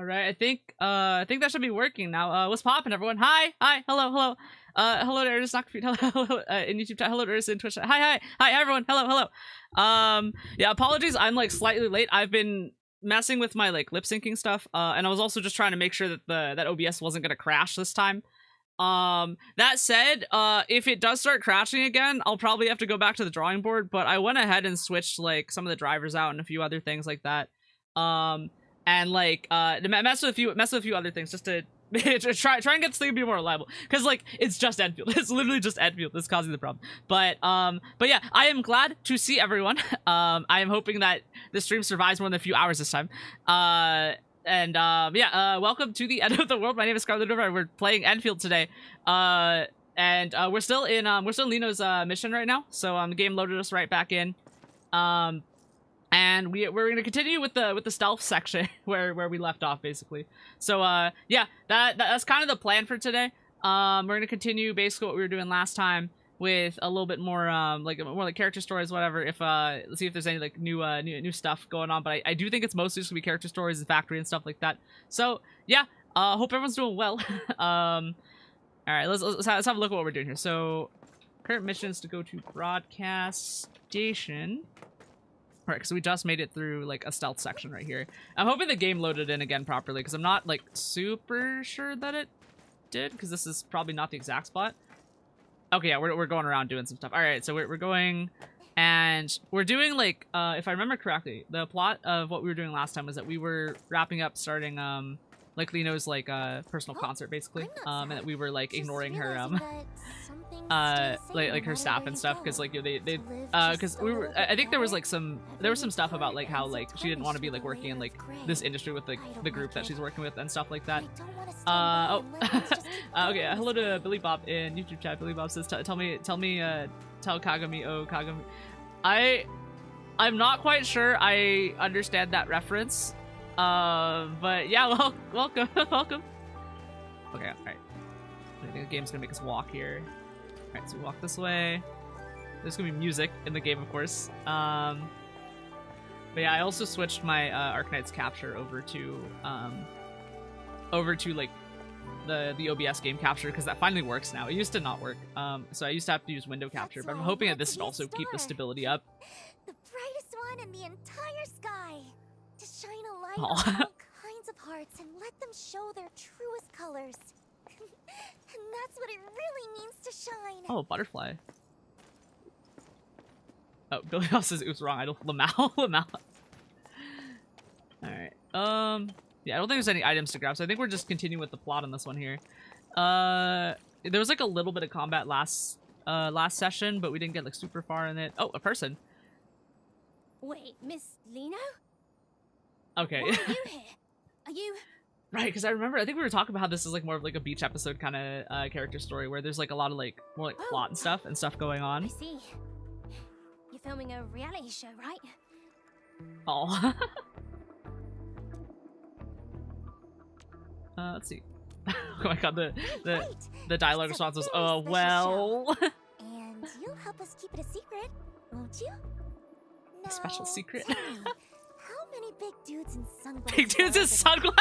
right, I think that should be working now. What's poppin', everyone? Hi, hello. Hello to Ernest Knockfeet. Hello, in YouTube chat. Hello to Ernest in Twitch chat. Hi, everyone. Hello. Yeah, apologies. I'm like slightly late. I've been messing with my like lip syncing stuff, and I was also just trying to make sure that that OBS wasn't gonna crash this time. That said, if it does start crashing again, I'll probably have to go back to the drawing board. But I went ahead and switched like some of the drivers out and a few other things like that. And like mess with a few other things just to try and get this thing to be more reliable, because like it's just Endfield. It's literally just Endfield that's causing the problem. But yeah, I am glad to see everyone. I am hoping that the stream survives more than a few hours this time. Yeah, welcome to the end of the world. My name is Scarlet River. We're playing Endfield today. And we're still in Lino's mission right now. So the game loaded us right back in. And we're gonna continue with the stealth section where we left off, basically. So yeah, that's kind of the plan for today. We're gonna continue basically what we were doing last time with a little bit more more like character stories, whatever. If let's see if there's any like new stuff going on. But I do think it's mostly just gonna be character stories and factory and stuff like that. So yeah, hope everyone's doing well. All right, let's have a look at what we're doing here. So current mission is to go to broadcast station. Alright, because we just made it through, like, a stealth section right here. I'm hoping the game loaded in again properly, because I'm not, like, super sure that it did, because this is probably not the exact spot. Okay, yeah, we're going around doing some stuff. Alright, so we're going, and we're doing, like, if I remember correctly, the plot of what we were doing last time was that we were wrapping up starting, like, Lino's, like, personal concert, basically, and that we were, like, ignoring her, like her staff and stuff, because like because we were, I think there was some stuff about like how like she didn't want to be like working in like this industry with like the group that she's working with and stuff like that. Okay, hello to Billy Bob in YouTube chat. Billy Bob says tell Kagami, oh Kagami. I'm not quite sure I understand that reference, but yeah, well, welcome. Okay, all right, I think the game's gonna make us walk here. Alright, so we walk this way. There's gonna be music in the game, of course. But yeah, I also switched my Arknights capture over to like the OBS game capture, because that finally works now. It used to not work. So I used to have to use window capture, but I'm hoping that this would also keep the stability up. The brightest one in the entire sky. To shine a light on all kinds of hearts and let them show their truest colors. And that's what it really means to shine. Oh, butterfly. Oh, Billy Bob says it was wrong. I don't Lamau. Alright. Yeah, I don't think there's any items to grab, so I think we're just continuing with the plot on this one here. There was like a little bit of combat last session, but we didn't get like super far in it. Oh, a person. Wait, Miss Lino? Okay. Why are you here? Are you... Right, because I think we were talking about how this is like more of like a beach episode kind of character story, where there's like a lot of like more like plot and stuff going on. I see. You're filming a reality show, right? Oh. Let's see. Oh my god, the dialogue response was, oh well. And you'll help us keep it a secret, won't you? No, special secret. How many big dudes in sunglasses? Big dudes in sunglasses.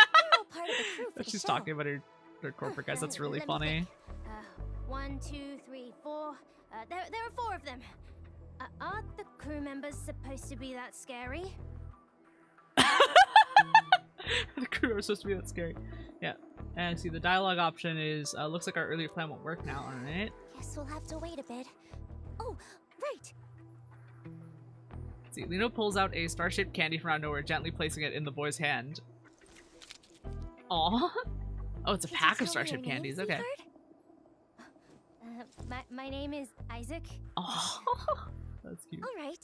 Part of the crew for She's the talking about her corporate guys. That's really funny. 1, 2, 3, 4. There are 4 of them. Aren't the crew members supposed to be that scary? The crew are supposed to be that scary. Yeah. And see, the dialogue option is looks like our earlier plan won't work now. All right. Guess we'll have to wait a bit. Oh, right. See, Lino pulls out a star-shaped candy from out of nowhere, gently placing it in the boy's hand. Aww. Oh, it's a pack of star-shaped candies. Okay. My name is Isaac. Oh, that's cute. All right,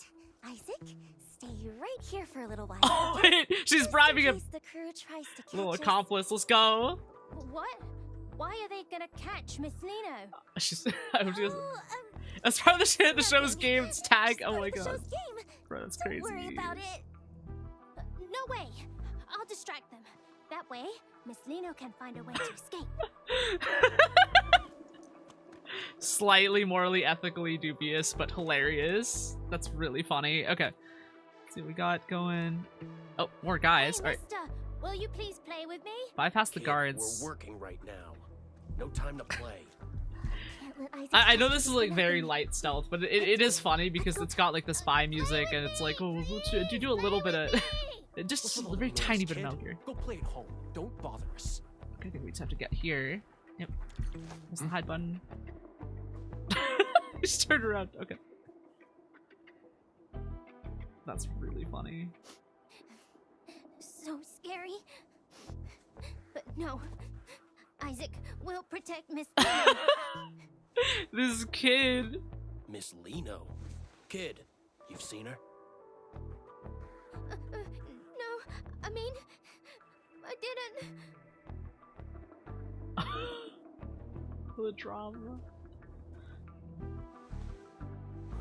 Isaac, stay right here for a little while. Oh wait, she's bribing him. The crew tries to catch little accomplice. Let's go. What? Why are they gonna catch Miss Lino? She's. That's part of the show's game's tag. Oh my god. Bro, that's crazy. Don't worry about it. No way. I'll distract them. That way, Miss Lino can find a way to escape. Slightly morally, ethically dubious, but hilarious. That's really funny. Okay. Let's see what we got going. Oh, more guys. Hey, all right. mister, Will you please play with me? Bypass the Kid, guards. We're working right now. No time to play. I know this is like very light stealth, but it is funny because it's got like the spy music and it's like, oh, you do a little bit of just a very tiny bit of Metal Gear. Go play at home. Don't bother us. Okay, I think we just have to get here. Yep. There's the hide button. Just turn around. Okay. That's really funny. So scary. But no. Isaac will protect Miss Leno. This kid. Miss Leno. Kid, you've seen her? No, I mean, I didn't. The drama.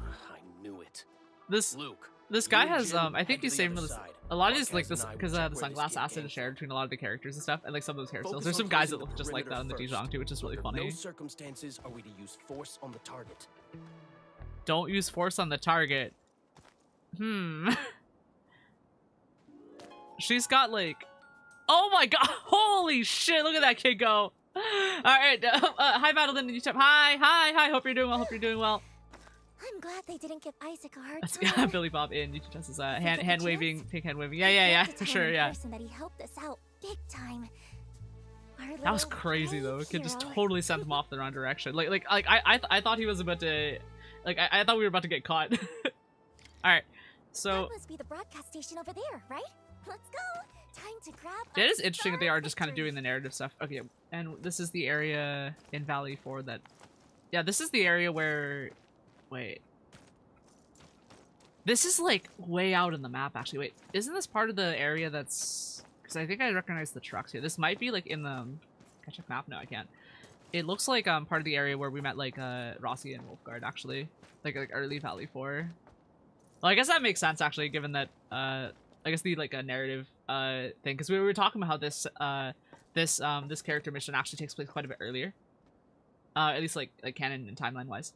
I knew it. This Luke. This guy you and has Jim I think head he's to the same other with side. a lot of these like Marquez this and I will because check the where this sunglass kid acid came is shared from. between a lot of the characters and stuff, and like some of those hairstyles. Focus There's on some guys closing that the look just like that in the perimeter Dijon too, which is really first. Under funny. no circumstances are we to use force on the target. Don't use force on the target. She's got like, oh my god, holy shit! Look at that kid go. All right, hi Madeline and YouTube. Hi. Hope you're doing well. Hope you're doing well. I'm glad they didn't give Isaac a hard That's time. Billy Bob in YouTube says If hand we get the waving, chance, pig hand waving. I'd Yeah, love to for tell sure, him in yeah. person that he helped us out big time. Our That was little crazy though. brave Kid just hero. totally sent them off the wrong direction. I thought he was about to, I thought we were about to get caught. All right, so That must be the broadcast station over there, right? Let's go. Time to grab. it our is interesting that they star are just kind of victory. doing the narrative stuff. Okay, and this is the area in Valley 4 that, yeah, this is the area where, wait. This is like way out in the map actually. Wait, isn't this part of the area that's, because I think I recognize the trucks here. This might be like in the, can I check map? No, I can't. It looks like part of the area where we met like Rossi and Wolfguard actually. Like early Valley 4. Well, I guess that makes sense actually, given that I guess the like a narrative thing, because we were talking about how this this character mission actually takes place quite a bit earlier. At least like canon and timeline wise.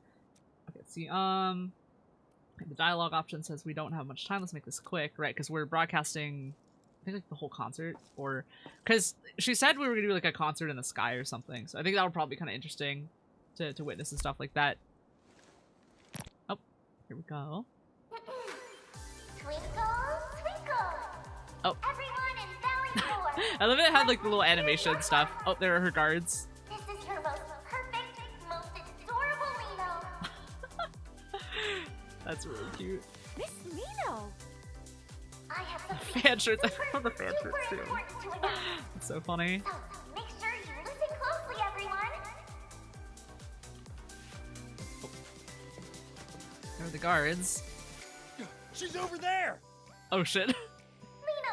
Okay, let's see. The dialogue option says we don't have much time. Let's make this quick, right? Because we're broadcasting, I think like the whole concert, or because she said we were gonna do like a concert in the sky or something. So I think that would probably be kind of interesting to witness and stuff like that. Oh, here we go. Twinkle, twinkle. Oh. Everyone in Valley 4. I love it. It had like the little animation stuff. Oh, there are her guards. This is your most perfect, most adorable Leno. That's really cute. Miss Leno. I have something Fan shirts. I super, love the fan super shirts too. important to announce. It's so funny. So make sure you listen closely, everyone. There are the guards. She's over there! Oh shit. Lena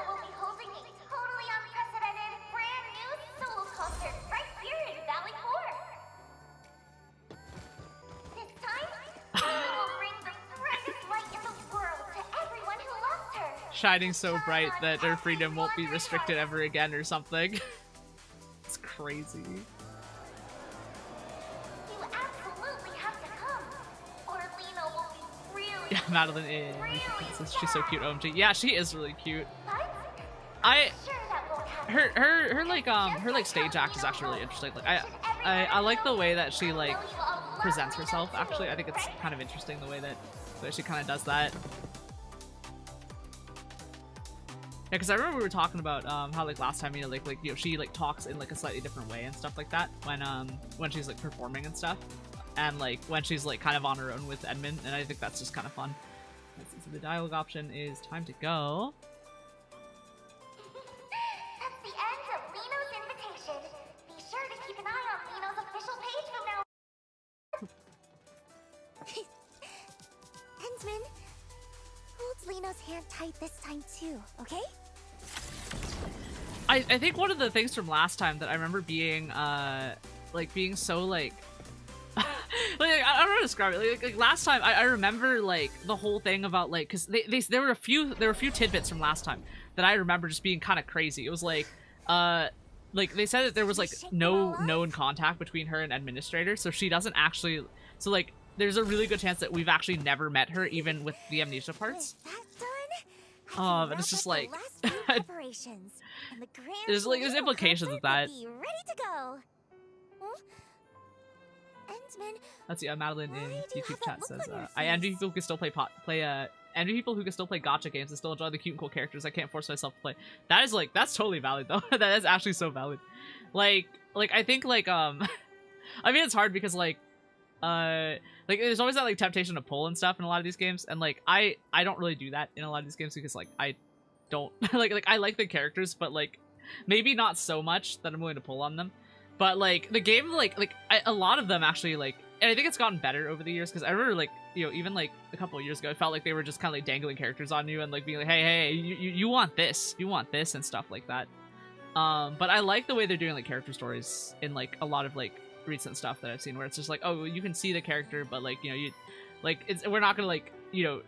will be holding a totally unprecedented, brand new solo concert right here in Valley 4. This time, Lena will bring the brightest light in the world to everyone who loves her. Shining so bright that their freedom won't be restricted ever again or something. It's crazy. You absolutely have to come, or Lena will be really, Yeah, Madeline is. She's so cute, OMG. Yeah, she is really cute. but I sure that won't happen. her like stage act is actually really interesting. Like I like the way that she like presents herself. Actually, I think it's kind of interesting the way that she kind of does that. Yeah, because I remember we were talking about how like last time, you know, she like talks in like a slightly different way and stuff like that when she's like performing and stuff, and like when she's like kind of on her own with Edmund, and I think that's just kind of fun. Let's see, so the dialogue option is time to go. That's the end of Leno's invitation. Be sure to keep an eye on Leno's official page from now. Hensman, hold Leno's hair tight this time too, okay? I think one of the things from last time that I remember being like being so like like I don't know how to describe it. Like last time I remember like the whole thing about like, because there were a few tidbits from last time that I remember just being kind of crazy. It was like they said that there was like no known contact between her and administrator, so she doesn't actually, so like there's a really good chance that we've actually never met her even with the amnesia parts. With that done, And it's just like there's implications with that. Ready to go. Let's see. Madeline in YouTube chat says, "I envy people who can still envy people who can still play gacha games and still enjoy the cute and cool characters. I can't force myself to play." That is like that's totally valid though. That is actually so valid. Like I think like I mean it's hard because like there's always that like temptation to pull and stuff in a lot of these games, and like I don't really do that in a lot of these games because like I don't like I like the characters, but like maybe not so much that I'm willing to pull on them. But like the game a lot of them actually like, and I think it's gotten better over the years because I remember like, you know, even like a couple of years ago, it felt like they were just kind of like dangling characters on you and like being like, hey, you want this, and stuff like that. But I like the way they're doing like character stories in like a lot of like recent stuff that I've seen, where it's just like, oh, you can see the character, but like, you know, you like we're not gonna like, you know,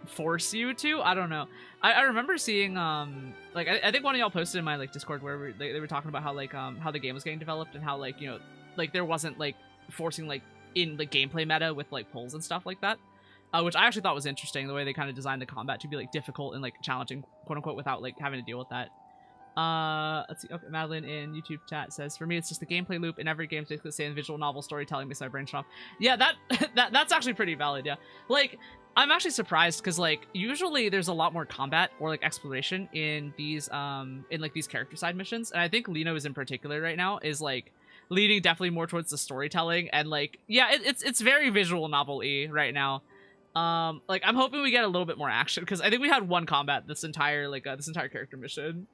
force you to. I don't know. I remember seeing like I think one of y'all posted in my like Discord where they were talking about how like how the game was getting developed and how like, you know, like there wasn't like forcing like in the gameplay meta with like pulls and stuff like that, which I actually thought was interesting, the way they kind of designed the combat to be like difficult and like challenging, quote unquote, without like having to deal with that. Let's see. Okay, Madeline in YouTube chat says, "For me, it's just the gameplay loop in every game, basically the same visual novel storytelling makes my brain shut off." Yeah, that's actually pretty valid. Yeah, like I'm actually surprised because like usually there's a lot more combat or like exploration in these in like these character side missions, and I think Lino's in particular right now is like leaning definitely more towards the storytelling, and like yeah, it's very visual novel-y right now. Like I'm hoping we get a little bit more action because I think we had one combat this entire character mission.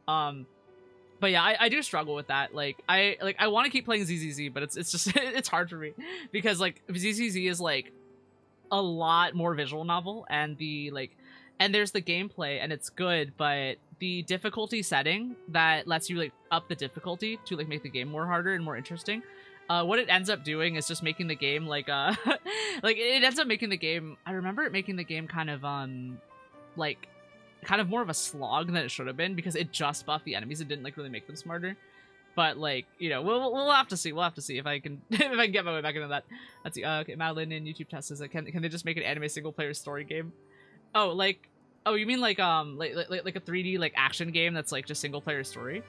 But yeah, I do struggle with that. Like I want to keep playing ZZZ, but it's just it's hard for me because like ZZZ is like a lot more visual novel, and there's the gameplay and it's good, but the difficulty setting that lets you like up the difficulty to like make the game more harder and more interesting. What it ends up doing is just making the game like like it ends up making the game. I remember it making the game kind of like kind of more of a slog than it should have been because it just buffed the enemies and didn't like really make them smarter. But like, you know, we'll have to see. We'll have to see if I can if I can get my way back into that. Let's see. Okay, Madeline in YouTube test says, can they just make an anime single player story game? Oh, you mean like a 3D like action game that's like just single player story?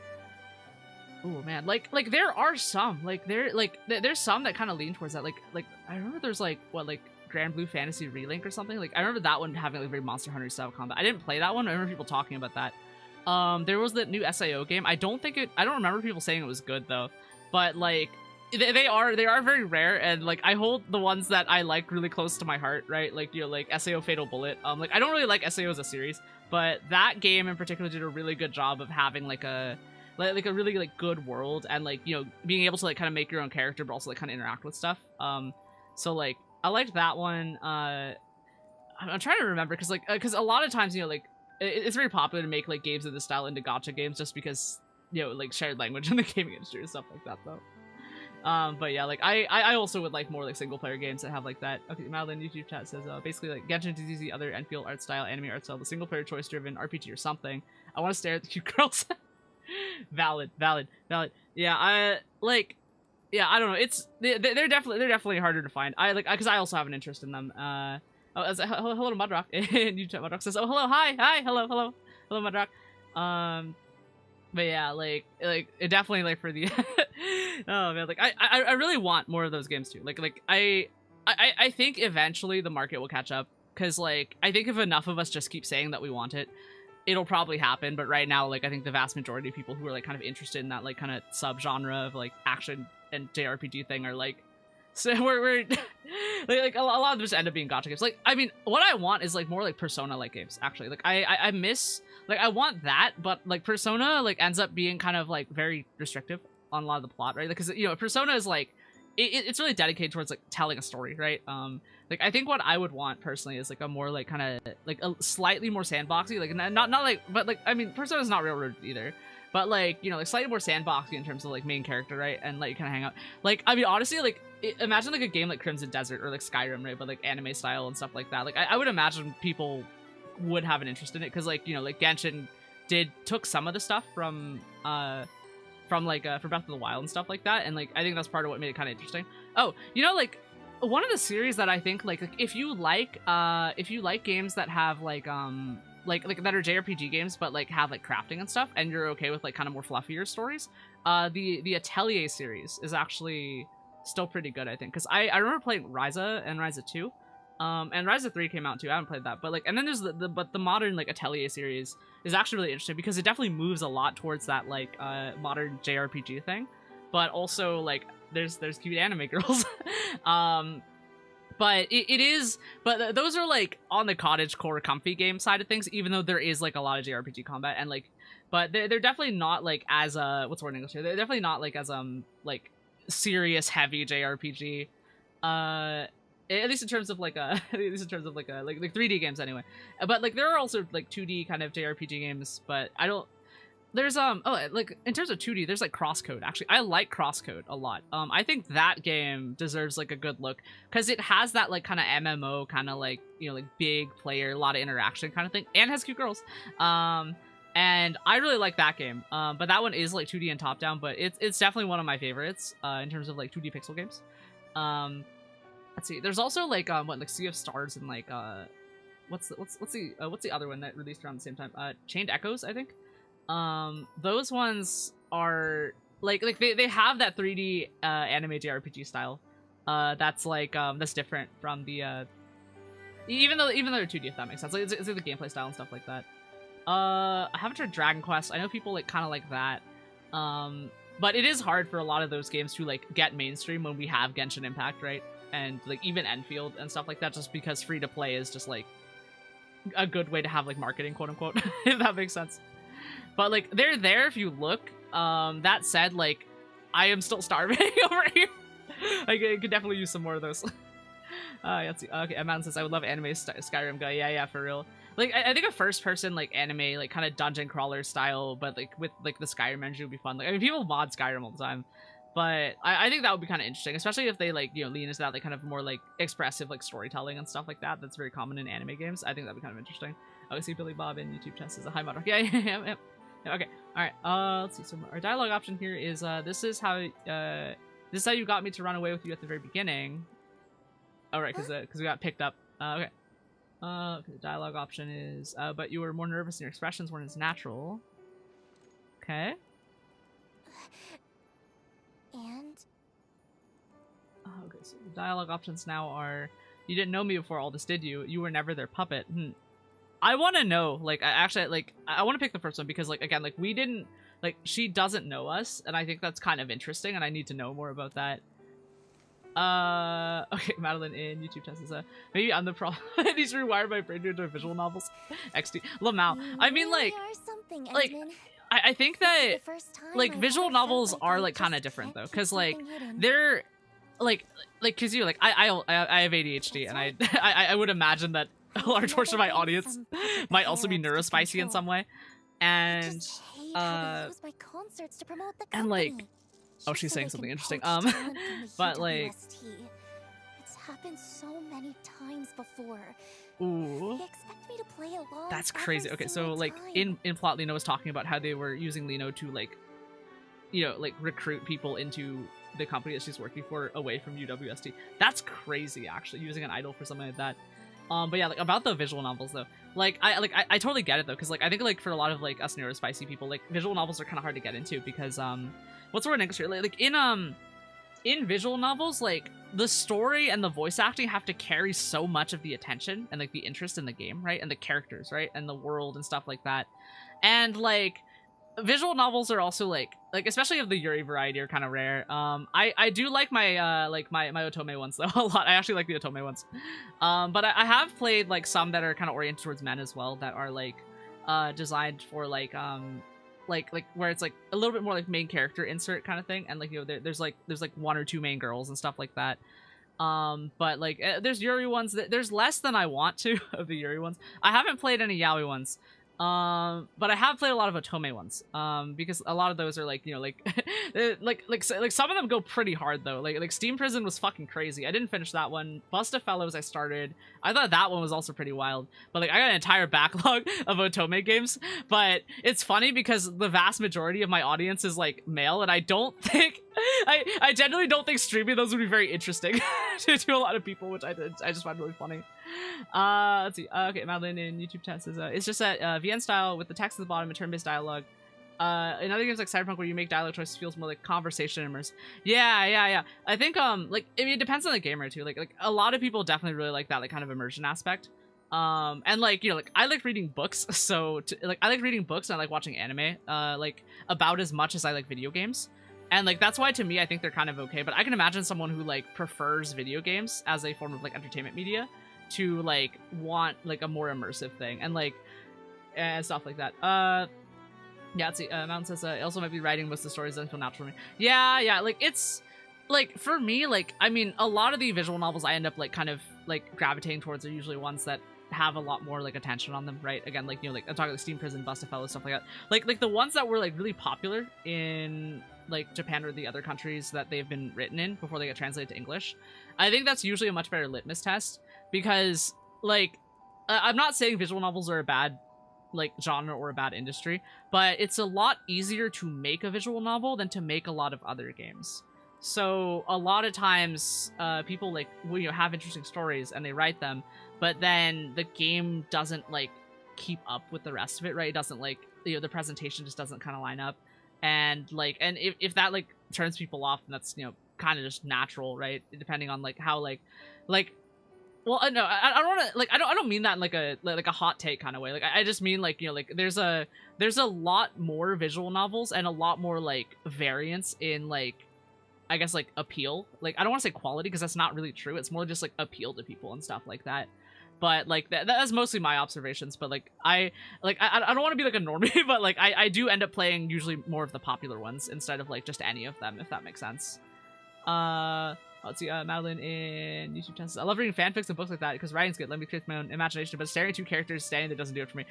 Oh man, like there are some there's some that kind of lean towards that. Like I remember there's like Grand Blue Fantasy Relink or something. Like I remember that one having like very Monster Hunter style combat. I didn't play that one. I remember people talking about that. There was the new SAO game. I don't remember people saying it was good though. But like they are very rare, and like I hold the ones that I like really close to my heart, right? Like, you know, like SAO Fatal Bullet. Like I don't really like SAO as a series, but that game in particular did a really good job of having like a really like good world, and like, you know, being able to like kind of make your own character but also like kind of interact with stuff. So like I liked that one. I'm trying to remember because a lot of times, you know, like it's very popular to make like games of this style into gacha games just because, you know, like shared language in the gaming industry and stuff like that though. But yeah, like I also would like more like single player games that have like that. Okay, Madeline YouTube chat says basically like Genshin, DBZ, other Endfield art style, anime art style, the single player choice driven RPG or something. I want to stare at the cute girls. Valid. Yeah, I don't know. It's they're definitely harder to find. I like because I also have an interest in them. Hello to Mudrock. And YouTube Mudrock says, "Oh, hello, hi, hello, Mudrock." But yeah, like it definitely like for the oh man, like I really want more of those games too. Like I think eventually the market will catch up, because like I think if enough of us just keep saying that we want it, it'll probably happen. But right now, like I think the vast majority of people who are like kind of interested in that like kind of subgenre of like action and JRPG thing are like, so we're like a lot of them just end up being gacha games. Like I mean, what I want is like more like Persona like games actually. Like I miss, like I want that, but like Persona like ends up being kind of like very restrictive on a lot of the plot, right? Because, you know, Persona is like it's really dedicated towards like telling a story, right? Like I think what I would want personally is like a more like kind of like a slightly more sandboxy, like not like, but like I mean Persona's not Railroad either, but like, you know, like slightly more sandboxy in terms of like main character, right? And like you kind of hang out. Like I mean honestly, like imagine like a game like Crimson Desert or like Skyrim, right? But like anime style and stuff like that. Like I would imagine people would have an interest in it, because like, you know, like Genshin took some of the stuff from Breath of the Wild and stuff like that, and like I think that's part of what made it kind of interesting. Oh, you know, like one of the series that I think like if you like games that have like like that are JRPG games, but like have like crafting and stuff, and you're okay with like kind of more fluffier stories, the Atelier series is actually still pretty good, I think, because I remember playing Ryza and Ryza 2, and Ryza 3 came out too. I haven't played that, but like, and then there's the modern like Atelier series is actually really interesting because it definitely moves a lot towards that like modern JRPG thing, but also like there's cute anime girls. But it is, but those are like on the cottage core comfy game side of things, even though there is like a lot of JRPG combat and like, but they're definitely not like as what's the word in English here? They're definitely not like as like serious heavy JRPG, at least in terms of like like 3D games anyway. But like there are also like 2D kind of JRPG games, but I don't. There's like in terms of 2D, there's like Crosscode. Actually, I like Crosscode a lot. I think that game deserves like a good look because it has that like kind of MMO kind of like, you know, like big player, a lot of interaction kind of thing, and has cute girls. And I really like that game. But that one is like 2D and top down, but it's definitely one of my favorites in terms of like 2D pixel games. Let's see. There's also like like Sea of Stars and like what's the other one that released around the same time? Chained Echoes, I think. Those ones are like they have that 3D anime JRPG style. That's like that's different from the even though they're 2D, if that makes sense. Like it's like the gameplay style and stuff like that. I haven't tried Dragon Quest. I know people like kind of like that. But it is hard for a lot of those games to like get mainstream when we have Genshin Impact, right? And like even Endfield and stuff like that, just because free to play is just like a good way to have like marketing, quote unquote, if that makes sense. But like they're there if you look. That said, like I am still starving over here. I could definitely use some more of those. Let's see. Okay, Mountain says I would love anime Skyrim guy. Yeah, for real. Like I think a first person like anime like kind of dungeon crawler style, but like with like the Skyrim engine would be fun. Like I mean, people mod Skyrim all the time, but I think that would be kind of interesting, especially if they like, you know, lean into that like kind of more like expressive like storytelling and stuff like that. That's very common in anime games. I think that'd be kind of interesting. Oh, I see Billy Bob in YouTube chat says a hi model. Yeah. Okay, all right. Let's see. So our dialogue option here is this is how you got me to run away with you at the very beginning. All right, because we got picked up. Okay. The dialogue option is but you were more nervous and your expressions weren't as natural. Okay. And okay, so the dialogue options now are you didn't know me before all this, did you? You were never their puppet. I want to know, like, I want to pick the first one because, like, again, like, we didn't, like, she doesn't know us, and I think that's kind of interesting, and I need to know more about that. Okay, Madeline in YouTube test is maybe I'm the problem. I need to rewire my brain into visual novels. XD. Lamau. I mean, like, I think that, like, visual novels are, like, kind of different, though, because, like, they're, like, because you're, like, I have ADHD, and I would imagine that a large portion of my audience might also be neurospicy in some way, and like, oh, she's saying something interesting. But like, it's happened so many times before. Ooh, they expect me to play along. That's crazy. Okay, so like in plot, Lino was talking about how they were using Lino to like, you know, like recruit people into the company that she's working for away from UWST. That's crazy, actually, using an idol for something like that. But yeah, like about the visual novels though, like I totally get it though, because like I think like for a lot of like us neurospicy people, like visual novels are kind of hard to get into because what's the word in English here? Like in visual novels, like the story and the voice acting have to carry so much of the attention and like the interest in the game, right? And the characters, right? And the world and stuff like that. And like visual novels are also like especially of the Yuri variety are kind of rare. I do like my my otome ones though a lot. I actually like the otome ones. But I have played like some that are kind of oriented towards men as well, that are like designed for like where it's like a little bit more like main character insert kind of thing, and like, you know, there's like one or two main girls and stuff like that. But like there's Yuri ones that there's less than I want to of the Yuri ones. I haven't played any yaoi ones. But I have played a lot of otome ones, because a lot of those are like, you know, like some of them go pretty hard though. Like Steam Prison was fucking crazy. I didn't finish that one. Bust of Fellows I started. I thought that one was also pretty wild, but like I got an entire backlog of otome games. But it's funny because the vast majority of my audience is like male, and I don't think I generally don't think streaming those would be very interesting to a lot of people, which I just find really funny. Let's see. Okay, Madeline in YouTube chat says it's just that VN style with the text at the bottom and turn-based dialogue. In other games like Cyberpunk where you make dialogue choices feels more like conversation immersed. Yeah. I think like I mean it depends on the gamer too. Like a lot of people definitely really like that like kind of immersion aspect. And like you know like I like reading books, so like I like reading books and I like watching anime like about as much as I like video games. And like that's why to me I think they're kind of okay, but I can imagine someone who like prefers video games as a form of like entertainment media to like want like a more immersive thing and like and stuff like that. Yeah, let's see. Mountain says it also might be writing most of the stories that feel natural for me. Yeah, like it's like for me, like I mean, a lot of the visual novels I end up like kind of like gravitating towards are usually ones that have a lot more like attention on them, right? Again, like you know, like I'm talking like Steam Prison, Bust a Fellow, stuff like that. Like the ones that were like really popular in like Japan or the other countries that they've been written in before they get translated to English. I think that's usually a much better litmus test because like I'm not saying visual novels are a bad like genre or a bad industry, but it's a lot easier to make a visual novel than to make a lot of other games. So a lot of times people like you know have interesting stories and they write them, but then the game doesn't like keep up with the rest of it, right? It doesn't like you know the presentation just doesn't kind of line up, and like and if that like turns people off, then that's you know kind of just natural, right? Depending on like how like well, no, I don't want to like I don't mean that in like a hot take kind of way. Like I just mean like you know like there's a lot more visual novels and a lot more like variance in like I guess like appeal. Like I don't want to say quality because that's not really true. It's more just like appeal to people and stuff like that. But like that's mostly my observations. But like I don't want to be like a normie, but like I do end up playing usually more of the popular ones instead of like just any of them, if that makes sense. Let's see, Madeline in YouTube chat says, I love reading fanfics and books like that because writing's good. Let me create my own imagination, but staring at two characters standing there doesn't do it for me.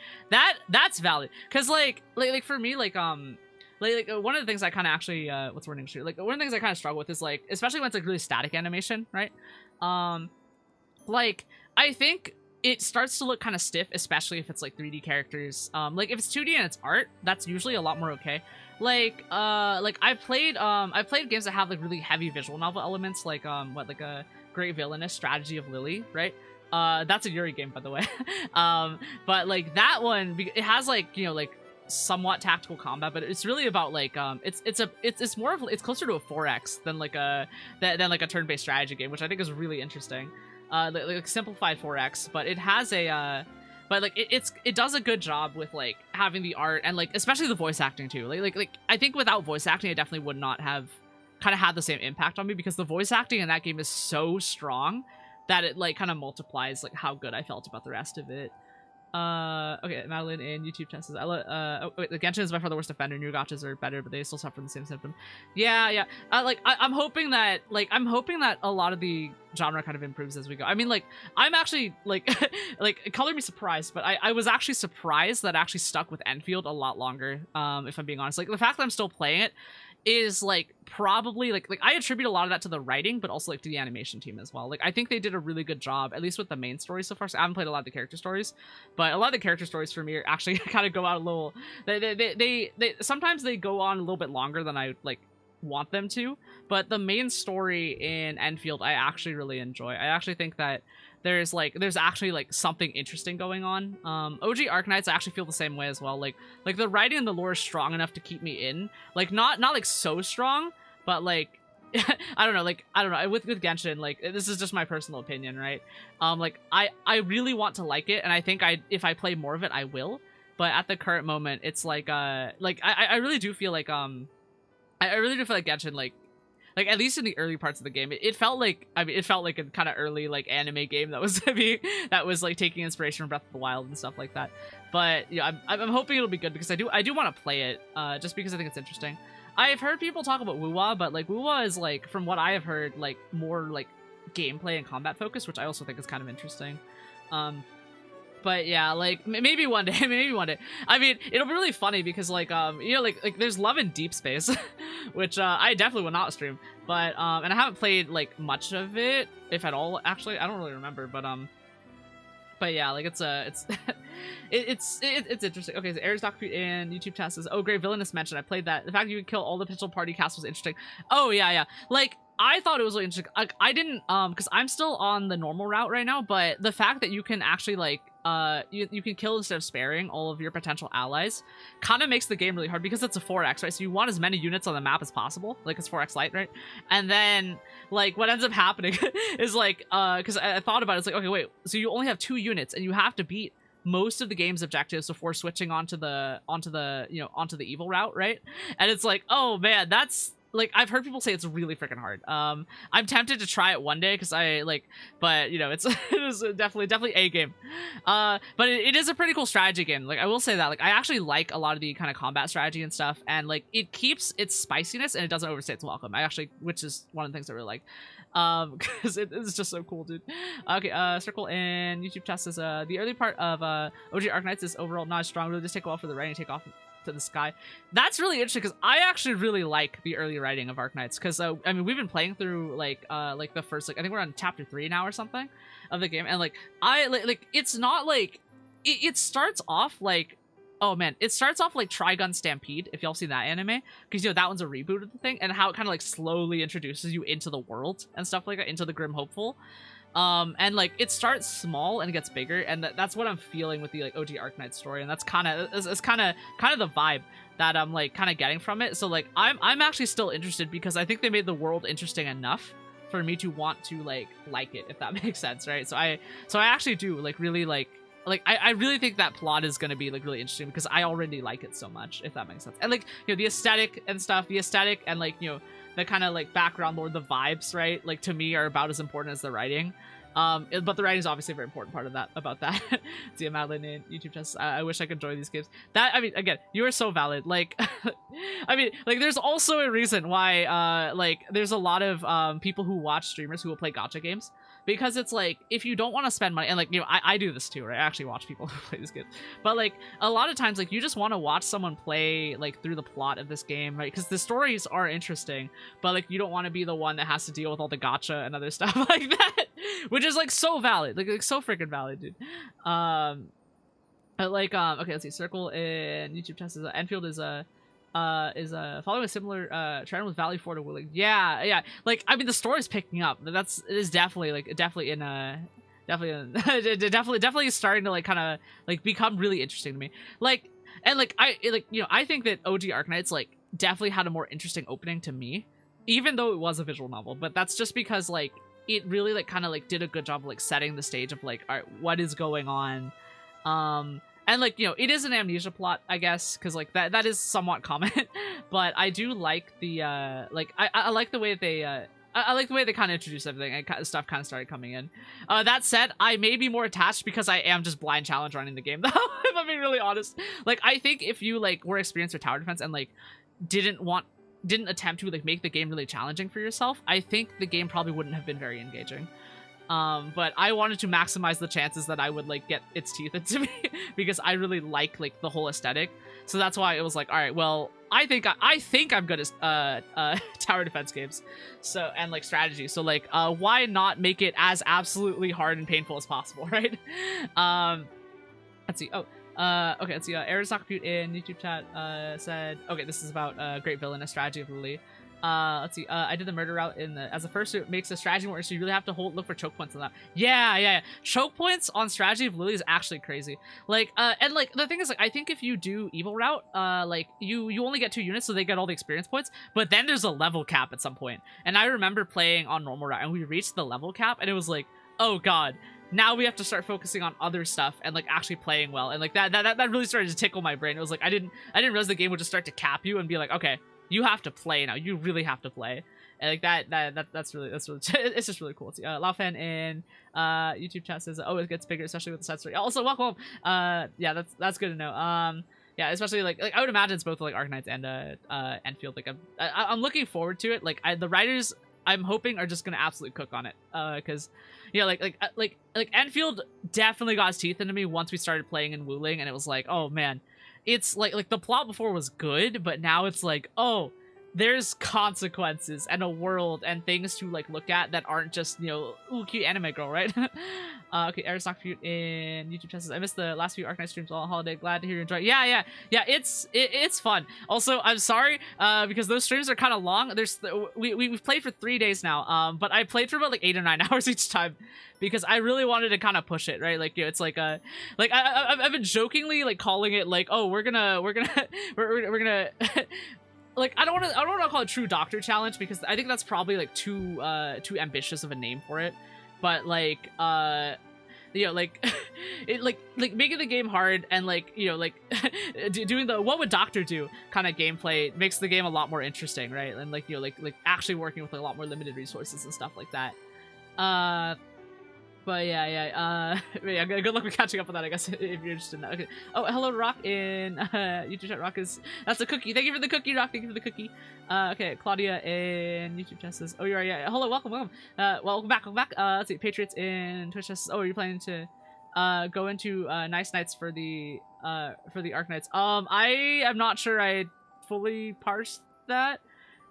That's valid. Cause like for me, like one of the things I kind of actually, what's the word in English? Like one of the things I kind of struggle with is like, especially when it's like really static animation, right? Like I think it starts to look kind of stiff, especially if it's like 3D characters. Like if it's 2D and it's art, that's usually a lot more okay. Like I played games that have like really heavy visual novel elements, like like a Great Villainous Strategy of Lily, right? That's a Yuri game, by the way. But like that one, it has like you know like somewhat tactical combat, but it's really about like it's more of it's closer to a 4X than like a turn-based strategy game, which I think is really interesting. Like simplified 4X, but it has a but like it does a good job with like having the art and like especially the voice acting too. Like I think without voice acting, it definitely would not have kind of had the same impact on me because the voice acting in that game is so strong that it like kind of multiplies like how good I felt about the rest of it. Okay, Madeline in YouTube chat says, the Genshin is by far the worst offender. New gachas are better, but they still suffer from the same symptom. Yeah. I'm hoping that a lot of the genre kind of improves as we go. I mean, like, I'm actually like, like, color me surprised, but I was actually surprised that I actually stuck with Endfield a lot longer. If I'm being honest, like the fact that I'm still playing it is like probably like I attribute a lot of that to the writing, but also like to the animation team as well. Like I think they did a really good job, at least with the main story so far. So I haven't played a lot of the character stories, but a lot of the character stories for me are actually kind of go out a little. They sometimes they go on a little bit longer than I like want them to. But the main story in Endfield, I actually really enjoy. I actually think that there's actually like something interesting going on. OG Arknights, I actually feel the same way as well. Like the writing and the lore is strong enough to keep me in. Like not like so strong, but like I don't know. With Genshin, like this is just my personal opinion, right? Like I really want to like it, and I think if I play more of it, I will. But at the current moment, it's like I really do feel like I really do feel like Genshin like at least in the early parts of the game, it felt like it felt like a kind of early like anime game that was like taking inspiration from Breath of the Wild and stuff like that. But yeah, I'm hoping it'll be good because I do want to play it just because I think it's interesting. I've heard people talk about Wuwa, but like Wuwa is like from what I have heard like more like gameplay and combat focused, which I also think is kind of interesting. But yeah, like maybe one day, I mean, it'll be really funny because like you know like there's Love in Deep Space, which I definitely will not stream. But and I haven't played like much of it, if at all. Actually, I don't really remember. But yeah, like it's interesting. Okay, so Aries Doc in YouTube chat says, "Oh, Great Villainous mentioned. I played that. The fact you could kill all the potential party cast was interesting. Oh yeah. Like I thought it was really interesting. Like, I didn't, because I'm still on the normal route right now, but the fact that you can actually, like, you can kill instead of sparing all of your potential allies kind of makes the game really hard because it's a 4x, right? So you want as many units on the map as possible, like it's 4x light, right? And then, like, what ends up happening is, like, because I thought about it, it's like, okay, wait, so you only have 2 units and you have to beat most of the game's objectives before switching onto the evil route, right? And it's like, oh man, that's like, I've heard people say it's really freaking hard. I'm tempted to try it one day because I like, but you know, it is definitely a game. But it is a pretty cool strategy game. Like, I will say that, like, I actually like a lot of the kind of combat strategy and stuff, and like it keeps its spiciness and it doesn't overstay its welcome. Which is one of the things I really like. Because it is just so cool, dude. Okay, Circle and YouTube test is the early part of OG Arknights is overall not as strong. Really just take a while for the writing to take off to the sky. That's really interesting because I actually really like the early writing of Arknights because I mean, we've been playing through like the first, like, I think we're on chapter 3 now or something of the game, and like I like it's not like it starts off like, oh man, it starts off like Trigun Stampede, if y'all seen that anime, because, you know, that one's a reboot of the thing, and how it kind of like slowly introduces you into the world and stuff like that, into the Grim Hopeful. And like it starts small and it gets bigger, and that's what I'm feeling with the like OG Arknights story, and that's kind of the vibe that I'm like kind of getting from it. So like I'm actually still interested because I think they made the world interesting enough for me to want to like it, if that makes sense, right? So I actually do like really like I really think that plot is going to be like really interesting because I already like it so much, if that makes sense. And like, you know, the aesthetic and stuff, and like, you know, the kind of like background lore, the vibes, right? Like, to me are about as important as the writing. But the writing is obviously a very important part of that, about that. See, Madeline in YouTube test. I wish I could enjoy these games. That, I mean, again, you are so valid. Like, I mean, like, there's also a reason why, like, there's a lot of people who watch streamers who will play gacha games. Because it's like, if you don't want to spend money, and like, you know, I do this too, right? I actually watch people who play these games. But like, a lot of times, like, you just want to watch someone play, like, through the plot of this game, right? Because the stories are interesting, but like, you don't want to be the one that has to deal with all the gacha and other stuff like that. Which is like so valid, like so freaking valid, dude. But like, okay, let's see. Circle and YouTube test is Endfield is following a similar trend with Valley Fort and Willing. Yeah. Like, I mean, the story's picking up. It is definitely starting to like kind of like become really interesting to me. Like, and like I think that OG Arknights like definitely had a more interesting opening to me, even though it was a visual novel. But that's just because like it really like kind of like did a good job of like setting the stage of like, all right, what is going on. And like, you know, it is an amnesia plot, I guess, because like that is somewhat common. But I do like the like I like the way they I like the way they kind of introduced everything and stuff kind of started coming in. That said, I may be more attached because I am just blind challenge running the game, though, if I'm being really honest. Like, I think if you like were experienced with tower defense and like didn't attempt to like make the game really challenging for yourself, I think the game probably wouldn't have been very engaging. But I wanted to maximize the chances that I would like get its teeth into me because I really like the whole aesthetic. So that's why it was like, all right, well, I think I'm good at tower defense games, so, and like strategy. So like, why not make it as absolutely hard and painful as possible, right? Let's see. Oh, okay. Let's see. Compute in YouTube chat said, okay, this is about Great Villain, a strategy of Lily. Let's see. I did the murder route as a first. It makes the strategy more interesting. You really have to look for choke points on that. Yeah. Choke points on strategy of Lily is actually crazy. Like, and like the thing is, like, I think if you do evil route, like you only get 2 units, so they get all the experience points. But then there's a level cap at some point. And I remember playing on normal route, and we reached the level cap, and it was like, oh god. Now we have to start focusing on other stuff and like actually playing well, and like that really started to tickle my brain. It was like I didn't realize the game would just start to cap you and be like, okay, you have to play now. You really have to play, and like that's really it's just really cool. It's, Laufan in YouTube chat says, oh, it gets bigger, especially with the set story. Also, welcome home. Yeah, that's good to know. Yeah, especially like I would imagine it's both like Arknights and Endfield. Like I'm looking forward to it. Like the writers, I'm hoping, are just gonna absolutely cook on it. Because yeah, like Endfield definitely got his teeth into me once we started playing in Wuling, and it was like, oh man, it's like the plot before was good, but now it's like, oh, there's consequences and a world and things to like look at that aren't just, you know, ooh, cute anime girl, right? Okay, Aristoc Feud in YouTube tests. I missed the last few Arknights streams all holiday. Glad to hear you enjoy. Yeah, it's fun. Also, I'm sorry because those streams are kind of long. We've played for 3 days now. But I played for about like 8 or 9 hours each time because I really wanted to kind of push it, right? Like, you know, it's like I've been jokingly like calling it like, oh, we're gonna like I don't want to call it True Doctor Challenge because I think that's probably like too ambitious of a name for it. But like you know, like it like making the game hard and like, you know, like doing the what would Doctor do kind of gameplay makes the game a lot more interesting, right? And like, you know, like actually working with like, a lot more limited resources and stuff like that. But yeah, good luck with catching up on that, I guess, if you're interested in that. Okay. Oh, hello, Rock in YouTube chat. Rock is... That's a cookie. Thank you for the cookie, Rock. Thank you for the cookie. Okay, Claudia in YouTube chat says... Oh, you're right, yeah. Hello, welcome. Welcome back. Let's see. Patriots in Twitch chat says... Oh, you're planning to go into Nice Nights for the Arknights. I am not sure I fully parsed that.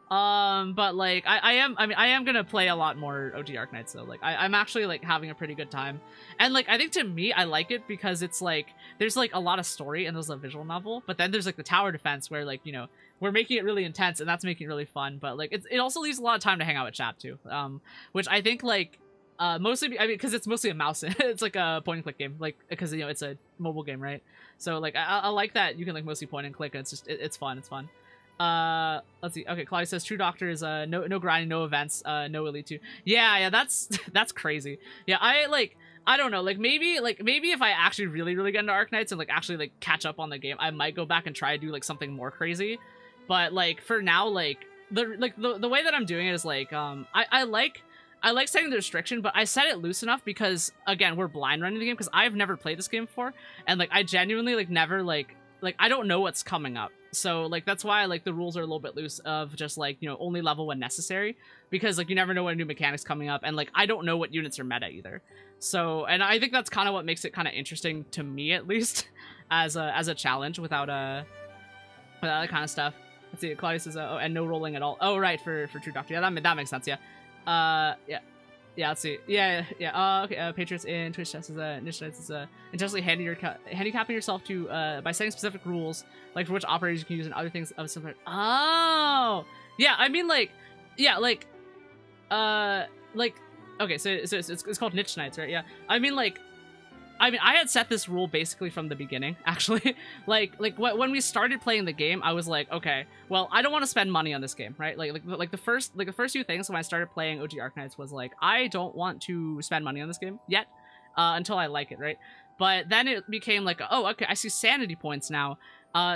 But like I am gonna play a lot more OG Arknights though. Like I'm actually like having a pretty good time, and like I think to me I like it because it's like there's like a lot of story and there's a visual novel, but then there's like the tower defense where like, you know, we're making it really intense and that's making it really fun, but like it also leaves a lot of time to hang out with chat too, which I think like mostly because it's mostly a mouse it's like a point and click game, like because, you know, it's a mobile game, right? So like I like that you can like mostly point and click and it's just it's fun. Let's see. Okay, Claudia says True Doctor is no grinding, no events, no Elite 2. Yeah, that's that's crazy. Yeah, I don't know, like maybe if I actually really get into Arknights and like actually like catch up on the game, I might go back and try to do like something more crazy. But like for now, like the way that I'm doing it is like I like setting the restriction, but I set it loose enough because again, we're blind running the game because I've never played this game before, and like I genuinely like never like I don't know what's coming up. So like that's why like the rules are a little bit loose of just like, you know, only level when necessary, because like you never know when a new mechanic's coming up, and like I don't know what units are meta either. So, and I think that's kind of what makes it kind of interesting to me, at least as a challenge without that kind of stuff. Let's see, Claudia says oh, and no rolling at all. Oh right, for True Doctor. Yeah, that makes sense. Yeah. Yeah, let's see. Yeah. Okay, Patriots in Twitch chat says Niche Nights is intentionally handicapping yourself to by setting specific rules, like for which operators you can use and other things of similar. Oh, yeah. I mean, like, yeah, like, okay, so it's called Niche Nights, right? Yeah. I mean, I had set this rule basically from the beginning, actually. like when we started playing the game, I was like, okay, well, I don't want to spend money on this game, right? Like the first few things when I started playing OG Arknights was like, I don't want to spend money on this game yet, until I like it, right? But then it became like, oh, okay, I see sanity points now.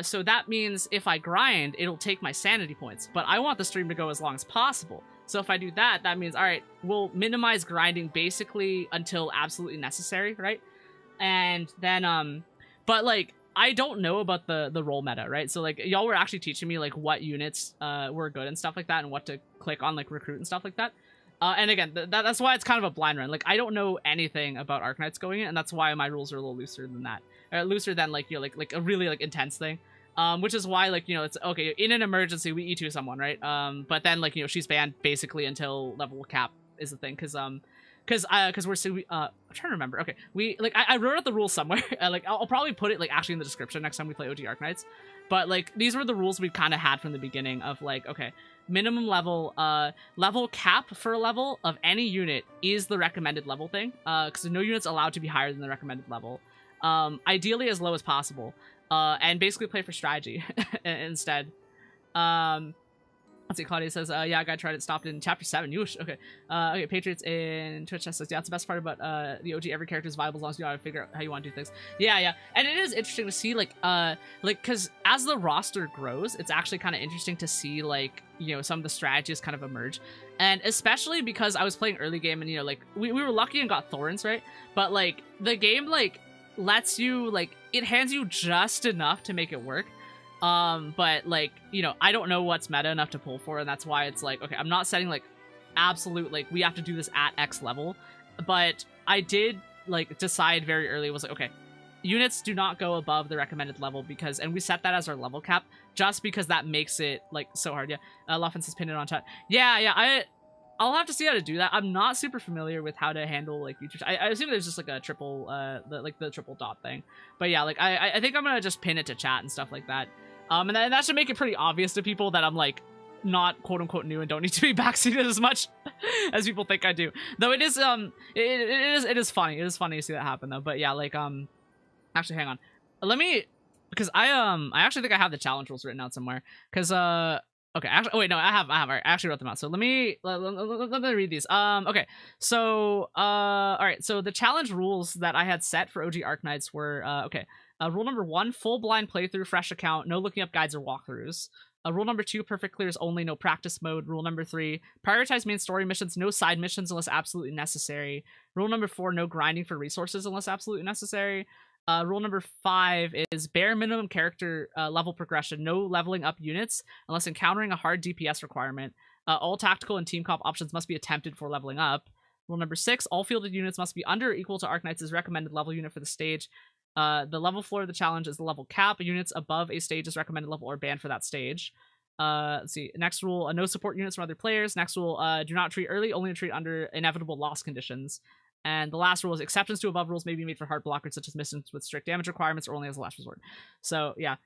So that means if I grind, it'll take my sanity points. But I want the stream to go as long as possible. So if I do that, that means, all right, we'll minimize grinding basically until absolutely necessary, right? And then but like I don't know about the role meta, right? So like y'all were actually teaching me like what units were good and stuff like that, and what to click on, like recruit and stuff like that. And again, that's why it's kind of a blind run. Like I don't know anything about Arknights going in, and that's why my rules are a little looser than that, or looser than like, you know, like a really like intense thing. Which is why, like, you know, it's okay in an emergency we E2 someone, right? But then like, you know, she's banned basically until level cap is the thing, because we're I'm trying to remember. Okay, we like I wrote out the rules somewhere. Like I'll probably put it like actually in the description next time we play OG Arknights. But like these were the rules we kind of had from the beginning of like, okay, minimum level cap for a level of any unit is the recommended level thing. Because no unit's allowed to be higher than the recommended level. Ideally as low as possible. And basically play for strategy instead. Let's see, Claudia says, yeah, I got tried it, stopped in chapter 7. Whoosh. Okay. Okay, Patriots in Twitch says, yeah, that's the best part about the OG. Every character is viable as long as you know how to figure out how you want to do things. Yeah. And it is interesting to see, like, because as the roster grows, it's actually kind of interesting to see, like, you know, some of the strategies kind of emerge. And especially because I was playing early game and, you know, like, we were lucky and got Thorns, right? But, like, the game, like, lets you, like, it hands you just enough to make it work. But like, you know, I don't know what's meta enough to pull for, and that's why it's like, okay, I'm not setting like absolute, like, we have to do this at X level, but I did like decide very early, was like, okay, units do not go above the recommended level because, and we set that as our level cap just because that makes it like so hard. Yeah, Loffin says pin it on chat. Yeah, I'll have to see how to do that. I'm not super familiar with how to handle like VTuber. I assume there's just like a triple, the triple dot thing. But yeah, like I think I'm gonna just pin it to chat and stuff like that. And that should make it pretty obvious to people that I'm like not quote unquote new and don't need to be backseated as much as people think I do. Though it is it is funny. It is funny to see that happen though. But yeah, like actually hang on. Let me, because I actually think I have the challenge rules written out somewhere. Cause okay, actually, oh wait, no, I have. I actually wrote them out. So let me read these. Okay, so all right. So the challenge rules that I had set for OG Arknights were okay. Rule number 1: full blind playthrough, fresh account, no looking up guides or walkthroughs. Rule number 2: perfect clears only, no practice mode. Rule number 3: prioritize main story missions, no side missions unless absolutely necessary. Rule number 4: no grinding for resources unless absolutely necessary. Rule number 5 is bare minimum character level progression, no leveling up units unless encountering a hard DPS requirement. All tactical and team comp options must be attempted for leveling up. Rule number 6: all fielded units must be under or equal to Arknights' recommended level unit for the stage. The level floor of the challenge is the level cap. Units above a stage's recommended level are banned for that stage. Let's see. Next rule: no support units from other players. Next rule: do not treat early, only treat under inevitable loss conditions. And the last rule is exceptions to above rules may be made for hard blockers such as missions with strict damage requirements or only as a last resort. So yeah,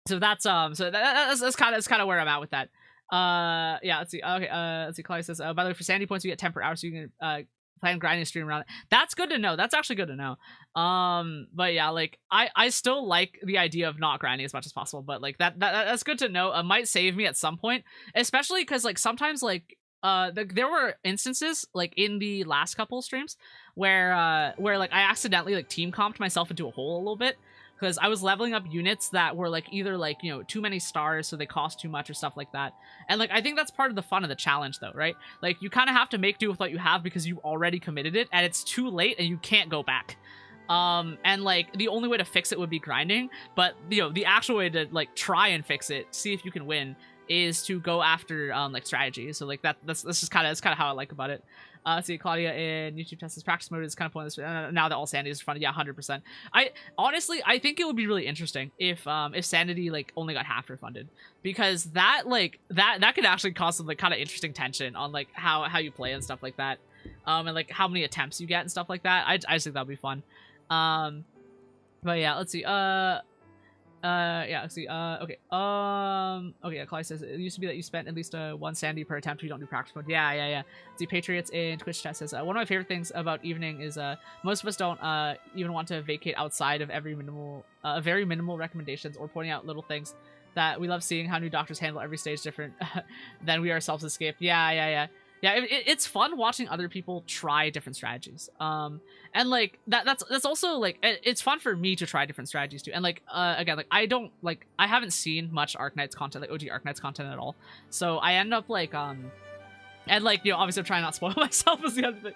so that's kind of where I'm at with that. Yeah, let's see. Okay, let's see. Claudia says, by the way, for sandy points you get 10 per hour, so you can plan grinding stream around it. That's good to know. That's actually good to know. But yeah, like I still like the idea of not grinding as much as possible, but like that's good to know. It might save me at some point, especially because like sometimes like there were instances like in the last couple of streams where like I accidentally like team comped myself into a hole a little bit because I was leveling up units that were like either like, you know, too many stars so they cost too much or stuff like that. And like I think that's part of the fun of the challenge though, right? Like you kind of have to make do with what you have because you already committed it and it's too late and you can't go back. And like the only way to fix it would be grinding, but you know, the actual way to like try and fix it, see if you can win, is to go after like strategy. So like that's just kind of how I like about it. See, Claudia in YouTube tests practice mode is kind of pointless now that all sanity is fun. Yeah, 100%. I honestly think it would be really interesting if sanity like only got half refunded, because that like that could actually cause some like kind of interesting tension on like how you play and stuff like that, and like how many attempts you get and stuff like that. I just think that'd be fun. But yeah, let's see. Yeah, let's see. Okay. Okay, Claudia says it used to be that you spent at least 1 sandy per attempt if you don't do practice mode. Yeah. See, Patriots in Twitch chat says one of my favorite things about evening is most of us don't even want to vacate outside of very minimal recommendations or pointing out little things that we love seeing how new doctors handle every stage different than we ourselves escape. Yeah, it's fun watching other people try different strategies. And like that's also like it's fun for me to try different strategies too. And like again, like I haven't seen much Arknights content, like OG Arknights content at all. So I end up like and like, you know, obviously I'm trying not to spoil myself is the other thing.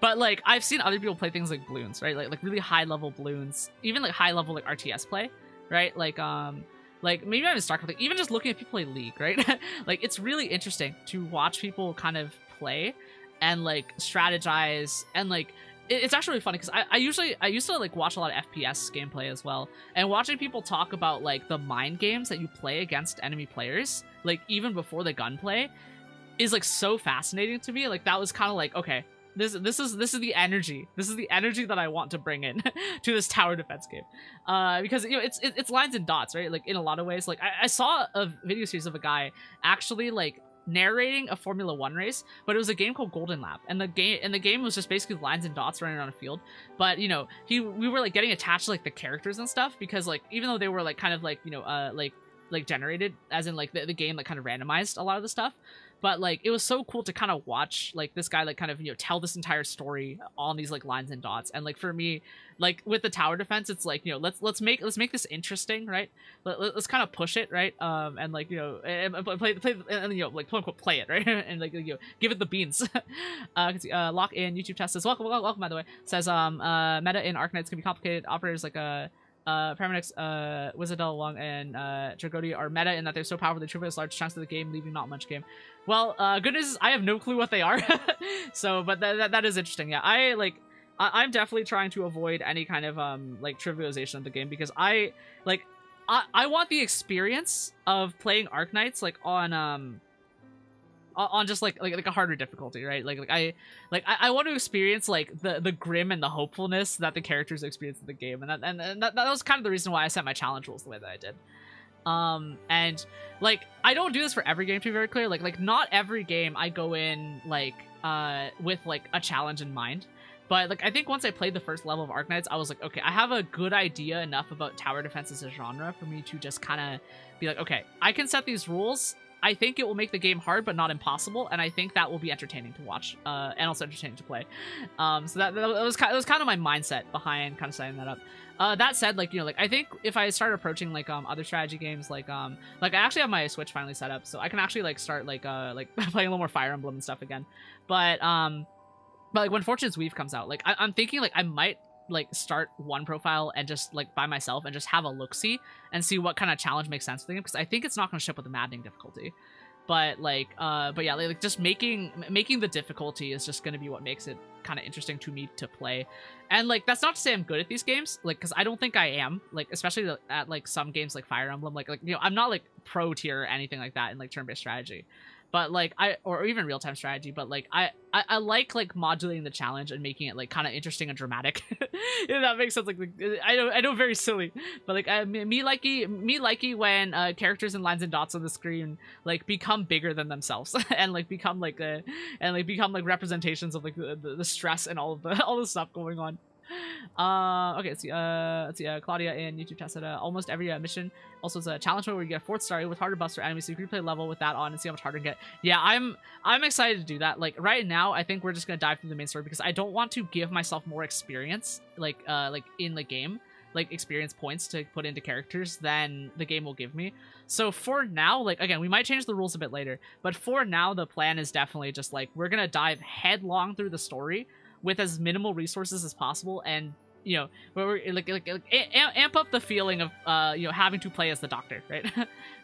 But like I've seen other people play things like balloons, right? Like really high level balloons, even like high level like RTS play, right? Like maybe not even StarCraft, like even just looking at people play League, right? Like it's really interesting to watch people kind of play and like strategize, and like it's actually really funny because I used to like watch a lot of FPS gameplay as well, and watching people talk about like the mind games that you play against enemy players, like even before the gunplay, is like so fascinating to me. Like that was kind of like, okay, this is the energy. This is the energy that I want to bring in to this tower defense game, because you know it's lines and dots, right? Like in a lot of ways. Like I saw a video series of a guy actually like narrating a Formula 1 race, but it was a game called Golden Lap, and the game was just basically lines and dots running on a field. But you know, we were like getting attached to like the characters and stuff, because like even though they were like kind of like, you know, like generated, as in like the game like kind of randomized a lot of the stuff. But like it was so cool to kind of watch like this guy like kind of, you know, tell this entire story on these like lines and dots. And like for me, like with the tower defense, it's like, you know, let's make this interesting, right? Let's kind of push it, right? And like, you know, and play and, you know, like quote unquote play it, right? And like, you know, give it the beans. Lock in YouTube test says welcome by the way, says meta in Arknights can be complicated. Operators like Paramedics, Wizardel, Long, and Dragodia are meta in that they're so powerful they triple large chunks of the game, leaving not much game. Well, good news is I have no clue what they are. So, but that is interesting. Yeah, I I'm definitely trying to avoid any kind of like trivialization of the game, because I want the experience of playing Arknights like on just like a harder difficulty, right? I want to experience like the grim and the hopefulness that the characters experience in the game, and that was kind of the reason why I set my challenge rules the way that I did. And like I don't do this for every game, to be very clear. Like not every game I go in like with like a challenge in mind. But like I think once I played the first level of Arknights, I was like, okay, I have a good idea enough about tower defense as a genre for me to just kind of be like, okay, I can set these rules. I think it will make the game hard, but not impossible, and I think that will be entertaining to watch, and also entertaining to play. So that was kind of my mindset behind kind of setting that up. That said, like, you know, like I think if I start approaching like other strategy games, like I actually have my Switch finally set up, so I can actually like start like playing a little more Fire Emblem and stuff again. But like when Fortune's Weave comes out, like I'm thinking like I might like start one profile and just like by myself and just have a look-see and see what kind of challenge makes sense for the game, because I think it's not going to ship with the maddening difficulty. But like but yeah, like just making the difficulty is just going to be what makes it kind of interesting to me to play. And like that's not to say I'm good at these games, like because I don't think I am, like especially at like some games like Fire Emblem, like you know, I'm not like pro tier or anything like that in like turn-based strategy. But like or even real-time strategy, but like I like modulating the challenge and making it like kind of interesting and dramatic. If that makes sense. Like I know very silly, but like me likey when characters and lines and dots on the screen like become bigger than themselves and like become like representations of like the stress and all the stuff going on. Okay, let's see, Claudia in YouTube chat said, almost every mission also is a challenge mode where you get a 4th star with harder buffs or enemies, so you can replay level with that on and see how much harder you get. Yeah, I'm excited to do that. Like, right now, I think we're just gonna dive through the main story, because I don't want to give myself more experience, like in the game, like experience points to put into characters than the game will give me. So for now, like, again, we might change the rules a bit later, but for now, the plan is definitely just like, we're gonna dive headlong through the story with as minimal resources as possible, and you know, we're like amp up the feeling of you know, having to play as the Doctor, right?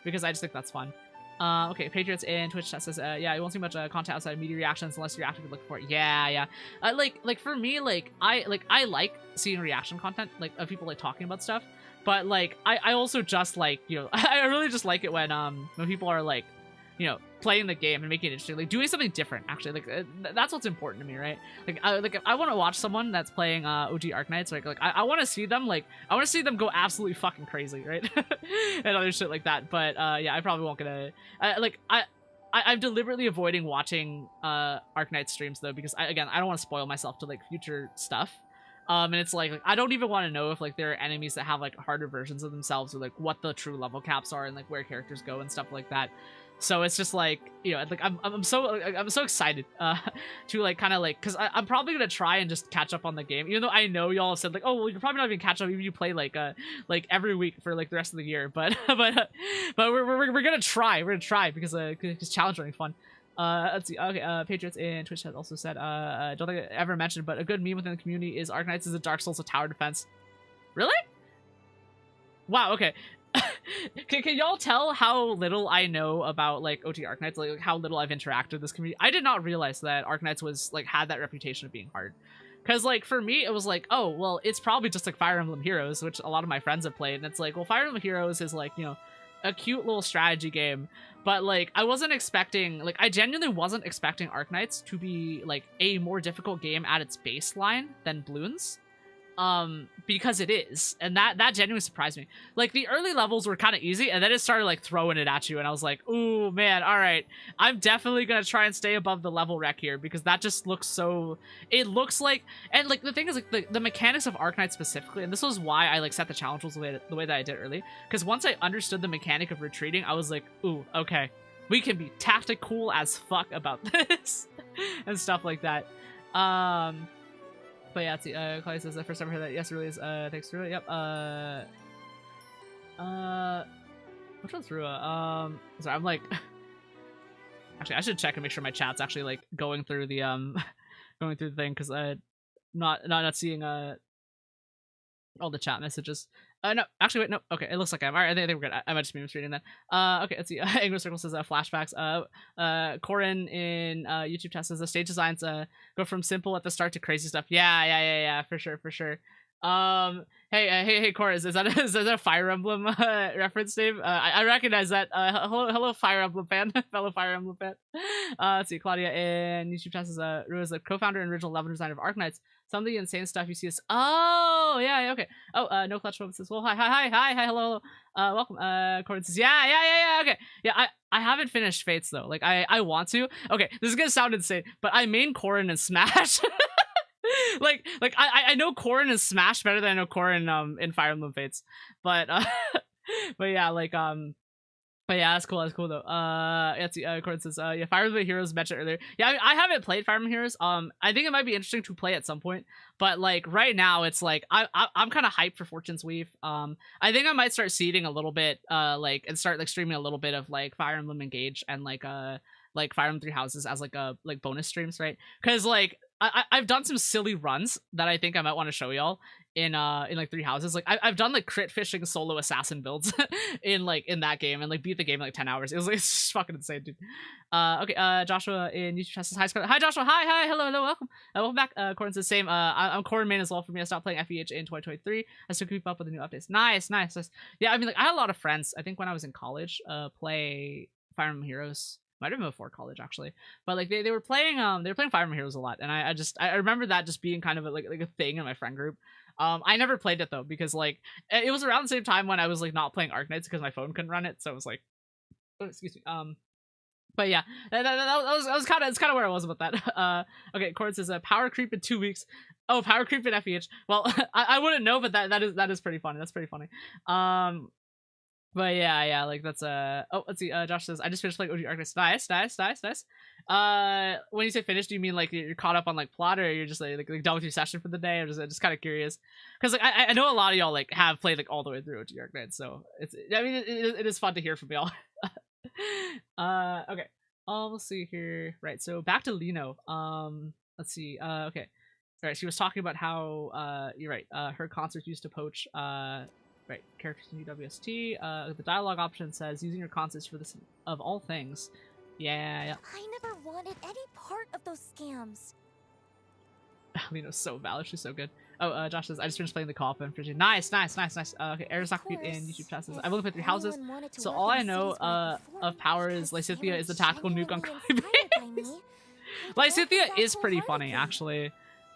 Because I just think that's fun. Okay, Patriots in Twitch chat says, yeah, you won't see much content outside of media reactions unless you're actively looking for it. Yeah. Like for me, like I like seeing reaction content, like of people like talking about stuff, but like I also just like, you know, I really just like it when people are like, you know, playing the game and making it interesting, like doing something different. Actually, like that's what's important to me, right? Like I want to watch someone that's playing OG Arknights, like I want to see them, like I want to see them go absolutely fucking crazy, right? And other shit like that. But yeah, I probably won't gonna I'm deliberately avoiding watching Arknights streams though, because I don't want to spoil myself to like future stuff. And it's like I don't even want to know if like there are enemies that have like harder versions of themselves, or like what the true level caps are and like where characters go and stuff like that. So it's just like, you know, like I'm so excited to like kind of like, because I'm probably gonna try and just catch up on the game, even though I know y'all have said like, oh well, you're probably not even catch up even if you play like every week for like the rest of the year, but we're gonna try, because challenge running fun. Let's see. Okay, Patriots in Twitch has also said, don't think I ever mentioned, but a good meme within the community is Arknights is a Dark Souls of tower defense. Really? Wow. Okay. Can y'all tell how little I know about like OT Arknights, like how little I've interacted with this community? I did not realize that Arknights was like had that reputation of being hard. Because like for me, it was like, oh well, it's probably just like Fire Emblem Heroes, which a lot of my friends have played, and it's like, well, Fire Emblem Heroes is like, you know, a cute little strategy game, but like I wasn't expecting, like I genuinely wasn't expecting Arknights to be like a more difficult game at its baseline than Bloons. Because it is, and that genuinely surprised me. Like the early levels were kind of easy, and then it started like throwing it at you, and I was like, ooh man, all right, I'm definitely gonna try and stay above the level rec here, because that just looks so, it looks like, and like the thing is like the mechanics of Arknights specifically, and this was why I like set the challenge rules the way that I did early, because once I understood the mechanic of retreating, I was like, ooh, okay, we can be tactical as fuck about this and stuff like that. But yeah, Claudia says, first time I heard that. Yes, it really is. Thanks, Rua. Yep. Which one's Rua? Sorry, I'm like, actually, I should check and make sure my chat's actually like going through the going through the thing, because not seeing all the chat messages. No, actually, wait, no. Okay, it looks like I'm. All right, I think we're good. I might just be misreading that. Okay, let's see. Anglo Circle says flashbacks. Corin in YouTube test says the stage designs go from simple at the start to crazy stuff. Yeah, for sure, for sure. Hey, Corin, is that a Fire Emblem reference, Dave? I recognize that. Hello, Fire Emblem fan, fellow Fire Emblem fan. Let's see. Claudia in YouTube test says Rue is the co-founder and original level designer of Arknights. Some of the insane stuff you see is yeah, okay. No clutch moment says, well, hi, hello. Welcome. Corin says, yeah, okay. Yeah, I haven't finished Fates though. Like I want to. Okay, this is gonna sound insane, but I main Corin in Smash. like I know Corin in Smash better than I know Corin in Fire Emblem Fates. But but yeah, like but yeah, that's cool though. Let's see, Corin says, yeah, Fire Emblem Heroes mentioned earlier. Yeah, I haven't played Fire Emblem Heroes. I think it might be interesting to play at some point, but like right now it's like I'm kind of hyped for Fortune's Weave. I think I might start seeding a little bit, like, and start like streaming a little bit of like Fire Emblem Engage and like Fire Emblem Three Houses as like like bonus streams, right? Because like I've done some silly runs that I think I might want to show y'all in like Three Houses. Like I've done like crit fishing solo assassin builds in that game and like beat the game in like 10 hours. It was like, it's just fucking insane, dude. Okay, Joshua in YouTube chat says hi Joshua, hi, hello, welcome back. Corin says same. I'm Corin main as well for me. I stopped playing FEH in 2023. I still keep up with the new updates. Nice. Yeah, I mean, like I had a lot of friends, I think when I was in college, play Fire Emblem Heroes. Might have been before college actually, but like they were playing Fire Emblem Heroes a lot, and I remember that just being kind of like a thing in my friend group. I never played it though because like it was around the same time when I was like not playing Arknights because my phone couldn't run it, so it was like, oh, excuse me. But yeah, that was kind of where I was about that. Okay, Corin says power creep in 2 weeks. Oh, power creep in FEH. Well, I wouldn't know, but that is pretty funny. That's pretty funny. But yeah, like that's oh, let's see. Josh says I just finished playing OG Arknights. Nice. When you say finished, do you mean like you're caught up on like plot, or you're just like done with your session for the day? Or just kind of curious, because like I know a lot of y'all like have played like all the way through OG Arknights, so it is fun to hear from y'all. Okay. Let's see here. Right, so back to Lino. Let's see. Okay. All right, she was talking about how you're right. Her concerts used to poach right, characters in UWST. The dialogue option says using your concerts for this of all things. Yeah. I never wanted any part of those scams. Lino's so valid. She's so good. Oh, Josh says I just finished playing the co-op and nice. Okay, Air's not compute in YouTube chat says I've only played 3 houses, so all I know of power is Lysithia is the tactical nuke on Crybaby. Lysithia is pretty funny actually.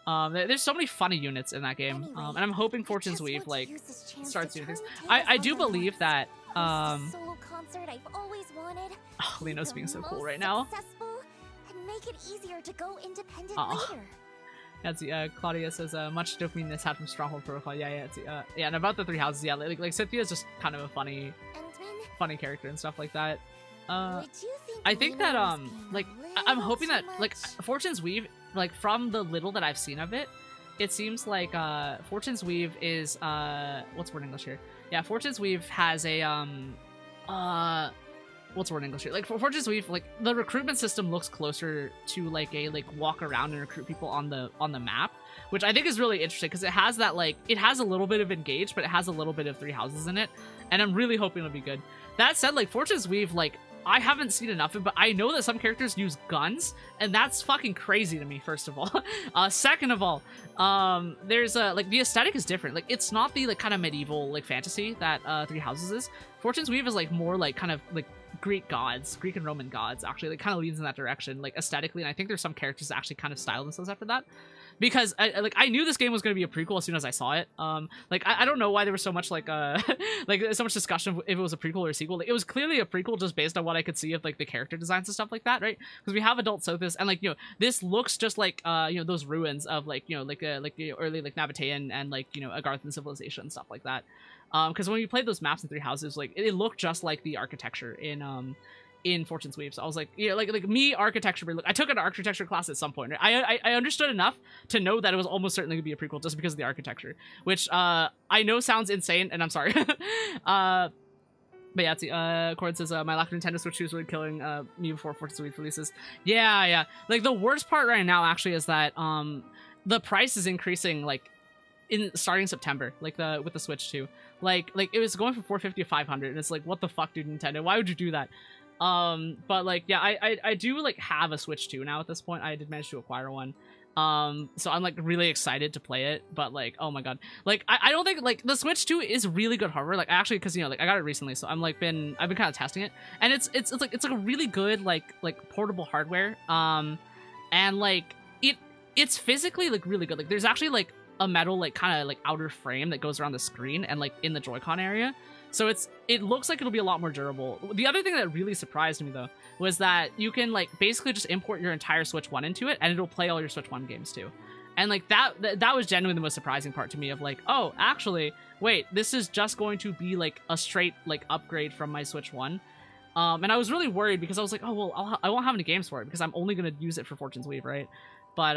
There's so many funny units in that game, and I'm hoping Fortune's Weave like starts doing things. I do believe that solo concert I've always wanted. Oh, Lino's being so cool right now. And make it easier to go independent later. That's Claudia says much dopamine is had from Stronghold Protocol. Yeah, and about the 3 houses, yeah, like Cynthia is just kind of a funny character and stuff like that. I think that like I'm hoping that like Fortune's Weave, like from the little that I've seen of it, it seems like Fortune's Weave is what's the word in English here? Yeah, Fortune's Weave has a what's the word in English here? Like for Fortune's Weave, like the recruitment system looks closer to like a walk around and recruit people on the map, which I think is really interesting because it has that like it has a little bit of Engage, but it has a little bit of 3 houses in it, and I'm really hoping it'll be good. That said, like Fortune's Weave, like I haven't seen enough of it, but I know that some characters use guns, and that's fucking crazy to me, first of all. Second of all, there's like the aesthetic is different. Like it's not the like kind of medieval like fantasy that 3 houses is. Fortune's Weave is like more like kind of like Greek and Roman gods, actually. Like kind of leans in that direction, like aesthetically, and I think there's some characters that actually kind of style themselves after that. Because I knew this game was going to be a prequel as soon as I saw it. Like I don't know why there was so much like like so much discussion if it was a prequel or a sequel. Like, it was clearly a prequel just based on what I could see of like the character designs and stuff like that, right? Because we have adult Sothis, and like this looks just like those ruins of like early like Nabatean and like Agarthan civilization and stuff like that. Because when we played those maps in 3 houses, like it looked just like the architecture in Fortune's Weave. So I was like, like me architecture. I took an architecture class at some point. Right? I understood enough to know that it was almost certainly gonna be a prequel just because of the architecture, which I know sounds insane, and I'm sorry. But yeah, it's, Cord says my lack of Nintendo Switch was really killing me before Fortune's Weave releases. Yeah. Like the worst part right now actually is that the price is increasing like in starting September, like with the Switch 2. Like it was going from 450 to 500, and it's like, what the fuck, dude, Nintendo? Why would you do that? But like, yeah, I do like have a Switch 2 now at this point. I did manage to acquire one. So I'm like really excited to play it, but like, oh my god, like I don't think like the Switch 2 is really good hardware, like actually, because you know, like I got it recently, so I've been kind of testing it, and it's like a really good like portable hardware, and like it's physically like really good. Like there's actually like a metal like kind of like outer frame that goes around the screen and like in the Joy-Con area, so it looks like it'll be a lot more durable. The other thing that really surprised me though was that you can like basically just import your entire Switch 1 into it, and it'll play all your Switch 1 games too. And like that was genuinely the most surprising part to me, of like, oh, actually, wait, this is just going to be like a straight like upgrade from my Switch 1. And I was really worried because I was like, oh well, I won't have any games for it because I'm only gonna use it for Fortune's Weave, right? But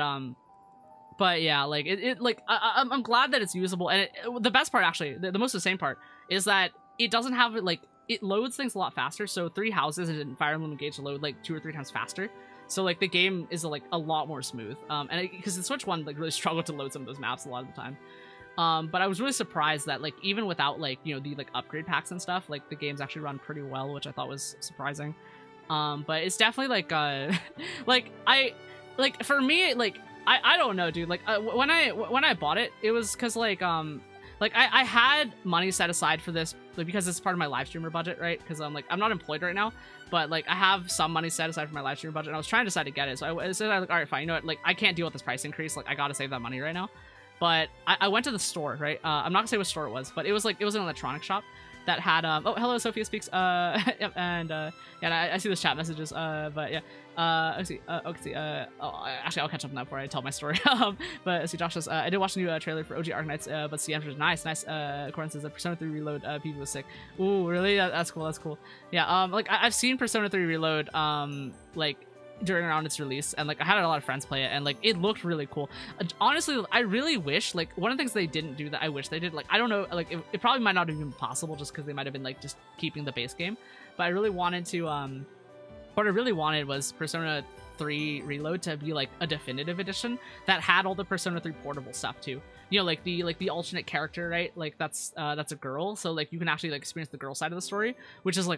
yeah, like it like I'm glad that it's usable, and the best part actually, the most insane part is that it doesn't have it like. It loads things a lot faster, so 3 houses and Fire Emblem Engage load like 2 or 3 times faster. So like the game is like a lot more smooth. And because the Switch 1 like really struggled to load some of those maps a lot of the time. But I was really surprised that like even without like, you know, the like upgrade packs and stuff, like the games actually run pretty well, which I thought was surprising. But it's definitely like like for me, like I don't know, dude. Like when I bought it, it was because like I had money set aside for this, like, because it's part of my live streamer budget, right? Because I'm not employed right now, but like I have some money set aside for my live streamer budget, and I was trying to decide to get it. So I said, like, all right, fine, you know what? Like I can't deal with this price increase. Like I gotta save that money right now. But I went to the store, right? I'm not gonna say what store it was, but it was an electronics shop that had oh, hello, Sophia Speaks, yep, and yeah, I see those chat messages, but yeah, let's see, actually I'll catch up on that before I tell my story. But let's see, Josh says, I did watch the new trailer for OG Arknights, but CM was nice. Corin says, Persona 3 Reload PV was sick. Ooh, really? That's cool. Yeah, like I've seen Persona 3 Reload, like during around its release, and like I had a lot of friends play it, and like it looked really cool. Honestly, I really wish, like, one of the things they didn't do that I wish they did, like, I don't know, like it probably might not have been possible just because they might have been like just keeping the base game, but I really wanted to what I really wanted was Persona 3 Reload to be like a definitive edition that had all the Persona 3 portable stuff too. You know, like the alternate character, right? Like that's a girl, so like you can actually like experience the girl side of the story, which is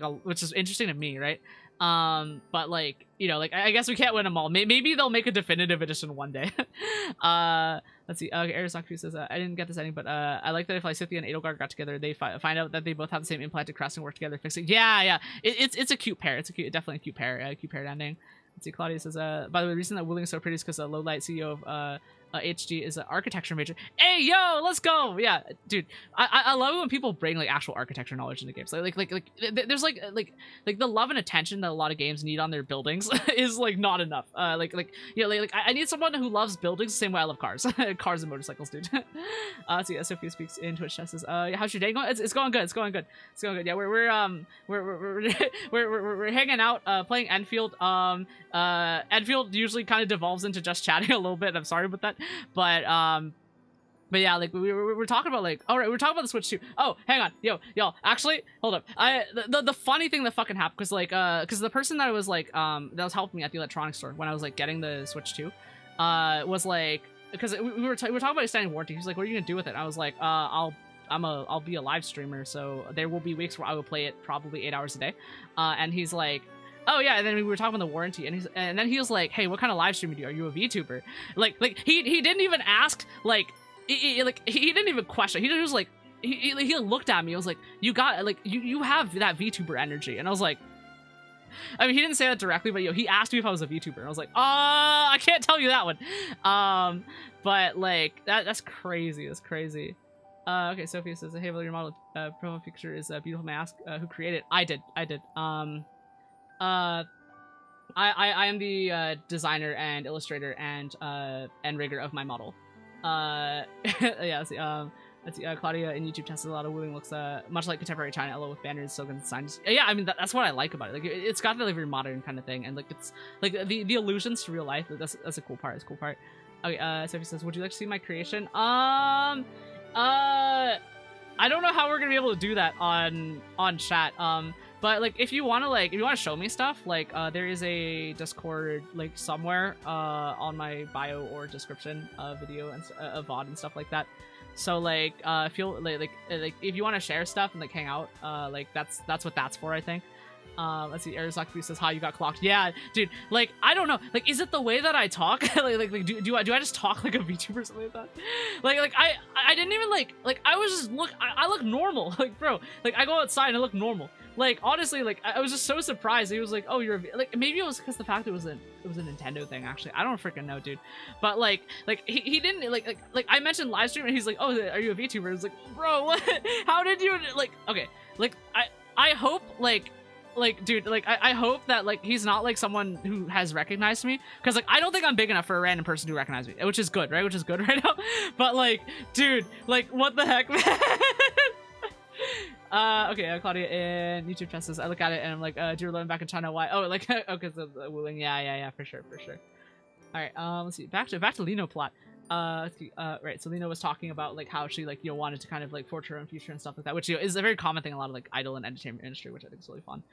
interesting to me, right? But like, you know, like I guess we can't win them all. Maybe they'll make a definitive edition one day. Let's see. Okay, Aristotle says, I didn't get this ending, but I like that if Lysithea and Edelgard got together, they find out that they both have the same implanted crest and work together fixing. Yeah. It's a cute pair. It's definitely a cute pair. Cute pair ending. Let's see. Claudia says, by the way, the reason that Wooling is so pretty is because Low Light CEO of HG is an architecture major. Hey, yo, let's go. Yeah, dude, I love it when people bring like actual architecture knowledge into games. Like there's like the love and attention that a lot of games need on their buildings is like not enough. Like I need someone who loves buildings the same way I love cars. Cars and motorcycles, dude. So yeah, Sophia Speaks in Twitch chat says, how's your day going? It's going good. It's going good. Yeah, we're hanging out, playing Enfield. Endfield usually kind of devolves into just chatting a little bit. I'm sorry about that, but yeah, like we're talking about like, all right, we're talking about the Switch 2. Oh, hang on, yo, actually, hold up. The funny thing that fucking happened, because the person that was like that was helping me at the electronics store when I was like getting the Switch 2, was like, because we were talking about extending warranty. He's like, what are you gonna do with it? And I was like, I'll be a live streamer, so there will be weeks where I will play it probably 8 hours a day. And he's like, oh yeah, and then we were talking about the warranty, and then he was like, hey, what kind of live stream do you? Are you a VTuber? Like he didn't even ask, like he didn't even question. He just was like, he looked at me. I was like, you got, like, you have that VTuber energy, and I was like, I mean, he didn't say that directly, but he asked me if I was a VTuber, and I was like, I can't tell you that one. But like that's crazy. That's crazy. Okay, Sophia says, hey, your model profile picture is beautiful. May I ask who created it? I did. I am the designer and illustrator and rigger of my model. Yeah, let's see, Claudia in YouTube tests a lot of Wooling looks much like contemporary China, LO with banners, slogans, signs. Yeah, I mean that's what I like about it. Like it's got the like very modern kind of thing, and like it's like the allusions to real life. That's a cool part. It's a cool part. Okay, Sophie says, would you like to see my creation? I don't know how we're gonna be able to do that on chat. But like if you want to show me stuff, like there is a Discord like somewhere on my bio or description video and VOD and stuff like that. So like feel like if you want to share stuff and like hang out, like that's what that's for, I think. Let's see. Arizaki says, "Hi, you got clocked." Yeah, dude. Like, I don't know. Like, is it the way that I talk? do I just talk like a VTuber or something like that? Like I didn't even like I was just I look normal. Like, bro. Like, I go outside and I look normal. Like, honestly, like I was just so surprised. He was like, "Oh, you're a like maybe it was because the fact it was a Nintendo thing. Actually, I don't freaking know, dude. But like he didn't like I mentioned Livestream and he's like, "Oh, are you a VTuber?" I was like, "Bro, what? How did you like?" Okay, like I hope like, dude, like, I hope that, like, he's not, like, someone who has recognized me. Because, like, I don't think I'm big enough for a random person to recognize me. Which is good, right? Which is good right now. But, like, dude, like, what the heck, man? Okay, Claudia in YouTube chat says, I look at it and I'm like, dear Lemme back in China, why? Oh, like, okay, so the Wuling, yeah, for sure. Alright, let's see, back to Lino plot. Right, so Lino was talking about, like, how she, like, you know, wanted to kind of, like, forge her own future and stuff like that, which, you know, is a very common thing in a lot of, like, idol and entertainment industry, which I think is really fun.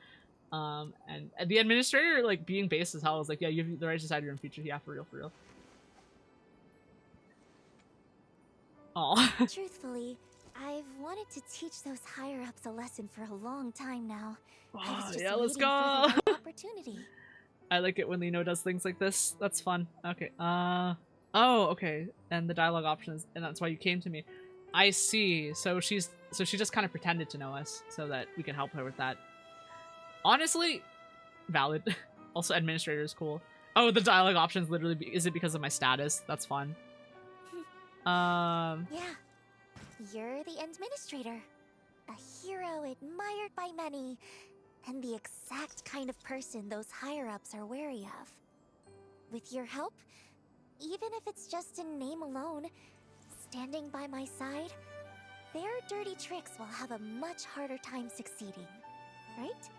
And the administrator, like, being based as hell was like, yeah, you have the right to decide your own future. Yeah, for real. Aw. Truthfully, I've wanted to teach those higher-ups a lesson for a long time now. I was just Yeah, let's waiting go! for the right opportunity. I like it when Lino does things like this. That's fun. Okay, oh, okay. And the dialogue options, and that's why you came to me. I see. So she just kind of pretended to know us so that we can help her with that. Honestly, valid. Also, administrator is cool. Oh, the dialogue options literally is it because of my status? That's fun. Yeah, you're the administrator, a hero admired by many, and the exact kind of person those higher-ups are wary of. With your help, even if it's just in name alone, standing by my side, their dirty tricks will have a much harder time succeeding, right?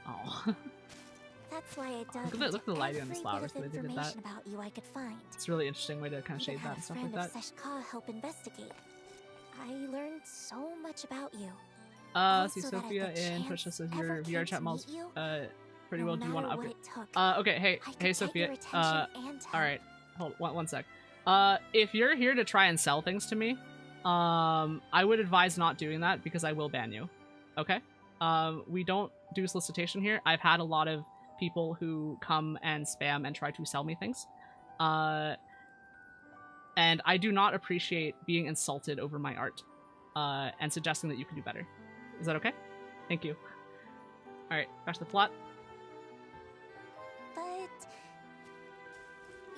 Oh. That's why I dug look at the lighting on the every flowers, bit of the way they did that. information about you I could find. It's a really interesting way to kind of shade that and stuff like that. Even had a friend of Seshka help investigate. I learned so much about you. See Sophia in Twitch says your VR chat models pretty well. Do you want to upgrade? Okay, hey Sophia. Alright, hold one sec. If you're here to try and sell things to me, I would advise not doing that because I will ban you. Okay? We don't do solicitation here. I've had a lot of people who come and spam and try to sell me things. And I do not appreciate being insulted over my art, and suggesting that you can do better. Is that okay? Thank you. Alright, back to the plot. But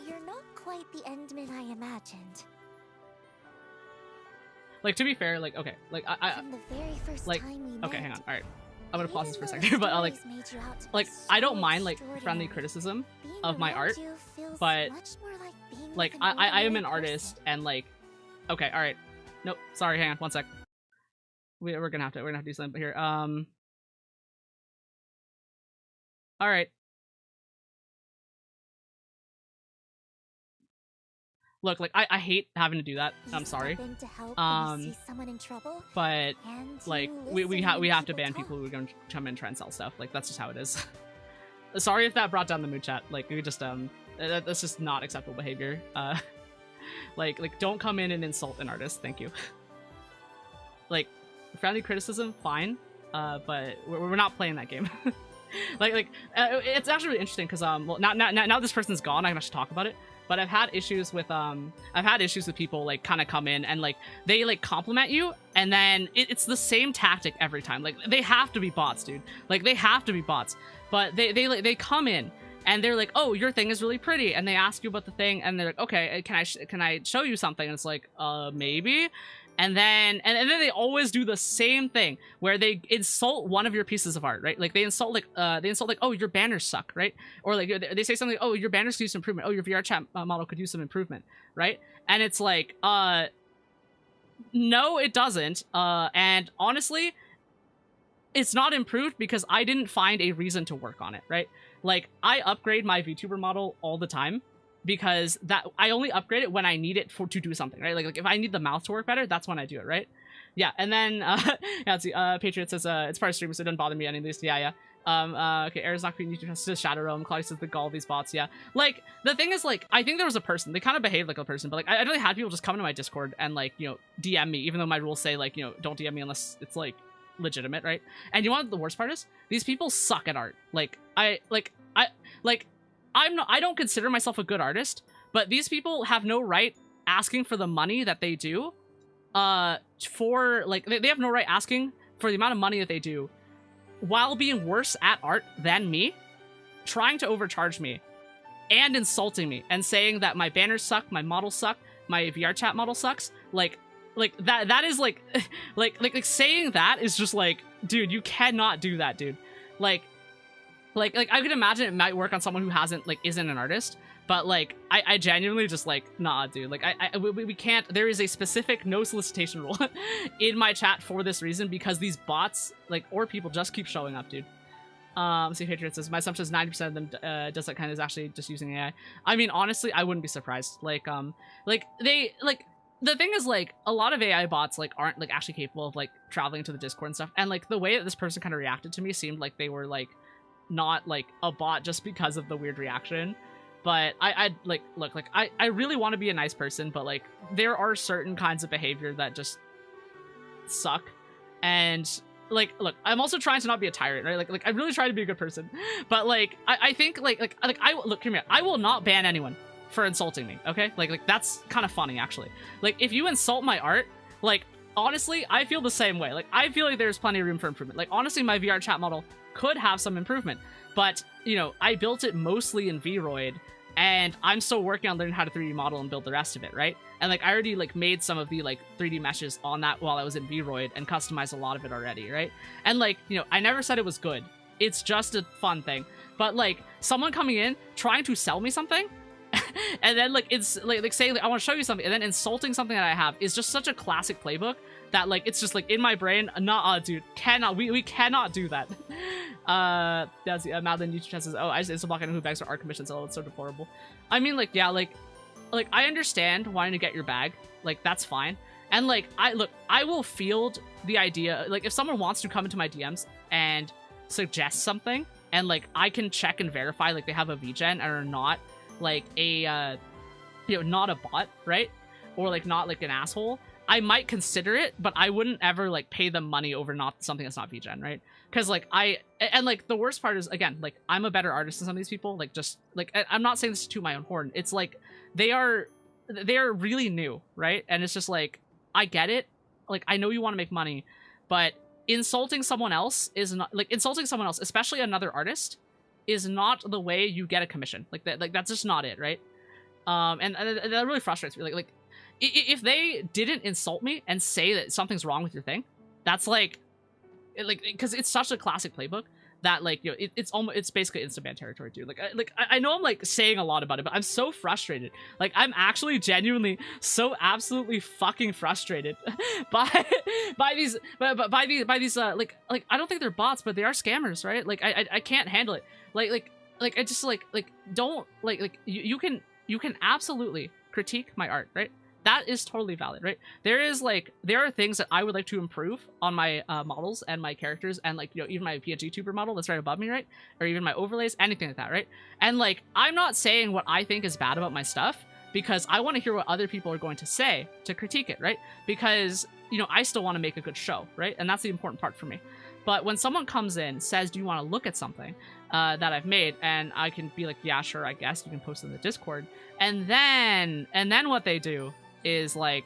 you're not quite the Endman I imagined. Like, to be fair, like, okay, like, From the very first like, time we okay, met, hang on, alright. I'm gonna pause this for a even second, though but, the stories made you out to be I don't so mind, like, friendly extraordinary, criticism being of my around art, you feels but, much more like being like, with an I am an ordinary artist, person. and, like, okay, alright. Nope, sorry, hang on, one sec. We're gonna have to do something here, alright. Look, like, I hate having to do that. You I'm sorry. step in to help when you see someone in trouble, But, and like, you we listen when have to people ban talk. people who are gonna come in and try and sell stuff. Like, that's just how it is. Sorry if that brought down the mood chat. Like, we just, that's just not acceptable behavior. Like, don't come in and insult an artist. Thank you. Like, friendly criticism, fine. But we're not playing that game. It's actually really interesting because, well, now this person's gone, I can actually talk about it. But I've had issues with people like kind of come in and like they like compliment you and then it's the same tactic every time. Like they have to be bots, dude. Like they have to be bots. But they come in and they're like, "Oh, your thing is really pretty," and they ask you about the thing and they're like, "Okay, can I show you something?" And it's like, maybe. And then they always do the same thing where they insult one of your pieces of art, right? Like they insult like, "Oh, your banners suck," right? Or like they say something, "Oh, your banners could use some improvement. Oh, your VR chat model could use some improvement," right? And it's like, no, it doesn't. And honestly, it's not improved because I didn't find a reason to work on it, right? Like I upgrade my VTuber model all the time. Because that I only upgrade it when I need it to do something, right? Like if I need the mouth to work better, that's when I do it, right? Yeah, and then yeah, let's see, Patriot says it's part of stream, so it doesn't bother me any of these. Yeah. Okay, Air's not creating YouTube to Shadow Realm. Claudia says the gall of these bots. Yeah, like the thing is, like, I think there was a person. They kind of behaved like a person, but like I really had people just come into my Discord and like, you know, DM me, even though my rules say like, you know, don't DM me unless it's like legitimate, right? And you know what the worst part is? These people suck at art. I don't consider myself a good artist, but these people have no right asking for the money that they do. For like they have no right asking for the amount of money that they do while being worse at art than me, trying to overcharge me and insulting me and saying that my banners suck, my models suck, my VR chat model sucks. Like that is like like saying that is just like, dude, you cannot do that, dude. Like I could imagine it might work on someone who isn't an artist, but like I genuinely just like, nah, dude. Like we can't. There is a specific no solicitation rule in my chat for this reason, because these bots or people just keep showing up, dude. See, Patriot says my assumption is 90% of them does that kind of is actually just using AI. I mean, honestly, I wouldn't be surprised. The thing is, like, a lot of AI bots aren't actually capable of traveling into the Discord and stuff. And like the way that this person kind of reacted to me seemed like they were not a bot just because of the weird reaction. But I really want to be a nice person, but like there are certain kinds of behavior that just suck. And look, I'm also trying to not be a tyrant, right? Like I really try to be a good person, but I think look, hear me out. I will not ban anyone for insulting me, okay? Like that's kind of funny, actually. Like if you insult my art, honestly, I feel the same way. Like I feel like there's plenty of room for improvement. Like honestly, my VR chat model could have some improvement, but you know, I built it mostly in Vroid, and I'm still working on learning how to 3D model and build the rest of it, right? And I already made some of the 3D meshes on that while I was in Vroid and customized a lot of it already, right? And you know, I never said it was good. It's just a fun thing. But someone coming in trying to sell me something and then it's saying I want to show you something and then insulting something that I have is just such a classic playbook that it's just in my brain. Nah, dude, we cannot do that. That's Madeline YouTube chat says, oh, I just insta block anyone who begs for art commissions. Oh, it's so deplorable. I mean, yeah, I understand wanting to get your bag, that's fine. And I will field the idea, if someone wants to come into my DMs and suggest something, and I can check and verify they have a VGen and are not a you know, not a bot, right? Or not an asshole, I might consider it, but I wouldn't ever pay them money over not something that's not VGen, right? Because the worst part is, again, I'm a better artist than some of these people. I'm not saying this to my own horn. It's they are really new, right? And it's just I get it. I know you want to make money, but insulting someone else is not insulting someone else, especially another artist, is not the way you get a commission. That's just not it, right? And that really frustrates me. If they didn't insult me and say that something's wrong with your thing, that's because it's such a classic playbook that you know, it's basically instant ban territory, dude. I know I'm saying a lot about it, but I'm so frustrated. I'm actually genuinely so absolutely fucking frustrated by these I don't think they're bots, but they are scammers, right? I can't handle it. I just don't you can absolutely critique my art, right? That is totally valid, right? There are things that I would like to improve on my models and my characters, and you know, even my VTuber model that's right above me, right? Or even my overlays, anything like that, right? And I'm not saying what I think is bad about my stuff, because I want to hear what other people are going to say to critique it, right? Because, you know, I still want to make a good show, right? And that's the important part for me. But when someone comes in, says, do you want to look at something that I've made? And I can be like, yeah, sure, I guess. You can post it in the Discord. And then what they do is and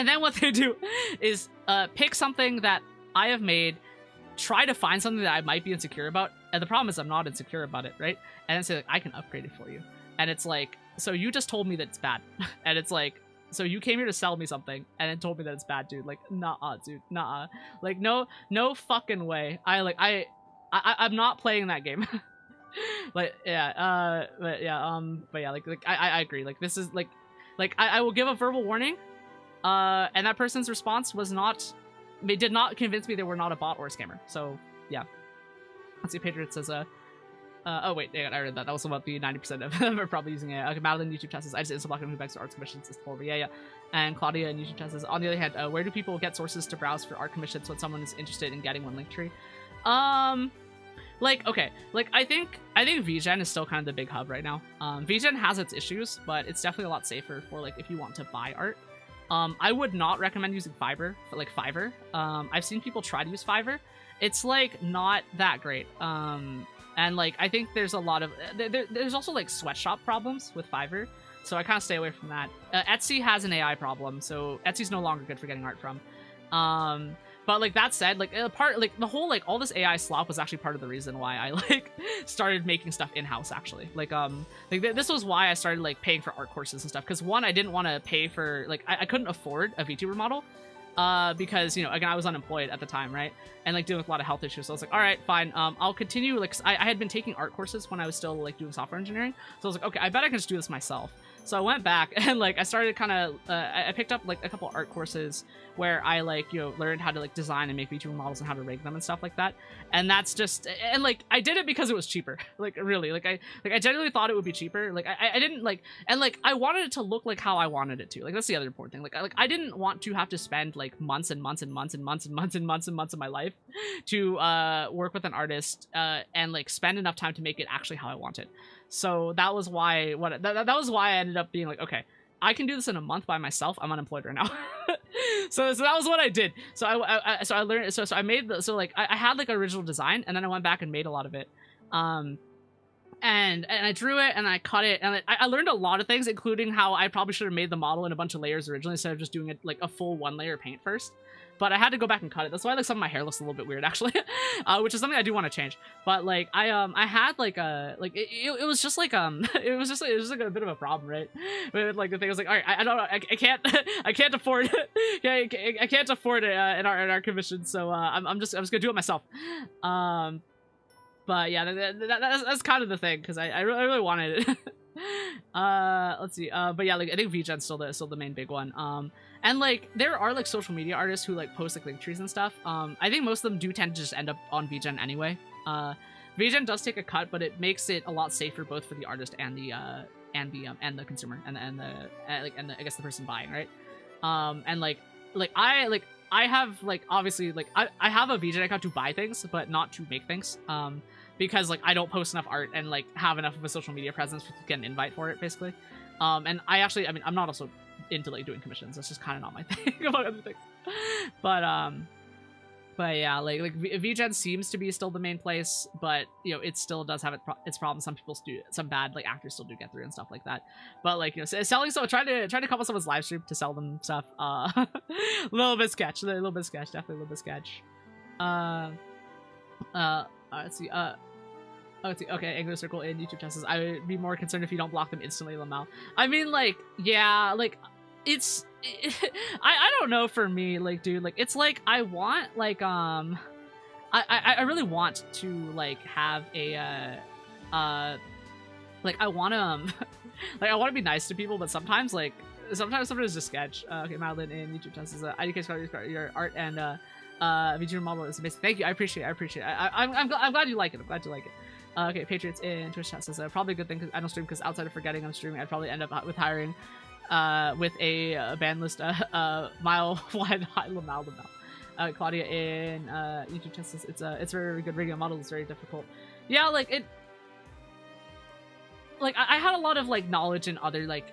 then what they do is pick something that I have made, try to find something that I might be insecure about, and the problem is I'm not insecure about it, right? And then say I can upgrade it for you, and it's so you just told me that it's bad, and it's so you came here to sell me something and then told me that it's bad, dude. Nah, dude, nah. No fucking way. I'm not playing that game. I agree. This is I will give a verbal warning, and that person's response was did not convince me they were not a bot or a scammer. So yeah. Let's see. Patriot says, oh wait, I read that. That was about the 90% of them are probably using it. Okay, Madeline YouTube chat says, I just insta block who begs for arts commissions. It's horrible. Yeah. And Claudia in YouTube chat says, on the other hand, where do people get sources to browse for art commissions when someone is interested in getting one? Linktree. like, okay, like, I think VGen is still kind of the big hub right now. VGen has its issues, but it's definitely a lot safer for, like, if you want to buy art. I would not recommend using Fiverr. I've seen people try to use Fiverr. It's, like, not that great. And, like, I think there's a lot of... there's also, like, sweatshop problems with Fiverr, so I kind of stay away from that. Etsy has an AI problem, so Etsy's no longer good for getting art from. But, like, that said, like, the whole, like, all this AI slop was actually part of the reason why I, like, started making stuff in-house, actually. Like, this was why I started, like, paying for art courses and stuff. Because, one, I didn't want to pay for, like, I couldn't afford a VTuber model. Because, you know, again, I was unemployed at the time, right? And, like, dealing with a lot of health issues. So I was like, all right, fine. I'll continue, like, I had been taking art courses when I was still, like, doing software engineering. So I was like, okay, I bet I can just do this myself. So I went back and, like, I started kind of, I picked up, like, a couple art courses where I, like, you know, learned how to, like, design and make VTuber models and how to rig them and stuff like that. And that's just, and, like, I did it because it was cheaper. Like, really, like, I genuinely thought it would be cheaper. Like, I didn't, like, and, like, I wanted it to look like how I wanted it to. Like, that's the other important thing. Like, I didn't want to have to spend, like, months and months and months and months and months and months and months of my life to work with an artist and, like, spend enough time to make it actually how I want it. So that was why that was why I ended up being like, okay, I can do this in a month by myself. I'm unemployed right now. so that was what I did. So I learned, so I made I had like original design, and then I went back and made a lot of it. And I drew it and I cut it, and I learned a lot of things, including how I probably should have made the model in a bunch of layers originally instead of just doing it like a full 1-layer paint first. But I had to go back and cut it. That's why, like, some of my hair looks a little bit weird, actually, which is something I do want to change. But, like, I had like a it was just like it was just like a bit of a problem, right? With, like, the thing was like, all right, I don't know, I can't afford I can't afford it in our commission, so I'm just gonna do it myself. But yeah, that's kind of the thing, because I really wanted it. Let's see. But yeah, like, I think VGen's still the main big one. And, like, there are, like, social media artists who, like, post, like, link trees and stuff. I think most of them do tend to just end up on VGen anyway. VGen does take a cut, but it makes it a lot safer both for the artist and the consumer and the I guess the person buying, right? And I have, like, obviously, like, I have a VGen account to buy things, but not to make things. Because, like, I don't post enough art and, like, have enough of a social media presence to get an invite for it, basically. And I'm not also into, like, doing commissions. That's just kind of not my thing, among other things. But yeah, like VGen seems to be still the main place, but, you know, it still does have its problems. Some bad, like, actors still do get through and stuff like that. But, like, you know, selling, so trying to come up with someone's live stream to sell them stuff. A little bit sketch, definitely a little bit sketch. Let's see. Let's see. Okay, Angular Circle in YouTube test says, I would be more concerned if you don't block them instantly, Lemme. I mean, like, yeah, like, I don't know, for me, like, dude, like, it's like, I want, like, I really want to, like, have a, like, I want to, like, I want to be nice to people, but sometimes sometimes just sketch. Okay, Madeline in YouTube test says, IDK your art and, VTuber model is amazing. Thank you, I appreciate it. I'm glad you like it. Okay, Patriots in Twitch chat says, probably a good thing I don't stream, because outside of forgetting I'm streaming, I'd probably end up with hiring with a ban list mile wide Lamau. Claudia in YouTube chat says, it's a very good radio model. It's very difficult. Yeah, like, it, like, I had a lot of, like, knowledge in other, like,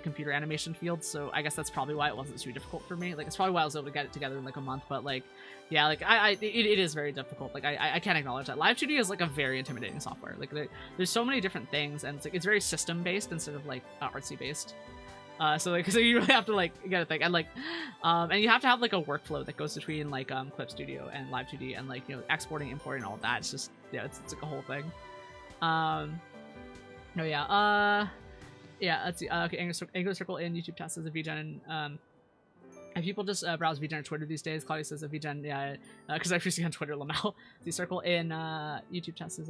computer animation fields, so I guess that's probably why it wasn't too difficult for me. Like, it's probably why I was able to get it together in, like, a month. But, like, yeah, like, it is very difficult. Like, I can't acknowledge that. Live2D is, like, a very intimidating software. Like, there's so many different things, and it's very system based instead of, like, artsy based. So you really have to, like, get a thing, and, like, and you have to have, like, a workflow that goes between, like, Clip Studio and Live2D, and, like, you know, exporting, importing, all of that. It's just, yeah, it's like a whole thing. No, yeah, yeah, let's see. Okay, Angular Circle in YouTube test says a VGen, and people just browse VGen on Twitter these days. Claudia says a VGen, yeah, because I see on Twitter, Lamel. The Circle in YouTube test says,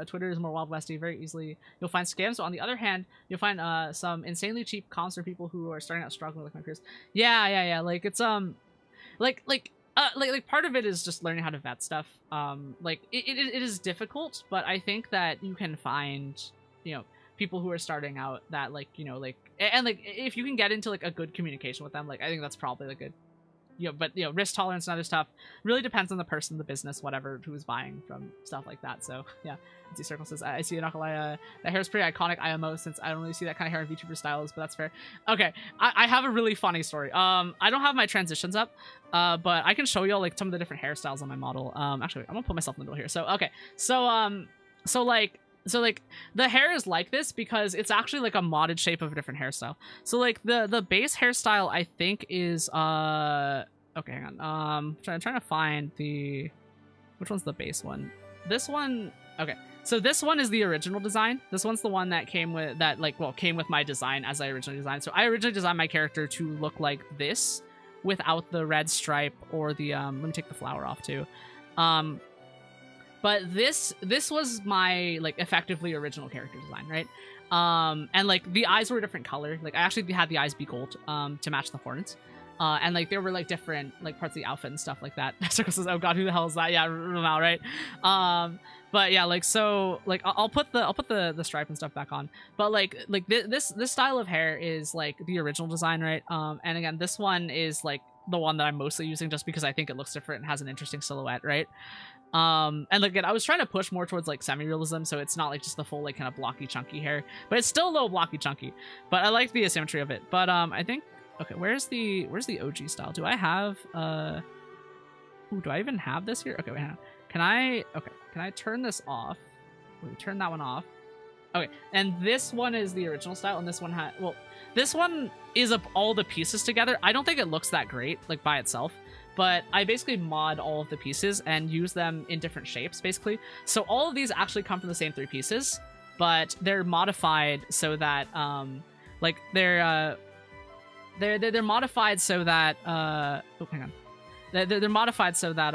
Twitter is more Wild Westy. Very easily you'll find scams. So on the other hand, you'll find some insanely cheap comps for people who are starting out struggling with my careers. Yeah. Like, it's like part of it is just learning how to vet stuff. Like, it is difficult, but I think that you can find, you know, people who are starting out that, like, you know, like, and like, if you can get into, like, a good communication with them, like, I think that's probably, like, but risk tolerance and other stuff really depends on the person, the business, whatever, who's buying from stuff like that. So yeah. See Circle says, I see not gonna lie, that hair is pretty iconic IMO, since I don't really see that kind of hair in VTuber styles, but that's fair. Okay, I have a really funny story. I don't have my transitions up, but I can show y'all like some of the different hairstyles on my model. Actually, I'm gonna put myself in the middle here. So okay, so like the hair is like this because it's actually like a modded shape of a different hairstyle. So like the base hairstyle I think is okay, hang on. Trying to find which one's the base one. This one. Okay, so this one is the original design. This one's the one that came with my design as I originally designed. So I originally designed my character to look like this without the red stripe or the let me take the flower off too. But this was my like effectively original character design, right? And like the eyes were a different color. Like I actually had the eyes be gold to match the horns. And like there were like different like parts of the outfit and stuff like that. Circle says, "Oh God, who the hell is that?" Yeah, Ramal, right? But yeah, like so, like I'll put the stripe and stuff back on. But like this style of hair is like the original design, right? And again, this one is like the one that I'm mostly using just because I think it looks different and has an interesting silhouette, right? And again, I was trying to push more towards like semi-realism, so it's not like just the full like kind of blocky chunky hair, but it's still a little blocky chunky. But I like the asymmetry of it. But I think. Okay, where's the OG style? Do I have ooh, do I even have this here? Okay, wait, hang on. Can I turn this off? Wait, turn that one off. Okay, and this one is the original style, and this one this one is all the pieces together. I don't think it looks that great, like by itself, but I basically mod all of the pieces and use them in different shapes, basically. So all of these actually come from the same 3 pieces, but they're modified so that like they're modified so that oh, hang on. They're modified so that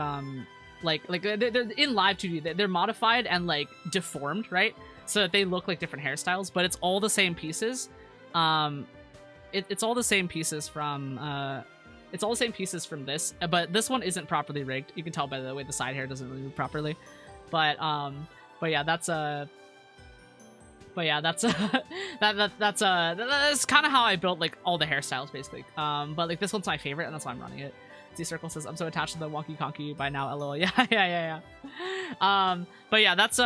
like they're in live 2D. They're modified and like deformed, right? So that they look like different hairstyles, but it's all the same pieces. It's all the same pieces from it's all the same pieces from this, but this one isn't properly rigged. You can tell by the way the side hair doesn't really move properly. But yeah, that's that's kind of how I built like all the hairstyles basically. But like this one's my favorite, and that's why I'm running it. Z Circle says, "I'm so attached to the wonky conky by now." LOL. Yeah. But yeah, that's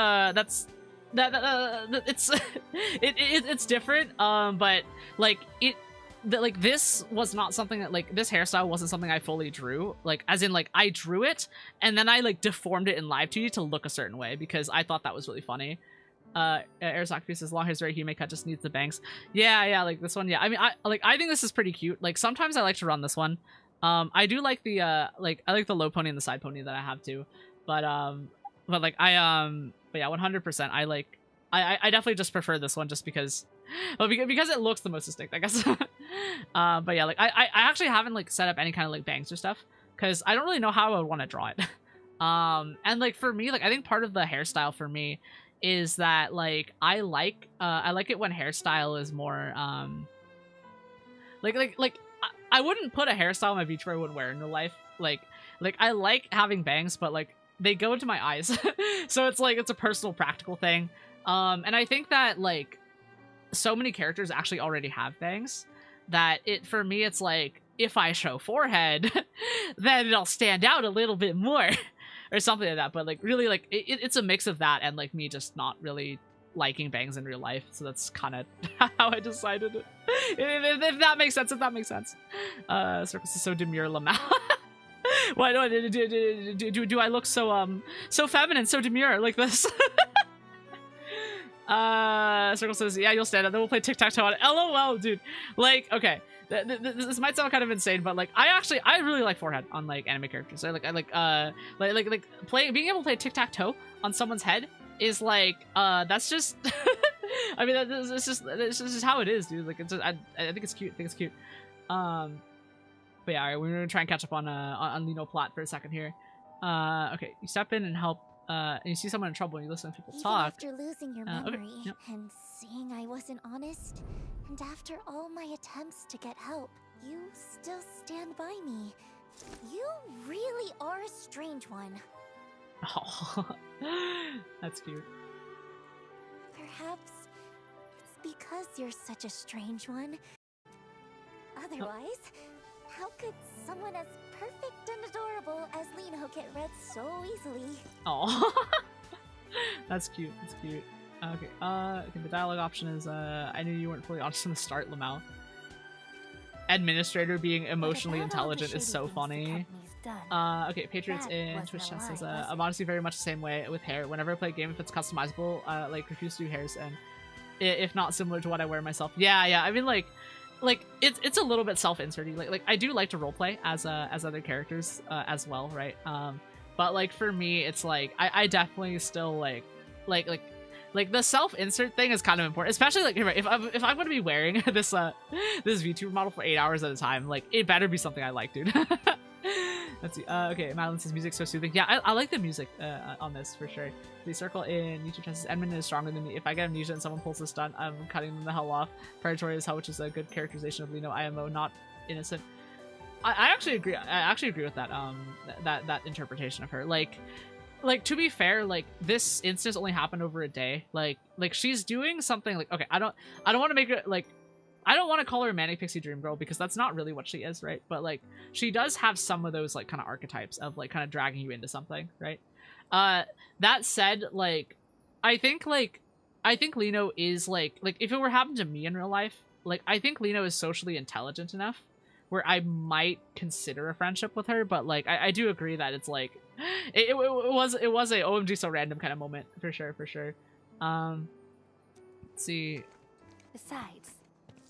it's different. But like this was not something that like this hairstyle wasn't something I fully drew. Like as in like I drew it and then I like deformed it in live 2D to look a certain way because I thought that was really funny. Airsock says, "Long hair's very human cut, just needs the bangs." Yeah, like this one. Yeah, I mean, I think this is pretty cute. Like sometimes I like to run this one. I do like the I like the low pony and the side pony that I have too. But like but yeah, 100%. I definitely just prefer this one just because, well, because it looks the most distinct, I guess. But yeah, like I actually haven't like set up any kind of like bangs or stuff because I don't really know how I would want to draw it. And like for me, like I think part of the hairstyle for me is that like I like it when hairstyle is more like I wouldn't put a hairstyle in my VTuber I wouldn't wear in real life. Like I like having bangs, but like they go into my eyes. So it's like it's a personal practical thing. And I think that like so many characters actually already have bangs that for me it's like if I show forehead then it'll stand out a little bit more or something like that. But like really like it's a mix of that and like me just not really liking bangs in real life, so that's kind of how I decided it. If that makes sense. Circus is so demure, Lemme. Why do I look so so feminine, so demure like this? Circle says, "Yeah, you'll stand up. Then we'll play tic-tac-toe on it." LOL, dude. Like, okay, this might sound kind of insane, but like, I really like forehead on like anime characters. I like being able to play tic-tac-toe on someone's head is like, that's just. I mean, it's just how it is, dude. Like, it's just, I think it's cute. But yeah, all right, we're gonna try and catch up on Lino plot for a second here. Okay, you step in and help. And you see someone in trouble and you listen to people talk. Even after losing your memory okay, yep. and seeing I wasn't honest, and after all my attempts to get help, you still stand by me. You really are a strange one. Oh, that's cute. Perhaps it's because you're such a strange one. Otherwise, How could someone as perfect and adorable as Lino get read so easily? Oh, that's cute. That's cute. Okay. Okay. The dialogue option is I knew you weren't fully honest from the start, Lamau. Administrator being emotionally intelligent is so funny. Okay, Patriots in Twitch chat says I'm honestly very much the same way with hair. Whenever I play a game, if it's customizable, like refuse to do hairs, and if not similar to what I wear myself. Yeah, yeah. I mean, like it's a little bit self-inserty. Like I do like to roleplay as other characters as well, right? But like for me, it's like I definitely still like the self-insert thing is kind of important, especially like if I'm going to be wearing this this VTuber model for 8 hours at a time, like it better be something I like, dude. Let's see. Okay, Madeline says music's so soothing. Yeah, I like the music on this for sure. The circle in YouTube chat says Edmund is stronger than me. If I get amnesia and someone pulls this stunt, I'm cutting them the hell off. Predatory as hell, which is a good characterization of Lino IMO, not innocent. I actually agree. I actually agree with that that interpretation of her. Like to be fair, like this instance only happened over a day. Like she's doing something like, okay, I don't want to make it like, I don't want to call her a manic pixie dream girl because that's not really what she is, right? But like she does have some of those like kind of archetypes of like kind of dragging you into something, right? That said, like I think Lino is like if it were happened to me in real life, like I think Lino is socially intelligent enough where I might consider a friendship with her, but like I do agree that it's like it was a OMG so random kind of moment for sure. Let's see. Besides,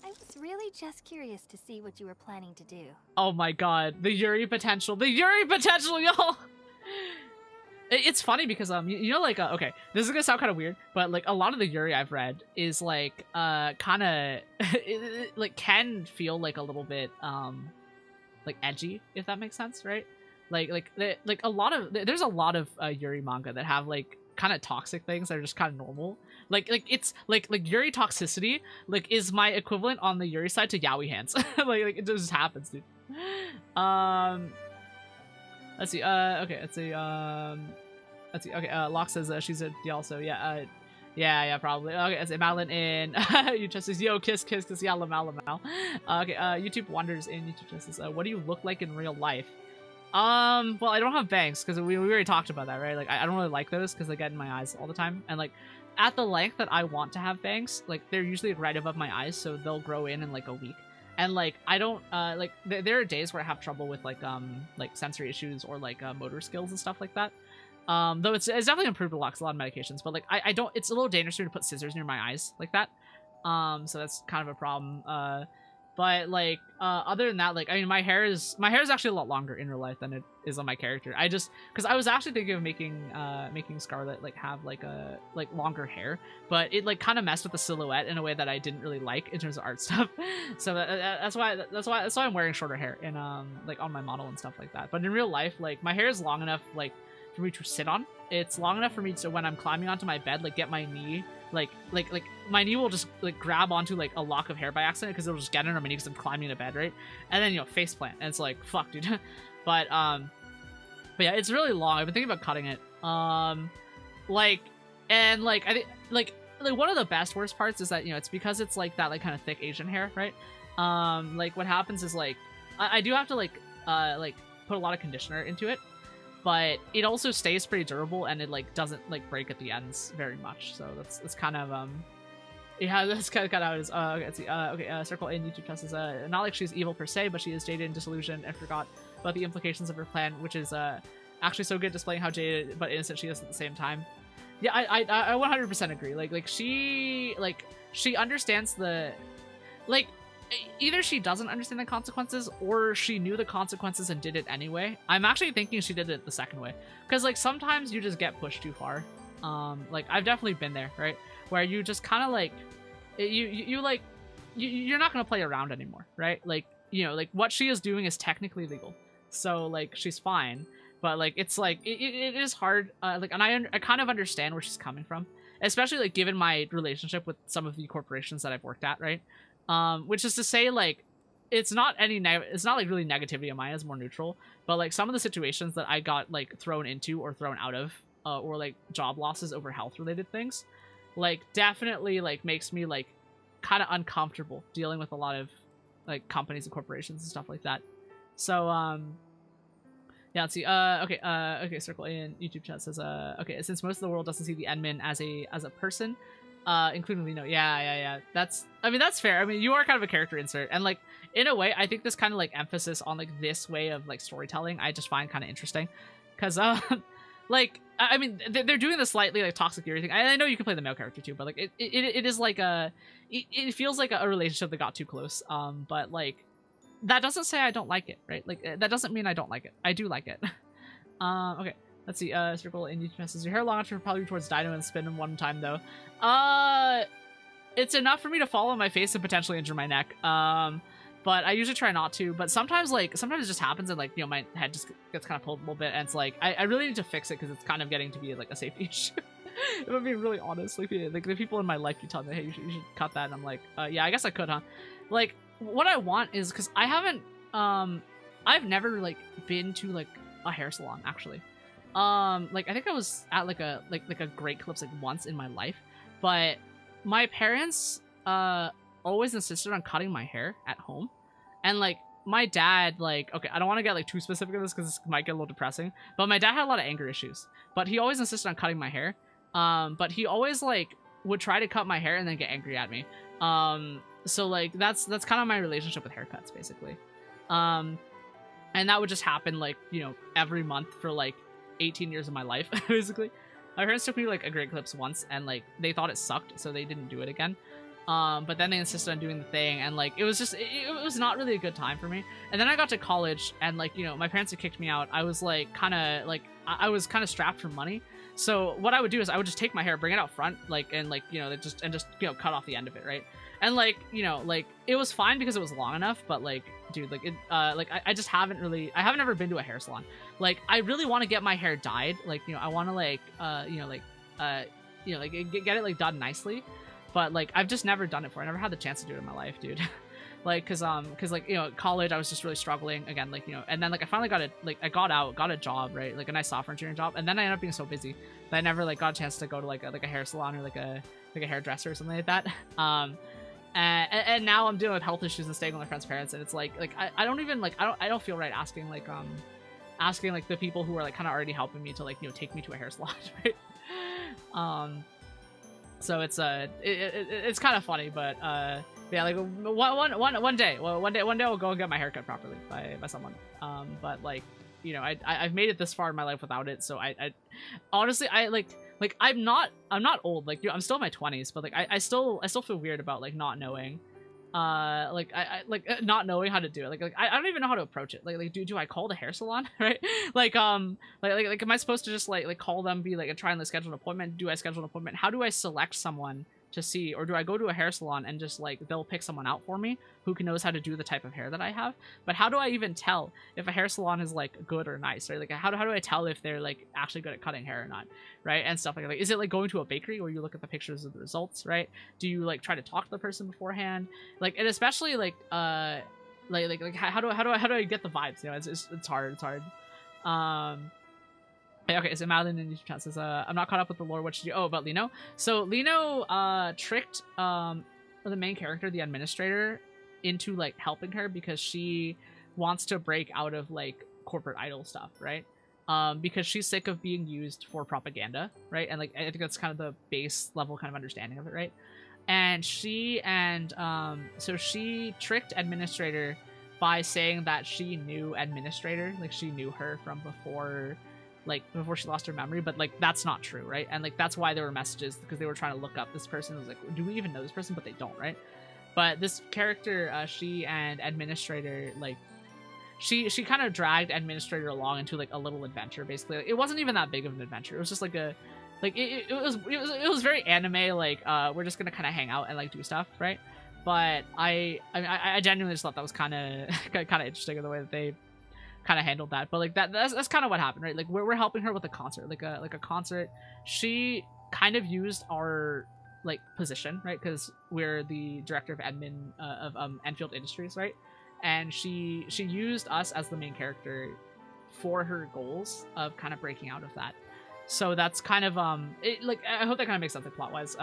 I was really just curious to see what you were planning to do. Oh my god, the Yuri potential, y'all. It's funny because you know like okay, this is gonna sound kind of weird, but like a lot of the Yuri I've read is like kind of like can feel like a little bit like edgy, if that makes sense, right? Like a lot of there's a lot of Yuri manga that have like kind of toxic things that are just kind of normal. Like it's like Yuri toxicity like is my equivalent on the Yuri side to yaoi hands. like it just happens, dude. Let's see. Okay. Let's see. Okay. Locke says she's a also. Yeah. Yeah. Probably. Okay. Let's see. Madeline in. You just says yo kiss. Yeah. Lamau. Okay. YouTube wonders in YouTube just says what do you look like in real life? Well, I don't have bangs because we already talked about that, right? Like I don't really like those because they get in my eyes all the time, and like at the length that I want to have bangs, like they're usually right above my eyes, so they'll grow in like a week. And like I don't like there are days where I have trouble with like sensory issues or like motor skills and stuff like that. Though it's definitely improved a lot, 'cause a lot of medications, but like I don't, it's a little dangerous to put scissors near my eyes like that. So that's kind of a problem. But like other than that, like I mean my hair is actually a lot longer in real life than it is on my character. I just because I was actually thinking of making Scarlet like have like a longer hair, but it like kind of messed with the silhouette in a way that I didn't really like in terms of art stuff. So that's why I'm wearing shorter hair in like on my model and stuff like that. But in real life, like my hair is long enough like for me to sit on. It's long enough for me to when I'm climbing onto my bed, like get my knee. Like my knee will just like grab onto like a lock of hair by accident because it'll just get under my knee because I'm climbing into bed, right? And then face plant, and it's like fuck, dude. But yeah, it's really long. I've been thinking about cutting it. I think like one of the worst parts is that it's because it's like that like kind of thick Asian hair, right? Like what happens is like I do have to like put a lot of conditioner into it. But it also stays pretty durable, and it like doesn't like break at the ends very much. So that's kind of yeah, that's kind of how it is. Okay, let's see. Okay, Circle in YouTube test is not like she's evil per se, but she is jaded and disillusioned and forgot about the implications of her plan, which is actually so good, displaying how jaded but innocent she is at the same time. Yeah, I 100% agree. Like she understands the like. Either she doesn't understand the consequences or she knew the consequences and did it anyway. I'm actually thinking she did it the second way, because like sometimes you just get pushed too far. Like I've definitely been there, right, where you just kind of like you're not gonna play around anymore, right? Like like what she is doing is technically legal, so like she's fine, but like it's like it is hard. Like, and I kind of understand where she's coming from, especially like given my relationship with some of the corporations that I've worked at, right? Which is to say, like, it's not like really negativity on mine, it's more neutral, but like some of the situations that I got like thrown into or thrown out of, or like job losses over health related things, like definitely like makes me like kind of uncomfortable dealing with a lot of like companies and corporations and stuff like that. So yeah, let's see. Okay, Circle in YouTube chat says, okay, since most of the world doesn't see the admin as a person, including Lino. Yeah. I mean, that's fair. I mean, you are kind of a character insert, and like in a way, I think this kind of like emphasis on like this way of like storytelling, I just find kind of interesting, because like I mean, they're doing the slightly like toxic theory thing. I know you can play the male character too, but like it is like it feels like a relationship that got too close. But like, that doesn't say I don't like it, right? Like, that doesn't mean I don't like it. I do like it. Okay, let's see. Circle in YouTube says, your hair long enough to probably towards Dino and spin him one time, though. It's enough for me to fall on my face and potentially injure my neck. But I usually try not to. But sometimes it just happens, and like, you know, my head just gets kind of pulled a little bit, and it's like, I really need to fix it, because it's kind of getting to be like a safety issue. If I'm being really honest, like the people in my life, you tell me, hey, you should cut that, and I'm like, yeah, I guess I could, huh? Like, what I want is, because I haven't, I've never like been to like a hair salon, actually. Like, I think I was at like a Great Clips like once in my life, but my parents always insisted on cutting my hair at home, and like my dad, like, okay, I don't want to get like too specific in this because this might get a little depressing, but my dad had a lot of anger issues, but he always insisted on cutting my hair. But he always like would try to cut my hair and then get angry at me. So like that's kind of my relationship with haircuts, basically. And that would just happen like, you know, every month for like 18 years of my life, basically. My parents took me to like a Great Clips once, and like they thought it sucked, so they didn't do it again. But then they insisted on doing the thing, and like it was just it was not really a good time for me. And then I got to college, and like, you know, my parents had kicked me out. I was like kind of like I was kind of strapped for money. So what I would do is I would just take my hair, bring it out front, like, and like, you know, just you know, cut off the end of it, right? And like, you know, like it was fine because it was long enough, but like, dude, like it like I just haven't ever been to a hair salon. Like, I really want to get my hair dyed, like, you know, I want to like get it like done nicely, but like I've just never done it before. I never had the chance to do it in my life, dude. Like, cause like, you know, college, I was just really struggling again, like, you know, and then like I finally got a job, right, like a nice software engineering job, and then I ended up being so busy that I never like got a chance to go to like a hair salon or like a hairdresser or something like that. And now I'm dealing with health issues and staying with my friend's parents, and it's like I don't even like I don't feel right asking like the people who are like kind of already helping me to like, you know, take me to a hair salon, right? So it's it's kind of funny, but yeah, like one day I'll go and get my hair cut properly by someone. But like, you know, I've made it this far in my life without it, so I honestly, I like I'm not old, like, you know, I'm still in my 20s, but like I still feel weird about like not knowing not knowing how to do it. Like I don't even know how to approach it. Like do I call the hair salon, right? Like am I supposed to just like call them, be like, and try and like, schedule an appointment? Do I schedule an appointment? How do I select someone to see, or do I go to a hair salon and just like they'll pick someone out for me who knows how to do the type of hair that I have? But how do I even tell if a hair salon is like good or nice, right? Like how do I tell if they're like actually good at cutting hair or not, right? And stuff like that. Like, is it like going to a bakery where you look at the pictures of the results, right? Do you like try to talk to the person beforehand? Like, and especially like how do I get the vibes? You know, it's hard. Okay, so Madeline in YouTube chat says, I'm not caught up with the lore. What should you... Oh, about Lino? So Lino tricked the main character, the administrator, into like helping her because she wants to break out of like corporate idol stuff, right? Because she's sick of being used for propaganda, right? And like I think that's kind of the base level kind of understanding of it, right? And she tricked administrator by saying that she knew administrator, like she knew her from before she lost her memory, but like that's not true, right? And like that's why there were messages, because they were trying to look up this person. It was like, do we even know this person? But they don't, right? But this character, she and administrator, like she kind of dragged administrator along into like a little adventure, basically. Like, it wasn't even that big of an adventure. It was just like a like it was very anime, like we're just gonna kind of hang out and like do stuff, right? But I genuinely just thought that was kind of interesting in the way that they kind of handled that. But like that's kind of what happened, right? Like we're helping her with a concert, like a concert. She kind of used our like position, right? Because we're the director of admin of Endfield Industries, right? And she used us as the main character for her goals of kind of breaking out of that. So that's kind of like I hope that kind of makes sense, like plot wise.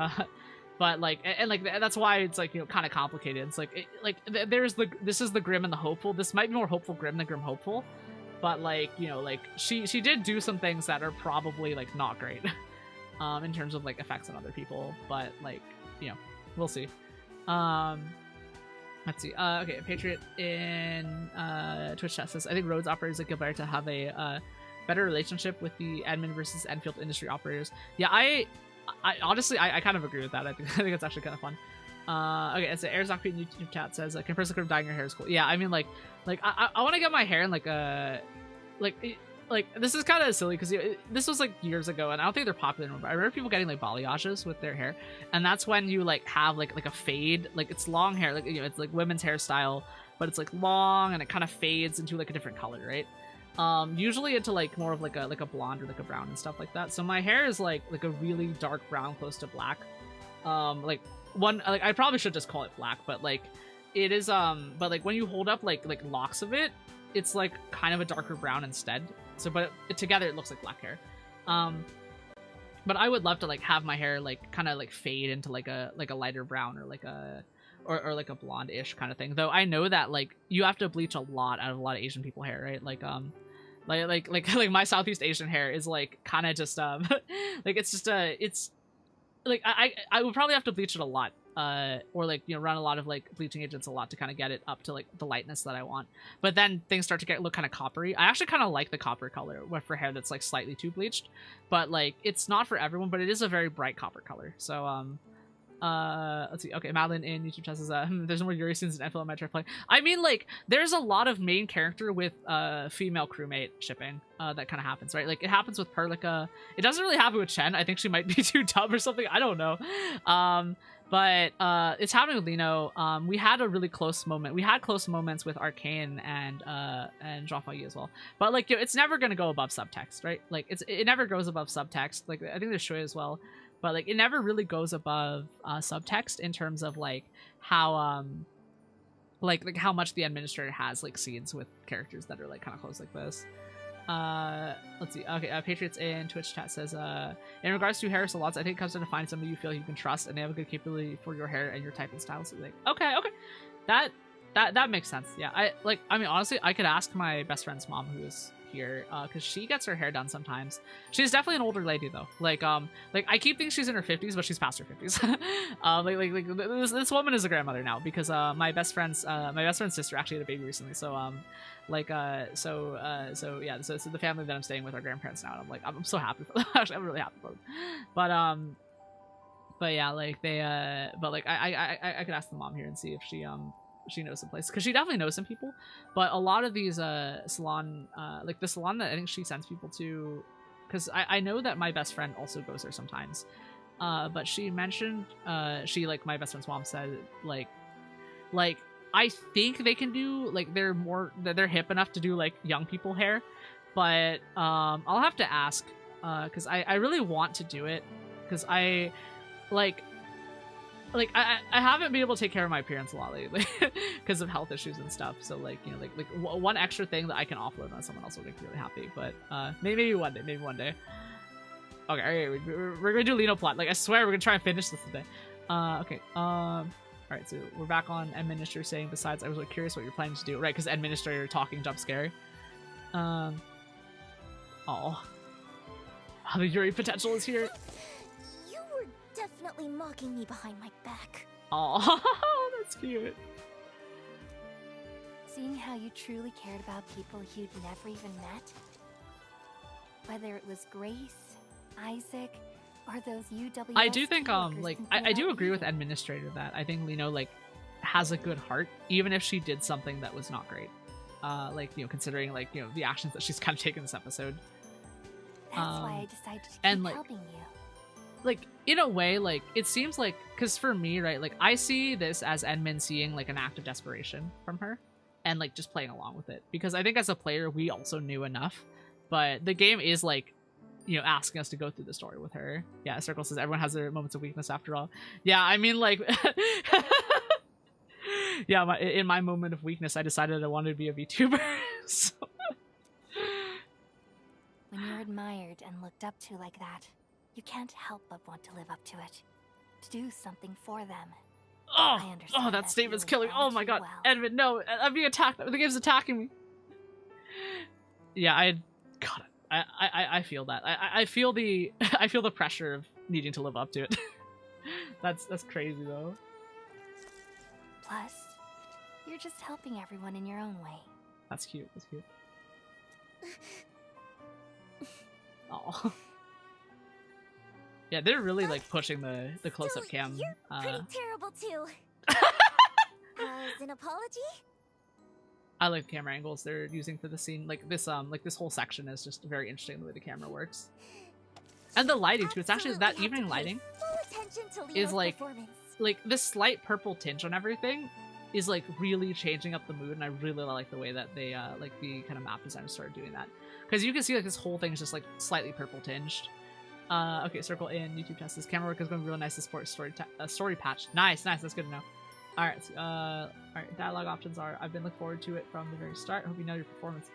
But like, and like that's why it's like, you know, kind of complicated. It's like there's the this is the grim and the hopeful. This might be more hopeful grim than grim hopeful, but like, you know, like she did do some things that are probably like not great in terms of like effects on other people. But like, you know, we'll see. Let's see. Okay, Patriot in Twitch chat says, I think roads operators like Gilbert to have a better relationship with the admin versus Enfield industry operators. Yeah, I honestly I kind of agree with that. I think it's actually kind of fun. Okay, it's an Airzoc in YouTube chat says, can person could have dyeing your hair is cool. Yeah, I mean like I want to get my hair in like a like this is kind of silly because this was like years ago and I don't think they're popular anymore, but I remember people getting like balayages with their hair, and that's when you like have like a fade, like it's long hair, like, you know, it's like women's hairstyle, but it's like long and it kind of fades into like a different color, right? Usually into like more of like a blonde or like a brown and stuff like that. So my hair is like a really dark brown close to black. Like I probably should just call it black, but like it is but like when you hold up like locks of it, it's like kind of a darker brown instead. So but together it looks like black hair. But I would love to like have my hair like kind of like fade into like a lighter brown or like a or like a blonde-ish kind of thing. Though I know that like you have to bleach a lot out of a lot of Asian people hair, right? Like like my Southeast Asian hair is like kind of just like it's just it's like I would probably have to bleach it a lot, or like, you know, run a lot of like bleaching agents a lot to kind of get it up to like the lightness that I want. But then things start to look kind of coppery. I actually kind of like the copper color for hair that's like slightly too bleached, but like it's not for everyone. But it is a very bright copper color. So let's see. Okay, Madeline in YouTube chat says, there's no more Yuri scenes in FLM play. I mean, like, there's a lot of main character with female crewmate shipping that kind of happens, right? Like, it happens with Perlica. It doesn't really happen with Chen. I think she might be too dumb or something. I don't know. But it's happening with Lino. We had a really close moment. We had close moments with Arcane and Jean-Fagui as well. But like, you know, it's never gonna go above subtext, right? Like, it never goes above subtext. Like, I think there's Shui as well. But like, it never really goes above subtext in terms of like how like how much the administrator has like scenes with characters that are like kind of close like this. Let's see. Okay, Patriots in Twitch chat says, in regards to hair salons, I think it comes down to find somebody you feel you can trust and they have a good capability for your hair and your type and style. So like, okay, that makes sense. Yeah, I mean, honestly, I could ask my best friend's mom, who is here, because she gets her hair done sometimes. She's definitely an older lady though. Like I keep thinking she's in her 50s, but she's past her 50s. Like this woman is a grandmother now because my best friend's sister actually had a baby recently. So so yeah, so the family that I'm staying with are grandparents now, and I'm like, I'm so happy for them. Actually, I'm really happy for them. But yeah, like they but like I could ask the mom here and see if she knows some place, because she definitely knows some people. But a lot of these salon, like the salon that I think she sends people to, because I know that my best friend also goes there sometimes, but she mentioned she, like, my best friend's mom said like I think they can do, like, they're hip enough to do like young people hair, but I'll have to ask, because I really want to do it, because I haven't been able to take care of my appearance a lot lately because of health issues and stuff. So like, you know, like one extra thing that I can offload on someone else will make me really happy. But maybe one day. Okay, alright, we're gonna do Lino plot. Like, I swear we're gonna try and finish this today. Okay. Alright, so we're back on Administrator saying, besides, I was really curious what you're planning to do. Right, because Administrator talking jump scary. Oh, the Yuri potential is here. Definitely mocking me behind my back. Oh, that's cute. Seeing how you truly cared about people you'd never even met, whether it was Grace, Isaac, or those UW. I do think like I do agree with Administrator that I think Lino like has a good heart, even if she did something that was not great. Like, you know, considering like, you know, the actions that she's kind of taken this episode. That's why I decided to keep helping you. Like, in a way, like, it seems like, because for me, right, like, I see this as Edmund seeing, like, an act of desperation from her, and, like, just playing along with it, because I think as a player, we also knew enough, but the game is, like, you know, asking us to go through the story with her. Yeah, Circle says, everyone has their moments of weakness after all. Yeah, I mean, like, yeah, in my moment of weakness, I decided I wanted to be a VTuber, so... When you're admired and looked up to like that, you can't help but want to live up to it. to do something for them. Oh, I understand that that statement's feeling killing. all Oh my too god, well. Edmund, no, I'm being attacked. The game's attacking me. Yeah, God, I feel that. I feel the I feel the pressure of needing to live up to it. That's crazy though. Plus, you're just helping everyone in your own way. That's cute. That's cute. Oh. Yeah, they're really like pushing the close-up Still, cam. You're pretty terrible too. As an apology? I like the camera angles they're using for the scene. Like this whole section is just very interesting the way the camera works. And the lighting too. It's actually that Absolutely evening have to pay lighting full attention to is Leo's like performance. this slight purple tinge on everything is like really changing up the mood, and I really like the way that they like the kind of map designers started doing that, because you can see like this whole thing is just like slightly purple tinged. Okay, circle in YouTube test. This camera work is going really nice to support story patch. Nice, that's good to know. All right, all right. Dialogue options are: I've been looking forward to it from the very start. Hope you know your performance.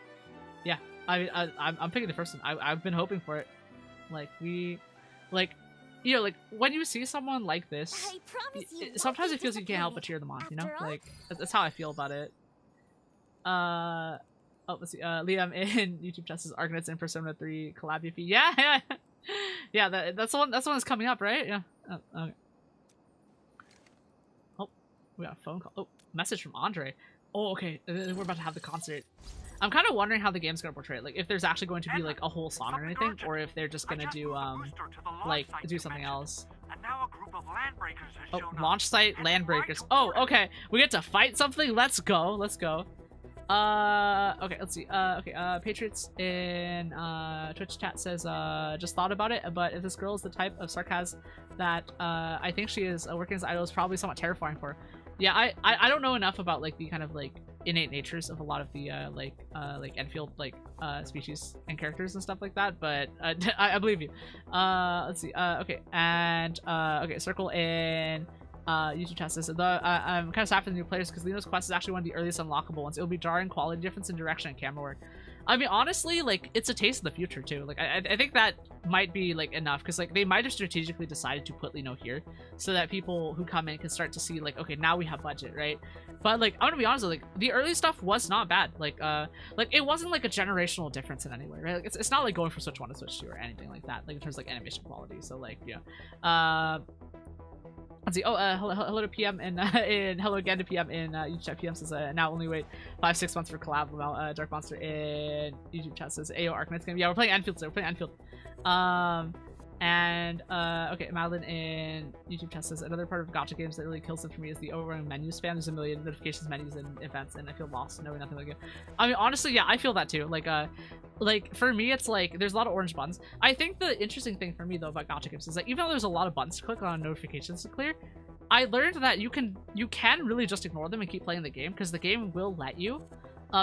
Yeah, I'm picking the first one. I've been hoping for it. Like you know, like when you see someone like this, I promise you sometimes won't it feels be like you can't help but cheer them on. You know, After all- like that's how I feel about it. Oh, let's see. Liam in YouTube test is Arknights in Persona 3 collab UP. Yeah. Yeah, that's the one that's coming up, right? Yeah. Oh, okay. Oh, we got a phone call. Oh, message from Andre. Oh, okay. We're about to have the concert. I'm kind of wondering how the game's gonna portray it. Like, if there's actually going to be like a whole song or anything, or if they're just gonna do like do something else. And now a group of land breakers has Oh, shown up. launch site land breakers. Oh, okay. We get to fight something. Let's go. Okay, let's see. Okay, Patriots in Twitch chat says just thought about it, but if this girl is the type of sarcasm that I think she is, working as an idol is probably somewhat terrifying for her. Yeah, I don't know enough about like the kind of like innate natures of a lot of the like Endfield like species and characters and stuff like that, but I believe you. Let's see. Okay, and okay, circle in YouTube chat says, I'm kind of sad for the new players because Leno's quest is actually one of the earliest unlockable ones. It'll be jarring quality difference in direction and camera work. I mean, honestly, like, it's a taste of the future too. Like, I think that might be like enough, because like they might have strategically decided to put Leno here so that people who come in can start to see like, okay, now we have budget, right? But like, I'm gonna be honest, like the early stuff was not bad. Like it wasn't like a generational difference in any way, right? Like, it's not like going from Switch 1 to Switch 2 or anything like that, like in terms of like animation quality. So like, yeah. Let's see. Oh, hello to PM and hello again to PM in YouTube chat. PM says now only wait 5-6 months for collab. Well, Dark Monster in YouTube chat says Ayo Arknights game. Yeah, we're playing Endfield, so we're playing Endfield. Okay, Madeline in YouTube chat says another part of gacha games that really kills them for me is the overrunning menu spam. There's a million notifications, menus, and events, and I feel lost knowing nothing like it. I mean, honestly, yeah, I feel that too. Like for me, it's like there's a lot of orange buttons. I think the interesting thing for me though about gacha games is that even though there's a lot of buttons to click on notifications to clear, I learned that you can really just ignore them and keep playing the game, because the game will let you.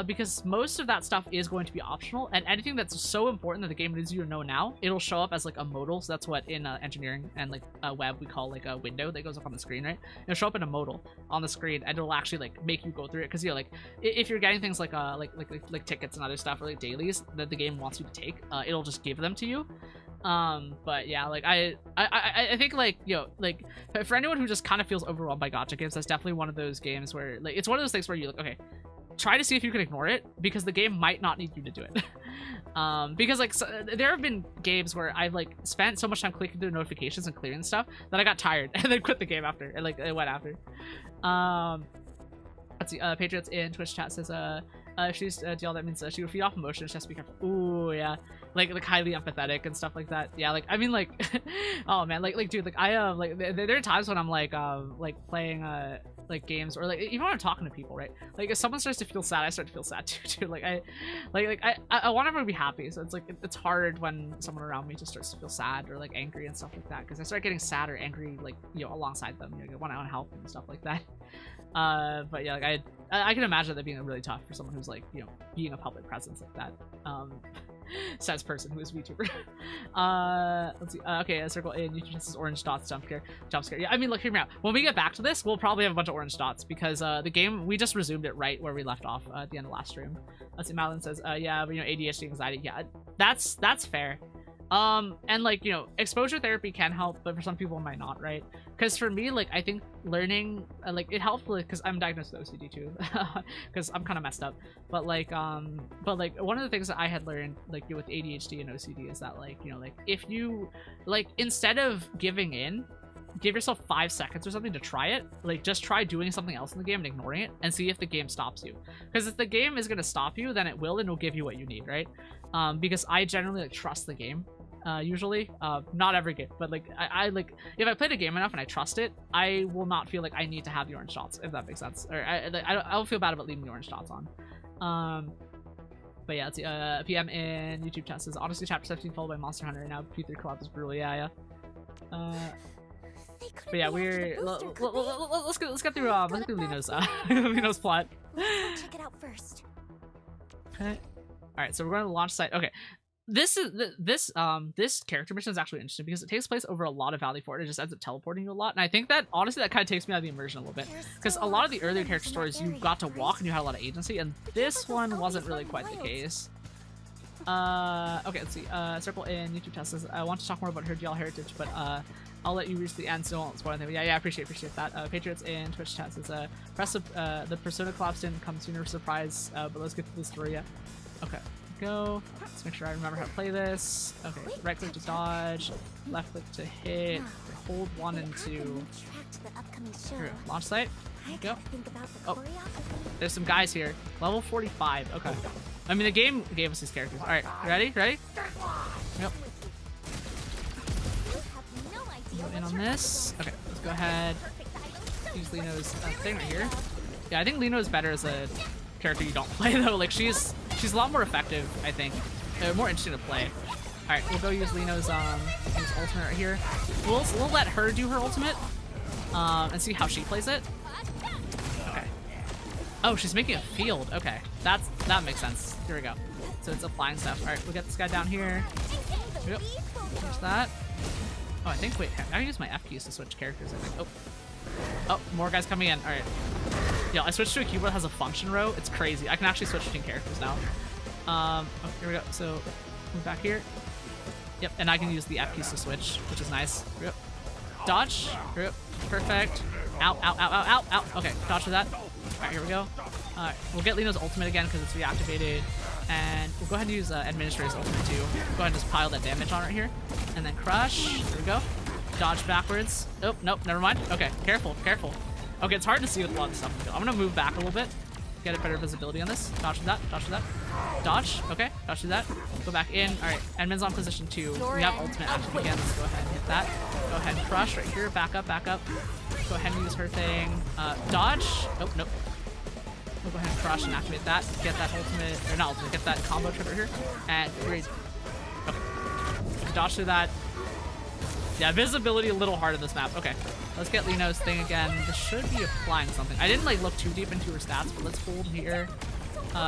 Because most of that stuff is going to be optional, and anything that's so important that the game needs you to know now, it'll show up as like a modal. So that's what in engineering and like web we call like a window that goes up on the screen, right? It'll show up in a modal on the screen, and it'll actually like make you go through it. Because you know, like if you're getting things like tickets and other stuff, or like dailies that the game wants you to take, it'll just give them to you. But yeah, like I think like, you know, like for anyone who just kind of feels overwhelmed by gacha games, that's definitely one of those games where like it's one of those things where you like, okay, try to see if you can ignore it, because the game might not need you to do it. Because like there have been games where I've like spent so much time clicking through notifications and clearing stuff that I got tired and then quit the game after, and like it went after. Let's see. Patriots in Twitch chat says if she's DL, that means she would feed off emotions. She has to be careful. Ooh, yeah, like highly empathetic and stuff like that. Yeah, like I mean, like oh man, like dude, like I like there are times when I'm like playing like games, or like even when I'm talking to people, right? Like if someone starts to feel sad, I start to feel sad too. Like I want everyone to be happy, so it's like it's hard when someone around me just starts to feel sad or like angry and stuff like that, because I start getting sad or angry, like, you know, alongside them. You know, I want to help and stuff like that. But yeah, like I can imagine that being really tough for someone who's like, you know, being a public presence like that. Says person who is VTuber. Let's see. Okay, a circle in YouTube says orange dots jump scare. Yeah, I mean, look, hear me out. When we get back to this, we'll probably have a bunch of orange dots, because the game, we just resumed it right where we left off at the end of last stream. Let's see. Madeline says, yeah, but you know, ADHD, anxiety. Yeah, that's fair. And like, you know, exposure therapy can help, but for some people it might not, right? Because for me, like, I think learning, like, it helped, like, because I'm diagnosed with OCD too, because I'm kind of messed up. But like one of the things that I had learned, like, with ADHD and OCD is that, like, you know, like, if you, like, instead of giving in, give yourself 5 seconds or something to try it. Like, just try doing something else in the game and ignoring it and see if the game stops you. Because if the game is going to stop you, then it will, and it'll give you what you need, right? Because I generally, like, trust the game. Usually, not every game, but like I like, if I played a game enough and I trust it, I will not feel like I need to have the orange dots, if that makes sense. Or I don't feel bad about leaving the orange dots on. But yeah, let's see. PM in YouTube chat says Odyssey Chapter 17 followed by Monster Hunter. Now P3 collab is brutal. Yeah. But yeah, let's get through Lino's Lino's plot. Let's check it out first. Okay. All right, so we're going to the launch site. Okay. This character mission is actually interesting because it takes place over a lot of Valley Fort. It just ends up teleporting you a lot, and I think that honestly that kind of takes me out of the immersion a little bit, because a lot of the earlier character stories you got to walk and you had a lot of agency, and this one wasn't really quite the case. Okay, let's see. Circle in YouTube test says I want to talk more about her DL heritage, but I'll let you reach the end, so I won't spoil anything. Yeah, I appreciate that. Patriots in Twitch chat says press the Persona collapse didn't come sooner, surprise. But let's get to the story. Yeah. Okay. Go. Let's make sure I remember how to play this. Okay, right click to dodge, left click to hit, hold 1 and 2. Here, launch site. Go. Oh, there's some guys here. Level 45. Okay. I mean, the game gave us these characters. All right, ready? Yep. Go in on this. Okay, let's go ahead. Use Lino's thing right here. Yeah, I think Lino is better as a character you don't play though. Like she's a lot more effective, I think. More interesting to play. All right, we'll go use Lino's ultimate right here. We'll let her do her ultimate, and see how she plays it. Okay. Oh, she's making a field. Okay, that makes sense. Here we go. So it's applying stuff. All right, we'll get this guy down here. Yep. There's that. Oh, I think. Wait, I can use my F keys to switch characters. I think. Oh, more guys coming in. All right. Yeah, I switched to a keyboard that has a function row. It's crazy. I can actually switch between characters now. Oh, here we go. So, move back here. Yep, and I can use the F keys to switch, which is nice. Here we go. Dodge. Here we go. Perfect. Ow. Okay, dodge for that. All right, here we go. We'll get Lino's ultimate again because it's reactivated. And we'll go ahead and use Administrator's ultimate too. Go ahead and just pile that damage on right here. And then crush. Here we go. Dodge backwards. Oh, nope, never mind. Okay, careful. Okay, it's hard to see with a lot of stuff. I'm gonna move back a little bit, get a better visibility on this. Dodge for that. Dodge. Okay, dodge through that. Go back in. All right, Edmund's on position 2. We have ultimate active again. Let's go ahead and hit that. Go ahead and crush right here. Back up. Go ahead and use her thing. Dodge. Oh, nope. We'll go ahead and crush and activate that. Get that ultimate, or not ultimate, get that combo trip right here. And great. Okay. Dodge through that. Yeah, visibility a little hard in this map. Okay, let's get Lino's thing again. This should be applying something. I didn't like look too deep into her stats, but let's hold here.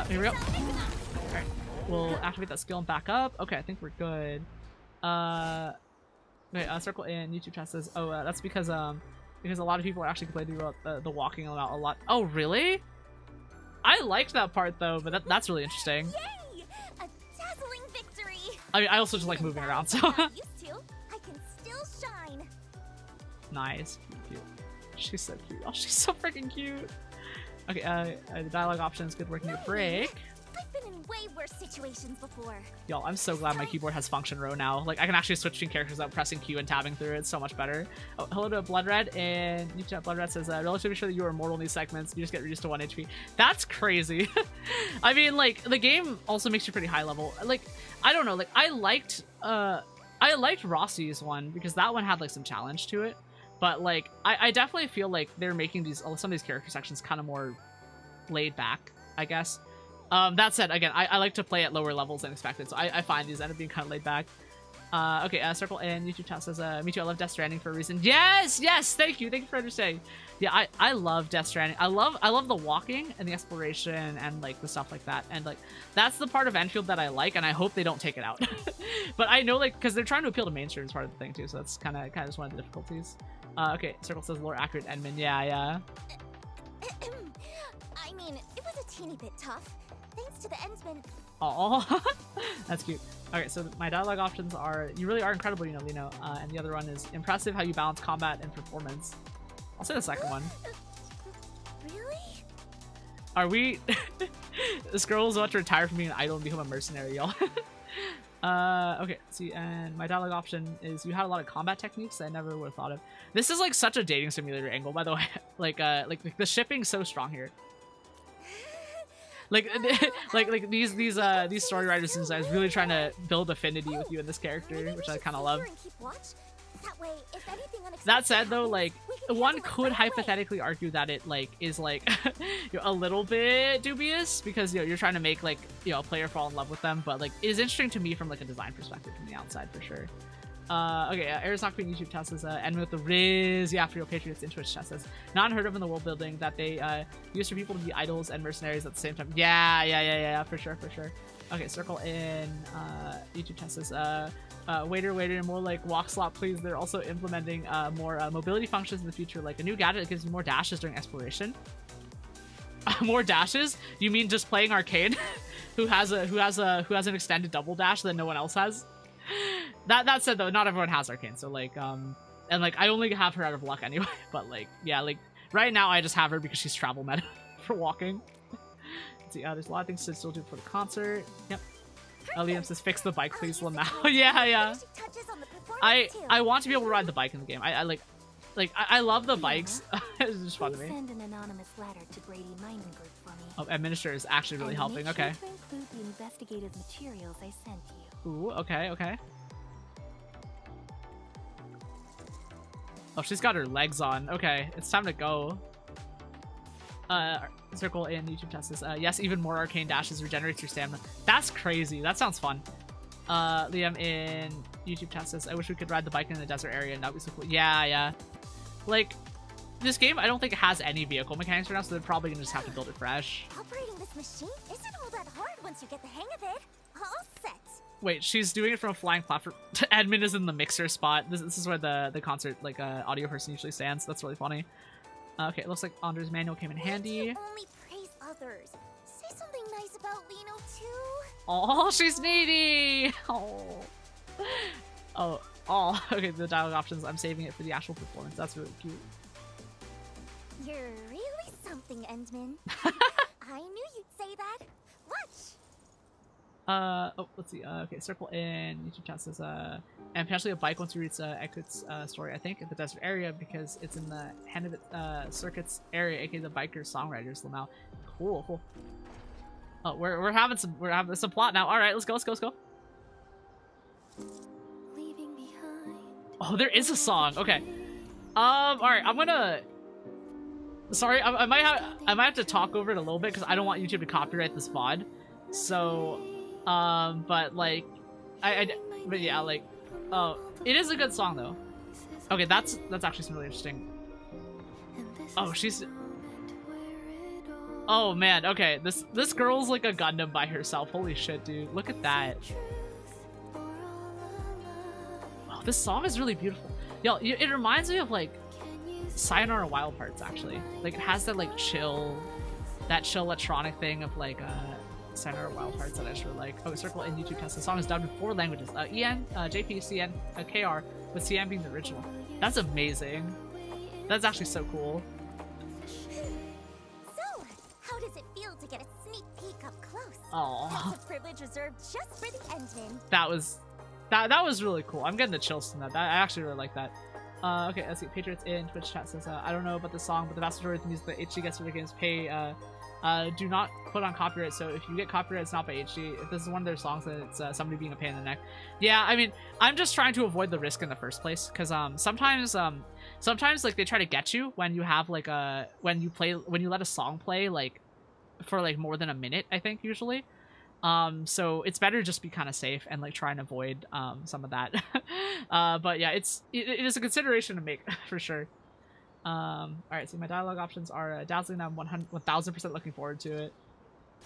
Here we go. All right, we'll activate that skill and back up. Okay, I think we're good. Okay, circle in YouTube chat says, oh, that's because a lot of people are actually complaining about the walking a lot. Oh, really? I liked that part though, but that's really interesting. Yay! A dazzling victory. I mean, I also just like moving around, so. Nice. Cute. She's so cute. Oh, she's so freaking cute. Okay, the dialogue options, good working your break. I've been in way worse situations before. Y'all, I'm so glad my keyboard has function row now. Like, I can actually switch between characters without pressing Q and tabbing through it. It's so much better. Oh, hello to Blood Red, and YouTube Blood Red says, relatively sure that you are immortal in these segments. You just get reduced to 1 HP. That's crazy. I mean, like, the game also makes you pretty high level. Like, I don't know, like, I liked Rossi's one, because that one had, like, some challenge to it. But, like, I definitely feel like they're making some of these character sections kind of more laid back, I guess. That said, again, I like to play at lower levels than expected, so I find these end up being kind of laid back. Okay, Circle in YouTube chat says, me too, I love Death Stranding for a reason. Yes! Thank you for understanding. Yeah, I love Death Stranding. I love the walking and the exploration and, like, the stuff like that. And, like, that's the part of Endfield that I like, and I hope they don't take it out. But I know, like, because they're trying to appeal to mainstream is part of the thing, too, so that's kind of just one of the difficulties. Okay, Circle says lore accurate Edmund. Yeah. I mean, it was a teeny bit tough. thanks to the Endsman. Oh, that's cute. Okay, so my dialogue options are, you really are incredible, you know, Lino. And the other one is impressive how you balance combat and performance. I'll say the second one. Really? Are we... This girl is about to retire from being an idol and become a mercenary, y'all. Okay, see, and my dialogue option is you had a lot of combat techniques that I never would have thought of. This is like such a dating simulator angle, by the way. like the shipping's so strong here. Like these story writers and designers really trying to build affinity with you in this character, which I kind of love. That said, though, like one could hypothetically argue that it like is like a little bit dubious because you're trying to make like a player fall in love with them, but like it is interesting to me from like a design perspective from the outside for sure. Okay, Arizona Queen YouTube test says, End with the Riz, yeah, for your Patriots in Twitch test says, not unheard of in the world building that they use for people to be idols and mercenaries at the same time. Yeah, for sure. Okay, circle in YouTube test says, waiter, more like walk slot, please. They're also implementing more mobility functions in the future, like a new gadget that gives you more dashes during exploration. More dashes? You mean just playing arcade? who has an extended double dash that no one else has? That said, though, not everyone has arcane, so like and like I only have her out of luck anyway. But like yeah, like right now I just have her because she's travel meta for walking. Let's see, there's a lot of things to still do for the concert. Yep. Liam says, fix the bike, please, Lemme. Yeah. I want to be able to ride the bike in the game. I love the bikes. It's just fun to me. Send an anonymous letter to Brady Mining Group for me. Oh, administrator is actually really helping. Make sure Okay. to include the investigative materials I sent you. Ooh, okay. Oh, she's got her legs on. Okay, it's time to go. Circle in YouTube test says, yes, even more arcane dashes regenerates your stamina. That's crazy. That sounds fun. Liam in YouTube test says, I wish we could ride the bike in the desert area and that would be so cool. Yeah. Like, this game, I don't think it has any vehicle mechanics right now, so they're probably gonna just have to build it fresh. Operating this machine isn't all that hard once you get the hang of it. All set. Wait, she's doing it from a flying platform. Admin is in the mixer spot. This is where the concert, like, audio person usually stands. That's really funny. Okay, it looks like Andre's manual came in handy. You only praise others. Say something nice about Lino, too. Oh, she's needy! Oh. Okay, the dialogue options, I'm saving it for the actual performance. That's really cute. You're really something, Endman. I knew you'd say that. Watch. Oh, let's see. Okay, circle in YouTube chat says, and potentially a bike once you reach Exit's story, I think, at the desert area because it's in the Hand of Circuits area, aka the biker songwriters Lamau. Cool. Oh, we're having some plot now. All right, let's go. Leaving behind. Oh, there is a song. Okay. All right, I'm gonna. Sorry, I might have to talk over it a little bit because I don't want YouTube to copyright this VOD. So, but like, but yeah, like, oh, it is a good song though. Okay, that's actually some really interesting. Oh, she's. Oh man, okay, this girl's like a Gundam by herself. Holy shit, dude, look at that. Oh, this song is really beautiful. Yo, it reminds me of like Sayonara Wild Hearts actually. Like it has that like chill electronic thing of like Sayonara Wild Hearts that I just really like. Oh, circle in YouTube test. The song is dubbed in 4 languages: EN, JP, CN, KR, with CN being the original. That's amazing. That's actually so cool. So, how does it feel to get a sneak peek up close? Aww. That's a privilege reserved just for the Endman. That was really cool. I'm getting the chills from that. I actually really like that. Okay, let's see. Patriots in Twitch chat says, I don't know about the song, but the vast majority of the music that HD gets for the games pay do not put on copyright. So if you get copyright, it's not by HD. If this is one of their songs, then it's somebody being a pain in the neck. Yeah, I mean, I'm just trying to avoid the risk in the first place because sometimes like they try to get you when you have like when you let a song play like for like more than a minute, I think usually. So it's better just be kind of safe and like try and avoid some of that. But yeah, it is a consideration to make for sure. All right, so my dialogue options are dazzling. I'm 1000% looking forward to it.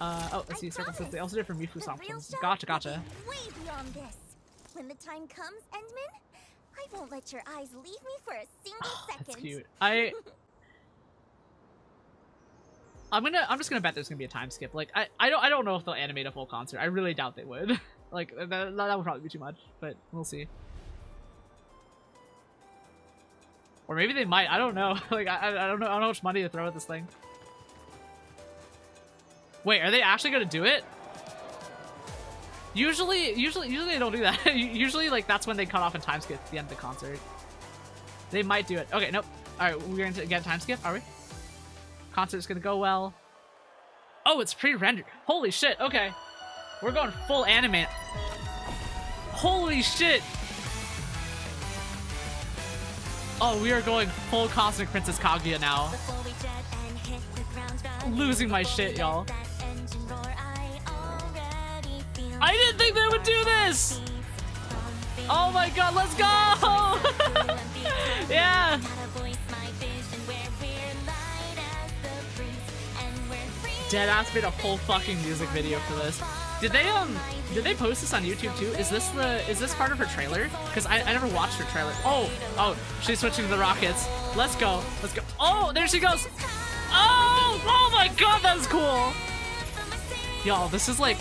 Oh, let's see. Circle says they also did for Mifu songs. Gotcha. Way beyond this. When the time comes, Endman, I won't let your eyes leave me for a single second. That's cute. I'm just gonna bet there's gonna be a time skip. Like I don't know if they'll animate a full concert. I really doubt they would. Like that would probably be too much, but we'll see. Or maybe they might. I don't know. Like I don't know. I don't know how much money to throw at this thing. Wait, are they actually gonna do it? Usually they don't do that. Usually like that's when they cut off and time skip at the end of the concert. They might do it. Okay, nope. All right, we're going to get time skip. Are we? Concert's gonna go well. Oh, it's pre-rendered. Holy shit. Okay, we're going full anime. Holy shit. Oh, we are going full Cosmic Princess Kaguya now. Losing my shit, y'all. I didn't think they would do this! Oh my god, let's go! Yeah! Deadass made a whole fucking music video for this. Did they post this on YouTube too? Is this part of her trailer? Because I never watched her trailer. Oh, she's switching to the rockets. Let's go. Oh, there she goes. Oh my god, that was cool. Y'all, this is like,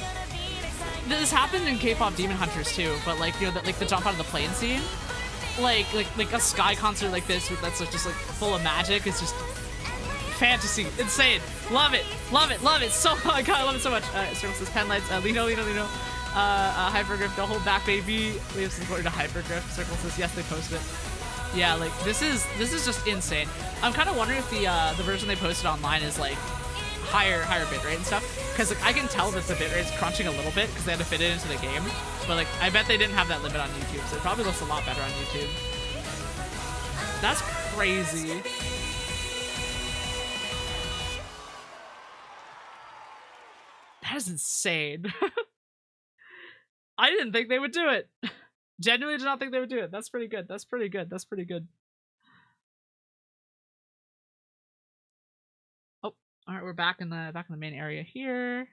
this happened in K-pop Demon Hunters too, but like, you know, like the jump out of the plane scene, like a Sky concert like this that's just like full of magic is just fantasy, insane. Love it. So, oh my god, I love it so much. Circle says pen lights. Lino. Hypergriff, don't hold back, baby. We have support to Hypergriff. Circle says yes, they posted it. Yeah, like this is just insane. I'm kind of wondering if the version they posted online is like higher bitrate and stuff, because like I can tell that the bitrate's crunching a little bit because they had to fit it into the game. But like I bet they didn't have that limit on YouTube, so it probably looks a lot better on YouTube. That's crazy. That is insane. I didn't think they would do it. Genuinely did not think they would do it. That's pretty good. That's pretty good. Oh, all right, we're back in the main area here.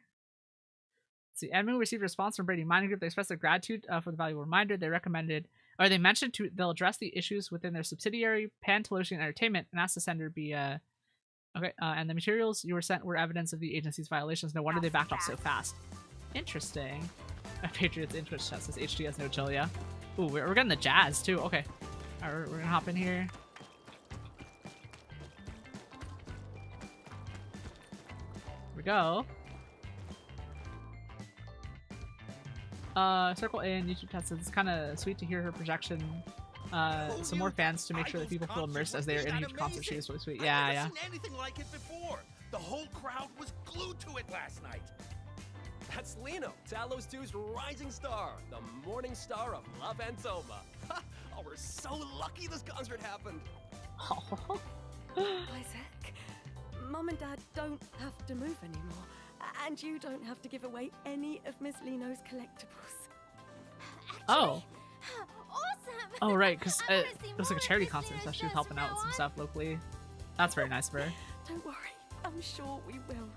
Let's see, admin received a response from Brady Mining Group. They expressed their gratitude for the valuable reminder. They recommended, or they mentioned they'll address the issues within their subsidiary, Pan Television Entertainment, and asked the sender be okay, and the materials you were sent were evidence of the agency's violations. No wonder they backed off so fast. Interesting. Patriots in Twitch chat says HG has no chill, yeah. Ooh, we're getting the jazz too. Okay. Alright, we're gonna hop in here. Here we go. Circle in YouTube chat says it's kind of sweet to hear her projection. Some more fans to make sure that people feel immersed as they are in a huge concert. She is really sweet. Yeah. I've never seen anything like it before. The whole crowd was glued to it last night. That's Lino, Talos 2's rising star, the morning star of Love and Soma. Oh, we're so lucky this concert happened. Isaac, Mom and Dad don't have to move anymore, and you don't have to give away any of Miss Lino's collectibles. Oh. Awesome! Oh, right, because it was like a charity concert, so she was helping out with some stuff locally. That's very nice of her. Don't worry, I'm sure we will.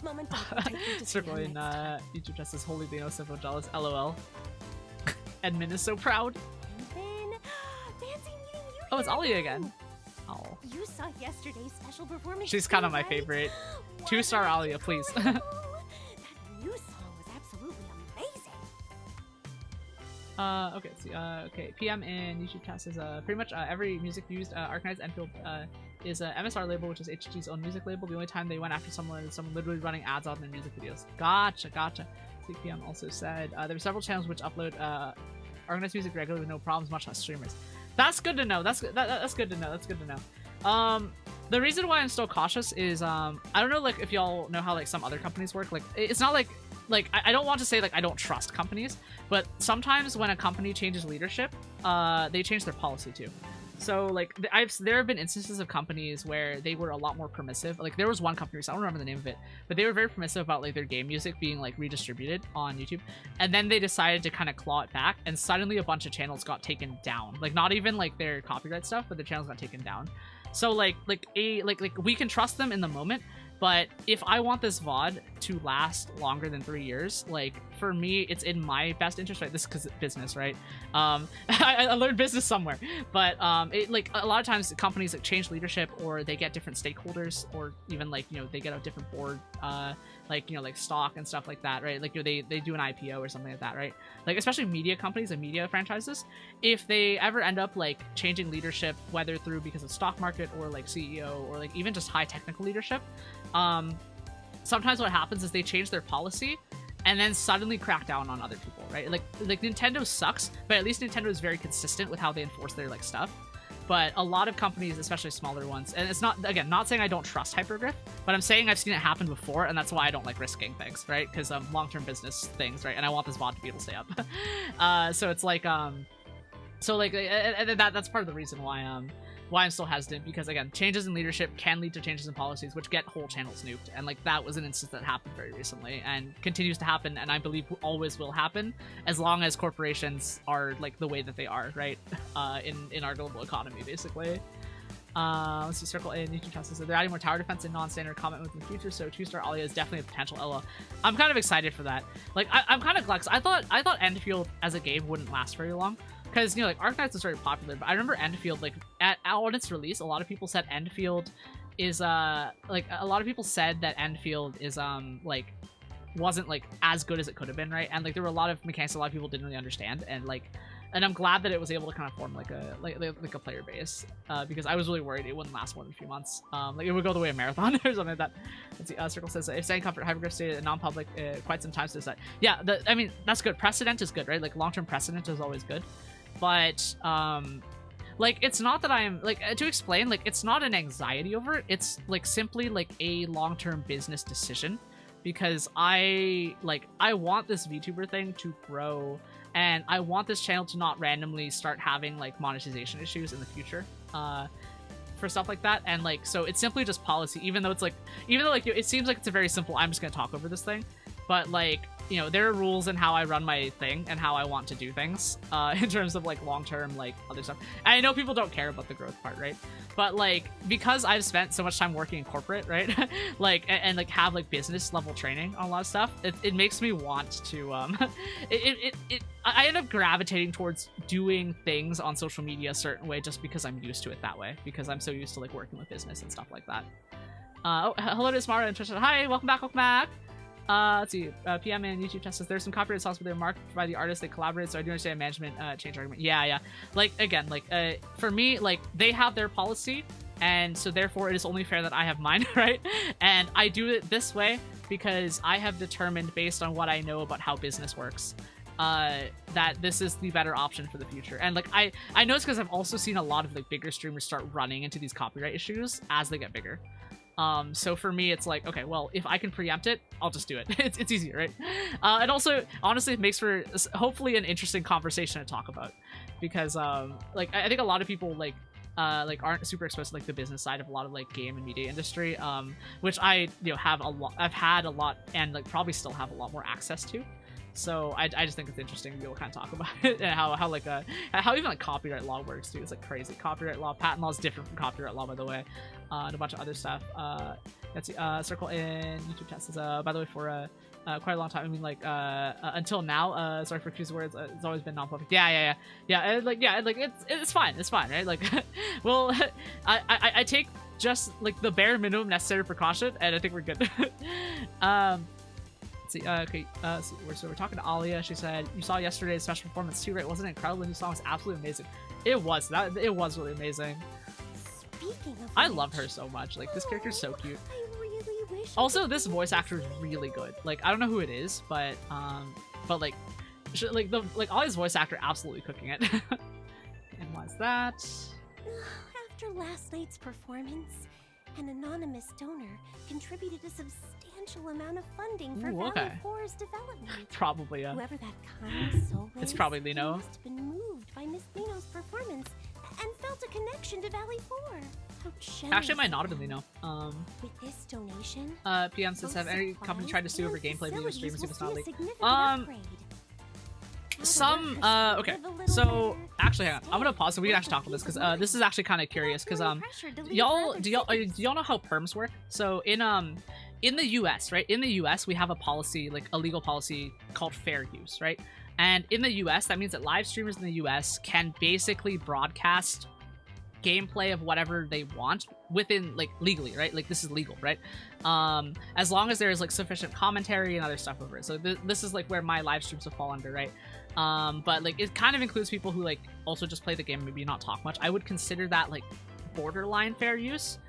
Mom and Dad will take you to Circle in YouTube chat says holy Lino, so jealous. LOL. Edmund is so proud. Oh, it's Ollie again. Oh. You saw yesterday's special performance. She's kind of my right? favorite. 2-star Alia, please. That new song was absolutely amazing. Okay, let's see. Okay, PM in YouTube chat says pretty much every music used Arknights Endfield is a MSR label, which is HG's own music label. The only time they went after someone is someone literally running ads on their music videos. Gotcha. PM also said there are several channels which upload Arknights music regularly with no problems, much less streamers. That's good to know. That's good to know. The reason why I'm still cautious is I don't know, like, if y'all know how like some other companies work. Like, it's not like I don't want to say like I don't trust companies, but sometimes when a company changes leadership, they change their policy too. So like there have been instances of companies where they were a lot more permissive. Like there was one company, so I don't remember the name of it, but they were very permissive about like their game music being like redistributed on YouTube, and then they decided to kind of claw it back, and suddenly a bunch of channels got taken down. Like not even like their copyright stuff, but the channels got taken down. So like we can trust them in the moment, but if I want this VOD to last longer than 3 years, like for me, it's in my best interest, right? This is because it's business, right? I learned business somewhere, but it like a lot of times companies like change leadership, or they get different stakeholders, or even like, you know, they get a different board, like, you know, like stock and stuff like that, right? Like, you know, they do an IPO or something like that, right? Like, especially media companies and media franchises, if they ever end up like changing leadership, whether through because of stock market or like CEO or like even just high technical leadership, sometimes what happens is they change their policy and then suddenly crack down on other people, right? Like Nintendo sucks, but at least Nintendo is very consistent with how they enforce their like stuff. But a lot of companies, especially smaller ones, and it's not, again, not saying I don't trust Hypergriff, but I'm saying I've seen it happen before, and that's why I don't like risking things, right? Because long-term business things, right? And I want this VOD to be able to stay up. So it's like, so like, that's part of the reason why I'm still hesitant, because again, changes in leadership can lead to changes in policies, which get whole channels nuked, and like that was an instance that happened very recently and continues to happen, and I believe always will happen as long as corporations are like the way that they are, right? In our global economy, basically. Let's see, Circle in YouTube Test says they're adding more tower defense and non-standard combat moves in the future, so 2-star Alia is definitely a potential LO. I'm kind of excited for that. Like, I'm kind of glad, 'cause I thought Endfield as a game wouldn't last very long. Because, you know, like, Arknights is very popular, but I remember Endfield, like, on its release, a lot of people said Endfield is, like, a lot of people said that Endfield is, like, wasn't, like, as good as it could have been, right? And, like, there were a lot of mechanics a lot of people didn't really understand, and, like, and I'm glad that it was able to kind of form, like, a player base, because I was really worried it wouldn't last more than a few months. Like, it would go the way of Marathon or something like that. Let's see, Circle says, if saying comfort, Hypergriff stayed non-public quite some time to decide. Yeah, I mean, that's good. Precedent is good, right? Like, long-term precedent is always good. But, like, it's not that I'm, like, to explain, like, it's not an anxiety over it. It's, like, simply, like, a long-term business decision. Because I want this VTuber thing to grow, and I want this channel to not randomly start having, like, monetization issues in the future, for stuff like that. And, like, so it's simply just policy, even though, like, it seems like it's a very simple, I'm just gonna talk over this thing. But, like, you know, there are rules in how I run my thing and how I want to do things, in terms of, like, long-term, like, other stuff. And I know people don't care about the growth part, right? But, like, because I've spent so much time working in corporate, right? Like, and, like, have, like, business-level training on a lot of stuff, it makes me want to, I end up gravitating towards doing things on social media a certain way just because I'm used to it that way. Because I'm so used to, like, working with business and stuff like that. Oh, hello to Smara and Trisha. Hi, welcome back, welcome back. Let's see, PM and YouTube Test says there's some copyright songs, but they're marked by the artist they collaborate, so I do understand management change argument. Yeah. Like, again, like, for me, like, they have their policy, and so therefore it is only fair that I have mine, right? And I do it this way because I have determined, based on what I know about how business works, that this is the better option for the future. And, like, I know it's because I've also seen a lot of, like, bigger streamers start running into these copyright issues as they get bigger. So for me, it's like, okay, well, if I can preempt it, I'll just do it. It's easier, right? And also, honestly, it makes for hopefully an interesting conversation to talk about, because like, I think a lot of people like aren't super exposed to, like, the business side of a lot of, like, game and media industry, which I, you know, I've had a lot, and, like, probably still have a lot more access to. So I just think it's interesting to be able to kind of talk about it, and how like how even, like, copyright law works too. It's, like, crazy. Copyright law, patent law is different from copyright law, by the way, and a bunch of other stuff. Let's see, Circle in YouTube Test is by the way, for quite a long time. I mean, like, until now. Sorry for confusing words. It's always been non-public. Yeah. And, like, it's fine. It's fine, right? Like, well, I take just, like, the bare minimum necessary precaution, and I think we're good. See, okay, so we're talking to Alia. She said, you saw yesterday's special performance too, right? Wasn't it incredible? The new song was absolutely amazing. It was really amazing. Speaking of I love her so much. Like, this character's so cute. I really wish Also, this voice actor is really good. Like, I don't know who it is, but like, Alia's voice actor absolutely cooking it. And why's that? After last night's performance, an anonymous donor contributed a substantial amount of funding for Valley 4's development. Probably, Whoever that kind soul is, it's probably Lino. Must have been moved by Miss Lino's performance and felt a connection to Valley 4. How generous. Actually, it might not have been Lino. With this donation, PM says, have any company tried to sue over gameplay video stream and see if it's not leaked? Okay, so actually, hang on. I'm gonna pause so we can actually talk about this, because this is actually kind of curious, because do y'all know how perms work? So in in the US, right? In the US, we have a policy, like a legal policy called fair use, right? And in the US, that means that live streamers in the US can basically broadcast gameplay of whatever they want within, like, legally, right? Like, this is legal, right? As long as there's like sufficient commentary and other stuff over it. So this is like where my live streams will fall under, right? But like it kind of includes people who like also just play the game, maybe not talk much. I would consider that like borderline fair use,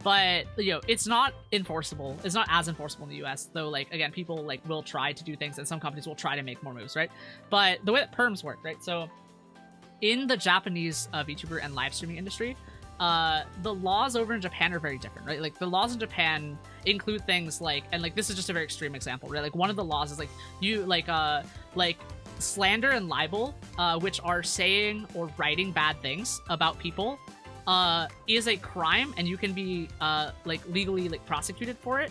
but you know, it's not enforceable. It's not as enforceable in the US, though. Like, again, people like will try to do things, and some companies will try to make more moves, right? But the way that perms work, right? So in the Japanese VTuber and live streaming industry, the laws over in Japan are very different, right? Like, the laws in Japan include things like, and like this is just a very extreme example, right? Like, one of the laws is like you like slander and libel, which are saying or writing bad things about people, is a crime, and you can be like legally like prosecuted for it,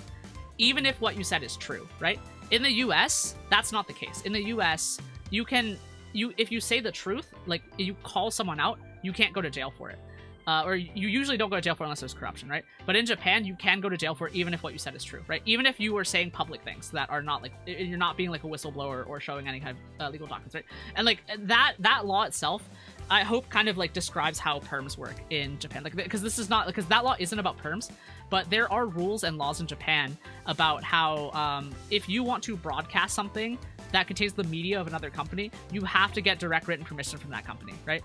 even if what you said is true, right? In the US, that's not the case. In the US, if you say the truth, like you call someone out, you can't go to jail for it. Or you usually don't go to jail for it unless there's corruption, right? But in Japan, you can go to jail for it even if what you said is true, right? Even if you were saying public things that are not like, you're not being like a whistleblower or showing any kind of legal documents, right? And like that law itself, I hope kind of like describes how perms work in Japan. Like, because this is not, because that law isn't about perms, but there are rules and laws in Japan about how if you want to broadcast something that contains the media of another company, you have to get direct written permission from that company, right?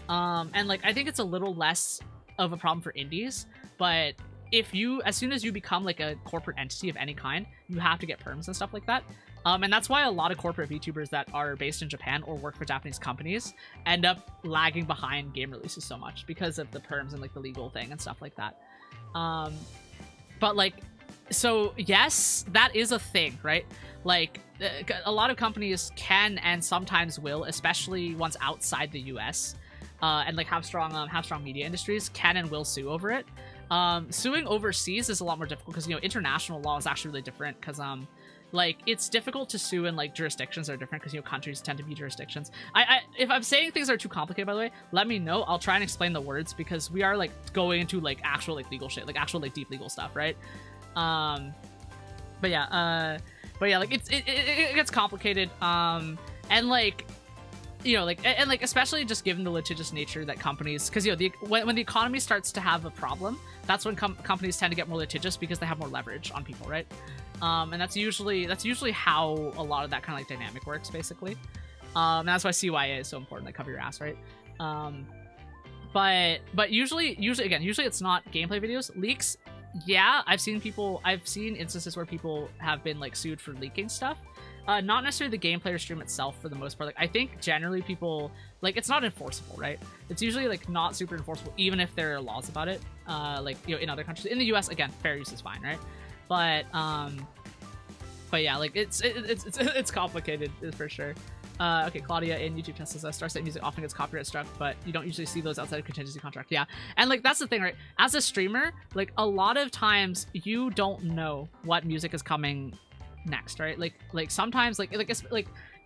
And like, I think it's a little less of a problem for indies, but as soon as you become like a corporate entity of any kind, you have to get perms and stuff like that. And that's why a lot of corporate VTubers that are based in Japan or work for Japanese companies end up lagging behind game releases so much because of the perms and like the legal thing and stuff like that. But like, so yes, that is a thing, right? Like, a lot of companies can and sometimes will, especially ones outside the US, and like have strong media industries, can and will sue over it. Suing overseas is a lot more difficult because, you know, international law is actually really different because like it's difficult to sue in like jurisdictions that are different because, you know, countries tend to be jurisdictions. If I'm saying things are too complicated, by the way, let me know. I'll try and explain the words because we are like going into like actual like legal shit, like actual like deep legal stuff, right? But yeah, like it gets complicated, and like, you know, like, and like, especially just given the litigious nature that companies, because, you know, when the economy starts to have a problem, that's when companies tend to get more litigious because they have more leverage on people, right? And that's usually how a lot of that kind of like dynamic works, basically. And that's why CYA is so important, like cover your ass, right? But usually it's not gameplay videos. Leaks, yeah, I've seen instances where people have been like sued for leaking stuff. Not necessarily the gameplay or stream itself for the most part. Like, I think generally people, like, it's not enforceable, right? It's usually like not super enforceable, even if there are laws about it. Like, you know, in other countries. In the US, again, fair use is fine, right? But yeah, like it's complicated for sure. Okay, Claudia in YouTube test says Star State music often gets copyright struck, but you don't usually see those outside of contingency contract. Yeah, and like that's the thing, right? As a streamer, like a lot of times you don't know what music is coming next, right? Like sometimes like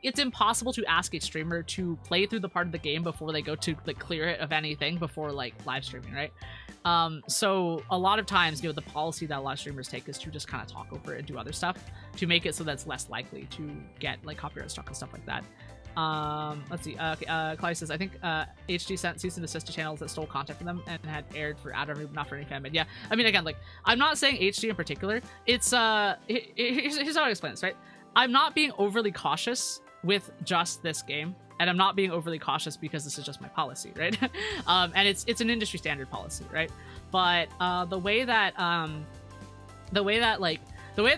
it's impossible to ask a streamer to play through the part of the game before they go to like clear it of anything before like live streaming, right? So a lot of times, you know, the policy that a lot of streamers take is to just kind of talk over it and do other stuff to make it so that's less likely to get like copyright struck and stuff like that. Let's see. Okay, Claudia says, I think HG sent cease and desist to channels that stole content from them and had aired for ad revenue, not for any fan. But yeah, I mean, again, like, I'm not saying HG in particular. It's here's how I explain this, right? I'm not being overly cautious with just this game, and I'm not being overly cautious because this is just my policy, right? And it's an industry standard policy, right? But the way that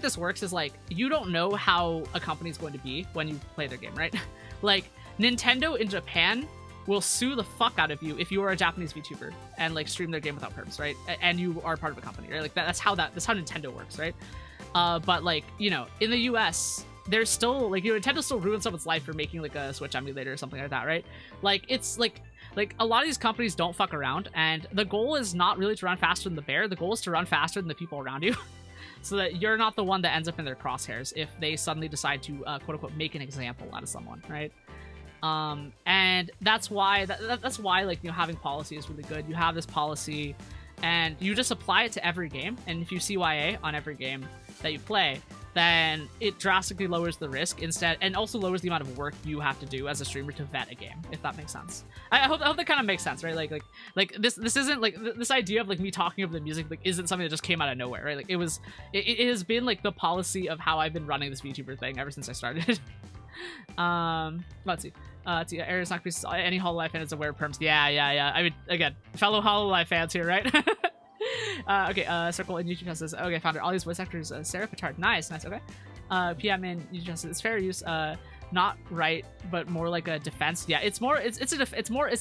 this works is like, you don't know how a company is going to be when you play their game, right? Like, Nintendo in Japan will sue the fuck out of you if you are a Japanese VTuber and like stream their game without perms, right? And you are part of a company, right? Like that's how Nintendo works, right? But like, you know, in the US, there's still like, you know, Nintendo still ruins someone's life for making like a Switch emulator or something like that, right? Like, it's like a lot of these companies don't fuck around, and the goal is not really to run faster than the bear. The goal is to run faster than the people around you. So that you're not the one that ends up in their crosshairs if they suddenly decide to quote-unquote make an example out of someone, right? And that's why like, you know, having policy is really good. You have this policy, and you just apply it to every game, and if you CYA on every game that you play, then it drastically lowers the risk instead, and also lowers the amount of work you have to do as a streamer to vet a game, if that makes sense. I hope that kind of makes sense, right? Like this isn't like this idea of like me talking over the music like isn't something that just came out of nowhere, right? Like it has been like the policy of how I've been running this VTuber thing ever since I started. Let's see. Area's not gonna be any Hololive fan is aware of perms. Yeah. I mean, again, fellow Hololive fans here, right? Okay, Circle in YouTube says, okay, founder, all these voice actors, Sarah Petard, nice, okay. PM in YouTube says, it's fair use, not right, but more like a defense. Yeah, it's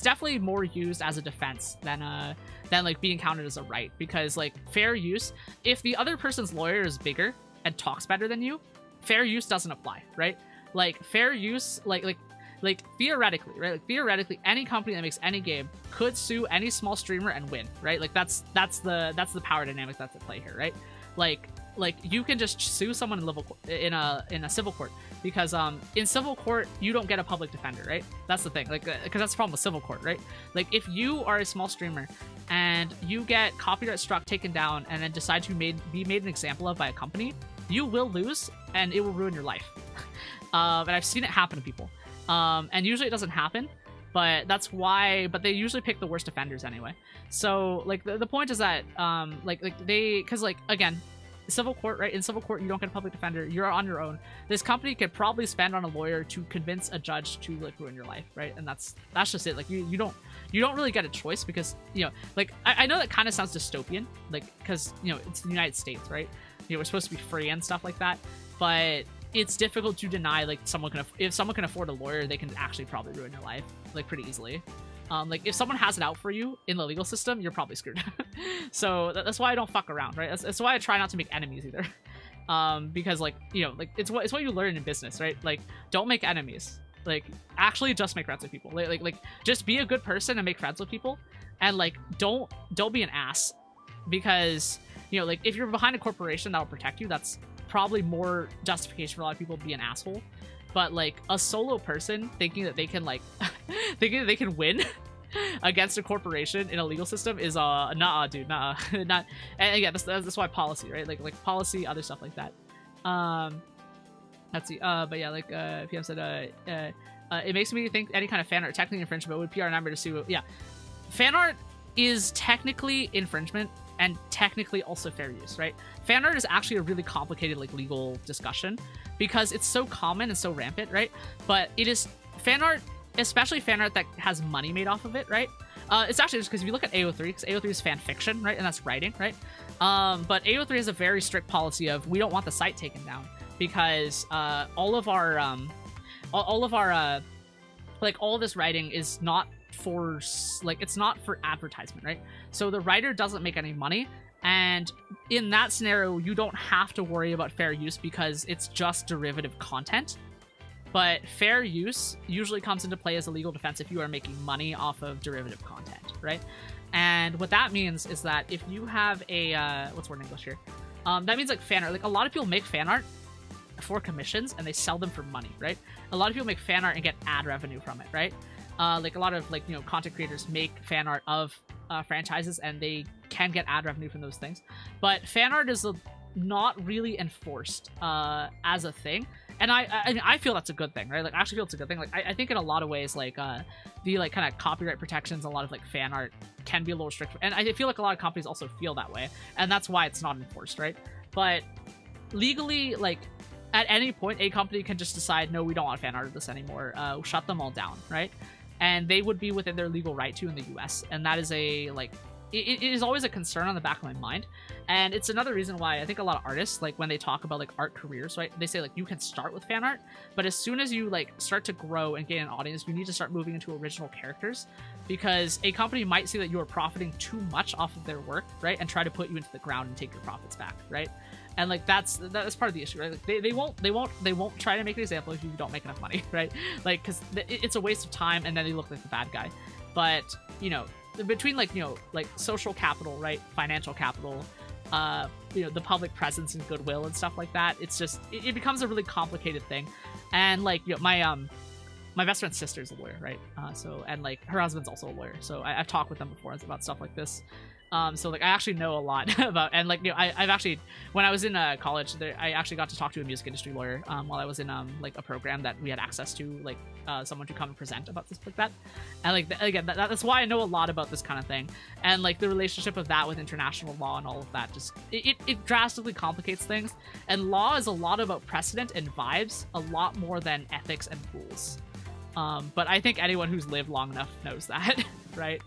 definitely more used as a defense than like being counted as a right, because like fair use, if the other person's lawyer is bigger and talks better than you, fair use doesn't apply, right? Like fair use, like theoretically, right? Like theoretically, any company that makes any game could sue any small streamer and win, right? Like that's the power dynamic that's at play here, right? Like you can just sue someone in a civil court, because in civil court you don't get a public defender, right? That's the thing, like because that's the problem with civil court, right? Like if you are a small streamer and you get copyright struck, taken down, and then decide to be made an example of by a company, you will lose and it will ruin your life. And I've seen it happen to people. And usually it doesn't happen, but that's why, but they usually pick the worst offenders anyway. So like the point is that, cause like, again, civil court, right? In civil court, you don't get a public defender. You're on your own. This company could probably spend on a lawyer to convince a judge to like ruin your life, right? And that's just it. Like you don't really get a choice, because, you know, like I know that kind of sounds dystopian, like, cause you know, it's the United States, right? You know, we're supposed to be free and stuff like that, but it's difficult to deny, like, if someone can afford a lawyer, they can actually probably ruin your life, like, pretty easily. Like, if someone has it out for you in the legal system, you're probably screwed. So that's why I don't fuck around, right? That's why I try not to make enemies either. Because, like, you know, like, it's what you learn in business, right? Like, don't make enemies. Like, actually just make friends with people. Like just be a good person and make friends with people. And, like, don't be an ass. Because, you know, like, if you're behind a corporation that'll protect you, that's probably more justification for a lot of people to be an asshole. But like a solo person thinking that they can like win against a corporation in a legal system is nah, dude, nah. Not. And again, that's why policy, right? Like policy, other stuff like that. Let's see. But yeah, like PM said, it makes me think any kind of fan art technically infringement. Would PR number to sue? Yeah, fan art is technically infringement and technically also fair use, right? Fan art is actually a really complicated like legal discussion because it's so common and so rampant, right? But it is fan art, especially fan art that has money made off of it, right? It's actually just because if you look at AO3, because AO3 is fan fiction, right? And that's writing, right? But AO3 has a very strict policy of we don't want the site taken down because all of this writing is not for like, it's not for advertisement, right? So the writer doesn't make any money, and in that scenario you don't have to worry about fair use because it's just derivative content. But fair use usually comes into play as a legal defense if you are making money off of derivative content, right? And what that means is that if you have a what's the word in English here, that means like fan art. Like a lot of people make fan art for commissions and they sell them for money, right? A lot of people make fan art and get ad revenue from it, right? Like a lot of like, you know, content creators make fan art of franchises and they can get ad revenue from those things. But fan art is not really enforced as a thing. And I feel that's a good thing, right? Like I actually feel it's a good thing. Like I think in a lot of ways, like the like kind of copyright protections, a lot of like fan art can be a little strict. And I feel like a lot of companies also feel that way. And that's why it's not enforced, right? But legally, like at any point, a company can just decide, no, we don't want fan art of this anymore. Shut them all down, right? And they would be within their legal right to in the US. And that is a, like, it is always a concern on the back of my mind. And it's another reason why I think a lot of artists, like when they talk about like art careers, right, they say like you can start with fan art, but as soon as you like start to grow and gain an audience, you need to start moving into original characters, because a company might see that you are profiting too much off of their work, right, and try to put you into the ground and take your profits back, right? And like that's part of the issue, right? Like they won't try to make an example if you don't make enough money, right? Like because it's a waste of time, and then they look like the bad guy. But you know, between like, you know, like social capital, right, financial capital, you know, the public presence and goodwill and stuff like that, it's just it becomes a really complicated thing. And like, you know, my best friend's sister is a lawyer, right? So, and like her husband's also a lawyer, so I've talked with them before about stuff like this. So like I actually know a lot about, and like, you know, I've actually, when I was in college, I actually got to talk to a music industry lawyer while I was in like a program that we had access to, like someone to come and present about this like that. And like again, that's why I know a lot about this kind of thing, and like the relationship of that with international law and all of that. Just it drastically complicates things, and law is a lot about precedent and vibes, a lot more than ethics and rules. But I think anyone who's lived long enough knows that, right?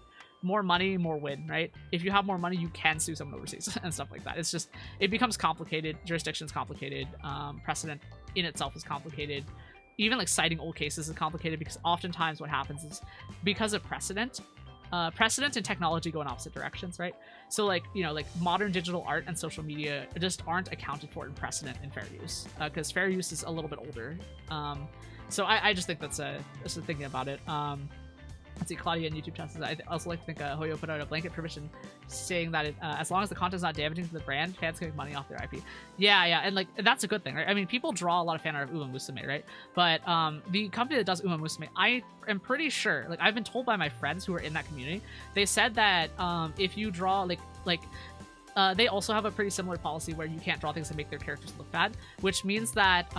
More money, more win, right? If you have more money, you can sue someone overseas and stuff like that. It's just, it becomes complicated. Jurisdiction's complicated. Precedent in itself is complicated. Even like citing old cases is complicated because oftentimes what happens is because of precedent and technology go in opposite directions, right? So like, you know, like modern digital art and social media just aren't accounted for in precedent and fair use because fair use is a little bit older. So I just think that's just thinking about it. Let's see, Claudia in YouTube chat says, I also like to think Hoyo put out a blanket provision saying that as long as the content's not damaging to the brand, fans can make money off their IP. Yeah, and like that's a good thing, right? I mean, people draw a lot of fan art of Uma Musume, right? But the company that does Uma Musume, I am pretty sure, like I've been told by my friends who are in that community, they said that if you draw they also have a pretty similar policy where you can't draw things that make their characters look bad, which means that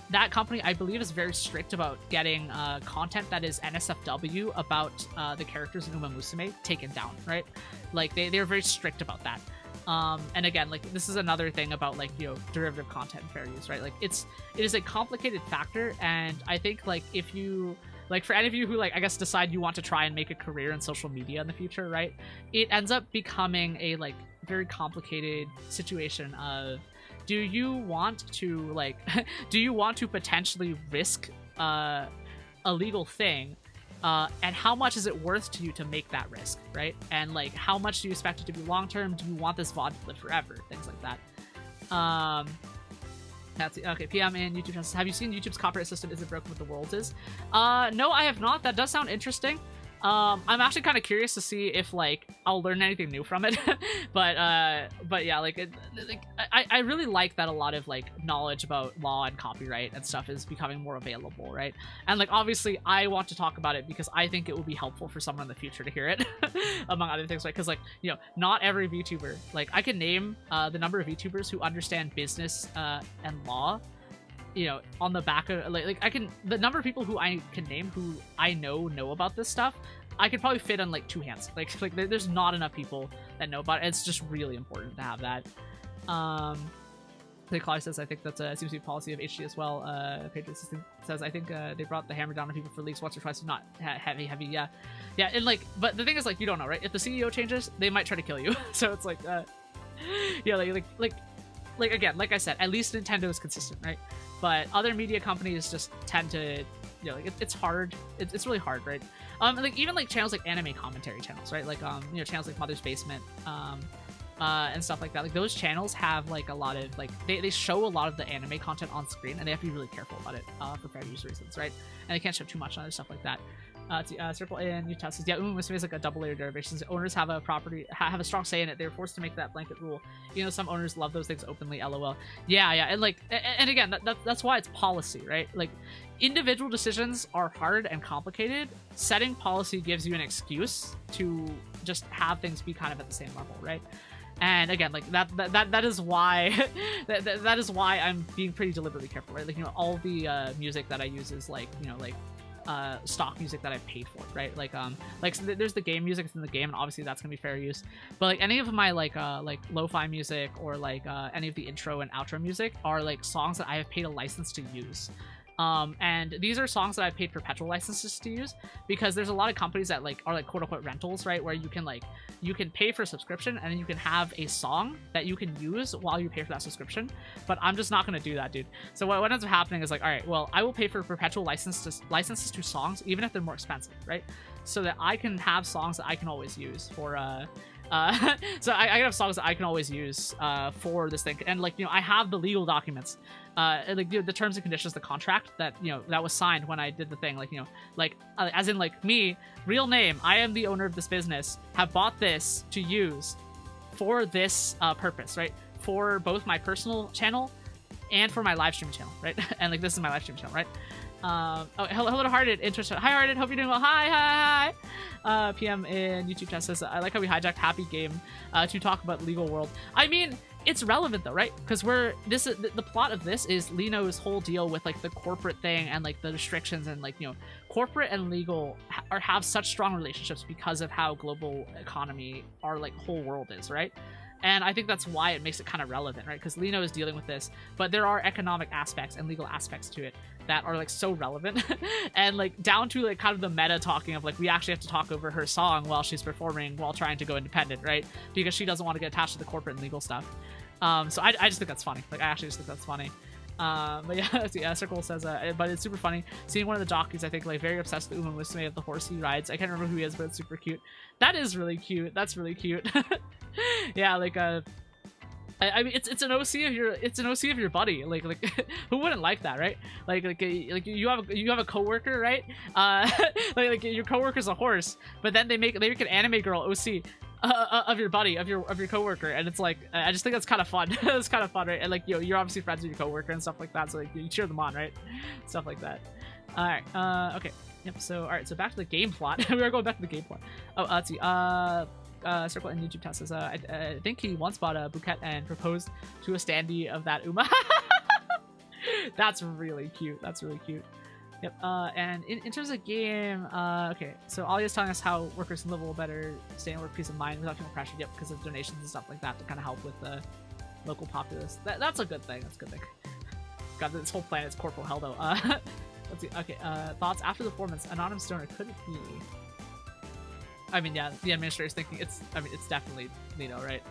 that company, I believe, is very strict about getting content that is NSFW about the characters in Uma Musume taken down, right? Like, they're very strict about that. And again, like, this is another thing about, like, you know, derivative content and fair use, right? Like, it is a complicated factor, and I think, like, if you... Like, for any of you who, like, I guess decide you want to try and make a career in social media in the future, right? It ends up becoming a, like, very complicated situation of, do you want to, like, do you want to potentially risk a legal thing? And how much is it worth to you to make that risk, right? And, like, how much do you expect it to be long-term? Do you want this VOD to live forever? Things like that. That's okay. PM in YouTube says, have you seen YouTube's copyright system? Is it broken with the world is? No, I have not. That does sound interesting. I'm actually kind of curious to see if, like, I'll learn anything new from it. but yeah, like, I really like that a lot of, like, knowledge about law and copyright and stuff is becoming more available, right? And, like, obviously, I want to talk about it because I think it will be helpful for someone in the future to hear it, among other things, right? Because, like, you know, not every VTuber, like, I can name the number of VTubers who understand business and law, you know, on the back of, like I can, the number of people who I can name who I know about this stuff, I could probably fit on, like, two hands. Like there's not enough people that know about it. It's just really important to have that. Claudia says, I think that's seems to be a policy of HG as well. Patriot Assistant says, I think they brought the hammer down on people for leaks once or twice, not heavy, yeah. And, like, but the thing is, like, you don't know, right? If the CEO changes, they might try to kill you. So it's like, yeah, like again, like I said, at least Nintendo is consistent, right? But other media companies just tend to, you know, like, it's hard. It's really hard, right? Like, even, like, channels like anime commentary channels, right? Like, you know, channels like Mother's Basement, and stuff like that. Like, those channels have, like, a lot of, like, they show a lot of the anime content on screen, and they have to be really careful about it, for fair use reasons, right? And they can't show too much on other stuff like that. Circle in Utah says, yeah, Uma Musume is like a double-layer derivation. Owners have a have a strong say in it. They're forced to make that blanket rule. You know, some owners love those things openly, lol. Yeah, and, like, and again, that's why it's policy, right? Like, individual decisions are hard and complicated. Setting policy gives you an excuse to just have things be kind of at the same level, right? And again, like, that is why that is why I'm being pretty deliberately careful, right? Like, you know, all the music that I use is, like, you know, like, stock music that I paid for, right? Like, so there's the game music in the game, and obviously that's gonna be fair use. But, like, any of my, like lo-fi music or, like, any of the intro and outro music are, like, songs that I have paid a license to use. And these are songs that I've paid perpetual licenses to use, because there's a lot of companies that, like, are, like, quote-unquote rentals, right, where you can pay for a subscription, and then you can have a song that you can use while you pay for that subscription. But I'm just not going to do that, dude. So what ends up happening is, like, all right, well, I will pay for perpetual licenses to songs, even if they're more expensive, right? So that I can have songs that I can always use for so I can have songs that I can always use for this thing. And, like, you know, I have the legal documents, like, the terms and conditions, the contract that, you know, that was signed when I did the thing. Like, you know, like, as in, like, me, real name, I am the owner of this business, have bought this to use for this purpose, right? For both my personal channel and for my live stream channel, right? And, like, this is my live stream channel, right? Oh, hello to Hearted. Interesting. Hi, Hearted. Hope you're doing well. Hi. PM in YouTube chat says, I like how we hijacked Happy Game to talk about legal world. I mean, it's relevant though, right? Because the plot of this is Lino's whole deal with like the corporate thing and like the restrictions and like, you know, corporate and legal have such strong relationships because of how global economy our like whole world is, right? And I think that's why it makes it kind of relevant, right? Because Lino is dealing with this, but there are economic aspects and legal aspects to it that are like so relevant and like down to like kind of the meta talking of like we actually have to talk over her song while she's performing while trying to go independent, right? Because she doesn't want to get attached to the corporate and legal stuff. So I just think that's funny. Like I actually just think that's funny. But yeah, Circle says, but it's super funny seeing one of the jockeys, I think, like very obsessed with Uma Musume of the horse he rides. I can't remember who he is, but it's super cute. That is really cute. That's really cute. Yeah, like I mean, it's an OC of your buddy. Like who wouldn't like that, right? Like you have a coworker, right? Like your coworker's a horse, but then they make an anime girl OC. Of your buddy, of your coworker, and it's like I just think that's kind of fun. It's kind of fun, right? And like you're obviously friends with your coworker and stuff like that, so like you cheer them on, right? Stuff like that. All right. Okay. Yep. So all right. So back to the game plot. We are going back to the game plot. Oh, let's see. Circle and YouTube test says I think he once bought a bouquet and proposed to a standee of that Uma. That's really cute. That's really cute. Yep, and in terms of game, okay, so Alia's telling us how workers can live a little better, stay in work peace of mind without feeling pressured, yep, because of donations and stuff like that to kind of help with the local populace. That's a good thing, that's a good thing. God, this whole planet's corporal hell, though. Let's see, okay, thoughts after the performance, anonymous donor, could it be? I mean, yeah, the administrator's thinking it's definitely Lino, right?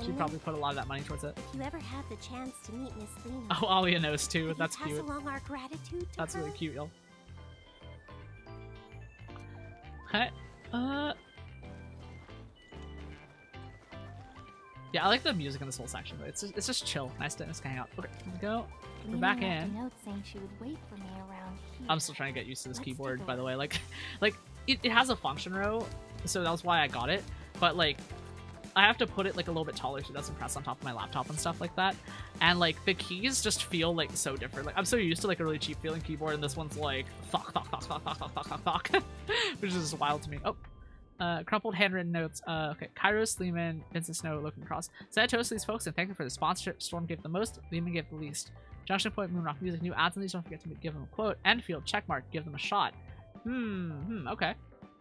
She probably put a lot of that money towards it. If you ever have the chance to meet Miss Lino, oh, Alia knows too. That's pass cute. along our gratitude to That's her? really cute, y'all. Hey, yeah, I like the music in this whole section, but it's just chill. Nice to hang out. Okay, here we go. We're back in. Note saying she would wait for me around here. I'm still trying to get used to this keyboard, by the way. Like it has a function row, so that's why I got it. But like, I have to put it like a little bit taller so it doesn't press on top of my laptop and stuff like that. And like the keys just feel like so different. Like I'm so used to like a really cheap feeling keyboard, and this one's like fuck, which is just wild to me. Oh, crumpled handwritten notes. Okay, Kairos, Lehman, Vincent Snow, Looking Cross. Said toast to these folks and thank them for the sponsorship. Storm gave the most, Lehman gave the least. Junction Point, Moonrock Music, new ads on these. Don't forget to give them a quote. Endfield, checkmark, give them a shot. Okay.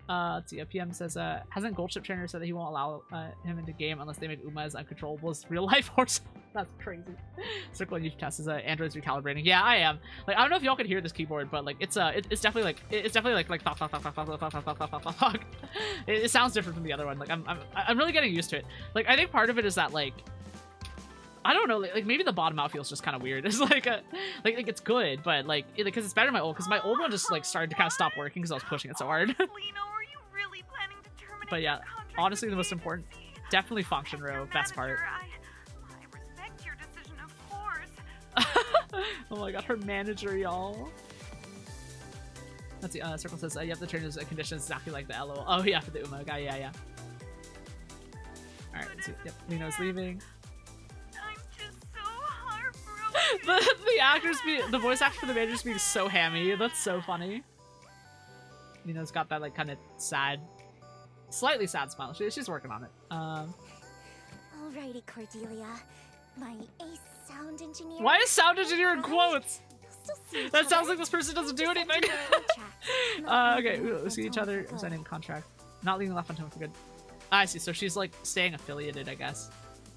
Let's see, a PM says, hasn't Goldship Trainer said that he won't allow him into game unless they make Uma as uncontrollable as real life horse? That's crazy. Circle and YouTube test is Android's recalibrating. Yeah, I am. Like, I don't know if y'all could hear this keyboard, but like it's definitely like thok. It sounds different from the other one. Like I'm really getting used to it. Like I think part of it is that like I don't know, like maybe the bottom out feels just kind of weird. It's like it's good, but like because it's better than my old, because my old one just like started to kind of stop working because I was pushing it so hard. But yeah, honestly, the most important, definitely function row, best part. I respect your decision, of course. Oh my god, her manager, y'all. Let's see, Circle says, you have to turn his conditions exactly like the LO. Oh yeah, for the Uma guy, yeah. Alright, let's see. Yep, Lino's leaving. I'm just so heartbroken. the voice actor for the manager's being so hammy. That's so funny. Lino's got that like kind of sad, slightly sad smile. She's working on it. Alrighty, Cordelia. My ace sound engineer. Why is sound engineer in quotes? Still see each That sounds other. like this person doesn't do anything. Okay, we'll see each other. Signing contract. Not leaving left on home for good. I see. So she's like staying affiliated, I guess.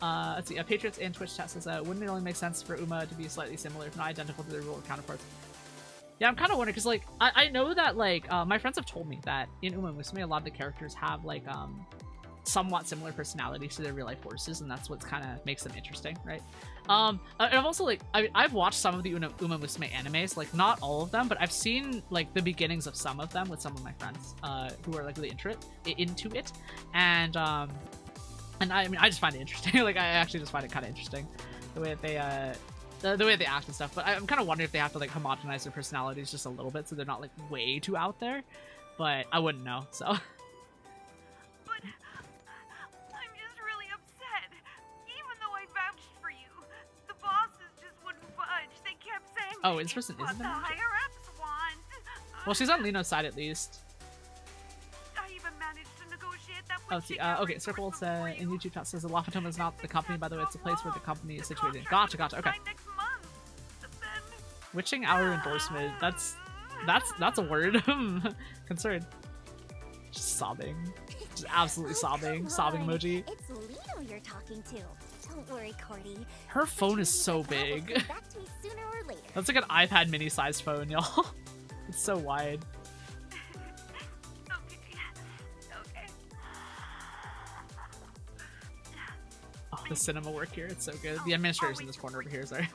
Let's see. Patriots and Twitch chat says, wouldn't it only make sense for Uma to be slightly similar, if not identical to their ruler counterparts? Yeah, I'm kind of wondering because like I know that like my friends have told me that in Uma Musume a lot of the characters have like somewhat similar personalities to their real life horses, and that's what kind of makes them interesting, right? And I've also like I've watched some of the Uma Musume animes, like not all of them, but I've seen like the beginnings of some of them with some of my friends who are like really into it, and I mean I just find it interesting. Like I actually just find it kind of interesting the way that they the way they act and stuff. But I'm kind of wondering if they have to like homogenize their personalities just a little bit so they're not like way too out there, but I wouldn't know, so. But I'm just really upset. Even though I vouched for you, the bosses just wouldn't budge. They kept saying Oh, this person isn't the the manager? higher-ups Well, she's on Lino's side at least. I even managed to negotiate that Oh, witching see, hour okay, Circle endorsement for in you. YouTube chat says the Lafayette is not the company, by the way, it's a place where the company is The situated. contract Gotcha, was okay. signed next month. Then Witching hour endorsement, that's a word. Concerned. Just sobbing. Just absolutely sobbing. Sobbing emoji. It's Lino you're talking to. Don't worry, Cordy. Her phone is so Opportunity big. will come back to me sooner or later. That's like an iPad mini sized phone, y'all. It's so wide. okay. Oh, the cinema work here, it's so good. The administrators in this corner over here, sorry.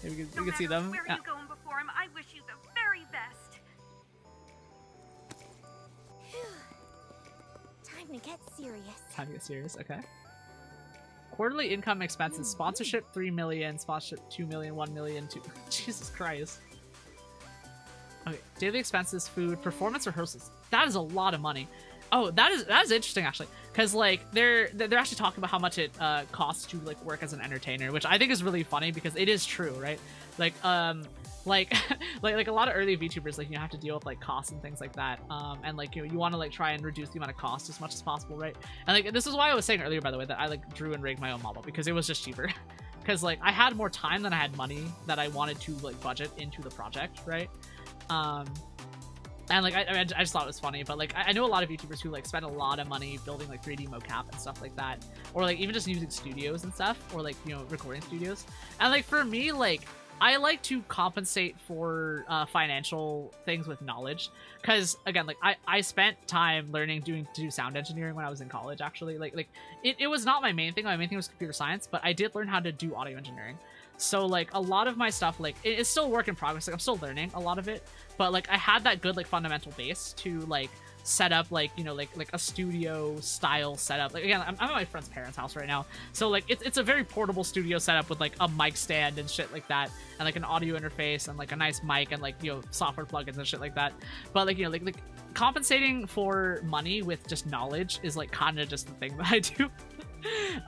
Maybe we No can see matter them. Where Yeah. you going before him, I wish you the very best. Time to get serious. Time to get serious, okay. Quarterly income expenses. Sponsorship 3 million, sponsorship 2 million, 1 million, 2 Jesus Christ. Okay, daily expenses, food, performance rehearsals. That is a lot of money. Oh, that is interesting actually, because like they're actually talking about how much it costs to like work as an entertainer, which I think is really funny because it is true, right? Like like a lot of early VTubers, like you have to deal with like costs and things like that, and like you want to like try and reduce the amount of cost as much as possible, right? And like this is why I was saying earlier, by the way, that I like drew and rigged my own model because it was just cheaper. Because like I had more time than I had money that I wanted to like budget into the project, right? And like I just thought it was funny, but like I know a lot of YouTubers who like spend a lot of money building like 3D mocap and stuff like that, or like even just using studios and stuff, or like, you know, recording studios. And like for me, like I like to compensate for financial things with knowledge, because again, like I spent time learning to do sound engineering when I was in college. Actually, like it was not my main thing. My main thing was computer science, but I did learn how to do audio engineering. So like a lot of my stuff, like it's still a work in progress. Like I'm still learning a lot of it, but like I had that good like fundamental base to like set up like, you know, like a studio style setup. Like again, I'm at my friend's parents' house right now, so like it's a very portable studio setup with like a mic stand and shit like that, and like an audio interface and like a nice mic and like, you know, software plugins and shit like that. But like, you know, like compensating for money with just knowledge is like kind of just the thing that I do.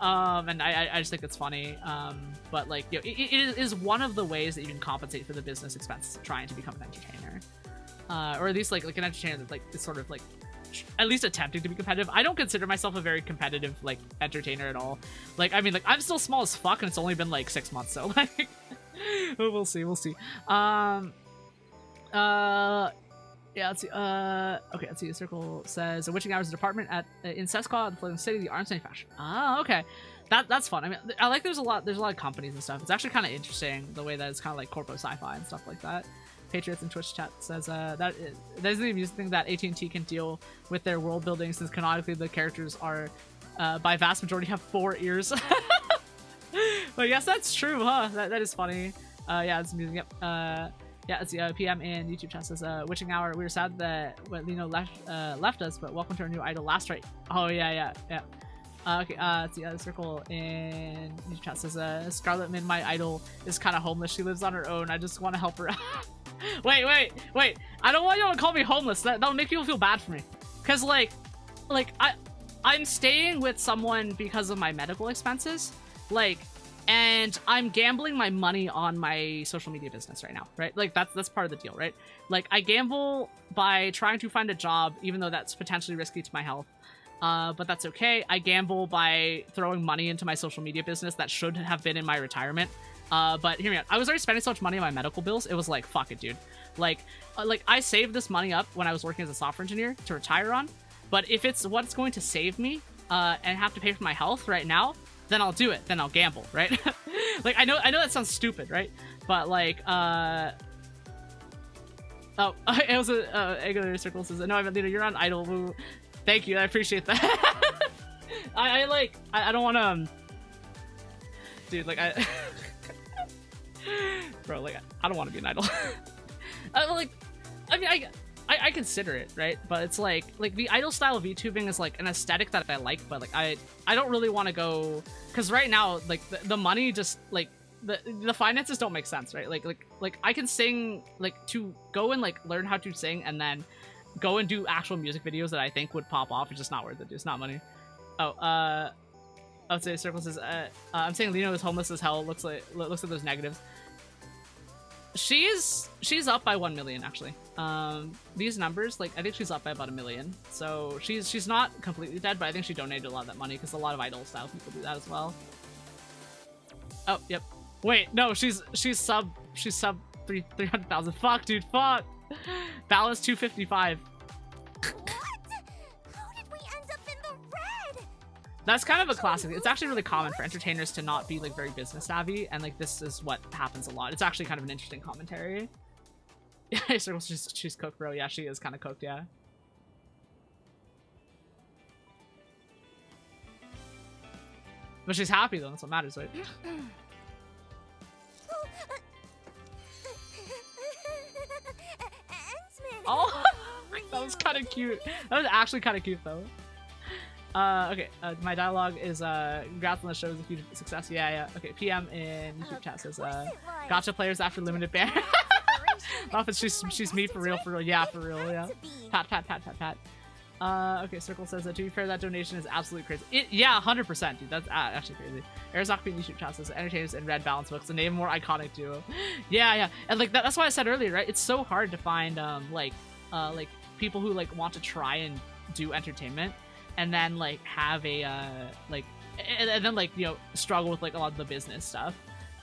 And I just think it's funny. But like, you know, it is one of the ways that you can compensate for the business expenses of trying to become an entertainer, or at least like an entertainer that like is sort of like at least attempting to be competitive. I don't consider myself a very competitive like entertainer at all. Like I mean, like I'm still small as fuck, and it's only been like 6 months, so like we'll see. Yeah, let's see. Okay, let's see. The circle says a witching hours department at in Sesqua, the floating city, the arms manufacturer. Ah, okay, that's fun. I mean, I like there's a lot of companies and stuff. It's actually kind of interesting the way that it's kind of like corpo sci-fi and stuff like that. Patriots in Twitch chat says that is the amusing thing that AT&T can deal with their world building, since canonically the characters are by vast majority have 4 ears. But yes, that's true, huh? That is funny. Yeah, it's amusing. Yep. Yeah, let's see. PM in YouTube chat says, witching hour. We were sad that Lino left us, but welcome to our new idol, Last Right. Oh yeah. Okay. Let's see. The circle in YouTube chat says, Scarlet Min, my idol, is kind of homeless. She lives on her own. I just want to help her out. Wait. I don't want y'all to call me homeless. That'll make people feel bad for me. Cause like I'm staying with someone because of my medical expenses. And I'm gambling my money on my social media business right now, right? Like that's part of the deal, right? Like I gamble by trying to find a job, even though that's potentially risky to my health. But that's okay. I gamble by throwing money into my social media business that should have been in my retirement. But hear me out. I was already spending so much money on my medical bills. It was like, fuck it, dude. Like I saved this money up when I was working as a software engineer to retire on. But if it's what's going to save me and have to pay for my health right now, then I'll do it. Then I'll gamble, right? Like I know that sounds stupid, right? But like, oh, it was a Egger Circle says, no, I'm you're on idol. Woo. Thank you, I appreciate that. I don't want to, dude. Like bro, like I don't want to be an idol. I consider it, right? But it's like the idol style of VTubing is like an aesthetic that I like, but like I don't really want to go, because right now like the money just like the finances don't make sense, right? Like I can sing, like to go and like learn how to sing and then go and do actual music videos that I think would pop off. It's just not worth it, dude. It's not money. Oh, I would say Circle says, I'm saying Lino is homeless as hell. Looks like there's negatives. she's up by 1 million actually. These numbers, like I think she's up by about 1 million. So she's not completely dead, but I think she donated a lot of that money because a lot of idol style people do that as well. Oh, yep. Wait, no, she's sub 300,000. Fuck, dude, fuck. Balance 255. What? How did we end up in the red? That's kind of a classic. It's actually really common for entertainers to not be like very business savvy, and like this is what happens a lot. It's actually kind of an interesting commentary. Yeah, she's cooked, bro. Yeah, she is kind of cooked, yeah. But she's happy though, that's what matters, right? Oh, that was kind of cute. That was actually kind of cute though. Okay, my dialogue is congrats on the show, is a huge success. Yeah. Okay, PM in YouTube chat says gotcha players after limited ban. Often she's me for real. Yeah, for real, yeah. Pat. Okay, Circle says that to be fair, that donation is absolutely crazy. Yeah, 100%, dude. That's actually crazy. Arizok in YouTube chat says entertainers in red balance books, the name more iconic duo. Yeah. And like that's why I said earlier, right? It's so hard to find like people who like want to try and do entertainment and then like have a and then like, you know, struggle with like a lot of the business stuff.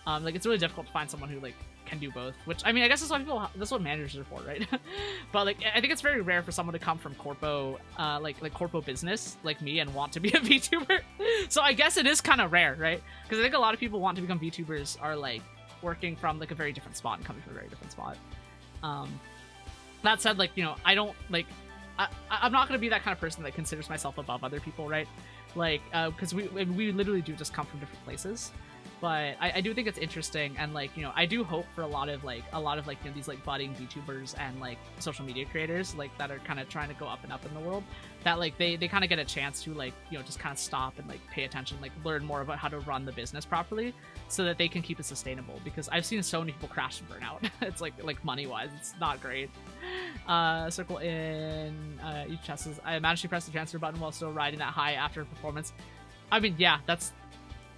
Like it's really difficult to find someone who like can do both, which I mean I guess that's what managers are for, right? But like I think it's very rare for someone to come from corpo like corpo business like me and want to be a VTuber. So I guess it is kind of rare, right? Because I think a lot of people want to become VTubers are like working from like a very different spot and coming from a very different spot. That said, like, you know, I don't like I'm not gonna be that kind of person that considers myself above other people, right? Like because we literally do just come from different places. But I do think it's interesting, and like, you know, I do hope for a lot of like you know, these like budding VTubers and like social media creators like that are kind of trying to go up and up in the world, that like they kind of get a chance to like, you know, just kind of stop and like pay attention, like learn more about how to run the business properly so that they can keep it sustainable, because I've seen so many people crash and burn out. It's like money wise it's not great. Circle in each chest says I imagine she pressed the transfer button while still riding that high after a performance. I mean, yeah, that's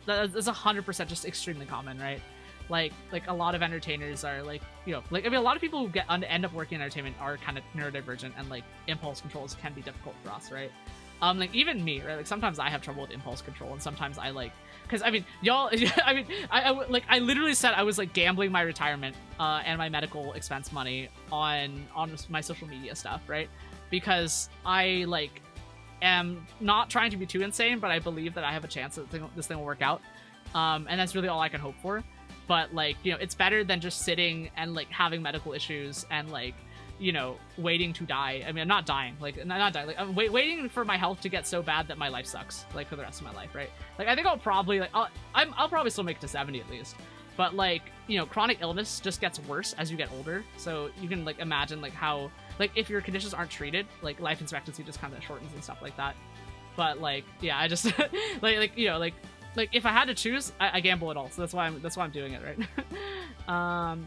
100% just extremely common, right? Like a lot of entertainers are like, you know, like I mean a lot of people who end up working in entertainment are kind of neurodivergent, and like impulse controls can be difficult for us, right? Like even me, right? Like sometimes I have trouble with impulse control, and sometimes I like, because I mean y'all I mean I literally said I was like gambling my retirement and my medical expense money on my social media stuff, right? Because I like am not trying to be too insane, but I believe that I have a chance that this thing will work out, and that's really all I can hope for. But like, you know, it's better than just sitting and like having medical issues and like, you know, waiting to die. I mean, I'm not dying, like not dying, like I'm waiting for my health to get so bad that my life sucks like for the rest of my life, right? Like I think I'll probably like I'll probably still make it to 70 at least, but like, you know, chronic illness just gets worse as you get older, so you can like imagine like how like if your conditions aren't treated, like life expectancy just kind of shortens and stuff like that. But like, yeah, I just like you know, like if I had to choose, I gamble it all. So that's why I'm doing it, right?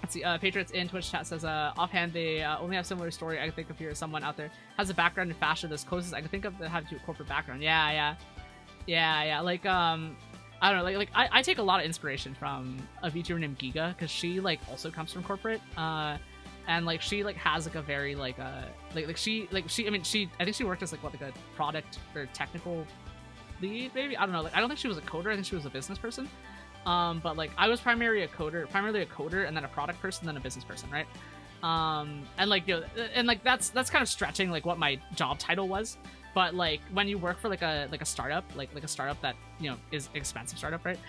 Let's see. Patriots in Twitch chat says offhand they only have similar story I can think of here. Someone out there has a background in fashion that's closest I can think of that have to do a corporate background. Yeah. Like I don't know, like I take a lot of inspiration from a VTuber named Giga, because she like also comes from corporate. And like she like has like a very like she I mean I think she worked as like a product or technical lead, maybe, I don't know, like I don't think she was a coder, I think she was a business person. But like I was primarily a coder and then a product person, then a business person, right? And like, you know, and like that's kind of stretching like what my job title was. But like when you work for like a startup, like a startup that, you know, is an expensive startup, right?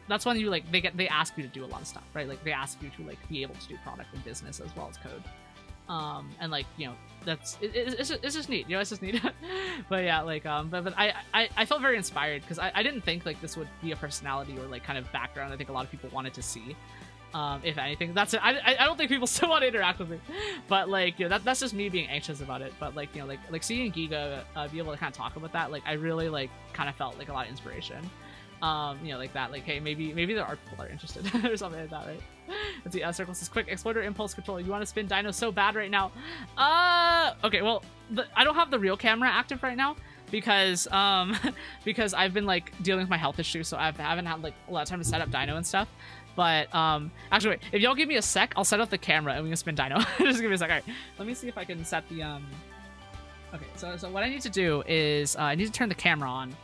That's when you like they ask you to do a lot of stuff, right? Like they ask you to like be able to do product and business as well as code. And like, you know, it's just neat, you know, it's just neat. But yeah, like but I felt very inspired, because I didn't think like this would be a personality or like kind of background I think a lot of people wanted to see. If anything, that's it. I don't think people still want to interact with me, but like, you know, that's just me being anxious about it. But like, you know, like seeing Giga be able to kind of talk about that, like I really like kind of felt like a lot of inspiration. You know, like that, like, hey, maybe there are people that are interested or something like that, right? Let's see. Circle says quick exploder impulse control. You want to spin Dino so bad right now? Okay, well, I don't have the real camera active right now, because because I've been like dealing with my health issues, so I haven't had like a lot of time to set up Dino and stuff. But actually, wait, if y'all give me a sec, I'll set up the camera and we can spin Dino. Just give me a sec. All right, let me see if I can set the Okay, so what I need to do is I need to turn the camera on.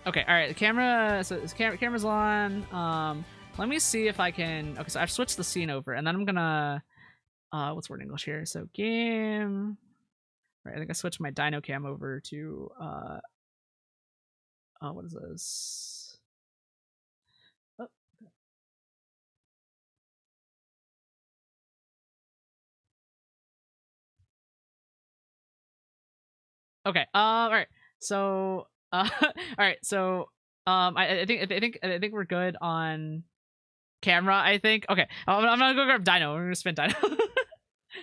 Okay, all right, the camera. So this camera's on. Let me see if I can. Okay, so I've switched the scene over, and then I'm gonna. What's word in English here? So game. Right, I think I switched my Dino cam over to. What is this? Oh. Okay. All right. So. All right. So. I think we're good on camera. I think. Okay. I'm gonna go grab Dino. We're gonna spin Dino.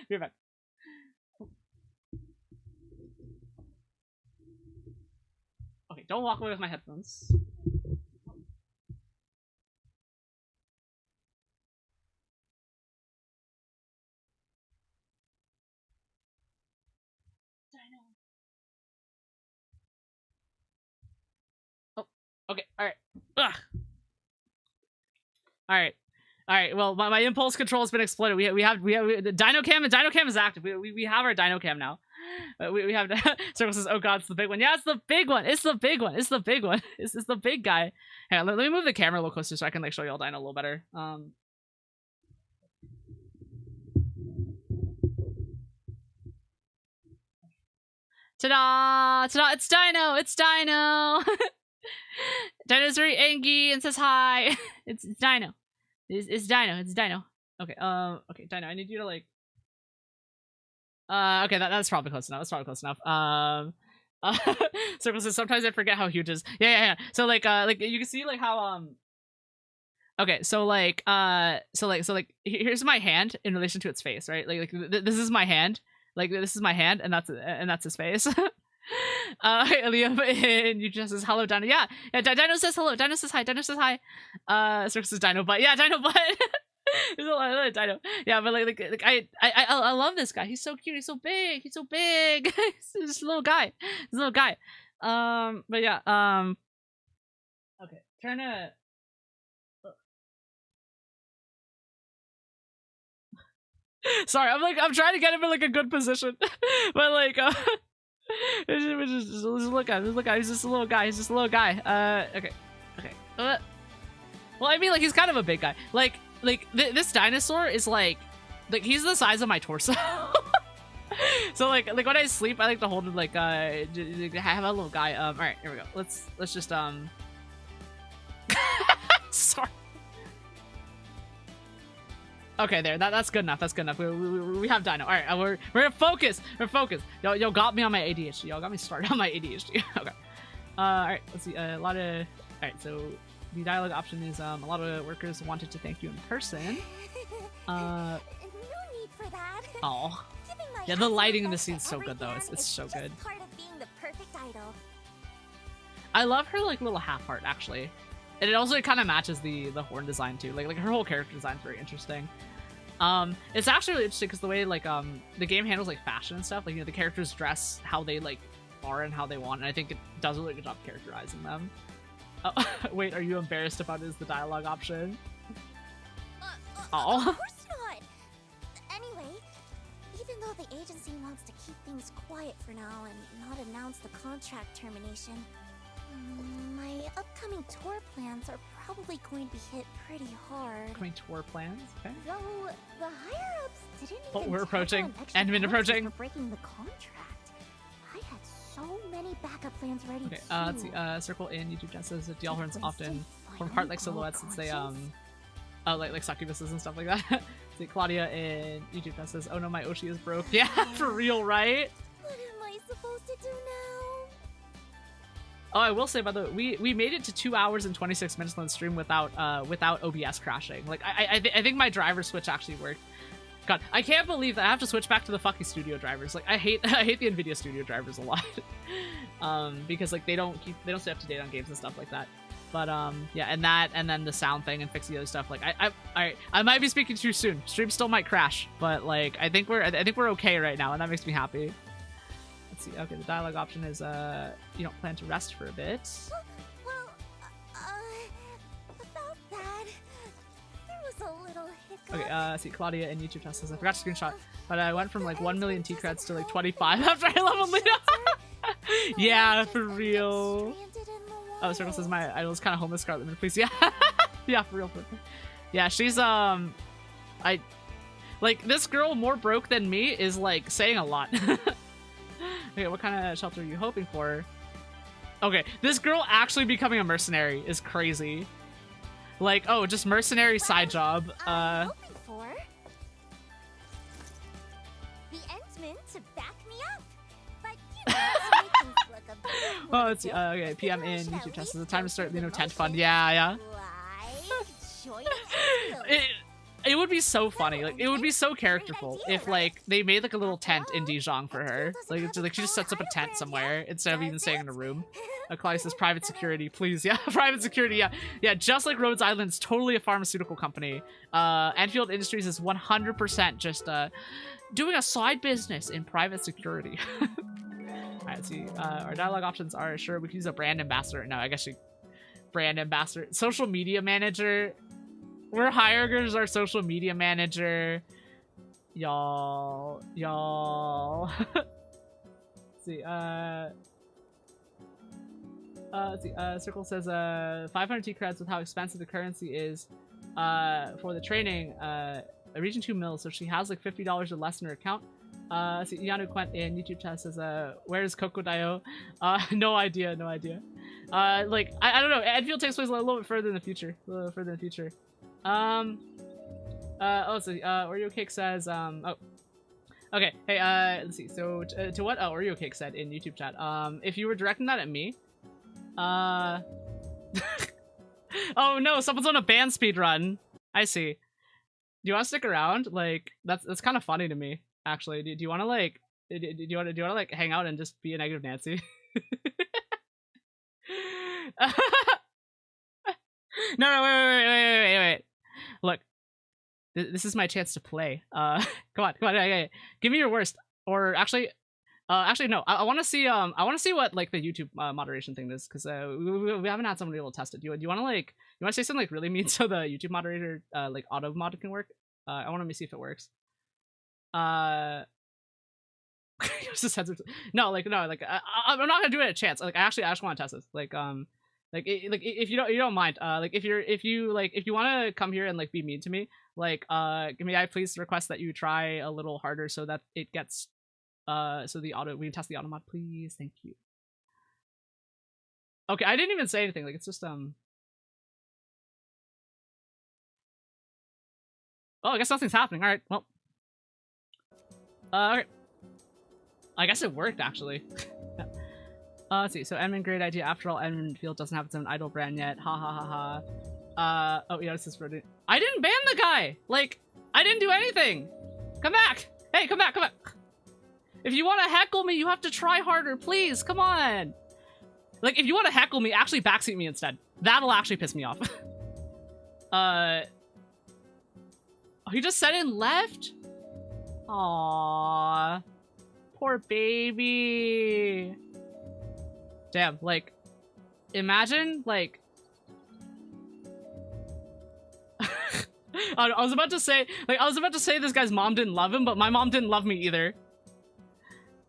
Be right back. Okay. Don't walk away with my headphones. Okay, alright. Ugh. Alright, well, my impulse control has been exploited. We have the Dino Cam, and Dino Cam is active. We have our Dino Cam now. We have Circle says, oh god, it's the big one. Yeah, it's the big one. It's the big one. It's the big one. It's the big guy. Hang on, let me move the camera a little closer so I can like show y'all Dino a little better. Ta-da! Ta-da! It's Dino! It's Dino! Dino's very angry and says hi. It's Dino. It's Dino. It's Dino. Okay. Okay, Dino. I need you to like. Okay. That's probably close enough. That's probably close enough. Circle says sometimes I forget how huge it is. Yeah. So like you can see like how Okay. So like here's my hand in relation to its face, right? This is my hand. Like this is my hand, and that's his face. Liam and you just says hello, Dino. Yeah, Dino says hello. Dino says hi. Dino says hi. Circus says Dino butt. Yeah, Dino butt. There's a lot of Dino. Yeah, but like I love this guy. He's so cute. He's so big. He's so big. He's just a little guy. He's a little guy. But yeah. Okay, turn it. Sorry, I'm trying to get him in like a good position, but like just look at him. Just look at him. He's just a little guy. He's just a little guy. Okay. Well, I mean, like he's kind of a big guy. Like this dinosaur is like he's the size of my torso. So like when I sleep, I like to hold him like have a little guy. All right, here we go. Let's just sorry. Okay, there. That's good enough. That's good enough. We have Dino. All right, we're gonna focus. We're focused. Y'all got me on my ADHD. Y'all got me started on my ADHD. Okay. All right. Let's see. A lot of. All right. So the dialogue option is a lot of workers wanted to thank you in person. No need for that. Oh. Yeah, the lighting in the scene's so good though. It's so good. Part of being the perfect idol. I love her like little half heart actually. And it also kind of matches the horn design too. Like her whole character design is very interesting. It's actually really interesting because the way like the game handles like fashion and stuff. Like the characters dress how they like are and how they want, and I think it does a really good job characterizing them. Oh, wait, are you embarrassed about is the dialogue option? Of course not. Anyway, even though the agency wants to keep things quiet for now and not announce the contract termination. My upcoming tour plans are probably going to be hit pretty hard. Upcoming tour plans? Okay. Though the higher-ups didn't Oh, even we're approaching. Endman for approaching. breaking the contract. I had so many backup plans ready Okay, too. let's see. Circle in YouTube chat says that the horns often form heart-like silhouettes since they like succubuses and stuff like that. See, Claudia in YouTube chat says, "Oh no, my Oshi is broke." Yeah, for real, right? What am I supposed to do now? Oh, I will say, by the way, we made it to 2 hours and 26 minutes on the stream without OBS crashing. Like, I think my driver switch actually worked. God, I can't believe that I have to switch back to the fucking studio drivers. Like, I hate the NVIDIA studio drivers a lot. Because like they don't stay up to date on games and stuff like that. But yeah, and then the sound thing and fixing the other stuff. Like, I might be speaking too soon. Stream still might crash, but like I think we're okay right now, and that makes me happy. let's see. Okay, the dialogue option is you don't plan to rest for a bit. Well, about that, there was a little hiccup. Okay, see, Claudia in YouTube chat says, I forgot to screenshot, but I went from like 1 million T credits to like 25 after I leveled Lena. Yeah, for real. Oh, Circle says my idol is kind of homeless. Scarlet Moon, please. Yeah, yeah, for real. Yeah, she's I like this girl more broke than me is like saying a lot. Okay, what kind of shelter are you hoping for? Okay, this girl actually becoming a mercenary is crazy. Like, oh, just mercenary side job. I'm hoping for the Endmen to back me up, but you know, to make things look a bit more Oh, let's see. Okay, PM in YouTube test. It's the time to start, you know, tent fund. Yeah, yeah. like join Endfield. It would be so funny. Like, it would be so characterful if, like, they made, like, a little tent in Dijon for her. Like, she just sets up a tent somewhere instead of even staying in a room. Claudia says private security, please. Yeah, private security, yeah. Yeah, just like Rhodes Island's totally a pharmaceutical company. Endfield Industries is 100% just, doing a side business in private security. Alright, let's see. Our dialogue options are, sure, we can use a brand ambassador. No, I guess brand ambassador. Social media manager. We're hiring as our social media manager. Y'all. Let's see, let's see, Circle says, 500 T credits with how expensive the currency is, for the training, region 2 mil, so she has like $50 or less in her account. Let's see, Yanu Quent in YouTube chat says, where's Kokodayo? No idea. Like, I don't know, Endfield takes place a little bit further in the future. Oh, so, Oreo Cake says, oh. Okay, hey, let's see, so, to what Oreo Cake said in YouTube chat, if you were directing that at me, oh no, someone's on a band speed run. I see. Do you want to stick around? Like, that's kind of funny to me, actually. Do you want to, like, do you want to, like, hang out and just be a negative Nancy? No, wait. Look, this is my chance to play. Come on, hey, give me your worst. Or actually no. I want to see what like the YouTube moderation thing is, because we haven't had someone be able to test it. Do you want to like say something like really mean so the YouTube moderator like auto mod can work? I want to see if it works. No, I'm not gonna do it at chance. Like I actually want to test this. Like if you don't mind, like if you want to come here and like be mean to me, like may I please request that you try a little harder so that it gets so we can test the auto mod, please. Thank you. Okay, I didn't even say anything. Like it's just oh, I guess nothing's happening. All right, well, okay. I guess it worked actually. Let's see. So Endman, great idea. After all, Endfield doesn't have its own idol brand yet. Ha ha ha ha. Oh yeah, this is for. I didn't ban the guy. Like, I didn't do anything. Come back. Hey, come back. If you want to heckle me, you have to try harder, please. Come on. Like, if you want to heckle me, actually backseat me instead. That'll actually piss me off. Oh, he just said and left? Aww. Poor baby. Damn, like, imagine, like... I was about to say this guy's mom didn't love him, but my mom didn't love me either.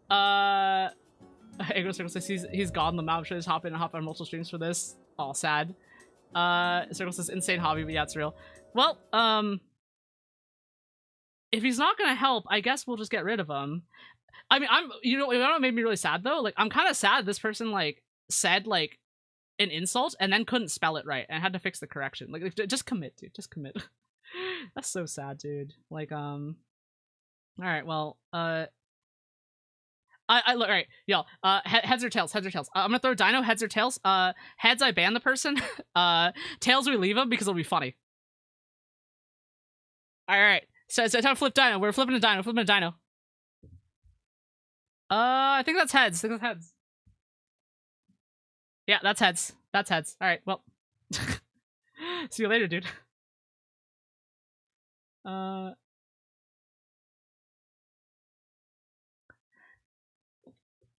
Ego Circle says he's gone. The mouth should hop on multiple streams for this. All sad. Circle says insane hobby, but yeah, it's real. Well, if he's not gonna help, I guess we'll just get rid of him. I mean, you know what made me really sad though? Like, I'm kind of sad this person like said like an insult and then couldn't spell it right and had to fix the correction. Like just commit, dude. Just commit. That's so sad, dude. Like, all right, well, I look, all right, y'all, heads or tails, I'm gonna throw Dino, heads or tails. Heads, I ban the person. Tails, we leave him because it'll be funny. All right, so time to flip Dino. We're flipping a Dino, I think that's heads. Yeah, that's heads. All right, well, see you later, dude.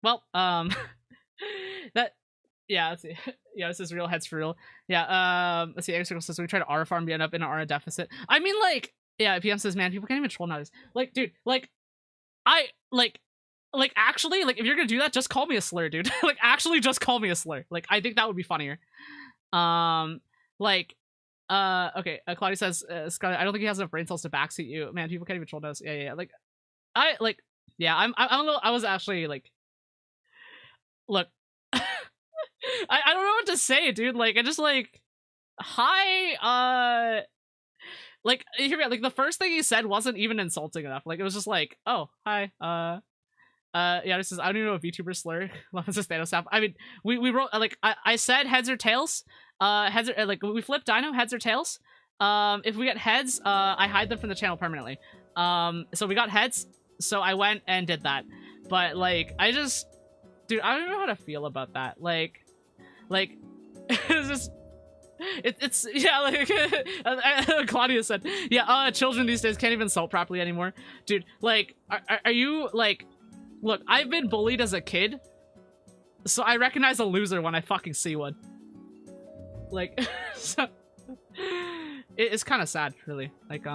Well, well, that, yeah, let's see. Yeah, this is real heads for real. Yeah, let's see. Egg Circle says, we try to R farm, we end up in an R deficit. I mean, like, yeah, PM says, man, people can't even troll nowadays. Like, dude, like, actually, like, if you're gonna do that, just call me a slur, dude. Like, actually, just call me a slur. Like, I think that would be funnier. Like, okay, Claudia says, Scarlett, I don't think he has enough brain cells to backseat you. Man, people can't even troll us. Yeah, like, yeah, I'm a little, I was actually, like, look, I don't know what to say, dude. Like, I just, like, hi, like, hear me out. Like, the first thing he said wasn't even insulting enough. Like, it was just like, oh, hi, yeah, this is, I don't even know a VTuber slur. This is Thanos stuff. I mean, we wrote, like, I said heads or tails. Heads are, like, we flip Dino, heads or tails. If we get heads, I hide them from the channel permanently. So we got heads, so I went and did that. But, like, I just, dude, I don't know how to feel about that. Like, it's just, it's yeah, like, Claudia said, yeah, children these days can't even insult properly anymore. Dude, like, are you, like, look, I've been bullied as a kid, so I recognize a loser when I fucking see one. Like, so, it's kind of sad, really. Like,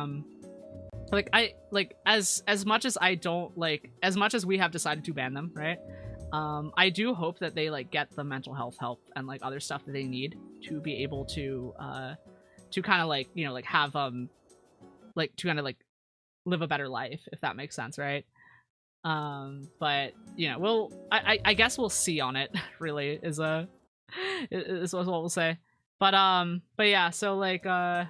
I, like, as much as I don't, like, as much as we have decided to ban them, right? I do hope that they, like, get the mental health help and, like, other stuff that they need to be able to kind of, like, you know, like, have, like, to kind of, like, live a better life, if that makes sense, right? But, you know, I guess we'll see on it, really, is what we'll say. But yeah, so, like, Giannis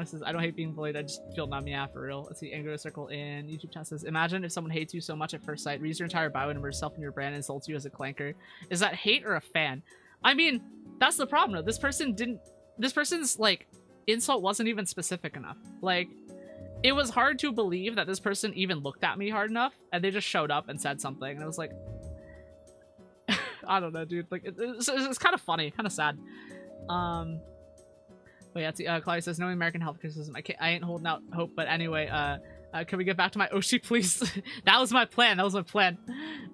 says, I don't hate being bullied, I just feel numb, yeah, for real. Let's see, Angry Circle in YouTube chat says, imagine if someone hates you so much at first sight, reads your entire bio and immerses yourself in your brand and insults you as a clanker. Is that hate or a fan? I mean, that's the problem, though. This person's, like, insult wasn't even specific enough. Like, it was hard to believe that this person even looked at me hard enough, and they just showed up and said something, and it was like, I don't know, dude. Like, it's kind of funny, kind of sad. But yeah, it's, Claudia says, knowing American healthcare system, I ain't holding out hope. But anyway, can we get back to my Oshi, please? That was my plan. That was my plan.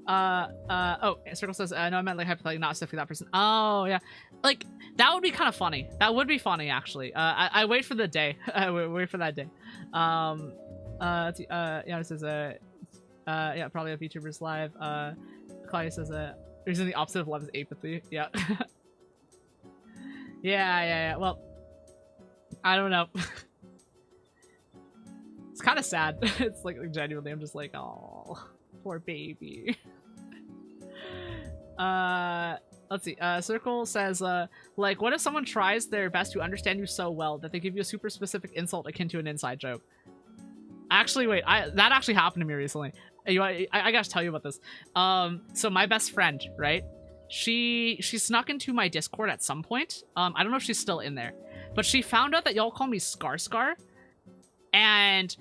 Oh, Circle says, no, I meant like hypothetically not specifically that person. Oh, yeah. Like, that would be kind of funny. That would be funny, actually. I wait for the day. I wait for that day. Let's see, yeah, it says, yeah, probably a VTubers live. Claudia says, reason the opposite of love is apathy. Yeah. yeah. Well, I don't know. It's kind of sad. It's like genuinely, I'm just like, oh, poor baby. Let's see. Circle says, like, what if someone tries their best to understand you so well that they give you a super specific insult akin to an inside joke? Actually, wait, that actually happened to me recently. I gotta tell you about this. So my best friend, right? She snuck into my Discord at some point. I don't know if she's still in there, but she found out that y'all call me Scar. And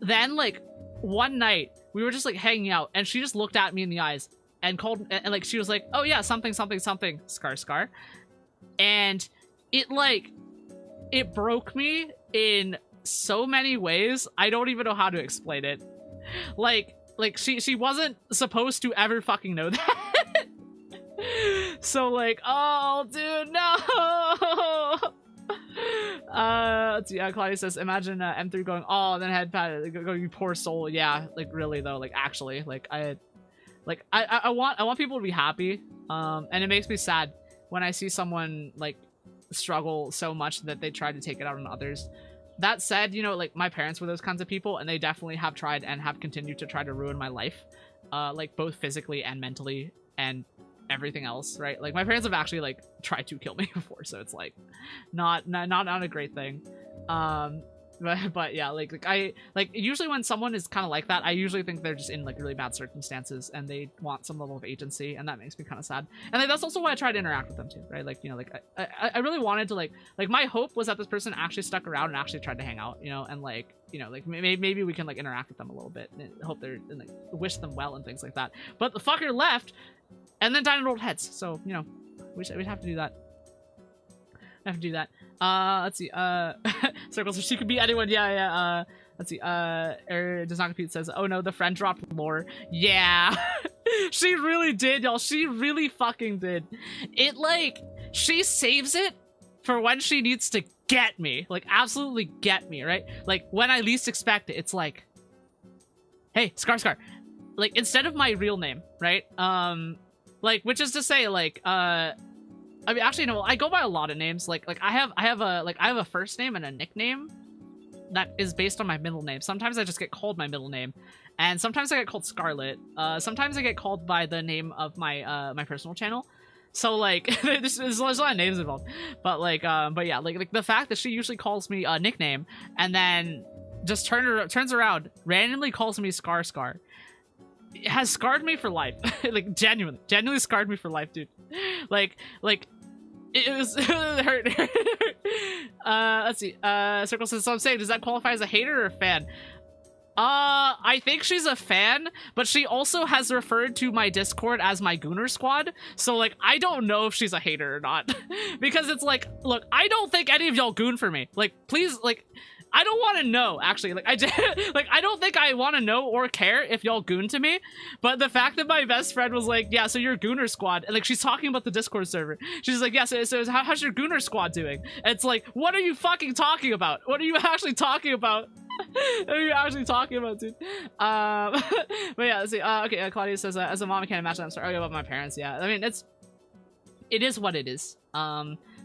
then, like, one night we were just like hanging out, and she just looked at me in the eyes and called, and like she was like, "Oh yeah, something, Scar," and it broke me in so many ways. I don't even know how to explain it. Like she wasn't supposed to ever fucking know that. So, like, oh, dude, no. Let's see, Claudia says, imagine M3 going, oh, and then head pat, going, you poor soul. Yeah, like, really, though, like, actually, like, I want people to be happy, and it makes me sad when I see someone, like, struggle so much that they try to take it out on others. That said, you know, like, my parents were those kinds of people, and they definitely have tried and have continued to try to ruin my life, like, both physically and mentally, and everything else, right? Like, my parents have actually, like, tried to kill me before, so it's, like, not a great thing. But yeah, like usually when someone is kind of like that, I usually think they're just in, like, really bad circumstances and they want some level of agency, and that makes me kind of sad. And like, that's also why I try to interact with them too, right? Like, you know, like, I really wanted to, like my hope was that this person actually stuck around and actually tried to hang out, you know, and, like, you know, like, maybe we can, like, interact with them a little bit and hope they're, and, like, wish them well and things like that. But the fucker left, and then died and rolled heads, so, you know, we'd have to do that. Let's see, Circles, so she could be anyone, yeah, let's see, does not compete says, oh no, the friend dropped lore. Yeah. She really did, y'all. She really fucking did. It, like, she saves it for when she needs to get me. Like, absolutely get me, right? Like, when I least expect it, it's like, hey, Scar. Like, instead of my real name, right? Like, which is to say, like, I mean, actually, no, I go by a lot of names. Like I have a first name and a nickname that is based on my middle name. Sometimes I just get called my middle name, and sometimes I get called Scarlet. Sometimes I get called by the name of my my personal channel. So like, there's a lot of names involved. But like, but yeah, like the fact that she usually calls me a nickname and then just turns around, randomly calls me Scar, it has scarred me for life. Like genuinely scarred me for life, dude. Like it was it hurt. Let's see. Circle says, so I'm saying, does that qualify as a hater or a fan? I think she's a fan, but she also has referred to my Discord as my Gooner Squad, so like I don't know if she's a hater or not. Because it's like, look, I don't think any of y'all goon for me. Like, please, like, I don't want to know, actually. Like, I don't think I want to know or care if y'all goon to me, but the fact that my best friend was like, yeah, so you're Gooner Squad, and like, she's talking about the Discord server. She's like, yeah, so how's your Gooner Squad doing? And it's like, what are you fucking talking about? What are you actually talking about? What are you actually talking about, dude? But yeah, let's see. Okay, Claudia says, as a mom, I can't imagine I'm sorry about my parents. Yeah, I mean, it is what it is.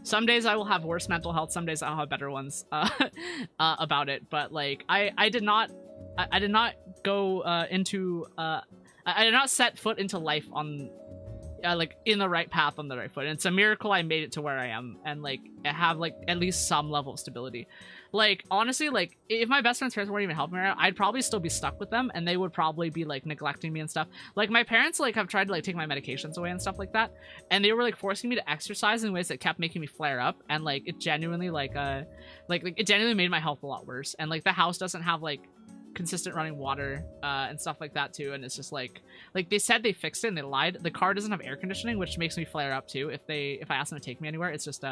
Some days I will have worse mental health, some days I'll have better ones about it. But like, I did not go into I did not set foot into life on like in the right path on the right foot. And it's a miracle I made it to where I am and like have like at least some level of stability. Like, honestly, like, if my best friend's parents weren't even helping me out, I'd probably still be stuck with them, and they would probably be, like, neglecting me and stuff. Like, my parents, like, have tried to, like, take my medications away and stuff like that, and they were, like, forcing me to exercise in ways that kept making me flare up, and, like, it genuinely, like, it genuinely made my health a lot worse. And, like, the house doesn't have, like, consistent running water, and stuff like that, too, and it's just, like, they said they fixed it, and they lied. The car doesn't have air conditioning, which makes me flare up, too, if I ask them to take me anywhere. It's just,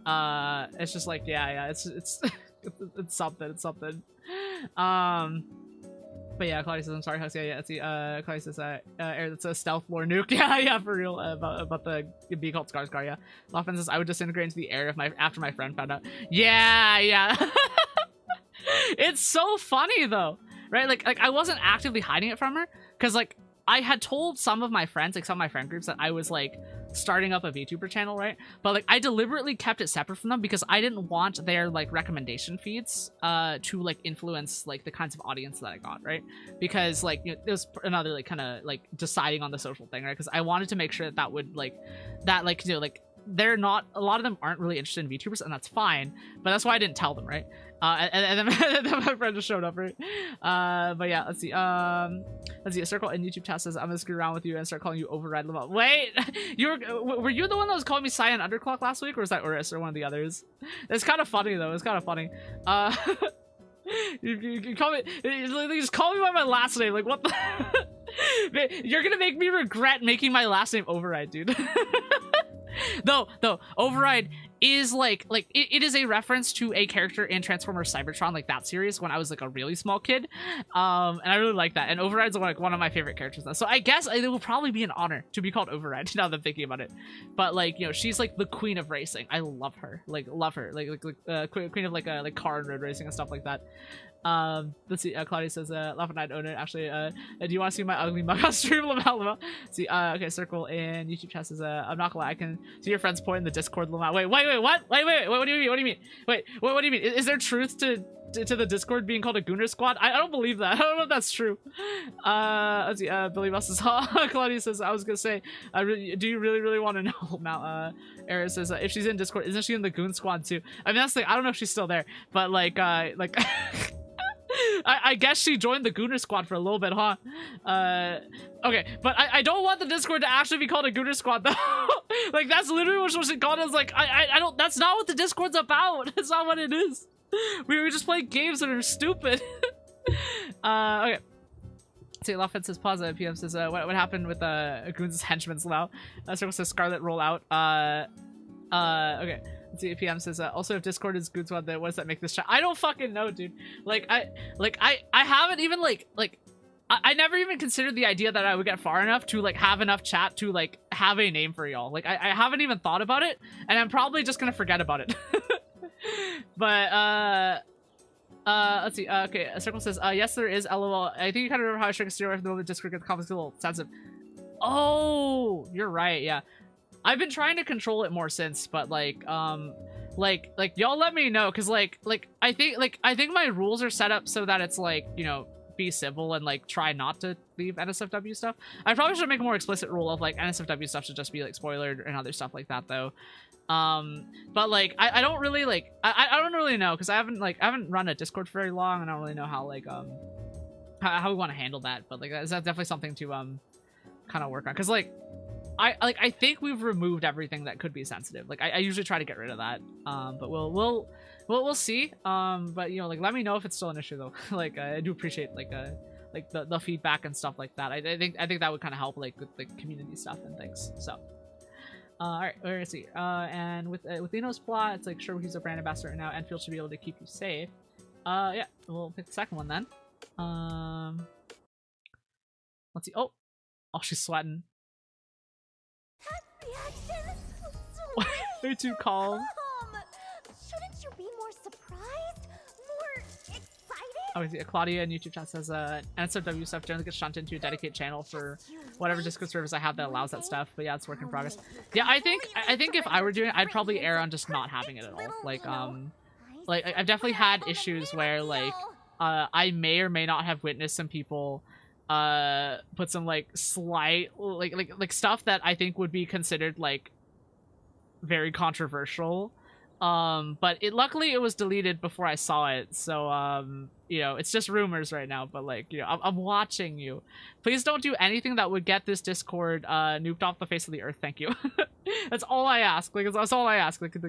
it's just like, yeah, it's something. But yeah, Claudia says, I'm sorry, Hugs. Yeah, it's the, Claudia says, that's a stealth lore nuke. Yeah, for real, about the being called Scar, yeah. Loffin says, I would disintegrate into the air after my friend found out. Yeah. It's so funny, though, right? Like, I wasn't actively hiding it from her, because, like, I had told some of my friends, like, some of my friend groups that I was, like, starting up a VTuber channel, right? But like, I deliberately kept it separate from them because I didn't want their like recommendation feeds to like influence like the kinds of audience that I got, right? Because like, you know, it was another like kind of like deciding on the social thing, right? Because I wanted to make sure that would like you know, like they're not, a lot of them aren't really interested in VTubers, and that's fine, but that's why I didn't tell them, right? And then my friend just showed up, right? But yeah, let's see. A circle in YouTube chat says, I'm gonna screw around with you and start calling you Override Lamont. Wait, were you the one that was calling me Cyan Underclock last week, or was that Urus or one of the others? It's kind of funny though. It's kind of funny. You call me, you just call me by my last name. Like, what the? You're gonna make me regret making my last name Override, dude. Though Override is like it is a reference to a character in Transformers Cybertron, like that series, when I was like a really small kid, and I really like that. And Override's like one of my favorite characters now. So I guess it will probably be an honor to be called Override now that I'm thinking about it. But like, you know, she's like the queen of racing. I love her, like queen of like car and road racing and stuff like that. Let's see. Claudia says, Laugh and I'd own it. Actually, do you want to see my ugly mug on stream? See, okay, circle in YouTube chat says, I'm not gonna lie, I can see your friends point in the Discord. Wait, what? What do you mean? Wait, what do you mean? Is there truth to the Discord being called a Gooner Squad? I don't believe that. I don't know if that's true. Let's see. Billy Moss says, Claudia says, I was gonna say, do you really want to know? Now, Eris says, if she's in Discord, isn't she in the Goon Squad too? I mean, that's the thing. I don't know if she's still there, but like I guess she joined the Gooner Squad for a little bit, huh? Okay, but I don't want the Discord to actually be called a Gooner Squad, though. Like, that's literally what she called it. Like, I don't, that's not what the Discord's about. That's not what it is. We were just playing games that are stupid. Okay. See, Lafayette says, pause. PM says, what happened with Goon's henchman's now? Circle says, Scarlet roll out. Okay. Let's see, PM says, also if Discord is Goon Squad, then what does that make this chat? I don't fucking know, dude. Like, I haven't even, like, I never even considered the idea that I would get far enough to like have enough chat to like have a name for y'all. Like I haven't even thought about it, and I'm probably just gonna forget about it. But let's see. Okay, Circle says, yes, there is. LOL. I think you kind of remember how I tried to steer away from the moment Discord gets conflicts a little sensitive. Oh, you're right. Yeah, I've been trying to control it more since, but like y'all let me know, cause like I think my rules are set up so that it's like, you know, be civil and like try not to leave NSFW stuff. I probably should make a more explicit rule of like NSFW stuff should just be like spoilered and other stuff like that though. But like I don't really like I don't really know, because I haven't run a Discord for very long, and I don't really know how like how we want to handle that. But like that's definitely something to kind of work on, because like I think we've removed everything that could be sensitive. Like I usually try to get rid of that. But we'll see. But you know, like let me know if it's still an issue though. Like I do appreciate like the feedback and stuff like that. I think that would kind of help like with the community stuff and things. So all right, let's see. And with Lino's plot, it's like, sure, he's a brand ambassador and now Endfield should be able to keep you safe. Yeah, we'll pick the second one then. Let's see. Oh, she's sweating. That reaction Why are you too calm? Shouldn't you be more surprised? More excited? Oh, yeah, Claudia in YouTube chat says, NSFW stuff generally gets shunted into a dedicated channel for whatever Discord service I have that allows that stuff. But yeah, it's work in progress. Yeah, I think if I were doing it, I'd probably err on just not having it at all. Like I've definitely had issues where like I may or may not have witnessed some people put some like slight like stuff that I think would be considered like very controversial. But luckily it was deleted before I saw it, so you know, it's just rumors right now, but like, you know, I'm watching you. Please don't do anything that would get this Discord nuked off the face of the earth. Thank you. That's all I ask. Like that's all I ask. Like if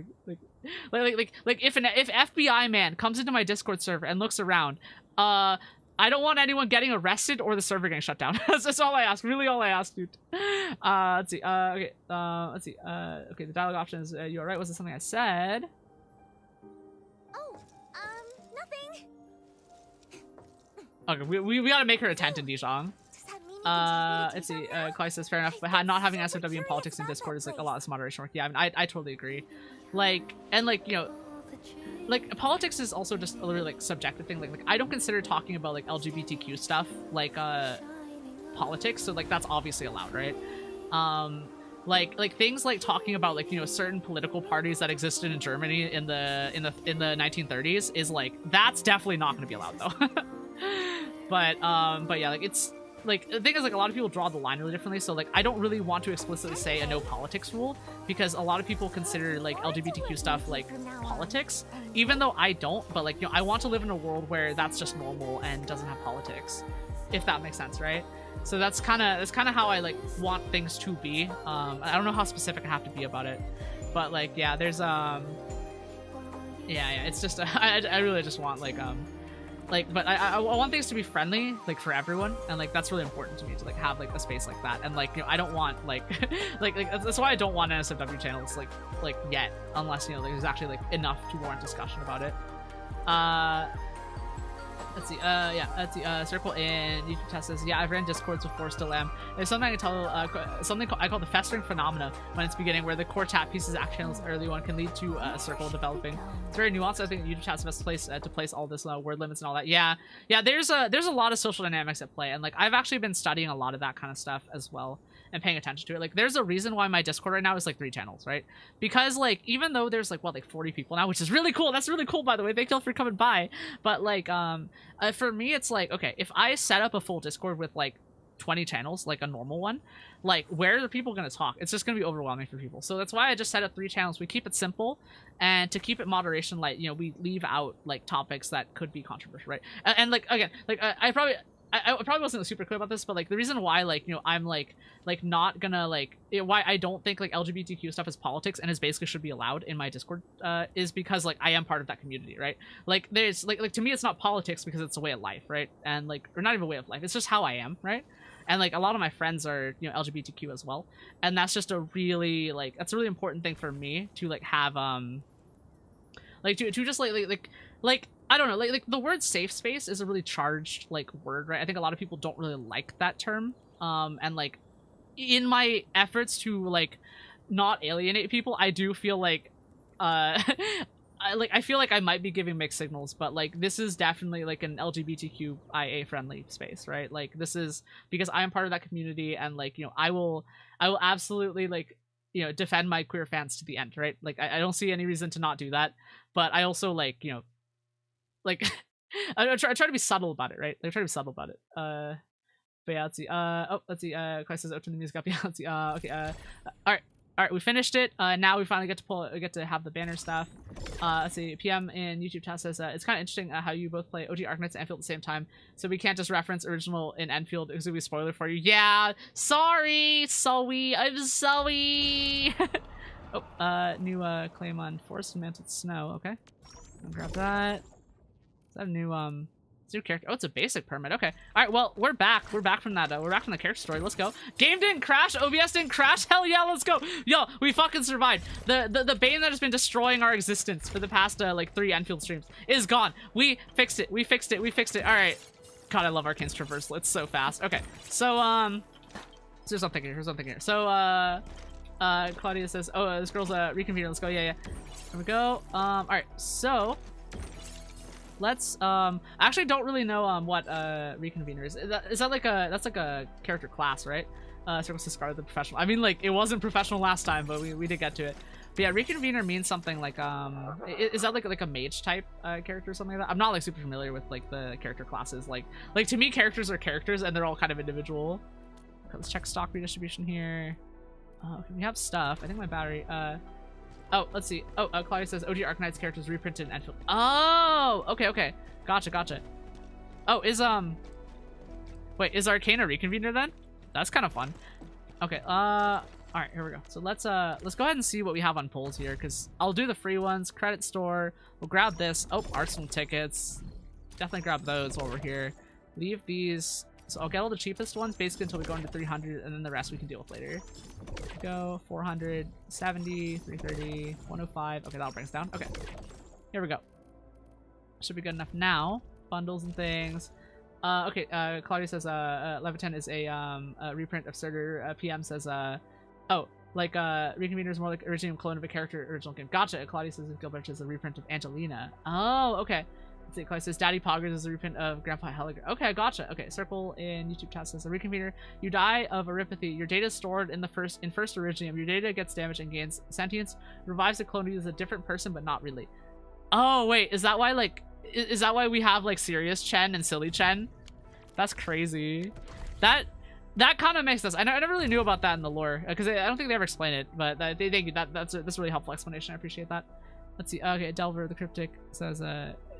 FBI man comes into my Discord server and looks around, I don't want anyone getting arrested or the server getting shut down. That's all I ask. Really, all I ask, dude. Let's see. Okay. Let's see. Okay. The dialogue option is you alright? Was it something I said? Oh, nothing. Okay. We gotta make her attend in Dijon. Let's see. Clay says fair enough, but not having SOW in politics in Discord is like a lot of moderation work. Yeah, I mean, I totally agree. Like, and like, you know, like politics is also just a really like subjective thing. Like I don't consider talking about like LGBTQ stuff like politics, so like that's obviously allowed, right? Like things like talking about like, you know, certain political parties that existed in Germany in the 1930s is like, that's definitely not going to be allowed though. but yeah, like it's like the thing is like a lot of people draw the line really differently, so like I don't really want to explicitly say a no politics rule, because a lot of people consider like LGBTQ stuff like politics, even though I don't. But like, you know, I want to live in a world where that's just normal and doesn't have politics, if that makes sense, right? So that's kind of how I like want things to be. I don't know how specific I have to be about it, but like, yeah, there's yeah, it's just I really just want like but I want things to be friendly, like for everyone, and like that's really important to me to like have like a space like that. And like, you know, I don't want like like that's why I don't want NSFW channels like yet, unless, you know, there's actually like enough to warrant discussion about it. Let's see, yeah, let's see, Circle in YouTube test says, yeah, I've ran Discords before, still am. There's something I can tell, something I call the festering phenomena when it's beginning, where the core chat pieces action channels early on can lead to a circle developing. It's very nuanced. I think YouTube chat's the best place to place all this word limits and all that. Yeah, there's a lot of social dynamics at play, and like I've actually been studying a lot of that kind of stuff as well, and paying attention to it. Like there's a reason why my Discord right now is like 3 channels, right? Because like, even though there's like, what, like 40 people now, which is really cool. That's really cool, by the way. Thank you all for coming by. But like, for me, it's like, okay, if I set up a full Discord with like 20 channels, like a normal one, like where are the people going to talk? It's just going to be overwhelming for people. So that's why I just set up 3 channels. We keep it simple, and to keep it moderation light, you know, we leave out like topics that could be controversial, right? And like, again, like I probably wasn't super clear about this, but like the reason why, like, you know, I'm like not gonna like why I don't think like LGBTQ stuff is politics and is basically should be allowed in my Discord is because like I am part of that community, right? Like there's like to me it's not politics because it's a way of life, right? And like, or not even a way of life, it's just how I am, right? And like a lot of my friends are, you know, LGBTQ as well, and that's just a really like, that's a really important thing for me to like have like to just like I don't know, like the word safe space is a really charged like word, right? I think a lot of people don't really like that term. And like in my efforts to like not alienate people, I do feel like I feel like I might be giving mixed signals, but like this is definitely like an LGBTQIA friendly space, right? Like this is because I am part of that community, and like, you know, I will absolutely like, you know, defend my queer fans to the end, right? Like I don't see any reason to not do that, but I also like, you know, like I try to be subtle about it, right? Like I try to be subtle about it. But yeah, let's see. Let's see. Quest says open the music up. Yeah, let's see. Okay. All right. We finished it. Now we finally get to have the banner stuff. Let's see. PM in YouTube chat says it's kind of interesting how you both play OG Arknights and Endfield at the same time, so we can't just reference original in Endfield. It's gonna be a spoiler for you. Yeah. Sorry. I'm sorry. Oh. New claim on forest and mantled snow. Okay. I'll grab that. Is that a new new character? Oh, it's a basic permit. Okay. All right. Well, we're back. We're back from that. We're back from the character story. Let's go. Game didn't crash. OBS didn't crash. Hell yeah. Let's go. Yo, we fucking survived. The bane that has been destroying our existence for the past like 3 Endfield streams is gone. We fixed it. We fixed it. We fixed it. All right. God, I love Arcane's traversal. It's so fast. Okay. So here's something here. Here's something here. So Claudia says, oh, this girl's a reconvener. Let's go. Yeah. Here we go. All right. So. Let's I actually don't really know what reconvener is. Is that like that's like a character class, right? Circles to Scar the professional. I mean, like it wasn't professional last time, but we did get to it. But yeah, reconvener means something like is that like a mage type character or something like that? I'm not like super familiar with like the character classes. Like to me, characters are characters and they're all kind of individual. Okay, let's check stock redistribution here. Okay, we have stuff. I think my battery oh, let's see. Oh, Claudia says OG Arknights characters reprinted in Endfield. Oh, okay. Gotcha. Oh, wait, is Arcane a reconvener then? That's kind of fun. Okay, all right, here we go. So let's go ahead and see what we have on polls here, because I'll do the free ones. Credit store. We'll grab this. Oh, Arsenal tickets. Definitely grab those while we're here. Leave these. So I'll get all the cheapest ones basically until we go into 300, and then the rest we can deal with later. Go 470, 330, 105. Okay, that'll bring us down. Okay, here we go. Should be good enough now. Bundles and things. Okay. Claudia says Levitan is a reprint of Surtur. PM says oh, like reconvener is more like original clone of a character original game. Gotcha. Claudia says Gilbert is a reprint of Angelina. Oh, okay. Claudia says Daddy Poggers is a reprint of Grandpa Helliger. Okay, gotcha. Okay, Circle in YouTube chat says a reconvener. You die of erypathy. Your data is stored in first Originium. Your data gets damaged and gains sentience. Revives the clone as a different person, but not really. Oh wait, is that why is that why we have like Serious Chen and Silly Chen? That's crazy. That kind of makes sense. I never really knew about that in the lore because I don't think they ever explain it. But thank you. That's a really helpful explanation. I appreciate that. Let's see. Okay, Delver the Cryptic says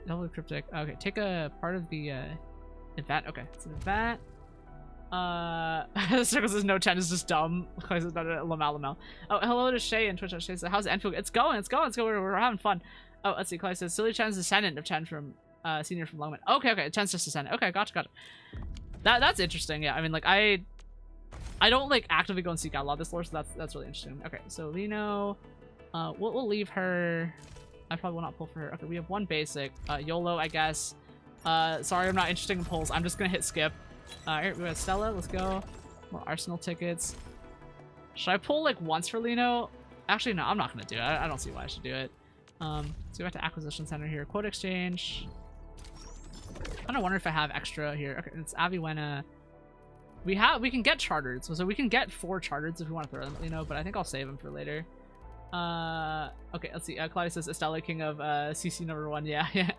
Delver the Cryptic. Okay, take a part of the event. Okay, it's an event. Circle says no, Chen is just dumb. Lamel. Oh, hello to Shay and Twitch. Shay says, how's Endfield? It's going. We're having fun. Oh, let's see. Clay says Silly Chen's descendant of Chen from senior from Longman. Okay. Chen's just descendant. Okay, gotcha. That's interesting. Yeah, I mean, like I don't like actively go and seek out a lot of this lore, so that's really interesting. Okay, so Lino, we'll leave her. I probably will not pull for her. Okay, we have one basic. YOLO, I guess. Sorry, I'm not interested in polls. I'm just gonna hit skip. Here we got Stella. Let's go. More Arsenal tickets. Should I pull like once for Lino? Actually, no, I'm not gonna do it. I don't see why I should do it. Let's go back to Acquisition Center here. Quote exchange. I kind of wonder if I have extra here. Okay, it's Aviwena. We can get chartered, so we can get 4 chartered if we want to throw them, but I think I'll save them for later. Okay, let's see. Claudia says Estella, king of CC number 1. Yeah.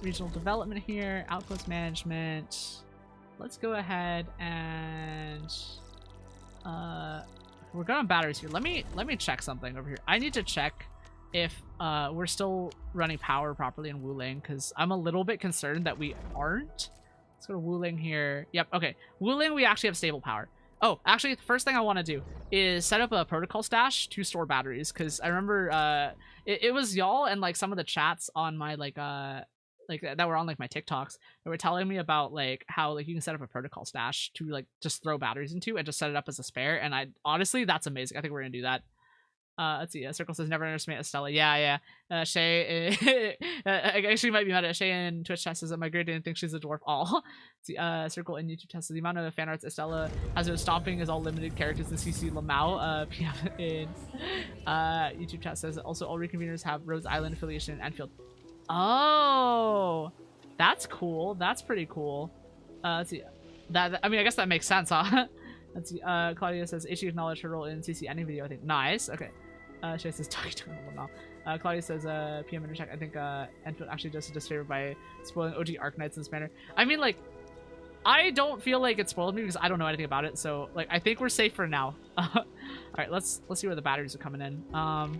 Regional development here, outpost management. Let's go ahead and we're good on batteries here. Let me check something over here. I need to check if we're still running power properly in Wuling, because I'm a little bit concerned that we aren't. Let's go to Wuling here. Yep, okay. Wuling, we actually have stable power. Oh, actually, the first thing I want to do is set up a protocol stash to store batteries, because I remember it was y'all and like some of the chats on my like that were on like my TikToks that were telling me about like how like you can set up a protocol stash to like just throw batteries into and just set it up as a spare, and I honestly, that's amazing. I think we're gonna do that. Let's see. Circle says never underestimate Estella. Yeah. Shay, I actually might be mad at Shay in Twitch chat says that my grade didn't think she's a dwarf. All. See, Circle in YouTube test says the amount of fan arts Estella has been stomping is all limited characters in CC Lamau. PM in YouTube chat says also all reconveners have Rhodes Island affiliation in Endfield. Oh, that's cool. That's pretty cool. Let's see. I mean, I guess that makes sense, huh? Let's see. Claudia says Ishi acknowledged her role in CC any video. I think nice. Okay. Shay says talking to now. Claudia says PM intercheck. I think Endfield actually does a disfavor by spoiling OG Arknights in this manner. I mean, like, I don't feel like it spoiled me because I don't know anything about it. So, like, I think we're safe for now. All right, let's see where the batteries are coming in. So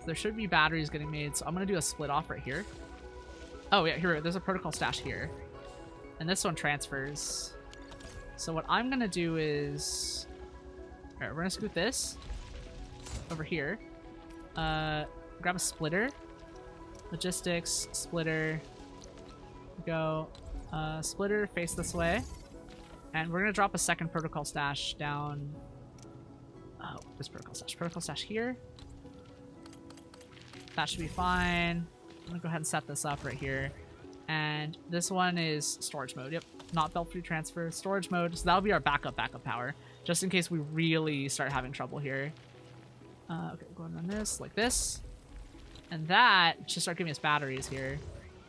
there should be batteries getting made. So I'm gonna do a split off right here. Oh yeah, here. There's a protocol stash here, and this one transfers. So what I'm gonna do is, all right, we're gonna scoot this over here. Grab a splitter, logistics, splitter, go, splitter, face this way, and we're gonna drop a second protocol stash down. Oh, this protocol stash here. That should be fine. I'm gonna go ahead and set this up right here. And this one is storage mode. Yep, not belt free transfer, storage mode. So that'll be our backup power, just in case we really start having trouble here. Okay, go ahead and run this like this, and that should start giving us batteries here.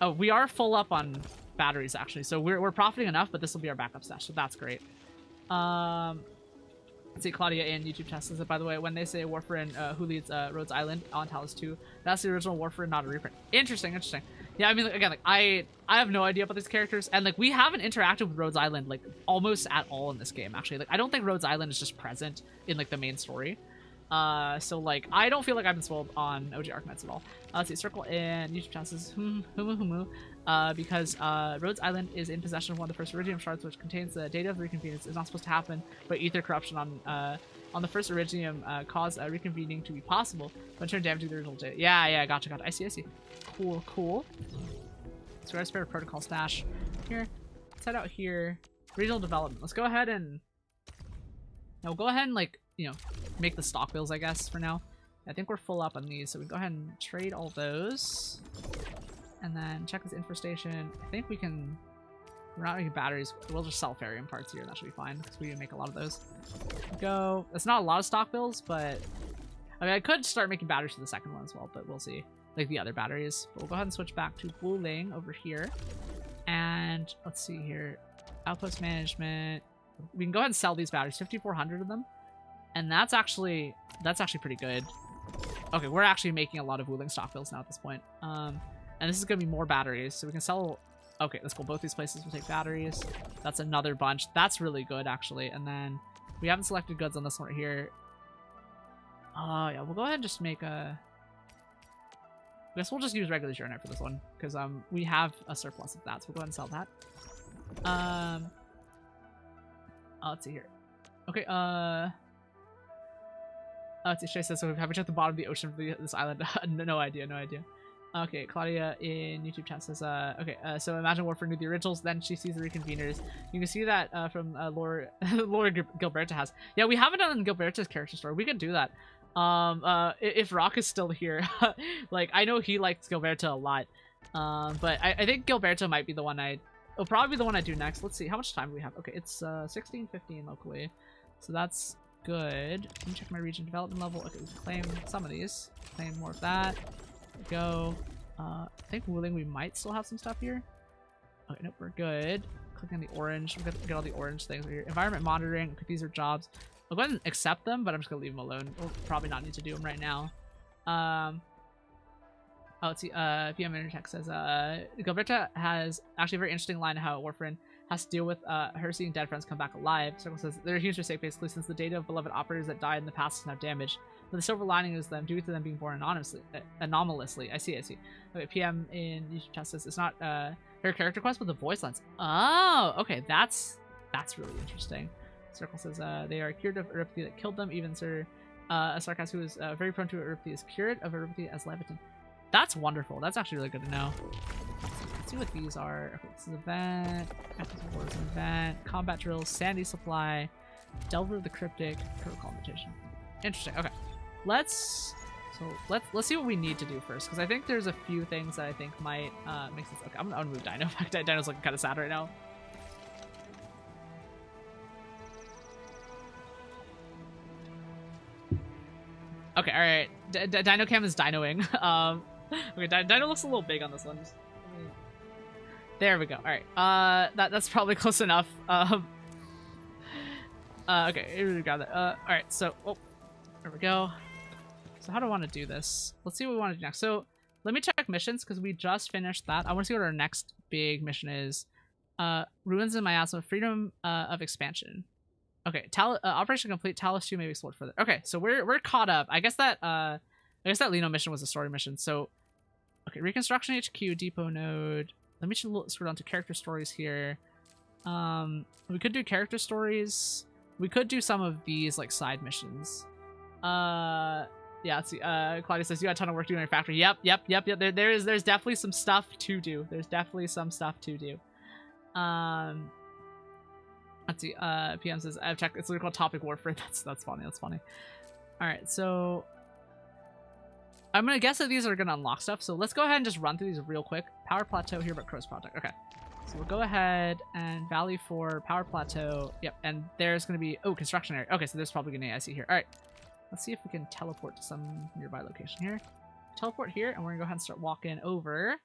Oh, we are full up on batteries actually, so we're profiting enough. But this will be our backup stash, so that's great. Let's see, Claudia in YouTube test says that, by the way, when they say Warfarin who leads Rhodes Island on Talos 2, that's the original Warfarin, not a reprint. Interesting. Yeah, I mean, like, again, like, I have no idea about these characters, and, like, we haven't interacted with Rhodes Island, like, almost at all in this game, actually. Like, I don't think Rhodes Island is just present in, like, the main story. So, like, I don't feel like I've been spoiled on OG Arknights at all. Let's see, Circle in YouTube chat says, because Rhodes Island is in possession of one of the first Iridium shards, which contains the data of the reconvenience. Is not supposed to happen, but ether corruption on the first Iridium caused reconvening to be possible, but in turn damaging the original data. Yeah, gotcha. I see. Cool. So we're gonna spare a protocol stash here. Let's head out here. Regional development. Let's go ahead and like, you know, make the stock bills, I guess, for now. I think we're full up on these, so we go ahead and trade all those. And then check this infra station. I think we can... We're not making batteries. We'll just sell Farium parts here. That should be fine, because we make a lot of those. Go. It's not a lot of stock bills, but... I mean, I could start making batteries for the second one as well, but we'll see. Like the other batteries. But we'll go ahead and switch back to Wuling over here. And let's see here. Outputs management. We can go ahead and sell these batteries. 5,400 of them. And that's actually pretty good. Okay, we're actually making a lot of Wuling stock bills now at this point. And this is gonna be more batteries, so we can sell. Okay, let's go. Both these places will take batteries. That's another bunch. That's really good, actually. And then we haven't selected goods on this one right here. Yeah, we'll go ahead and just make a... I guess we'll just use regular Journite for this one, because we have a surplus of that, so we'll go ahead and sell that. Let's see here. Okay, let's see, Shay says, so have we checked the bottom of the ocean for this island? No idea. Okay, Claudia in YouTube chat says, so imagine Warfare knew the originals, then she sees the reconveners. You can see that from Laura Gilberta has. Yeah, we haven't done Gilberta's character story. We could do that. If Rock is still here. Like, I know he likes Gilberta a lot. But I think Gilberta might be the one it'll probably be the one I do next. Let's see, how much time do we have? Okay, it's 16:15 locally. So that's good. Let me check my region development level. Okay, we can claim some of these. Claim more of that. Go. I think Wuling, we might still have some stuff here. Okay, nope, we're good. Click on the orange. We're gonna get all the orange things right here. Environment monitoring. Okay, these are jobs. I'll go ahead and accept them, but I'm just gonna leave them alone. We'll probably not need to do them right now. Let's see. PM Intertech says, Gilberta has actually a very interesting line of how Warfarin has to deal with her seeing dead friends come back alive. Circle says, they're a huge mistake, basically, since the data of beloved operators that died in the past is now damaged. But the silver lining is them due to them being born anomalously. I see. Okay, PM in YouTube chat says, it's not her character quest, but the voice lines. Oh, okay, that's really interesting. Circle says, they are cured of erupthy that killed them. Even Sir Sarkas, who is very prone to erupthy, is cured of erupthy as Leviton. That's wonderful. That's actually really good to know. Let's see what these are. Okay, this is event. Active War is an event. Combat drills. Sandy supply. Delver of the Cryptic. Protocol mutation. Interesting. Okay. Let's see what we need to do first, because I think there's a few things that I think might make sense. Okay, I'm gonna move Dino. In fact, Dino's looking kind of sad right now. Okay, all right. Dino Cam is dinoing. Okay, Dino looks a little big on this one. There we go. All right. That's probably close enough. Okay, here we got that. All right. So, there we go. So how do I want to do this? Let's see what we want to do next. So let me check missions because we just finished that. I want to see what our next big mission is. Ruins in Miasma, freedom of expansion. Okay, operation complete. Talos 2 may be explored further. Okay, so we're caught up. I guess that Lino mission was a story mission. So okay, reconstruction HQ depot node. Let me scroll down to character stories here. We could do character stories. We could do some of these like side missions. Yeah, let's see. Claudia says you got a ton of work doing in your factory. Yep. There's definitely some stuff to do. There's definitely some stuff to do. Let's see. PM says I've checked. It's literally called Topic Warfare. That's funny. That's funny. All right, so I'm gonna guess that these are gonna unlock stuff. So let's go ahead and just run through these real quick. Power Plateau here, but Crow's Project. Okay. So we'll go ahead and Valley 4, Power Plateau. Yep, and there's gonna be construction area. Okay, so there's probably gonna be I see here. All right. Let's see if we can teleport to some nearby location here. Teleport here, and we're gonna go ahead and start walking over.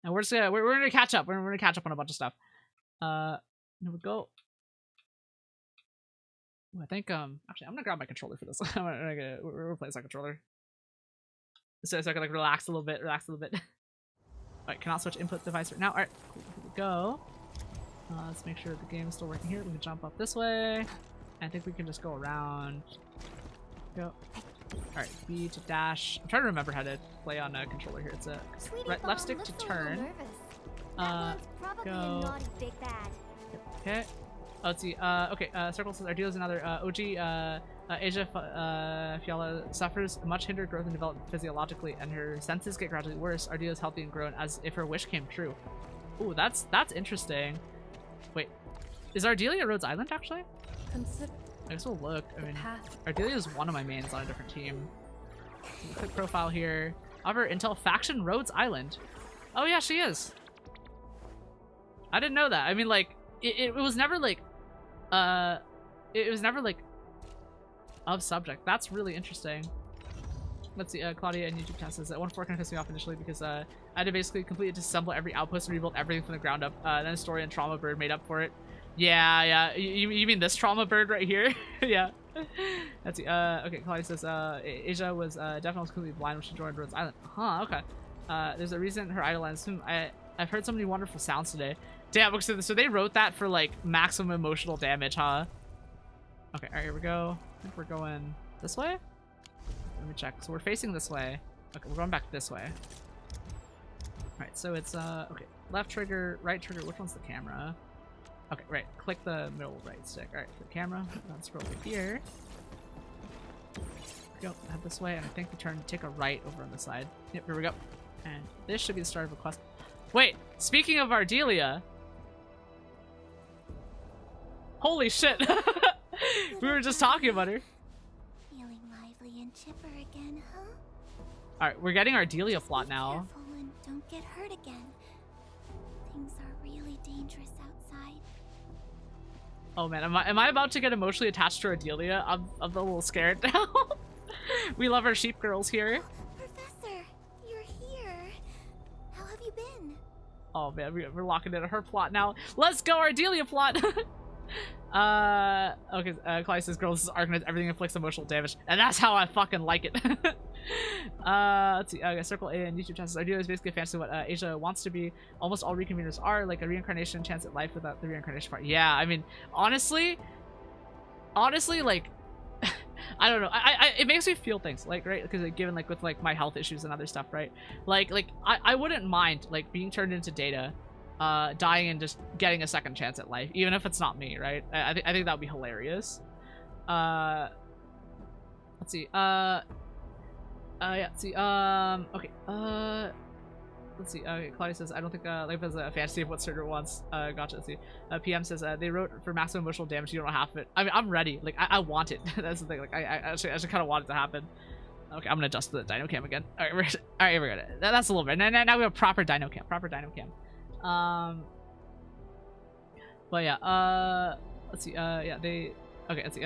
And we're just gonna we're gonna catch up. We're gonna catch up on a bunch of stuff. There we go. Ooh, I think actually I'm gonna grab my controller for this. I'm gonna replace my controller. So I can like relax a little bit. Alright, cannot switch input device right now. Alright, cool. Here we go. Let's make sure the game is still working here. We can jump up this way. I think we can just go around. Go. Alright, B to dash. I'm trying to remember how to play on a controller here. It's a left stick to turn. Go. Okay. Oh, let's see. Okay, Circle says our deal is another OG Asia Fiala suffers much hindered growth and development physiologically, and her senses get gradually worse. Ardelia is healthy and grown as if her wish came true. Ooh, that's interesting. Wait, is Ardelia Rhodes Island actually? I guess we'll look. I mean, Ardelia is one of my mains on a different team. Quick profile here. However, Intel faction Rhodes Island. Oh yeah, she is. I didn't know that. I mean, like, it was never like, it was never like of subject. That's really interesting. Let's see. Claudia and YouTube Test says that 1.4 kind of pissed me off initially because I had to basically completely disassemble every outpost and rebuild everything from the ground up. Then a story and Trauma Bird made up for it. Yeah. You mean this Trauma Bird right here? Yeah. Let's see. Okay, Claudia says Asia was definitely completely blind when she joined Rhodes Island. Huh, okay. There's a reason her idolized him. I've heard so many wonderful sounds today. Damn, so they wrote that for like maximum emotional damage, huh? Okay, alright, here we go. I think we're going this way? Let me check. So we're facing this way. Okay, we're going back this way. Alright, so it's okay. Left trigger, right trigger, which one's the camera? Okay, right. Click the middle right stick. Alright, click camera. Let's scroll over here. Go, head this way, and I think we take a right over on the side. Yep, here we go. And this should be the start of a quest. Wait, speaking of Ardelia. Holy shit. We were just talking about her. Feeling lively and chipper again, huh? Alright, we're getting Ardelia plot now. Careful and don't get hurt again. Things are really dangerous outside. Oh man, am I about to get emotionally attached to Ardelia? I'm a little scared now. We love our sheep girls here. Professor, you're here. How have you been? Oh man, we're locking in her plot now. Let's go, Ardelia plot. Okay, Claudia says, girl, this is Arknights, everything inflicts emotional damage. And that's how I fucking like it. Let's see, Circle A and YouTube chances. Ardelia is basically a fantasy of what Asia wants to be. Almost all reconveners are, like a reincarnation chance at life without the reincarnation part. Yeah, I mean, honestly, like, I don't know. It makes me feel things, like, right? Because like, given, like, with, like, my health issues and other stuff, right? Like, I wouldn't mind, like, being turned into data. Dying and just getting a second chance at life, even if it's not me, right? I think that would be hilarious. Let's see. Yeah, let's see. Okay. let's see. Claudia says, I don't think Life has a fantasy of what Surtur wants. Gotcha. Let's see. PM says, they wrote for maximum emotional damage. You don't have it. I mean, I'm ready. Like, I want it. That's the thing. Like, I actually kind of want it to happen. Okay, I'm gonna adjust the dino cam again. All right, we're good. That's a little bit. Now we have proper dino cam. But yeah. Let's see. Yeah, they. Okay, let's see.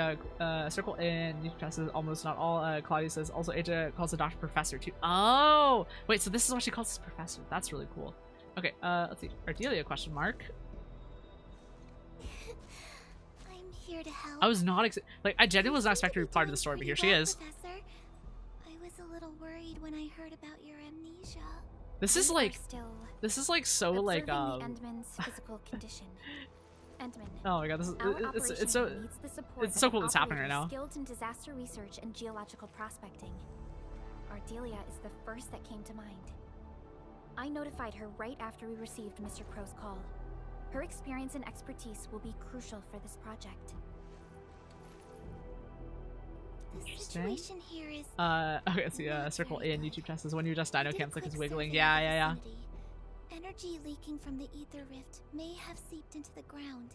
Circle in YouTube chat says almost not all. Claudia says also Aja calls the doctor professor too. Oh, wait. So this is what she calls this professor. That's really cool. Okay. Let's see. Ardelia question mark. I'm here to help. I was not like I genuinely was not expecting her to be part of the story, but here she is. Professor, I was a little worried when I heard about your amnesia. This is like so like Endman's physical condition. Endman. Oh my god, it's so cool that's happening right now. Skilled in disaster research and geological prospecting. Ardelia is the first that came to mind. I notified her right after we received Mr. Crow's call. Her experience and expertise will be crucial for this project. The situation here is okay, let's see. Circle in YouTube chat says when you adjust dino cams like it's wiggling. Yeah. Energy leaking from the ether rift may have seeped into the ground.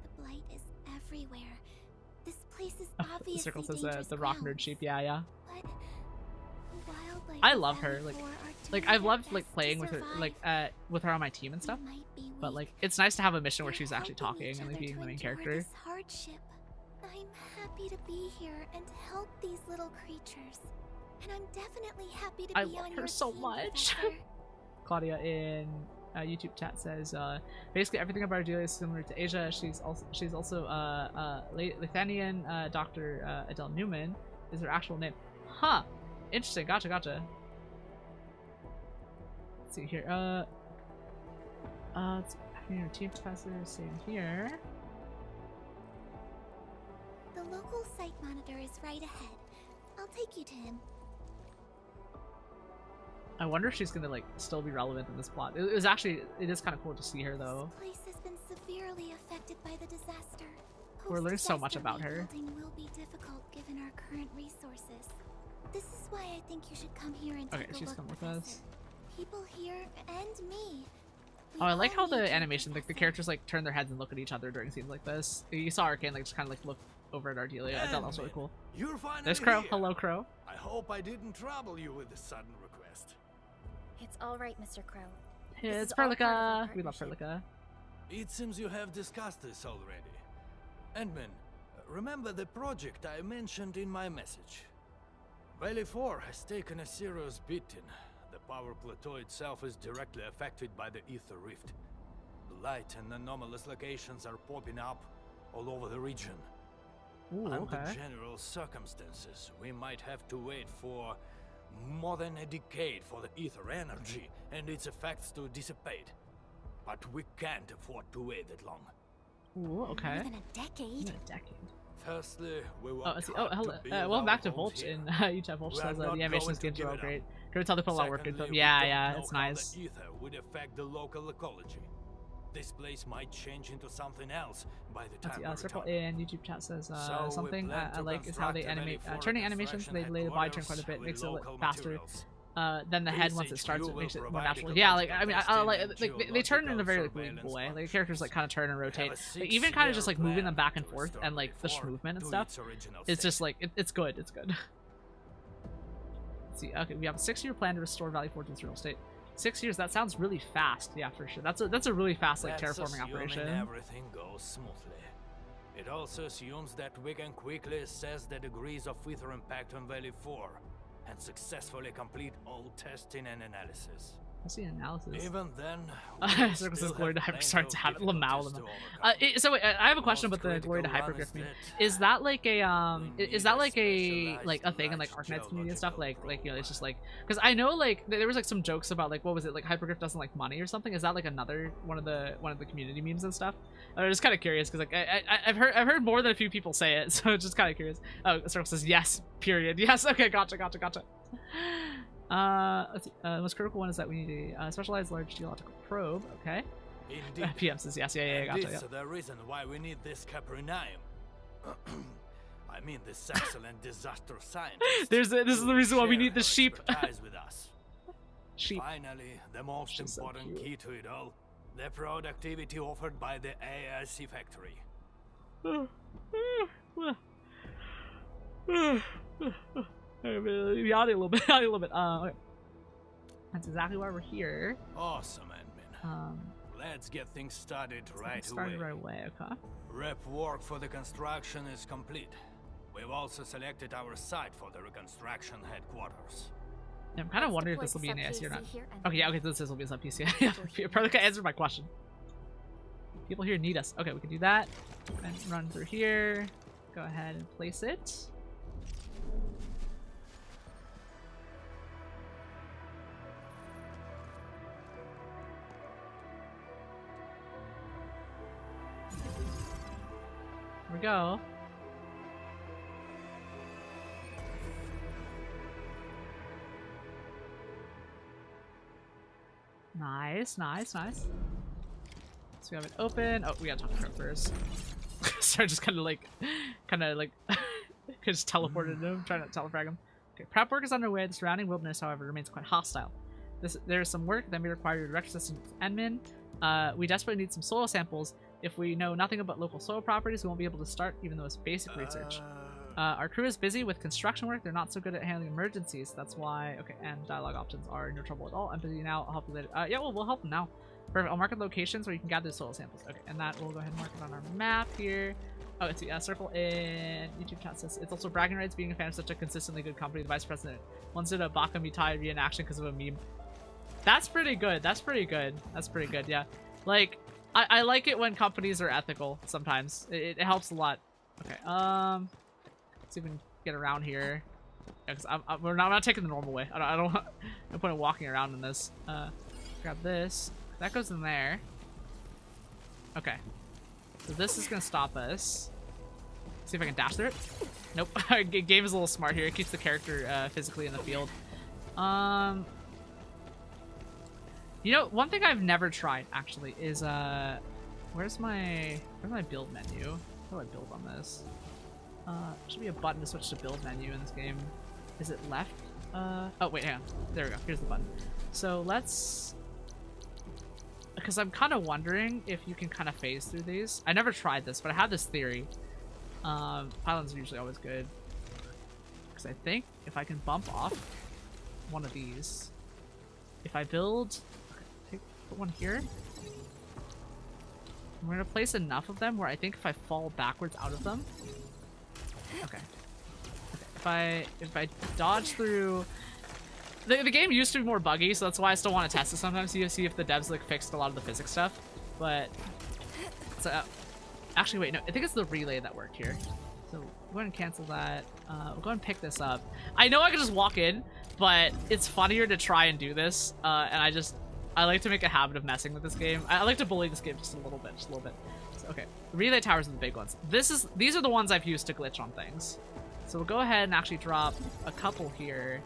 The blight is everywhere. This place is obviously Circle says dangerous the rock nerd grounds. sheep. Yeah. But wildlife I love her. Valley 4 are Like doing I've their loved like best playing to with her, survive. like with her on my team and stuff. We might be But weak. like it's nice to have a mission where We're she's actually helping talking each and like other being to the main endure character. this hardship. I'm happy to be here and help these little creatures. And I'm definitely happy to I be love on her your so team, much. Professor. Claudia in YouTube chat says basically everything about Ardelia is similar to Asia. She's also Lithuanian. Dr. Adele Newman is her actual name. Huh. Interesting. Gotcha. Let's see here. Let's see. Your team professor, same here. The local site monitor is right ahead. I'll take you to him. I wonder if she's gonna like still be relevant in this plot. It is kind of cool to see her though. This place has been severely affected by the disaster. We're learning so much about her. Rebuilding will be difficult given our current resources. This is why I think you should come here and take a she's look, coming with Professor. us. People here and me. We Oh, I like all how need the you, animation, like the Professor. characters like turn their heads and look at each other during scenes like this. You saw Arcane like just kind of like look over at Ardelia. I thought that was really cool. You're finally There's Crow. here. Hello, Crow. I hope I didn't trouble you with a sudden request. It's all right, Mr. Crow. It's is all part of our Perlica. We love partnership. Perlica. It seems you have discussed this already. Endman, remember the project I mentioned in my message? Valley 4 has taken a serious beating. The power plateau itself is directly affected by the ether rift. Blight and anomalous locations are popping up all over the region. Ooh, Under okay. general circumstances, we might have to wait for more than a decade for the ether energy and its effects to dissipate. But we can't afford to wait that long. Ooh, okay. More than a decade. A decade. Firstly, we Oh, work let's see. hard Oh, hello. to build welcome our back to home Volch here. in YouTube. Volch We are says not the animations going to games are all give it great. up. Can we tell they put a lot of work into them? Secondly, Yeah, we yeah, don't it's know how nice. the ether would affect the local ecology. This place might change into something else by the Let's time see, we Circle return. in YouTube chat says So we something plan I to like is how they construct a animate Valley 4 turning animations. They delay the body turn quite a bit, headquarters makes it a with little local faster materials. than the head once it This starts. HQ It makes will it more provide natural. a Yeah, like I mean, I like testing they turn in a very like, geological believable way. surveillance Like the characters like kind of turn and rotate. Have a Like, even kind of just like 6-year moving them plan back and to forth restore and like the Valley 4 movement and to stuff. its original It's just state. like it's good. It's good. Let's see. Okay, we have a 6-year plan to restore Valley 4 to its original state. 6 years. That sounds really fast. Yeah, for sure. That's a really fast like That's terraforming assuming operation. everything goes smoothly. It also assumes that we can quickly assess the degrees of ether impact on Valley 4 and successfully complete all testing and analysis. I see an analysis. Even then, Circles says Glory to Hyper starts to have it. Lamau. So wait, I have a question about the Glory to Hyperglyph meme. Is that like a is that like a thing in like Arknights community and stuff? Like you know, it's just like because I know like there was like some jokes about like what was it like Hyperglyph doesn't like money or something. Is that like another one of the community memes and stuff? I'm just kind of curious because like I've heard more than a few people say it, so it's just kind of curious. Oh, Circle says yes. Period. Yes. Okay. Gotcha. Let's see. The most critical one is that we need a specialized large geological probe. Okay. Indeed. PM says yes. Yeah. And Gotcha. this is the reason why we need this Caprinium. I mean, this excellent disaster scientist. This is the reason why we share need the her sheep. expertise with us. Sheep. Finally, the most She's so important cute. key to it all. The productivity offered by the ARC factory. Yawning a little bit. Yawning a little bit. Okay. That's exactly why we're here. Awesome, Endman. Let's get things started right away. Okay. Rep work for the construction is complete. We've also selected our site for the reconstruction headquarters. Yeah, I'm kind of Let's wondering if deploy this will be an sub ASC or PC not. here and Okay, yeah, okay, this will be a sub PC. You probably answered my question. People here need us. Okay, we can do that. And run through here. Go ahead and place it. Here we go. Nice, nice, nice. So we have it open. Oh, we gotta talk to her first. So I just kind of like, just teleported him, trying to telefrag him. Okay, prep work is underway. The surrounding wilderness, however, remains quite hostile. There is some work that may require your direct assistance with Endman. We desperately need some soil samples. If we know nothing about local soil properties, we won't be able to start, even though it's basic research. Our crew is busy with construction work. They're not so good at handling emergencies. That's why. Okay, and dialogue options are no trouble at all. I'm busy now. I'll help you later. Yeah, well, we'll help them now. Perfect. I'll mark the locations where you can gather the soil samples. Okay, and that we'll go ahead and mark it on our map here. Oh, it's a circle in YouTube chat says it's also bragging rights being a fan of such a consistently good company. The vice president once did a Baka Mitai reenaction because of a meme. That's pretty good. That's pretty good. That's pretty good. Yeah, like I like it when companies are ethical. Sometimes it helps a lot. Okay. Let's see if we can get around here. Yeah, because we're not taking the normal way. I don't no point in walking around in this. Grab this. That goes in there. Okay. So this is gonna stop us. See if I can dash through it. Nope. Game is a little smart here. It keeps the character physically in the field. You know, one thing I've never tried actually is where's my build menu? How do I build on this? Should be a button to switch to build menu in this game. Is it left? Oh wait, hang on. There we go. Here's the button. So let's, because I'm kind of wondering if you can kind of phase through these. I never tried this, but I have this theory. Pylons are usually always good. Because I think if I can bump off one of these, if I build, okay, put one here. I'm gonna place enough of them where I think if I fall backwards out of them, okay. If I dodge through, the game used to be more buggy, so that's why I still want to test it sometimes. You see if the devs like fixed a lot of the physics stuff, but so actually wait, no, I think it's the relay that worked here. So we'll go ahead and cancel that. We'll go ahead and pick this up. I know I can just walk in, but it's funnier to try and do this, and I like to make a habit of messing with this game. I like to bully this game just a little bit, So, okay, the relay towers are the big ones. These are the ones I've used to glitch on things. So we'll go ahead and actually drop a couple here,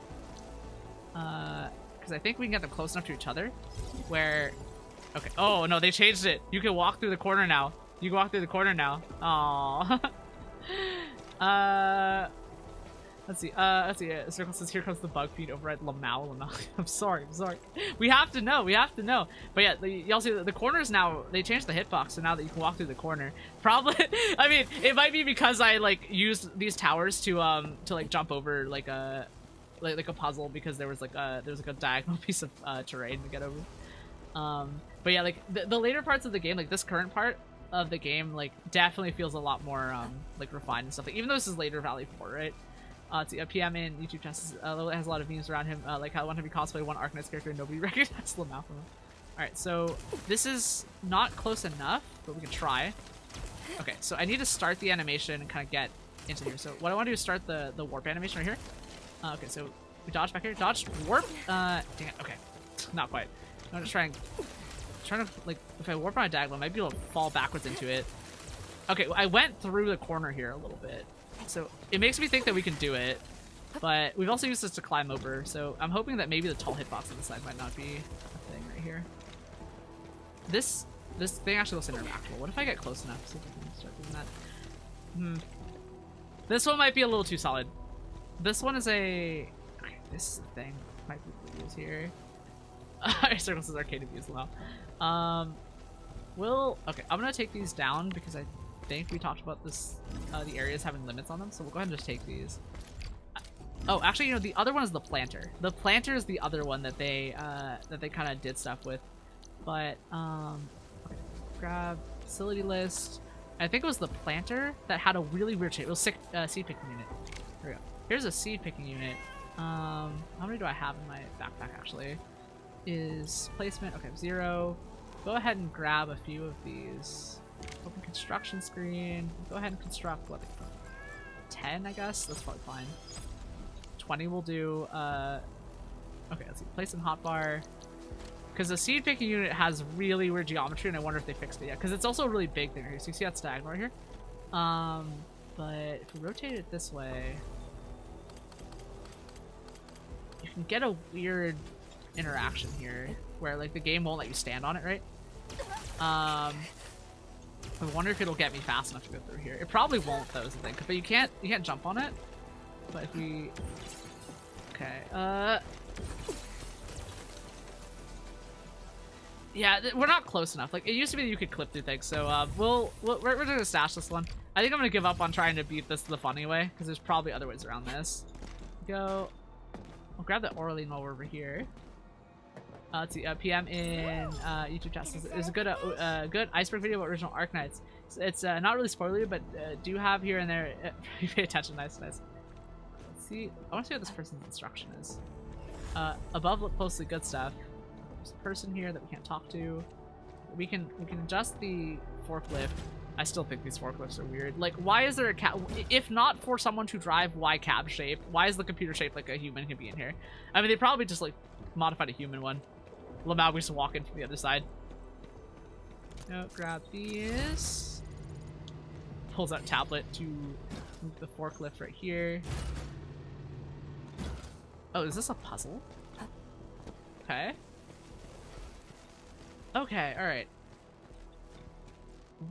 because I think we can get them close enough to each other, where, okay, oh no, they changed it. You can walk through the corner now. You can walk through the corner now. Aww. Let's see. Circle says, here comes the bug feed over at Lemme. I'm sorry. We have to know. But yeah, y'all see the corners now, they changed the hitbox, so now that you can walk through the corner. Probably, I mean, it might be because I like used these towers to like jump over like a puzzle, because there was like a diagonal piece of terrain to get over. But yeah, like the later parts of the game, like this current part of the game, like definitely feels a lot more like refined and stuff. Like, even though this is later Valley 4, right? Let's see, a PM in YouTube chat has a lot of memes around him, like how one time he cosplayed one Arknights character and nobody recognized Lemme from him. Alright, so this is not close enough, but we can try. Okay, so I need to start the animation and kind of get into here. So what I want to do is start the warp animation right here. Okay, so we dodge back here. Dodge, warp. Dang it. Okay, not quite. I'm just trying to, like, if I warp on a diagonal, I might be able to fall backwards into it. Okay, I went through the corner here a little bit. So it makes me think that we can do it, but we've also used this to climb over, so I'm hoping that maybe the tall hitbox on the side might not be a thing right here. This thing actually looks interactable. What if I get close enough? See if I can start doing that. This one might be a little too solid. This one is a... Okay, this is the thing. Might be able to use here. Circle says arcade abuse now. Okay, I'm gonna take these down because I think we talked about this, the areas having limits on them, so we'll go ahead and just take these. Oh, actually, you know, the other one is the planter. The planter is the other one that they kind of did stuff with. But, okay, grab facility list. I think it was the planter that had a really weird shape. It was seed picking unit. Here we go. Here's a seed picking unit. How many do I have in my backpack, actually? Is placement, okay, 0. Go ahead and grab a few of these. Open construction screen. Go ahead and construct, what, 10, I guess? That's probably fine. 20 will do, okay, let's see. Place in hotbar. Because the seed picking unit has really weird geometry, and I wonder if they fixed it yet. Because it's also a really big thing here. So you see that diagonal right here? But if we rotate it this way, you can get a weird interaction here where like the game won't let you stand on it, right? I wonder if it'll get me fast enough to go through here. It probably won't, though, is the thing. But you can't jump on it. But if we, okay, yeah, we're not close enough. Like, it used to be that you could clip through things, so we're gonna stash this one. I think I'm gonna give up on trying to beat this the funny way, because there's probably other ways around this. I'll grab the Orlean while we're over here. Let's see, PM in YouTube chat says there's a good iceberg video about original Arknights. It's not really spoilery, but do have here and there. You pay attention, nice. Let's see. I want to see what this person's instruction is. Above, look closely, good stuff. There's a person here that we can't talk to. We can adjust the forklift. I still think these forklifts are weird. Like, why is there a cab? If not for someone to drive, why cab shape? Why is the computer shaped like a human can be in here? I mean, they probably just like modified a human one. Lemme, we just walk in from the other side. No, grab these. Pulls out tablet to move the forklift right here. Oh, is this a puzzle? Okay. Okay, alright.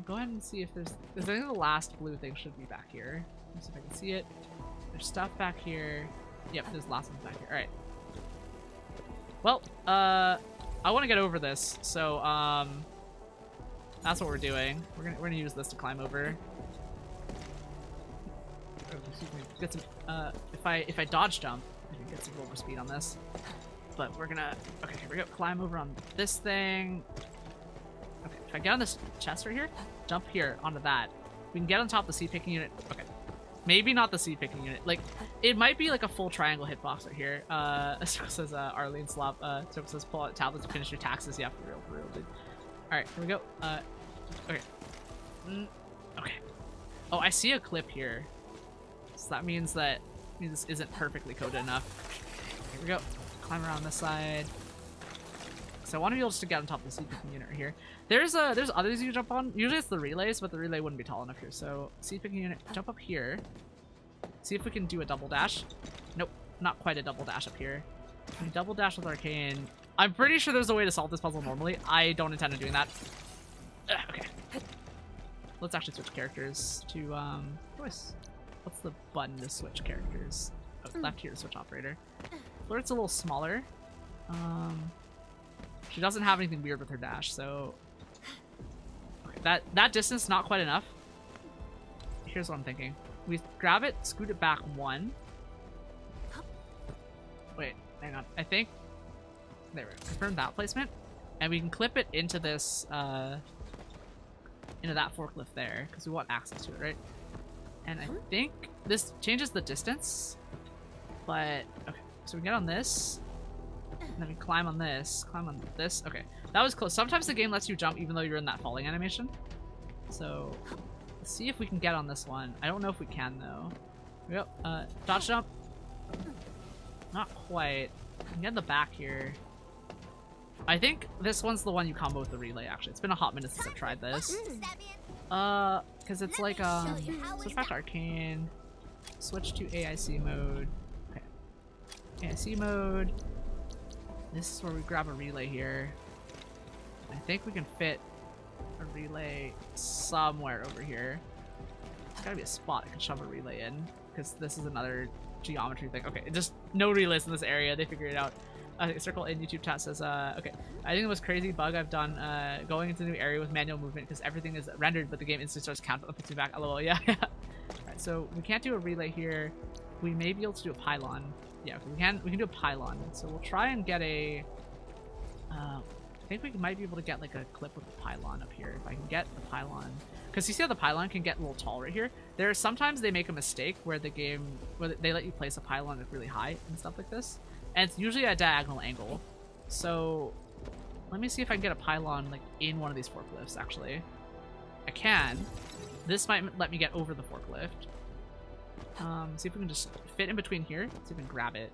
Go ahead and see if there's I think the last blue thing should be back here. Let's see if I can see it. There's stuff back here. Yep, there's the last one back here. Alright. Well, I want to get over this, so that's what we're doing. We're gonna use this to climb over. Oh, excuse me. Get some if I dodge jump, I can get some roller speed on this. But we're gonna, okay, here we go. Climb over on this thing. Okay, if I get on this chest right here, jump here onto that. We can get on top of the seed picking unit. Okay, maybe not the seed picking unit. Like, it might be like a full triangle hitbox right here. Circle says Arlene Slop. Circle says pull out tablets to finish your taxes. Yeah, for real, dude. All right, here we go. Okay. Okay. Oh, I see a clip here. So that means that this isn't perfectly coded enough. Here we go. Climb around this side. So I want to be able to get on top of the seed picking unit right here. There's others you can jump on. Usually it's the relays, but the relay wouldn't be tall enough here. So seed picking unit, jump up here. See if we can do a double dash. Nope, not quite a double dash up here. We can double dash with Arcane. I'm pretty sure there's a way to solve this puzzle normally. I don't intend on doing that. Okay. Let's actually switch characters to what's the button to switch characters? Oh, left here to switch operator. Flirt's a little smaller. She doesn't have anything weird with her dash, so okay, that distance not quite enough. Here's what I'm thinking: we grab it, scoot it back 1. Wait, hang on. I think there we go. Confirm that placement, and we can clip it into this into that forklift there because we want access to it, right? And I think this changes the distance, but okay. So we get on this, and then we climb on this, Okay, that was close. Sometimes the game lets you jump even though you're in that falling animation. So let's see if we can get on this one. I don't know if we can though. Here we go. Dodge jump. Not quite. We can get in the back here. I think this one's the one you combo with the relay, actually. It's been a hot minute since I've tried this. Because it's like, switch back to Arcane. Switch to AIC mode. AIC mode. This is where we grab a relay here. I think we can fit a relay somewhere over here. There's gotta be a spot I can shove a relay in, because this is another geometry thing. Okay, just no relays in this area. They figured it out. Circle in YouTube chat says, okay, I think the most crazy bug I've done, going into the new area with manual movement because everything is rendered, but the game instantly starts counting. That puts me back. LOL, yeah. Alright, so we can't do a relay here. We may be able to do a pylon. Yeah, okay, we can do a pylon. So we'll try and get a, I think we might be able to get like a clip with the pylon up here. If I can get the pylon. Because you see how the pylon can get a little tall right here? There are sometimes they make a mistake where the game, where they let you place a pylon like really high and stuff like this. And it's usually at a diagonal angle. So let me see if I can get a pylon like in one of these forklifts actually. I can. This might let me get over the forklift. See if we can just fit in between here. See if we can grab it.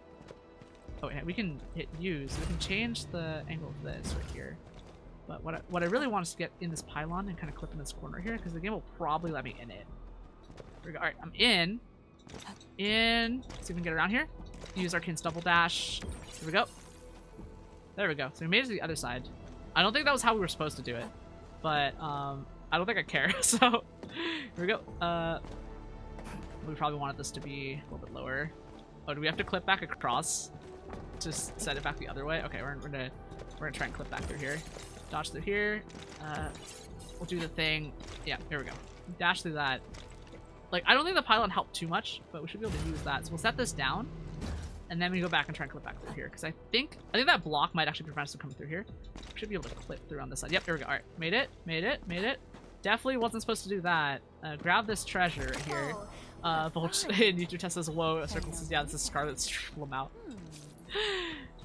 Oh yeah, we can hit use. We can change the angle of this right here. But what I really want is to get in this pylon and kind of clip in this corner here because the game will probably let me in it. Here we go. All right, I'm in. In. See if we can get around here. Use Arcane's double dash. Here we go. There we go. So we made it to the other side. I don't think that was how we were supposed to do it, but I don't think I care. So here we go. We probably wanted this to be a little bit lower. Oh, do we have to clip back across? Just set it back the other way. Okay, we're gonna try and clip back through here. Dodge through here. We'll do the thing. Yeah, here we go. Dash through that. Like, I don't think the pylon helped too much, but we should be able to use that. So we'll set this down, and then we go back and try and clip back through here. Because I think that block might actually prevent us from coming through here. We should be able to clip through on this side. Yep, there we go. All right, made it. Definitely wasn't supposed to do that. Grab this treasure right here. Volch in YouTube test says, whoa. Circle says, yeah, this is Scarlet's Lamau.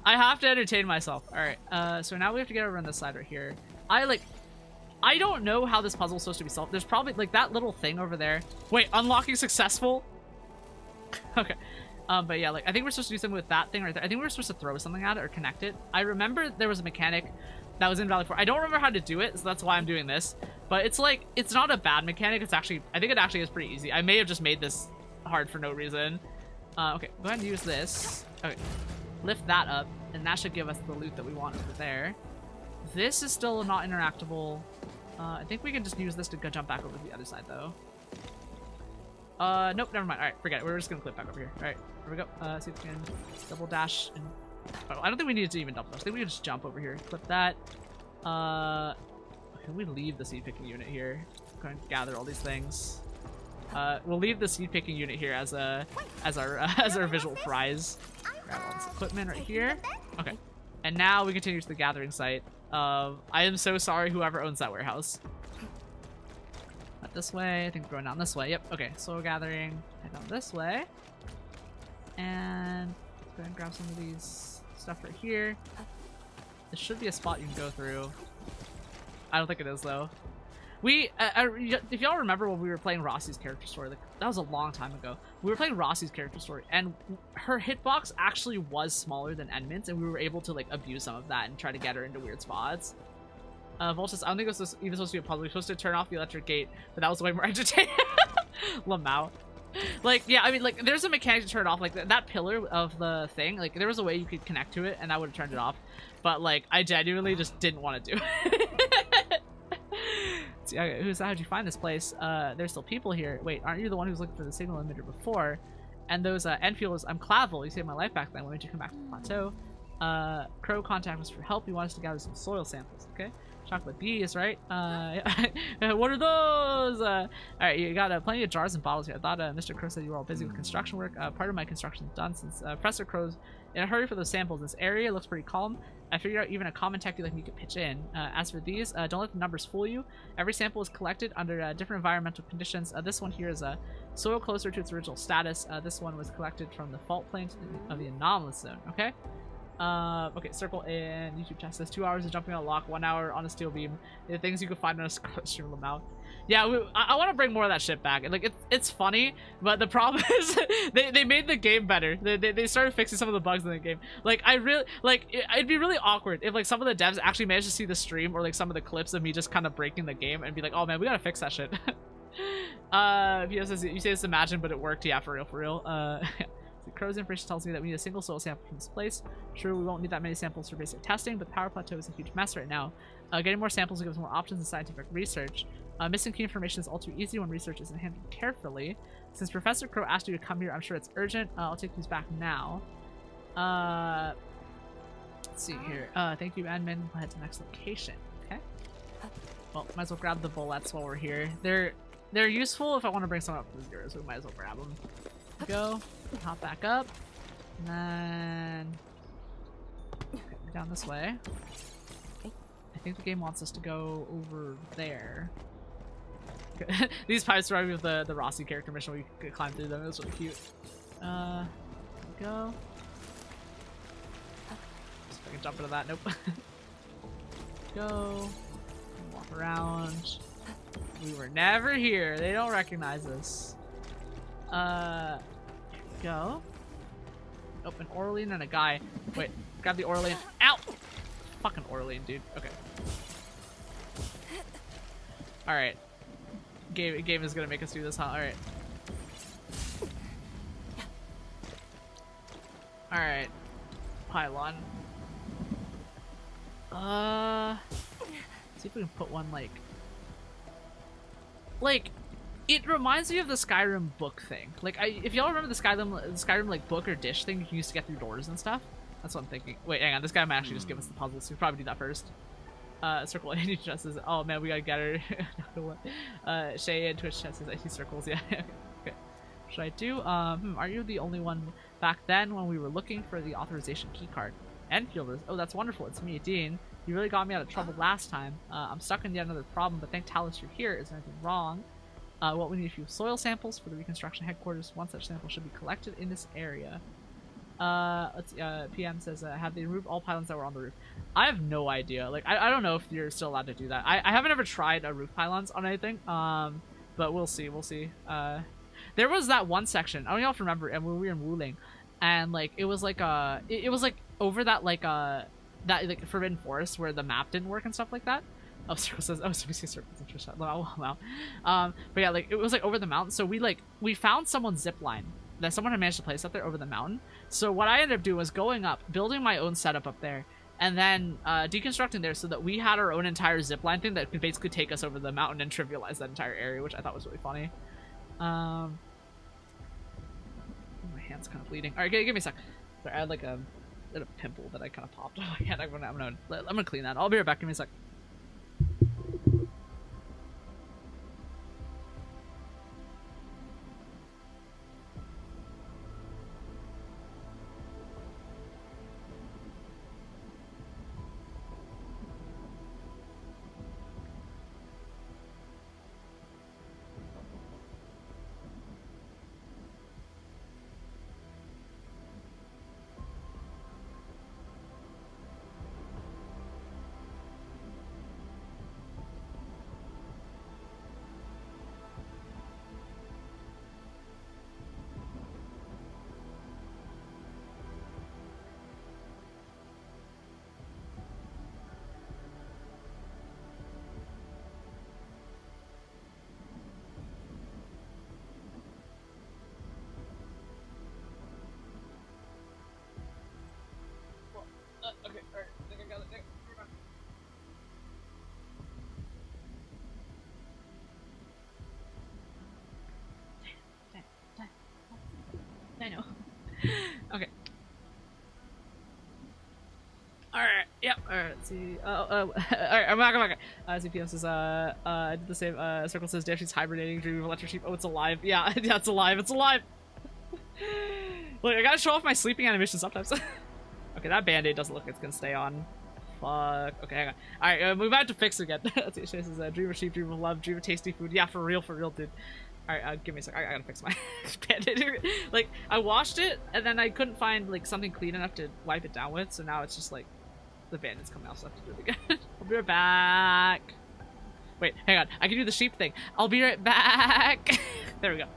I have to entertain myself. Alright, so now we have to get over on this side right here. I don't know how this puzzle is supposed to be solved. There's probably, like, that little thing over there. Wait, unlocking successful? Okay. But yeah, like, I think we're supposed to do something with that thing right there. I think we were supposed to throw something at it or connect it. I remember there was a mechanic that was in Valley 4. I don't remember how to do it, so that's why I'm doing this. But it's like, it's not a bad mechanic. It's actually, I think it actually is pretty easy. I may have just made this hard for no reason. Okay, go ahead and use this. Okay, lift that up, and that should give us the loot that we want over there. This is still not interactable. I think we can just use this to go jump back over to the other side, though. Nope, never mind. Alright, forget it. We're just gonna clip back over here. Alright, here we go. See if we can double dash. And... oh, I don't think we need to even double dash. I think we can just jump over here. Clip that. Can we leave the seed picking unit here? Go ahead and gather all these things. We'll leave the seed picking unit here as our visual prize. Grab all this equipment right here. Okay, and now we continue to the gathering site. I am so sorry whoever owns that warehouse. Not this way. I think we're going down this way. Yep. Okay, soil gathering. Head down this way. And let's go ahead and grab some of these stuff right here. This should be a spot you can go through. I don't think it is though. If y'all remember when we were playing Rossi's character story, like, that was a long time ago. We were playing Rossi's character story, and her hitbox actually was smaller than Edmund's, and we were able to like abuse some of that and try to get her into weird spots. Volchus, I don't think it was even supposed to be a puzzle. We were supposed to turn off the electric gate, but that was way more entertaining. Lamau. Like, yeah, I mean, like, there's a mechanic to turn it off. Like, that pillar of the thing, like, there was a way you could connect to it, and I would have turned it off. But, like, I genuinely just didn't want to do it. See, okay, how'd you find this place? There's still people here. Wait, aren't you the one who was looking for the signal emitter before? And those Endfields, I'm Clavel. You saved my life back then. Why don't you come back to the plateau? Crow contacted us for help. He wanted us to gather some soil samples, okay? Chocolate bees, right? What are those? Alright, you got plenty of jars and bottles here. I thought Mr. Crow said you were all busy with construction work. Part of my construction is done since Professor Crow's in a hurry for those samples. This area looks pretty calm. I figured out even a common techie like me could pitch in. As for these, don't let the numbers fool you. Every sample is collected under different environmental conditions. This one here is soil closer to its original status. This one was collected from the fault plains of the anomalous zone, okay? Okay, circle in YouTube chat says 2 hours of jumping on a lock, 1 hour on a steel beam. The things you can find on a Scarlet Stream Lamau. Yeah, I want to bring more of that shit back. Like, it's funny, but the problem is they made the game better. They started fixing some of the bugs in the game. Like, I really, like, it'd be really awkward if, like, some of the devs actually managed to see the stream or, like, some of the clips of me just kind of breaking the game and be like, oh, man, we gotta fix that shit. Vito says, you say this imagine, but it worked. Yeah, for real. The Crow's information tells me that we need a single soil sample from this place. Sure, we won't need that many samples for basic testing, but the power plateau is a huge mess right now. Getting more samples will give us more options in scientific research. Missing key information is all too easy when research isn't handled carefully. Since Professor Crow asked you to come here, I'm sure it's urgent. I'll take these back now. Let's see here. Thank you, admin. We'll head to the next location. Okay. Well, might as well grab the bullets while we're here. They're useful if I want to bring someone up to 0, so we might as well grab them. Go. Hop back up. And then down this way. I think the game wants us to go over there. These pipes remind me of the Rossi character mission where you could climb through them. It was really cute. There we go. See if I can jump into that. Nope. Go. Walk around. We were never here. They don't recognize us. Here we go. Oh, an Orlean and a guy. Wait, grab the Orlean. Ow! Fucking Orlean, dude. Okay. Alright. Game is gonna make us do this, huh? Alright. Alright. Pylon. See if we can put one like, it reminds me of the Skyrim book thing. Like, if y'all remember the Skyrim like book or dish thing you can use to get through doors and stuff. That's what I'm thinking. Wait, hang on. This guy might actually just give us the puzzles. So we probably do that first. Circle any chest says, oh man, we gotta get her. Shay and Twitch chest says, I see circles. Yeah. Okay. What should I do? Are you the only one back then when we were looking for the authorization keycard? Endfield is. Oh, that's wonderful. It's me, Dean. You really got me out of trouble last time. I'm stuck in yet another problem, but thank Talus you're here. Is there anything wrong? What we need a few soil samples for the reconstruction headquarters. One such sample should be collected in this area. Let's see, PM says, have they removed all pylons that were on the roof? I have no idea. Like, I don't know if you're still allowed to do that. I haven't ever tried roof pylons on anything. But we'll see. There was that one section. I don't know if you remember, and when we were in Wuling, and like it was like it was like over that that like forbidden forest where the map didn't work and stuff like that. Oh, Circle says, oh, so we see circles and Trish. Wow. But yeah, like it was like over the mountain. So we found someone's zip line that someone had managed to place up there over the mountain. So what I ended up doing was going up, building my own setup up there, and then deconstructing there so that we had our own entire zipline thing that could basically take us over the mountain and trivialize that entire area, which I thought was really funny. My hand's kind of bleeding. All right, give me a sec. Sorry, I had like a pimple that I kind of popped. Oh, yeah, I'm gonna clean that. I'll be right back. Give me a sec. Okay, alright, I think I got it. I know. Okay. Alright, yep, alright, let's see. Alright, I'm back. ZPM says, I did the same. Circle says, Dashy's hibernating, dreaming of electric sheep. Oh, it's alive. Yeah, yeah, it's alive. Look, I gotta show off my sleeping animation sometimes. Okay, that band-aid doesn't look like it's gonna stay on. Fuck. Okay, hang on. Alright, we might have to fix it again. Let's see. She says, dream of sheep, dream of love, dream of tasty food. Yeah, for real, dude. Alright, give me a sec. I gotta fix my band-aid. Like, I washed it, and then I couldn't find, like, something clean enough to wipe it down with, so now it's just, like, the band-aid's coming off, so I have to do it again. I'll be right back. Wait, hang on. I can do the sheep thing. I'll be right back. There we go.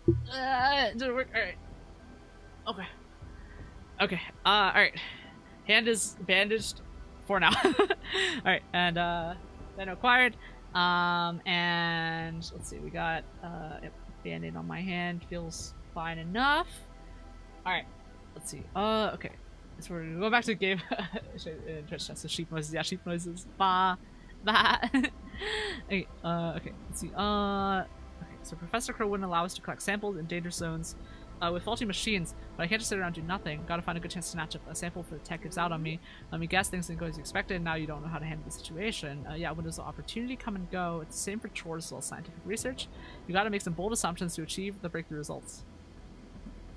Didn't work. Alright. Okay. Okay. Alright. Hand is bandaged for now. Alright, and then acquired. And let's see, we got band-aid on my hand. Feels fine enough. Alright. Let's see. Okay. So we're gonna go back to the game. The sheep noises. Yeah, sheep noises. Ba. Ba. Okay, okay. Let's see. Okay, so Professor Crow wouldn't allow us to collect samples in danger zones with faulty machines, but I can't just sit around and do nothing. Gotta find a good chance to snatch up a sample for the tech gives out on me. Let me guess, things didn't go as expected, and now you don't know how to handle the situation. Yeah, windows of opportunity come and go. It's the same for chores as well as scientific research. You gotta make some bold assumptions to achieve the breakthrough results.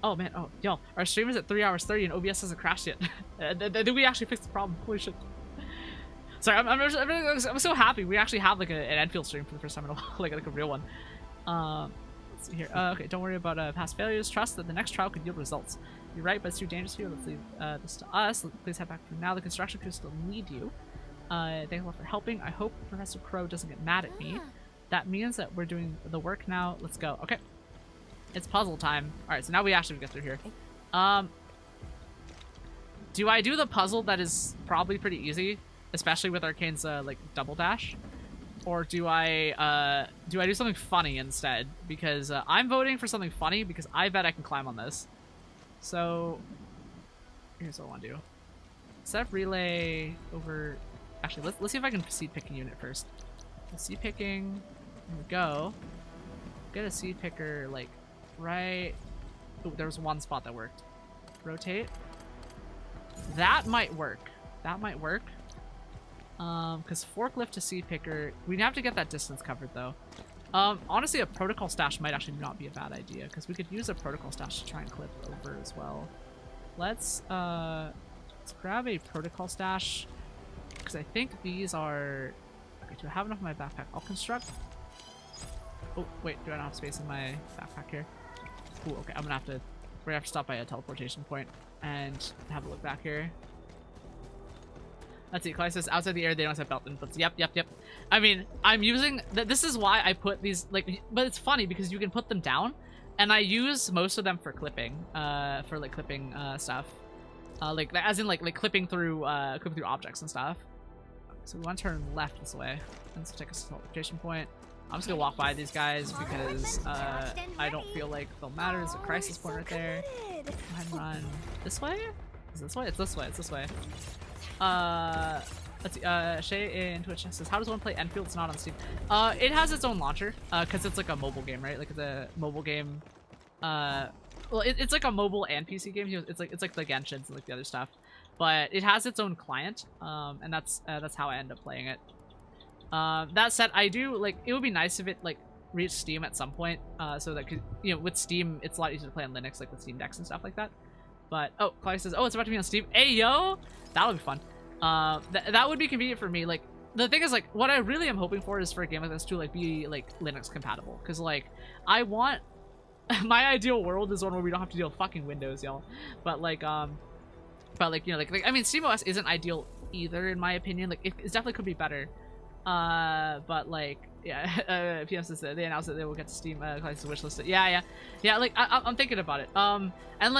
Oh man, oh, yo, our stream is at 3 hours 30 and OBS hasn't crashed yet. Did we actually fix the problem? Holy shit. Sorry, I'm so happy we actually have like an Endfield stream for the first time in a while, like a real one. Let's see here. Okay, don't worry about past failures. Trust that the next trial could yield results. You're right, but it's too dangerous for you. Let's leave this to us. Please head back for now. The construction crew still need you. Thanks a lot for helping. I hope Professor Crow doesn't get mad at me. That means that we're doing the work now. Let's go. Okay. It's puzzle time. Alright, so now we actually get through here. Do I do the puzzle that is probably pretty easy? Especially with Arcane's like double dash? Or do I do something funny instead? Because I'm voting for something funny because I bet I can climb on this. So here's what I want to do. Set up relay over. Actually, let's see if I can seed pick a unit first. Seed picking. There we go. Get a seed picker like right. Oh, there was one spot that worked. Rotate. That might work. That might work. Because forklift to seed picker, we'd have to get that distance covered though. Honestly, a protocol stash might actually not be a bad idea because we could use a protocol stash to try and clip over as well. Let's grab a protocol stash because I think these are. Okay, do I have enough in my backpack? I'll construct. Oh wait, do I not have space in my backpack here? Ooh, okay, we're gonna have to stop by a teleportation point and have a look back here. Let's see, Clay says outside the air they don't have belt inputs. Yep. I mean, I'm using this is why I put these like, but it's funny because you can put them down, and I use most of them for clipping, stuff, like as in like clipping through objects and stuff. So we want to turn left this way. Let's take a teleportation point. I'm just gonna walk by these guys because I don't feel like they'll matter. There's a crisis point right there. Go ahead and run this way. Is this way? It's this way. It's this way. Let's see, Shay in Twitch says, how does one play Endfield? It's not on Steam. It has its own launcher, because it's like a mobile game, right? Like it's a mobile game, well, it's like a mobile and PC game. It's like the Genshins and like the other stuff, but it has its own client, and that's how I end up playing it. That said, I do, like, it would be nice if it, like, reached Steam at some point, so that, you know, with Steam, it's a lot easier to play on Linux, like with Steam Decks and stuff like that. But, oh, Clay says, oh, it's about to be on Steam. Hey, yo! That'll be fun. That would be convenient for me. Like, the thing is, like, what I really am hoping for is for a game like this to, like, be, like, Linux compatible. Because, like, I want... my ideal world is one where we don't have to deal with fucking Windows, y'all. But, like, you know, like I mean, SteamOS isn't ideal either, in my opinion. Like, it definitely could be better. But, like, yeah, PM says that they announced that they will get to Steam, Class wishlist. Yeah, like, I'm thinking about it. And,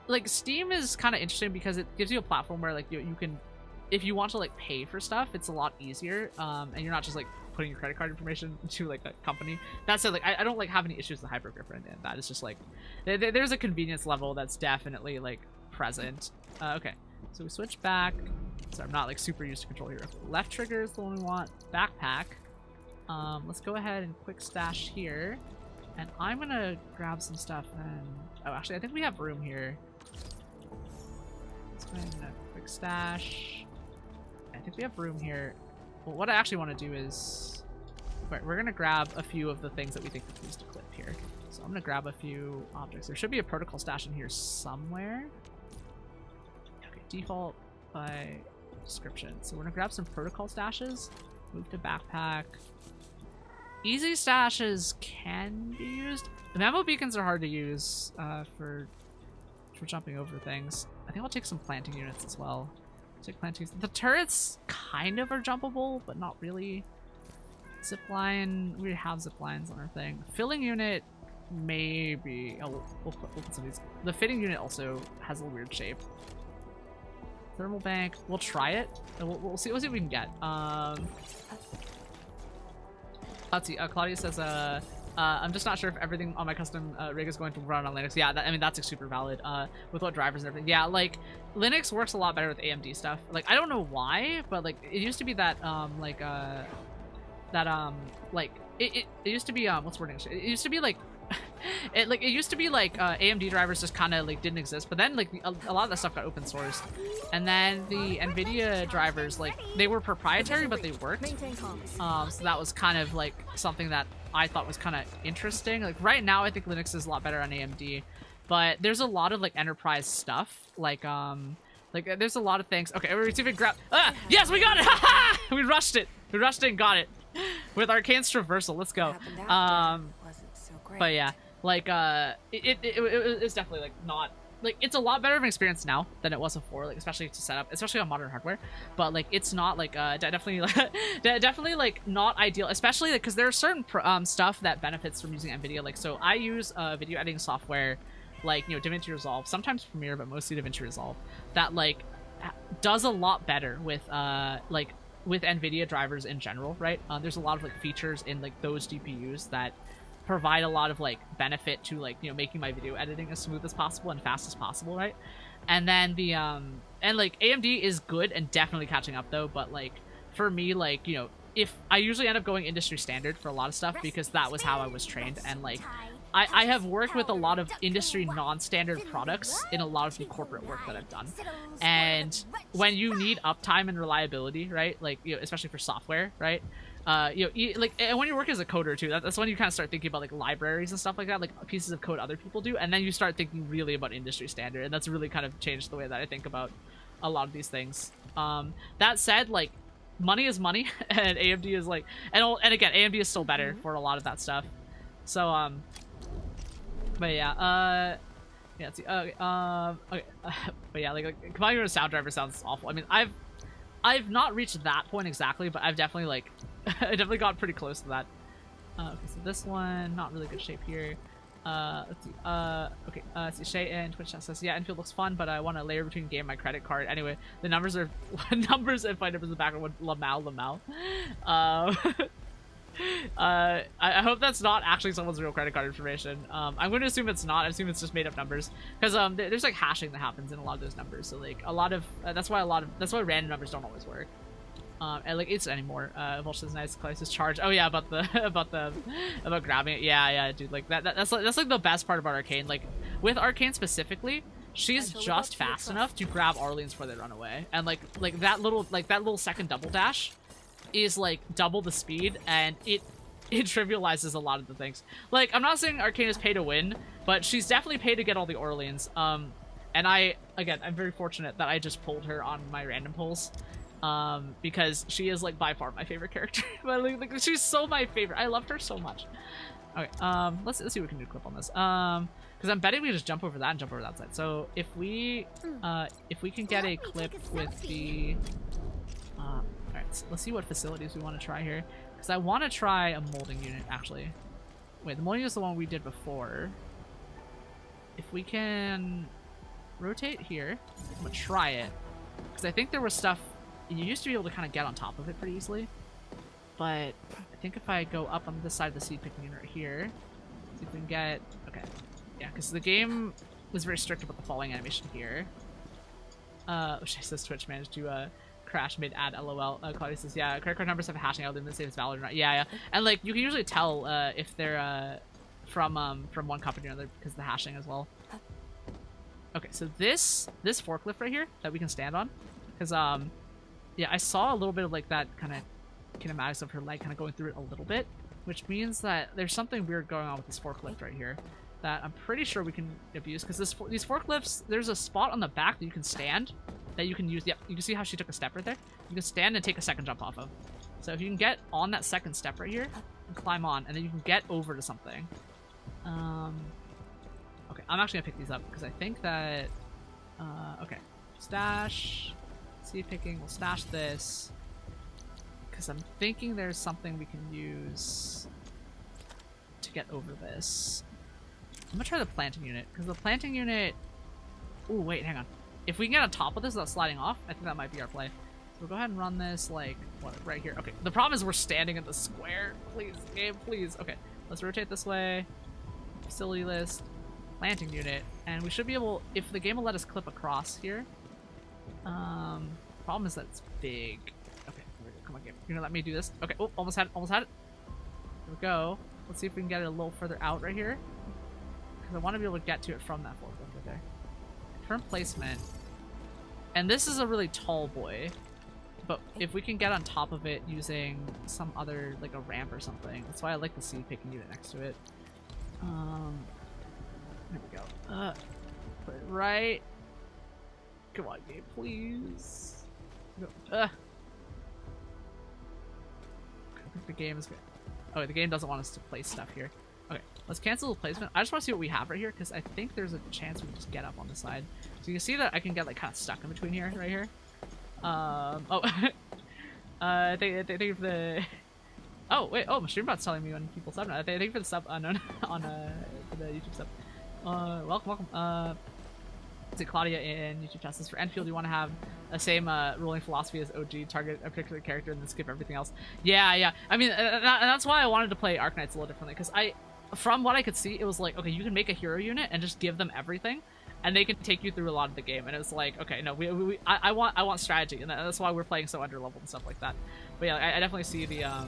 like Steam is kind of interesting because it gives you a platform where like you can, if you want to like pay for stuff, it's a lot easier, and you're not just like putting your credit card information into like a company. That said, like I don't like have any issues with hypergrip or anything like that. It's just like there's a convenience level that's definitely like present. Okay, so we switch back. So I'm not like super used to control here. Left trigger is the one we want. Backpack. Let's go ahead and quick stash here, and I'm gonna grab some stuff. And oh, actually, I think we have room here. Let's go ahead and quick stash. I think we have room here. Well, what I actually want to do is, right, we're gonna grab a few of the things that we think we need to clip here. So I'm gonna grab a few objects. There should be a protocol stash in here somewhere. Okay, default by description. So we're gonna grab some protocol stashes. Move to backpack. Easy stashes can be used. The memo beacons are hard to use for jumping over things. I think I'll take some planting units as well. Take planting. The turrets kind of are jumpable, but not really. Zipline. We have ziplines on our thing. Filling unit maybe... Oh, we'll put some of these. The fitting unit also has a weird shape. Thermal bank. We'll try it. And we'll see what we can get. Let's see. Claudia says, I'm just not sure if everything on my custom rig is going to run on Linux. Yeah, I mean, that's like, super valid with what drivers and everything. Yeah, like, Linux works a lot better with AMD stuff. Like, I don't know why, but, like, it used to be that, it used to be, what's the word in English? It used to be, like, it used to be like AMD drivers just kind of like didn't exist, but then like a lot of that stuff got open sourced, and then the NVIDIA drivers, like, they were proprietary but they worked. So that was kind of like something that I thought was kind of interesting. Like right now I think Linux is a lot better on AMD, but there's a lot of like enterprise stuff, like there's a lot of things. Okay, we're receiving grab. Yes, we got it. We rushed it and got it with Arcane's traversal. Let's go. But yeah, like it's definitely like not like, it's a lot better of an experience now than it was before, like especially to set up, especially on modern hardware. But like it's not like definitely definitely like not ideal, especially because there are certain stuff that benefits from using NVIDIA. Like, so I use video editing software like, you know, DaVinci Resolve, sometimes Premiere, but mostly DaVinci Resolve, that like does a lot better with with NVIDIA drivers in general, right? There's a lot of like features in like those GPUs that provide a lot of like benefit to like, you know, making my video editing as smooth as possible and fast as possible, right? And then the and like AMD is good and definitely catching up though, but like for me, like, you know, if I usually end up going industry standard for a lot of stuff because that was how I was trained, and like I have worked with a lot of industry non-standard products in a lot of the corporate work that I've done. And when you need uptime and reliability, right? Like, you know, especially for software, right? You know, like, and when you're working as a coder too, that's when you kind of start thinking about like libraries and stuff like that, like pieces of code other people do, and then you start thinking really about industry standard, and that's really kind of changed the way that I think about a lot of these things. That said, like, money is money, and AMD is like, and again, AMD is still better for a lot of that stuff. So but yeah, yeah, let's see. Okay, but yeah, like combining with a sound driver sounds awful. I mean, I've not reached that point exactly, but I've definitely like I definitely got pretty close to that. Okay, so this one, not really good shape here. Let's see. Okay, let's see. Shay and Twitch chat says, yeah, Endfield looks fun, but I want to layer between game and my credit card. Anyway, the numbers are numbers and find numbers in the background. Lamau. I hope that's not actually someone's real credit card information. I'm going to assume it's not. I assume it's just made up numbers, because there's like hashing that happens in a lot of those numbers. So like a lot of that's why random numbers don't always work. And like it's anymore. Vulture says nice. Claudius charge. Oh yeah, about grabbing it. Yeah, dude. Like that's like the best part about Arcane. Like with Arcane specifically, she's just fast enough to grab Arlene's before they run away, and like that little second double dash is like double the speed, and it trivializes a lot of the things. Like, I'm not saying Arcane is pay to win, but she's definitely paid to get all the Orleans. And I'm very fortunate that I just pulled her on my random pulls, because she is like by far my favorite character. But like she's so my favorite. I love her so much. Okay, let's see what we can do a clip on this. Because I'm betting we just jump over that and jump over that side. So if we can get a clip with the alright, let's see what facilities we want to try here. Because I want to try a molding unit, actually. Wait, the molding unit is the one we did before. If we can rotate here, I'm going to try it. Because I think there was stuff you used to be able to kind of get on top of it pretty easily. But I think if I go up on this side of the seed picking unit right here, see if we can get... Okay. Yeah, because the game was very strict about the falling animation here. Which says Twitch managed to... crash mid ad lol. Claudia says, yeah, credit card numbers have a hashing. I'll say it's valid or not. Yeah. And like you can usually tell if they're from one company or another because of the hashing as well. Okay, so this forklift right here that we can stand on, because yeah, I saw a little bit of like that kind of kinematics of her leg kind of going through it a little bit, which means that there's something weird going on with this forklift right here that I'm pretty sure we can abuse, because these forklifts, there's a spot on the back that you can stand that you can use. Yep, you can see how she took a step right there. You can stand and take a second jump off of. So if you can get on that second step right here and climb on, and then you can get over to something. Okay, I'm actually gonna pick these up because I think that okay, stash, seed picking, we'll stash this because I'm thinking there's something we can use to get over this. I'm gonna try the planting unit, because the planting unit... Ooh, wait, hang on. If we can get on top of this without sliding off, I think that might be our play. So we'll go ahead and run this, like, what, right here. Okay, the problem is we're standing in the square. Please, game, please. Okay, let's rotate this way. Facility list. Planting unit. And we should be able, if the game will let us clip across here. Problem is that it's big. Okay, come on, game. You're gonna let me do this? Okay, oh, almost had it, almost had it. Here we go. Let's see if we can get it a little further out right here. Because I want to be able to get to it from that forklift right there. Confirm placement. And this is a really tall boy. But if we can get on top of it using some other, like a ramp or something. That's why I like the seed picking unit next to it. There we go. Put it right. Come on, game, please. Go. I think the game is good. Oh, the game doesn't want us to place stuff here. Okay, let's cancel the placement. I just want to see what we have right here, because I think there's a chance we can just get up on the side. So you can see that I can get like kind of stuck in between here, right here. Thank you for the... Oh, wait, oh, my streambot's telling me when people sub now. Thank you for the sub, unknown, on, for the YouTube sub. Welcome. Is it Claudia in YouTube Justice for Endfield? You want to have the same ruling philosophy as OG, target a particular character and then skip everything else. Yeah. I mean, that's why I wanted to play Arknights a little differently, because from what I could see, it was like, okay, you can make a hero unit and just give them everything, and they can take you through a lot of the game. And it was like, okay, no, I want strategy, and that's why we're playing so underleveled and stuff like that. But yeah, I definitely see the I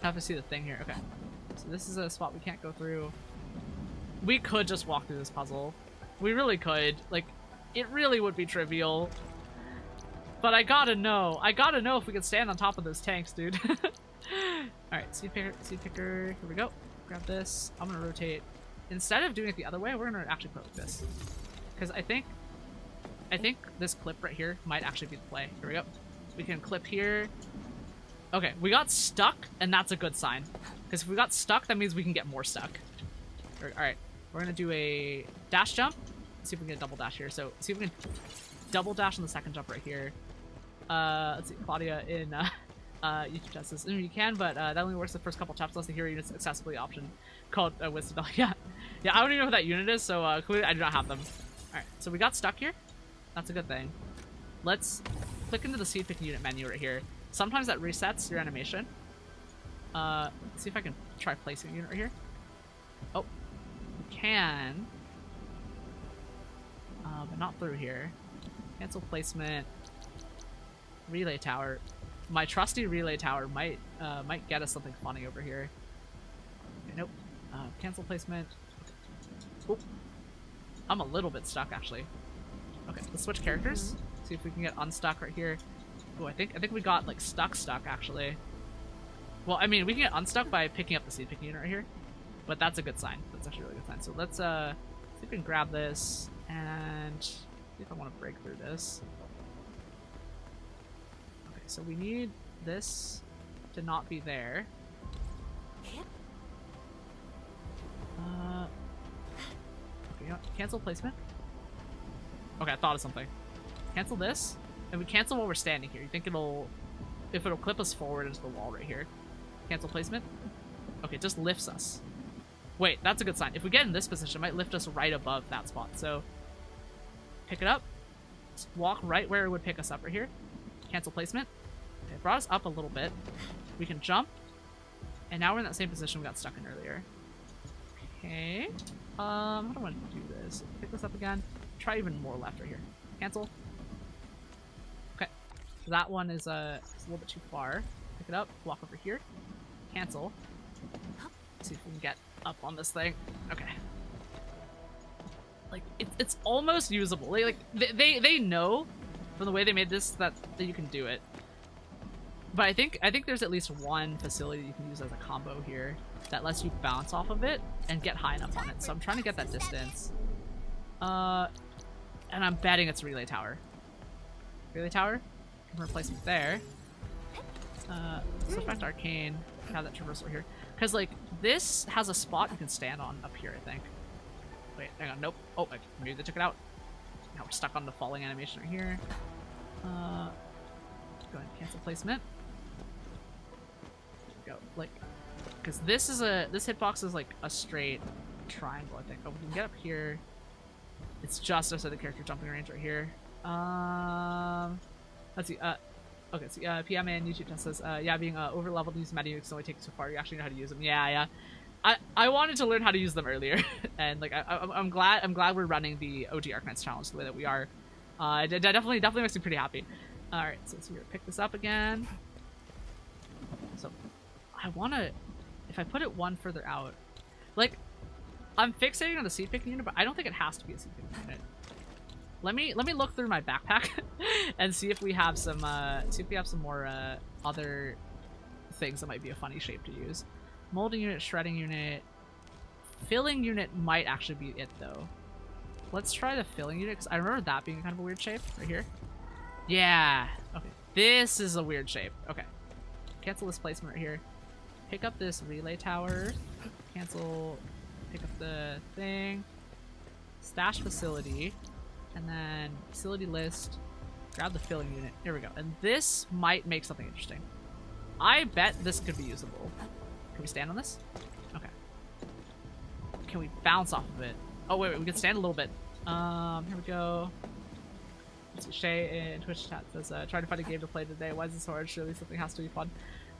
have to see the thing here. Okay, so this is a spot we can't go through. We could just walk through this puzzle. We really could. Like, it really would be trivial. But I gotta know. I gotta know if we can stand on top of those tanks, dude. Alright, seed picker. Here we go. Grab this. I'm gonna rotate. Instead of doing it the other way, we're gonna actually put it like this. Because I think this clip right here might actually be the play. Here we go. We can clip here. Okay, we got stuck, and that's a good sign. Because if we got stuck, that means we can get more stuck. Alright, we're gonna do a dash jump. Let's see if we can get a double dash here. So, see if we can double dash on the second jump right here. Let's see, Claudia in YouTube Justice. I mean, you can, but that only works the first couple taps unless the hero unit's accessibly option called Wisdom. Yeah, I don't even know what that unit is, so clearly I do not have them. Alright, so we got stuck here. That's a good thing. Let's click into the seed picking unit menu right here. Sometimes that resets your animation. Let's see if I can try placing a unit right here. Oh, we can. But not through here. Cancel placement. Relay tower. My trusty relay tower might get us something funny over here. Okay, nope. Cancel placement. Oop. I'm a little bit stuck actually. Okay, let's switch characters. See if we can get unstuck right here. Oh, I think we got like stuck actually. Well, I mean, we can get unstuck by picking up the seed picking unit right here, but that's a good sign. That's actually a really good sign. So let's see if we can grab this and see if I want to break through this. Okay, so we need this to not be there. Okay, you know what? Cancel placement. Okay, I thought of something. Cancel this, and we cancel while we're standing here. You think if it'll clip us forward into the wall right here. Cancel placement. Okay, it just lifts us. Wait, that's a good sign. If we get in this position, it might lift us right above that spot. So, pick it up. Just walk right where it would pick us up right here. Cancel placement. Okay, it brought us up a little bit. We can jump. And now we're in that same position we got stuck in earlier. Okay. How do I want to do this? Pick this up again. Try even more left right here. Cancel. Okay. So that one is a little bit too far. Pick it up. Walk over here. Cancel. See if we can get up on this thing. Okay. Like, it's almost usable. They know from the way they made this that you can do it. But I think there's at least one facility you can use as a combo here that lets you bounce off of it and get high enough on it. So I'm trying to get that distance. And I'm betting it's relay tower. Relay tower? Replacement there. Switch back to arcane. Have that traversal here. Because, like, this has a spot you can stand on up here, I think. Wait, hang on. Nope. Oh, maybe they took it out. Now we're stuck on the falling animation right here. Go ahead and cancel placement. There we go. Like, because this hitbox is like a straight triangle, I think. Oh, we can get up here. It's just outside the character jumping range right here. Let's see. Okay, so PM and YouTube test says, yeah, being over-leveled to use menu can only take you so far. You actually know how to use them. Yeah. I wanted to learn how to use them earlier, and like I'm glad we're running the OG Arknights challenge the way that we are. It definitely makes me pretty happy. All right, so let's pick this up again. So I wanna, if I put it one further out, like I'm fixating on the seed picking unit, but I don't think it has to be a seed picking unit. Let me look through my backpack and see if we have some more other things that might be a funny shape to use. Molding unit, shredding unit, filling unit might actually be it though. Let's try the filling unit because I remember that being kind of a weird shape right here. Yeah. Okay. This is a weird shape. Okay. Cancel this placement right here. Pick up this relay tower. Cancel. Pick up the thing. Stash facility. And then facility list. Grab the filling unit. Here we go. And this might make something interesting. I bet this could be usable. Can we stand on this? Okay. Can we bounce off of it? Oh, wait, we can stand a little bit. Here we go. Let's see, Shay in Twitch chat says, trying to find a game to play today. Why is this so hard? Surely something has to be fun.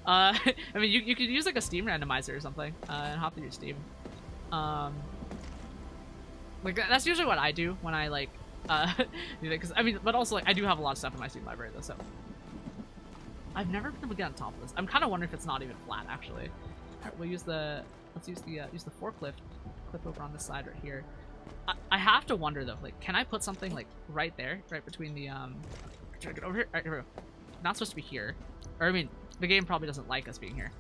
I mean, you could use like a Steam randomizer or something, and hop through your Steam. Like that's usually what I do when I like, do that, because I mean, but also like I do have a lot of stuff in my Steam library though, so. I've never been able to get on top of this. I'm kind of wondering if it's not even flat actually. Alright, we'll use the, let's use the forklift clip over on this side right here. I have to wonder though, like, can I put something like right there, right between the try to get over here. Alright, here we go. Not supposed to be here, or I mean, the game probably doesn't like us being here.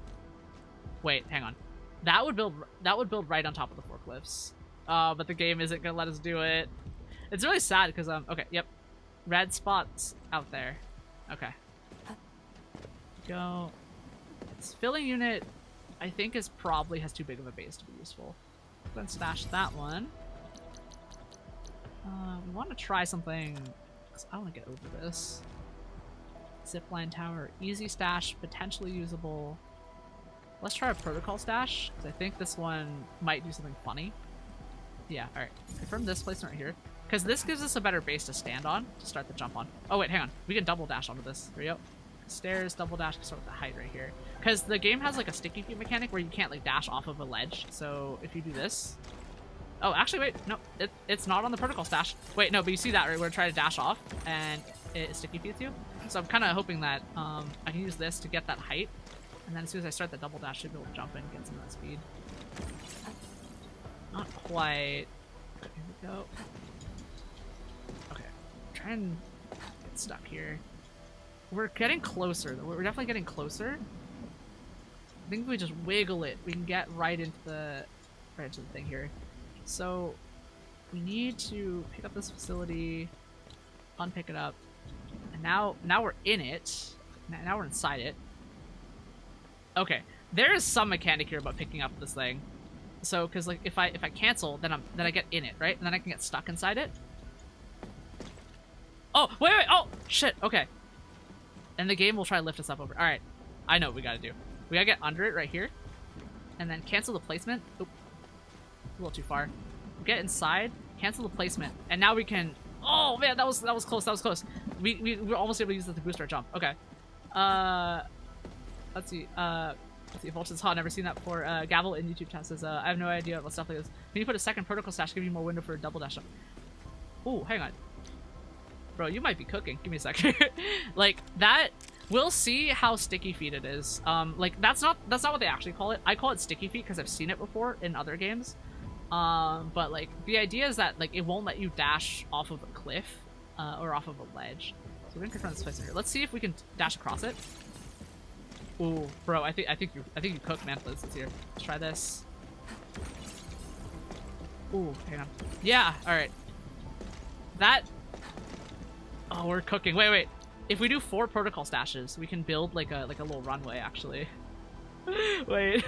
Wait, hang on. That would build right on top of the forklifts. But the game isn't gonna let us do it. It's really sad because okay, yep, red spots out there. Okay. Go. Its filling unit, I think, has too big of a base to be useful. Go and stash that one. We want to try something, because I want to get over this. Zipline tower, easy stash, potentially usable. Let's try a protocol stash, because I think this one might do something funny. Yeah, alright. Confirm this placement right here, because this gives us a better base to stand on, to start the jump on. Oh wait, hang on. We can double dash onto this. Here we go. Stairs, double dash, can start with the height right here. Because the game has like a sticky feet mechanic where you can't like dash off of a ledge. So if you do this... Oh, actually, wait, no, it's not on the protocol stash. Wait, no, but you see that, right, where I try to dash off, and it sticky feeds you. So I'm kind of hoping that I can use this to get that height, and then as soon as I start the double dash, I should be able to jump in and get some of that speed. Not quite. Here we go. Okay, try and get stuck here. We're getting closer, though. We're definitely getting closer. I think if we just wiggle it, we can get right into the thing here. So we need to pick up this facility, unpick it up, and now we're in it. Now we're inside it. Okay, there is some mechanic here about picking up this thing. So, because like if I cancel, then I get in it, right? And then I can get stuck inside it. Oh wait! Oh shit! Okay. And the game will try to lift us up over. All right, I know what we gotta do. We gotta get under it right here, and then cancel the placement. Oop. A little too far. Get inside, cancel the placement, and now we can. Oh man, that was close. That was close. We were almost able to use this to boost our jump. Okay. Let's see. Let's see. Vulture's hot. Never seen that before. Gavel in YouTube chat says, I have no idea what stuff like this. Can you put a second protocol stash? Give you more window for a double dash up. Ooh, hang on, bro. You might be cooking. Give me a second. Like that. We'll see how sticky feet it is. Like that's not what they actually call it. I call it sticky feet because I've seen it before in other games. But like the idea is that like it won't let you dash off of a cliff or off of a ledge. So we're gonna confront this place here. Let's see if we can dash across it. Ooh, bro, I think you cooked, man. Let's see here. Let's try this. Ooh, hang on. Yeah, all right. That. Oh, we're cooking. Wait. If we do 4 protocol stashes, we can build like a little runway actually. Wait,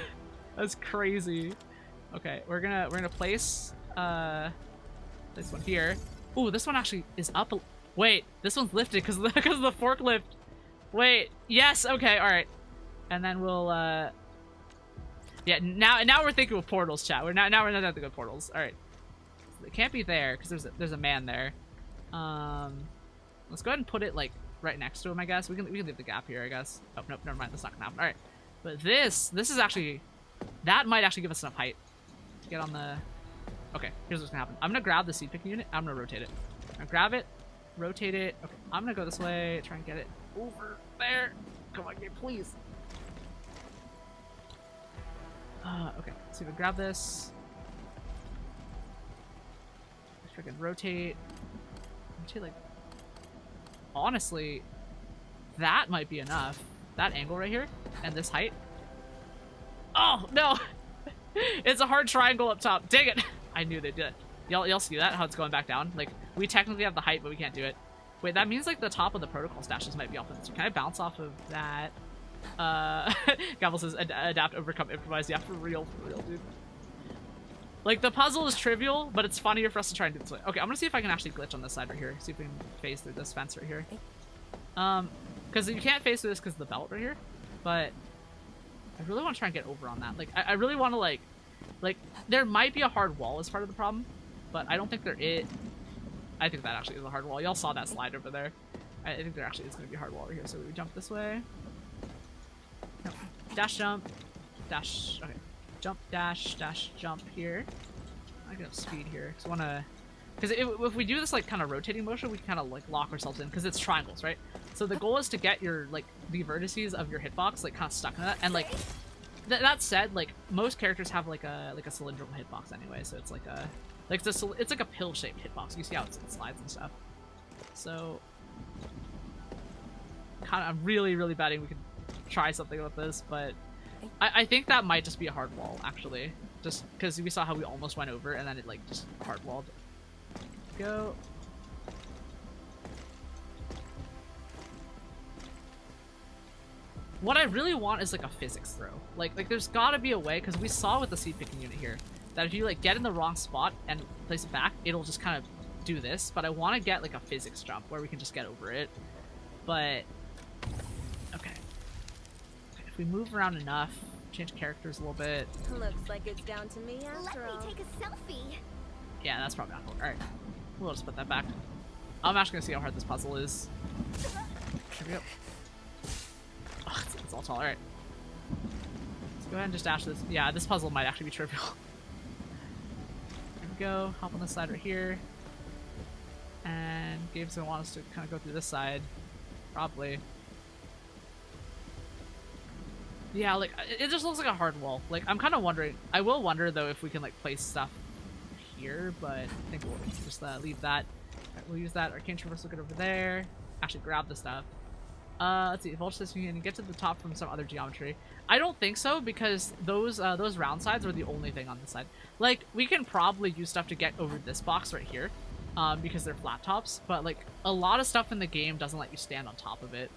that's crazy. Okay, we're gonna place this one here. Ooh, this one actually is up. Wait, this one's lifted because of the forklift. Wait, yes, okay, all right. And then we'll Yeah, now we're thinking of portals, chat. Now we're not thinking of portals. All right, so it can't be there because there's a man there. Let's go ahead and put it like right next to him. I guess we can leave the gap here. I guess. Oh nope, never mind. That's not gonna happen. All right, but this is actually that might actually give us enough height to get on the. Okay, here's what's gonna happen. I'm gonna grab the seed picking unit. I'm gonna rotate it. I'm gonna grab it, rotate it. Okay, I'm gonna go this way. Try and get it over there. Come on, game, please. Okay, so we grab this. Freaking rotate. Rotate, like, honestly, that might be enough. That angle right here and this height. Oh no! It's a hard triangle up top. Dang it! I knew they did. Y'all see that? How it's going back down? Like, we technically have the height, but we can't do it. Wait, that means like the top of the protocol stashes might be off limits. Can I bounce off of that? Gavel says adapt, overcome, improvise. Yeah, for real, dude. Like, the puzzle is trivial, but it's funnier for us to try and do this way. Okay, I'm gonna see if I can actually glitch on this side right here. See if we can phase through this fence right here. Because you can't phase through this because of the belt right here. But I really want to try and get over on that. Like, I really want to like, there might be a hard wall as part of the problem, but I don't think there is. I think that actually is a hard wall. Y'all saw that slide over there. I think there actually is going to be a hard wall over here. So we jump this way. No. Dash, jump. Dash. Okay. Jump, dash, dash, jump here. I get up speed here. Because I want to... Because if we do this, like, kind of rotating motion, we can kind of, like, lock ourselves in. Because it's triangles, right? So the goal is to get your, like, the vertices of your hitbox, like, kind of stuck in that. And, like, that said, like, most characters have, like a cylindrical hitbox anyway. So it's like a... Like, it's like a pill-shaped hitbox. You see how it slides and stuff. So... I'm really, really betting we could try something with this, but... I think that might just be a hard wall, actually. Just because we saw how we almost went over, and then it, like, just hard-walled. Go. What I really want is, like, a physics throw. Like there's gotta be a way, because we saw with the seed picking unit here, that if you, like, get in the wrong spot and place it back, it'll just kind of do this. But I want to get, like, a physics jump where we can just get over it. But... Okay. If we move around enough, change characters a little bit. Looks like it's down to me after all. Let me take a selfie. Yeah, that's probably not cool. Alright. We'll just put that back. I'm actually gonna see how hard this puzzle is. Here we go. Oh, it's all tall. Alright. Let's go ahead and just dash this. Yeah, this puzzle might actually be trivial. Here we go. Hop on this side right here. And Gabe's gonna want us to kind of go through this side. Probably. Yeah, like, it just looks like a hard wall. Like, I'm kind of wondering. I will wonder, though, if we can, like, place stuff here, but I think we'll just leave that. Right, we'll use that. Arcane Traverse will get over there. Actually, grab the stuff. Let's see. Voltage system, you can get to the top from some other geometry. I don't think so, because those round sides are the only thing on this side. Like, we can probably use stuff to get over this box right here, because they're flat tops, but, like, a lot of stuff in the game doesn't let you stand on top of it.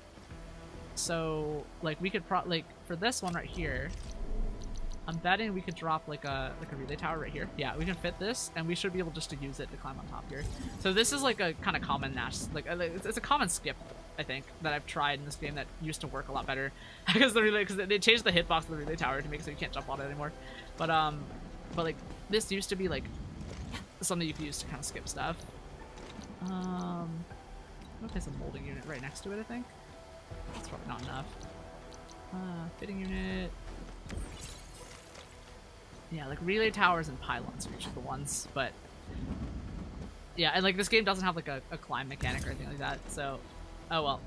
So, like, we could like, for this one right here, I'm betting we could drop, like a relay tower right here. Yeah, we can fit this, and we should be able just to use it to climb on top here. So this is, like, a kind of common it's a common skip, I think, that I've tried in this game that used to work a lot better. because they changed the hitbox of the relay tower to make it so you can't jump on it anymore. But, like, this used to be, like, something you could use to kind of skip stuff. I'm gonna place a molding unit right next to it, I think. That's probably not enough. Fitting unit. Yeah, like relay towers and pylons are usually the ones, but yeah, and like this game doesn't have like a climb mechanic or anything like that, so oh well.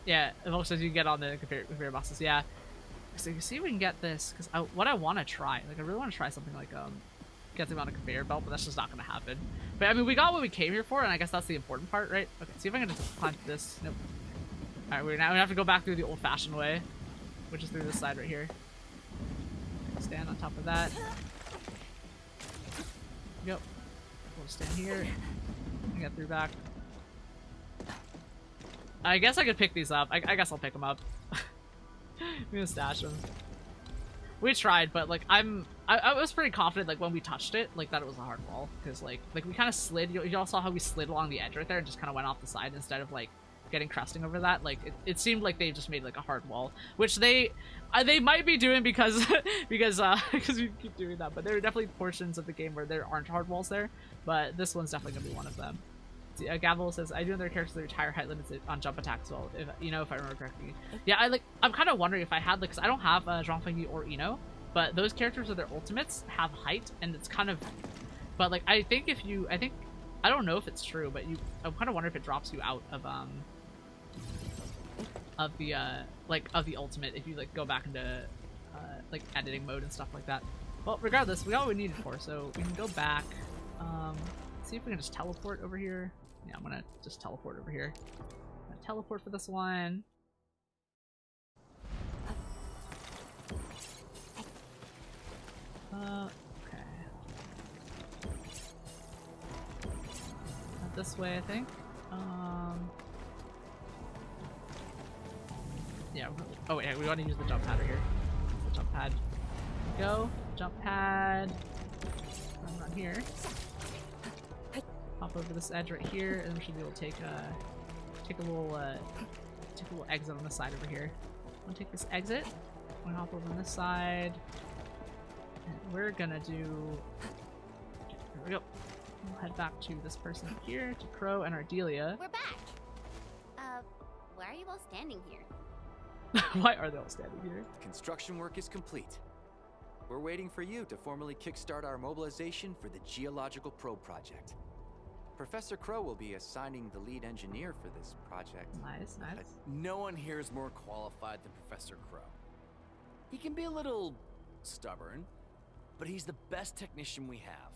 Yeah, it looks like you can get on the conveyor boxes. Yeah, so you can see if we can get this because what I want to try, like I really want to try something like get them on a conveyor belt, but that's just not gonna happen. But I mean, we got what we came here for, and I guess that's the important part, right? Okay, see if I can just climb this. Nope. Alright, we're now gonna have to go back through the old-fashioned way, which is through this side right here. Stand on top of that. Yep. We'll stand here. Get through back. I guess I could pick these up. I guess I'll pick them up. I'm gonna stash them. We tried, but like I was pretty confident like when we touched it, like that it was a hard wall, because like we kind of slid. You all saw how we slid along the edge right there and just kind of went off the side instead of like getting cresting over that. Like it seemed like they just made like a hard wall, which they might be doing because because we keep doing that. But there are definitely portions of the game where there aren't hard walls there, but this one's definitely gonna be one of them. See, Gavel says, I do in their characters their entire height limits on jump attacks as well, if if I remember correctly. Yeah, I'm kind of wondering if I had, like, because I don't have Zhongfengyi or Ino, but those characters with their ultimates have height, and it's kind of, but like I think I don't know if it's true, but I kind of wonder if it drops you out of the ultimate if you like go back into like editing mode and stuff like that. Well, regardless, we got what we needed for, so we can go back. See if we can just teleport over here. Yeah, I'm gonna just teleport over here. I'm gonna teleport for this one. Okay. Not this way, I think. Yeah. Oh wait, we want to use the jump pad right here. The jump pad. Go. Jump pad. I'm not here. Hop over this edge right here, and we should be able to take a little exit on the side over here. I'm gonna take this exit. I'm gonna hop over on this side, and we're gonna do. There we go. We'll head back to this person here, to Crow and Ardelia. We're back. Why are you all standing here? Why are they all standing here? Construction work is complete. We're waiting for you to formally kickstart our mobilization for the Geological Probe project. Professor Crow will be assigning the lead engineer for this project. Nice, nice. No one here is more qualified than Professor Crow. He can be a little stubborn, but he's the best technician we have.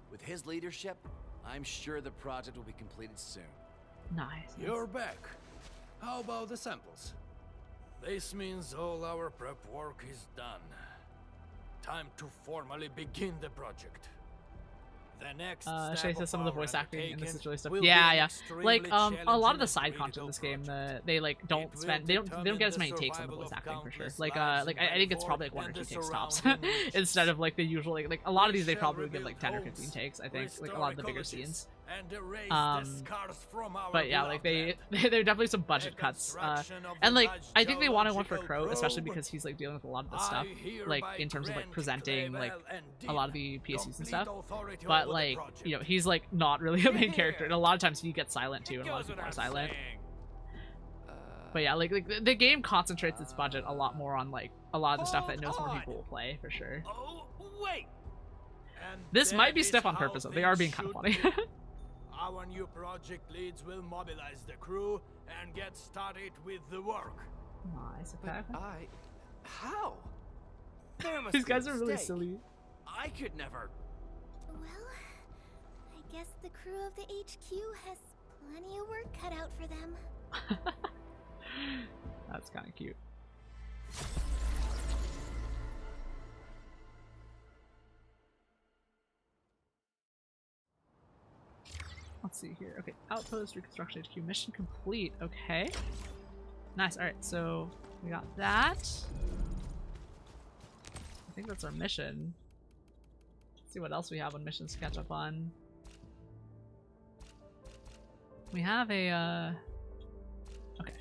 With his leadership, I'm sure the project will be completed soon. Nice. You're back. How about the samples? This means all our prep work is done. Time to formally begin the project. The next Shay says some of the voice acting in this is really stuff. will Yeah, be yeah. Like a lot of the challenging side and content in this game, critical they like don't It spend will they don't get as many determine takes on the the voice acting for sure. survival Like of like lives I think it's in probably like 1 or and 2 the takes tops surrounding regions. instead of like the usual like a lot of these they We probably shall get like 10 or 15 rebuild takes. I think like restore a lot of the bigger ecologies, scenes. and erase the scars from our But yeah, like there are definitely some budget The cuts. construction of And the like large I think they wanted one for geological Crow, especially probe. because he's like dealing with a lot of this I stuff, like hereby in terms of like grant presenting like Clavel and a lot of Dean the PSUs and complete stuff. authority But over the like project. he's like not really a main character, and a lot of times he gets silent too, and a lot of people are silent. But yeah, like the game concentrates its budget a lot more on like a lot of the stuff that knows more people will play for sure. Oh, wait. And This that might be is stiff on how purpose though. They are being things kind of should funny. be. Our new project leads will mobilize the crew and get started with the work. Nice, okay. How? There must These be a guys are really mistake. silly. I could never. Well, I guess the crew of the HQ has plenty of work cut out for them. That's kind of cute. Let's see here. Okay, outpost reconstruction HQ mission complete. Okay, nice. All right, so we got that. I think that's our mission. Let's see what else we have on missions to catch up on. We have a okay.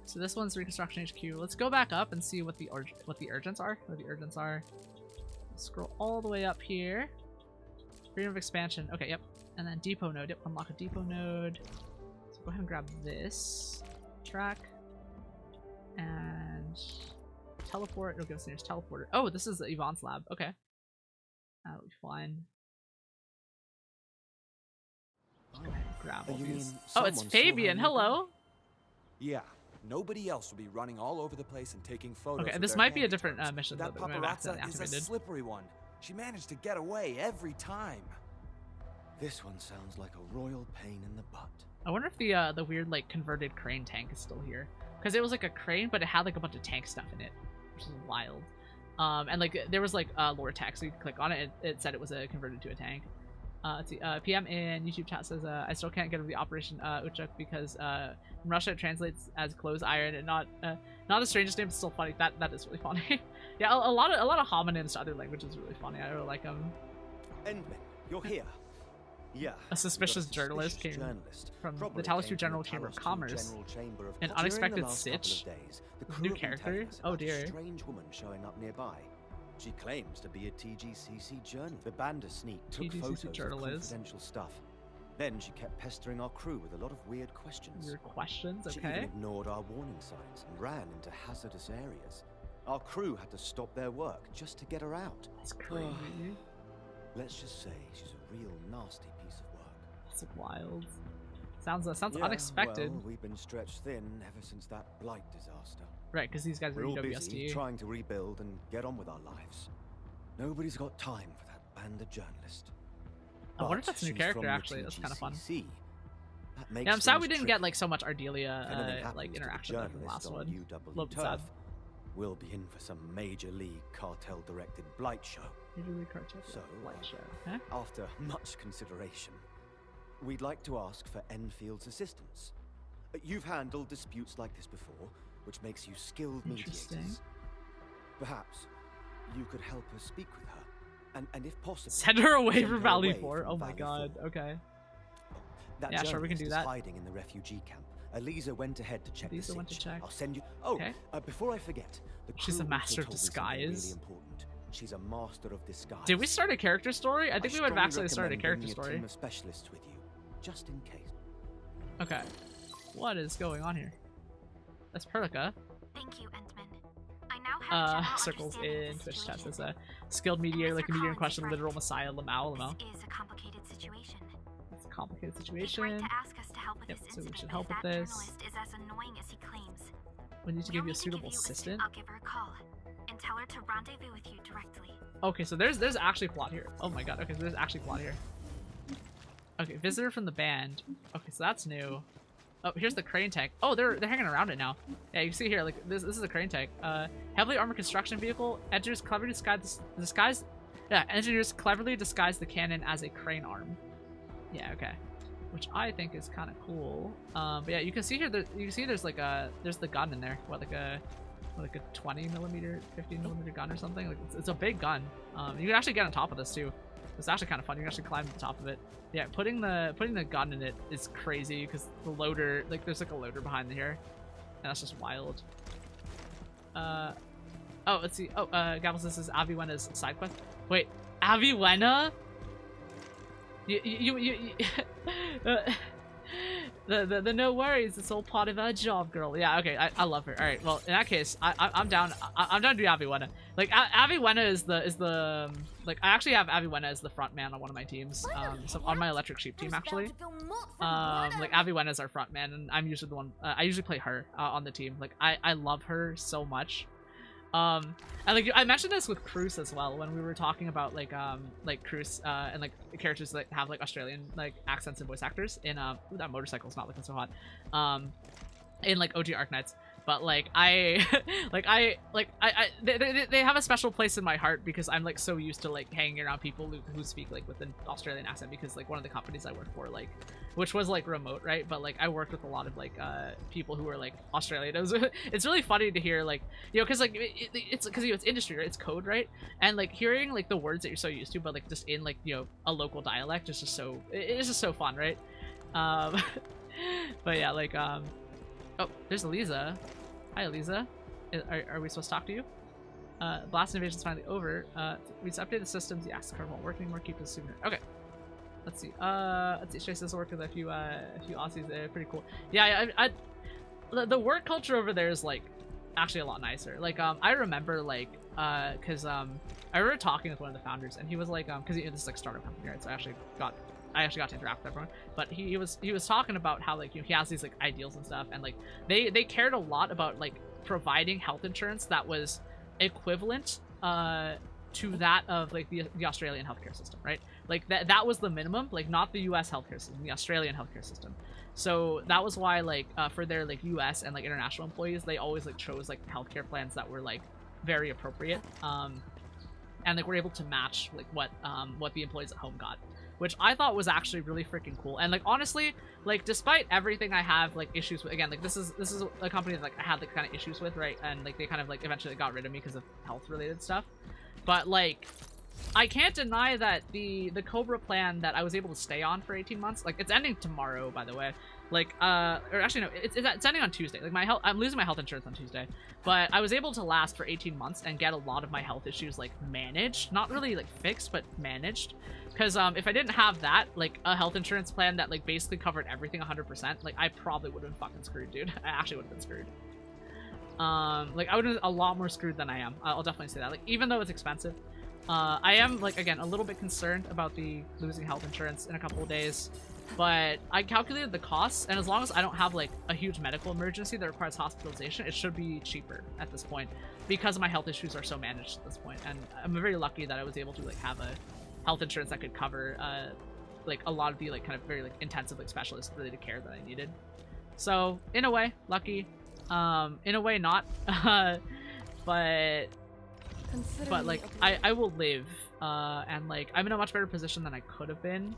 So this one's reconstruction HQ. Let's go back up and see what the urgents are. Scroll all the way up here. Freedom of expansion. Okay, yep. And then depot node. Yep, unlock a depot node. So go ahead and grab this track and teleport. It'll give us the nearest teleporter. Oh, this is Yvonne's lab. Okay, that'll be fine. Grab all these. Oh, it's Fabian. Hello. Yeah, nobody else will be running all over the place and taking photos. Okay, with this their might be a handy different cams. mission That though, that we might have accidentally paparazza is a activated. slippery one. She managed to get away every time. This one sounds like a royal pain in the butt. I wonder if the weird like converted crane tank is still here, because it was like a crane, but it had like a bunch of tank stuff in it, which is wild. And like there was like lore text, so you could click on it. It said it was converted to a tank. Let's see. PM in YouTube chat says I still can't get over the Operation Uchuk because in Russia it translates as clothes iron, and not the strangest name. It's still funny. That is really funny. Yeah, a lot of homonyms to other languages is really funny. I really like them. Endman, you're here. Yeah. A suspicious journalist came from the Talos General Chamber of Commerce. An unexpected sitch. New character? Oh dear. Strange woman showing up nearby. She claims to be a TGCC journalist. The Bandersneak took photos of confidential stuff. Then she kept pestering our crew with a lot of weird questions. Weird questions? Okay. She even ignored our warning signs and ran into hazardous areas. Our crew had to stop their work just to get her out. That's crazy. Let's just say she's a real nasty piece of work. That's wild. Sounds unexpected. Well, we've been stretched thin ever since that Blight disaster. Right, because these guys are all WSD. busy trying to rebuild and get on with our lives. Nobody's got time for that Banda journalist. I wonder if that's a new She's character, from the actually. That's kind of fun. TGCC. That makes Yeah, I'm sad we things didn't get like so much Ardelia like interaction like in the last one. A little bit turf. sad. We'll be in for some major league cartel-directed Blight show. Major League Cartel So, Blight show. Huh? after much consideration, we'd like to ask for Enfield's assistance. You've handled disputes like this before, which makes you skilled Interesting. mediators. Perhaps you could help us speak with her, and if possible, Send her away send from her Valley away 4. from Oh my Valley god. 4. Okay. That Yeah, sure, we can journalist do is that. hiding in the refugee camp. Elisa went ahead to check Elisa the went to sitch. check. I'll send you. Oh, Okay. Before I forget, the She's crew a master also of told me something disguise. Really important. She's a master of disguise. Did we start a character story? I think we might have strongly actually started a recommend character bringing story. team of specialists with you, just in case. Okay. What is going on here? That's Perlica. Thank you, Endman. I now have a general Circles understanding in of the Twitch chat. situation. There's a skilled mediator, like a mediator in Collins question, is literal right. messiah, Lamau. This is a complicated situation. It's a complicated He's situation. right to ask us to help with Yep, this so we incident, should but help if with that this. journalist is as annoying as he claims, We need to give you a suitable assistant. I'll give her a call and tell her to rendezvous with you directly. Okay, so there's actually plot here. Oh my god. Okay, so there's actually plot here. Okay, visitor from the band. Okay, so that's new. Oh, here's the crane tank. Oh, they're hanging around it now. Yeah, you can see here, like this is a crane tank. Heavily armored construction vehicle. Engineers cleverly engineers cleverly disguise the cannon as a crane arm. Yeah, okay. Which I think is kind of cool. But yeah, you can see here. You can see there's like there's the gun in there. What, like a 20mm, 15mm gun or something. Like it's a big gun. You can actually get on top of this too. It's actually kind of fun. You can actually climb to the top of it. Yeah, putting the gun in it is crazy because the loader, like there's like a loader behind here, and that's just wild. Oh, let's see. Oh, Gabbles, this is Aviwena's side quest. Wait, Aviwena? You the no worries, it's all part of her job, girl. Yeah, okay, I love her. All right, well in that case, I'm down. I'm down to do Aviwena. Like Aviwena is the like I actually have Aviwena as the front man on one of my teams. So on my Electric Sheep team actually. Like Aviwena is our front man, and I'm usually the one. I usually play her on the team. Like I love her so much. And like I mentioned this with Cruz as well when we were talking about like Cruz and like characters that have like Australian like accents and voice actors in ooh, that motorcycle's not looking so hot in like OG Arknights. But like they have a special place in my heart because I'm like so used to like hanging around people who speak like with an Australian accent, because like one of the companies I work for, like, which was like remote, right? But like I worked with a lot of like people who were like Australian. It's really funny to hear, like, you know, because like it's because, you know, it's industry, right? It's code, right? And like hearing like the words that you're so used to, but like just in like, you know, a local dialect is just so, it's just so fun, right? But yeah, like oh, there's Elisa. Hi, Elisa. Are we supposed to talk to you? Blast invasion's finally over. We just updated the systems. The access card won't work anymore. Keep the souvenir. Okay. Let's see. Chase this work with a few Aussies. They're pretty cool. Yeah, the work culture over there is like actually a lot nicer. Like I remember like because I remember talking with one of the founders, and he was like because this is like a startup company, right? So I actually got to interact with everyone, but he was talking about how like, you know, he has these like ideals and stuff, and like they cared a lot about like providing health insurance that was equivalent to that of like the Australian healthcare system, right? Like that was the minimum, like not the US healthcare system, the Australian healthcare system. So that was why like for their like US and like international employees, they always like chose like healthcare plans that were like very appropriate, and like were able to match like what the employees at home got, which I thought was actually really freaking cool. And like honestly, like despite everything I have like issues with, again, like this is a company that like I had like kind of issues with, right? And like they kind of like eventually got rid of me because of health related stuff. But like I can't deny that the Cobra plan that I was able to stay on for 18 months, like, it's ending tomorrow, by the way. Like, or actually no, it's ending on Tuesday. Like, I'm losing my health insurance on Tuesday, but I was able to last for 18 months and get a lot of my health issues, like, managed. Not really, like, fixed, but managed. Because, if I didn't have that, like, a health insurance plan that, like, basically covered everything 100%, like, I probably would have been fucking screwed, dude. I actually would have been screwed. Like, I would have been a lot more screwed than I am. I'll definitely say that. Like, even though it's expensive, I am, like, again, a little bit concerned about the losing health insurance in a couple of days. But I calculated the costs, and as long as I don't have, like, a huge medical emergency that requires hospitalization, it should be cheaper at this point because my health issues are so managed at this point. And I'm very lucky that I was able to, like, have a health insurance that could cover, like, a lot of the, like, kind of very, like, intensive, like, specialist-related care that I needed. So, in a way, lucky. In a way, not. But like, I will live. And, like, I'm in a much better position than I could have been.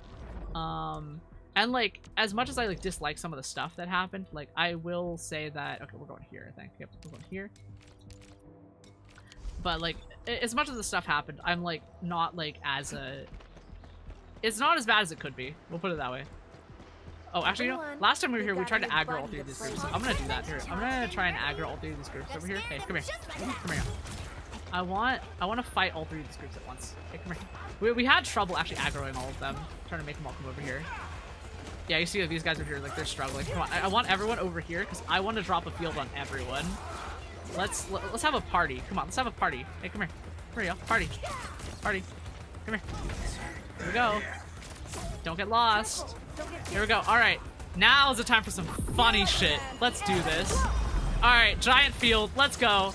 And, like, as much as I, like, dislike some of the stuff that happened, like, I will say that... Okay, we're going here, I think. Yep, we're going here. But, like, as much as the stuff happened, I'm, like, not, like, as a... It's not as bad as it could be. We'll put it that way. Oh, actually, you know, last time we were here, we tried to aggro all three of these groups. I'm gonna do that. Here, I'm gonna try and aggro all three of these groups over here. Hey, come here. Come here. I want to fight all three of these groups at once. Hey, come here. We had trouble actually aggroing all of them. Trying to make them all come over here. Yeah, you see that these guys are here, like, they're struggling. Come on, I want everyone over here because I want to drop a field on everyone. Let's have a party. Come on, let's have a party. Hey, come here. Come here, y'all. Party. Party. Come here. Here we go. Don't get lost. Here we go. All right. Now's the time for some funny shit. Let's do this. All right, giant field. Let's go.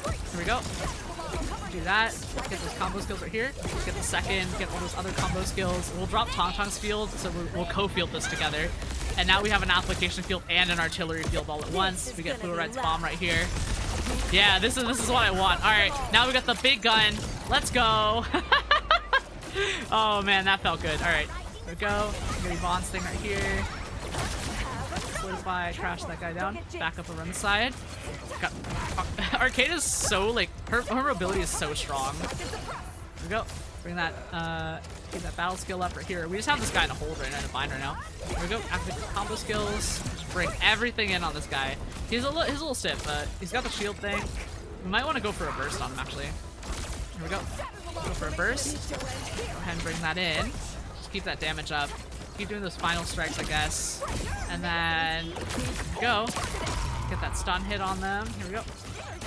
Here we go. Do that. Get those combo skills right here. Get the second. Get all those other combo skills. We'll drop Tong Tong's field, so we'll co-field this together. And now we have an application field and an artillery field all at once. We get Fluid Red's bomb right here. Yeah, this is what I want. All right, now we got the big gun. Let's go. Oh man, that felt good. All right, here we go. Get Yvonne's thing right here. Solidify, crash that guy down. Back up around the side. Arcade is so, like, her mobility is so strong. Here we go. Bring that, get that battle skill up right here. We just have this guy in a hold right now, in a bind right now. Here we go. Activate the combo skills. Just bring everything in on this guy. He's a little stiff, but he's got the shield thing. We might want to go for a burst on him, actually. Here we go. Go for a burst. Go ahead and bring that in. Just keep that damage up. Keep doing those final strikes, I guess. And then, here we go. Get that stun hit on them. Here we go.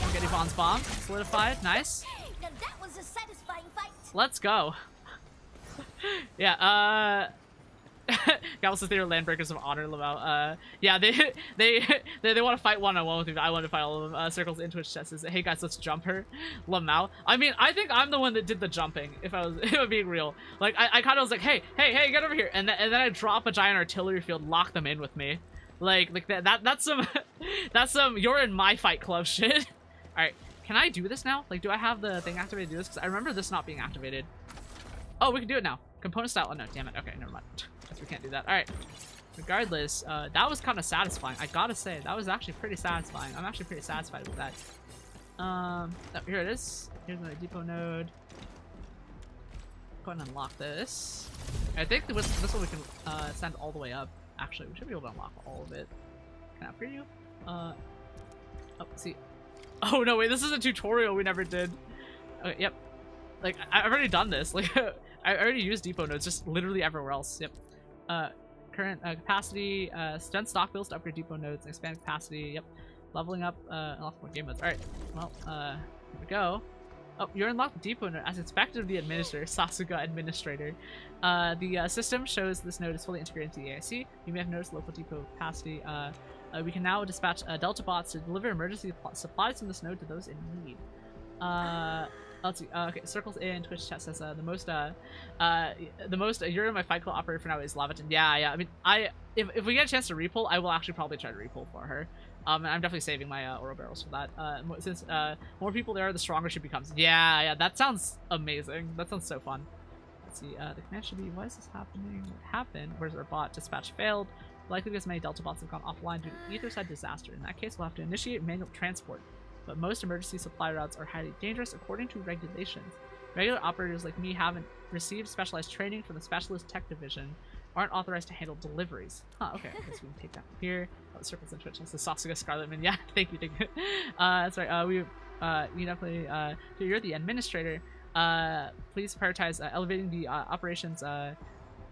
We'll get Yvonne's bomb. Solidified. Nice. Now that was a satisfying fight. Let's go. Yeah, Gallus is their Landbreakers of Honor, Lamau. Yeah, they want to fight one-on-one with me. I want to fight all of them. Circles in Twitch chat says, hey guys, let's jump her. Lamau. I mean, I think I'm the one that did the jumping, if I was being real. Like, I kind of was like, hey, get over here. And then I drop a giant artillery field, lock them in with me. Like that's some, that's some, you're in my fight club shit. Alright, can I do this now? Like, do I have the thing activated to do this? Because I remember this not being activated. Oh, we can do it now. Component style. Oh, no, damn it. Okay, never mind. Guess we can't do that. Alright. Regardless, that was kind of satisfying. I gotta say, that was actually pretty satisfying. I'm actually pretty satisfied with that. Oh, here it is. Here's my depot node. Go ahead and unlock this. I think this one we can send all the way up. Actually, we should be able to unlock all of it. Can I preview? Oh, see. Oh, no, wait, this is a tutorial we never did. Okay, yep. Like, I've already done this. Like, I already used depot nodes, just literally everywhere else. Yep. Current capacity, spend stock bills to upgrade depot nodes, and expand capacity. Yep. Leveling up, unlock more game modes. Alright, well, here we go. Oh, you're unlocked the depot node as expected of the administrator, Sasuga administrator. The system shows this node is fully integrated into the AIC. You may have noticed local depot capacity. We can now dispatch Delta bots to deliver emergency supplies from this node to those in need. Let's see. Okay, circles in Twitch chat says the most you're in my fight club operator for now is Lavatin. Yeah. I mean, if we get a chance to repull, I will actually probably try to repull for her. And I'm definitely saving my oro barrels for that. Since more people there are, the stronger she becomes. Yeah. That sounds amazing. That sounds so fun. Let's see. The command should be, why is this happening? What happened? Where's our bot? Dispatch failed. Likely because many Delta bots have gone offline due to either side disaster. In that case, we'll have to initiate manual transport. But most emergency supply routes are highly dangerous according to regulations. Regular operators like me haven't received specialized training from the Specialist Tech Division, aren't authorized to handle deliveries. Huh, okay, I guess we can take that from here. Oh, circles and Twitch. That's the Sasuga Scarletman. Yeah, thank you. That's right. You definitely, you're the administrator. Please prioritize elevating the operations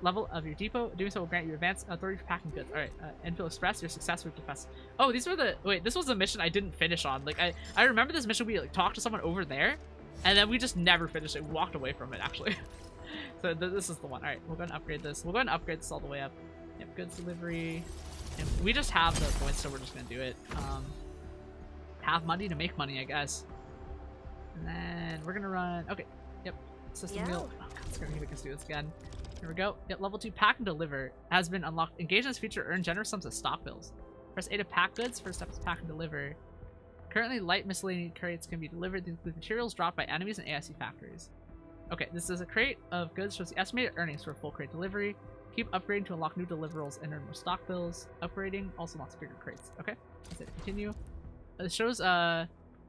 level of your depot. Doing so will grant you advanced authority for packing goods. Alright, Endfield Express, your success with defense. Oh, these were the... Wait, this was a mission I didn't finish on. Like, I remember this mission, we like talked to someone over there, and then we just never finished it. We walked away from it, actually. So this is the one. Alright, we'll go and upgrade this. We'll go and upgrade this all the way up. Yep, goods delivery. And we just have the points, so we're just gonna do it. Have money to make money, I guess. And then we're gonna run... Okay, yep. System wheel. Oh, God, it's gonna make us do this again. Here we go. Yep, level 2 pack and deliver has been unlocked. Engage in this feature, earn generous sums of stock bills. Press A to pack goods. First step is pack and deliver. Currently, light miscellaneous crates can be delivered with materials dropped by enemies and ASC factories. Okay, this is a crate of goods, shows the estimated earnings for a full crate delivery. Keep upgrading to unlock new deliverables and earn more stock bills. Upgrading also unlocks bigger crates. Okay, that's it. Continue. It shows all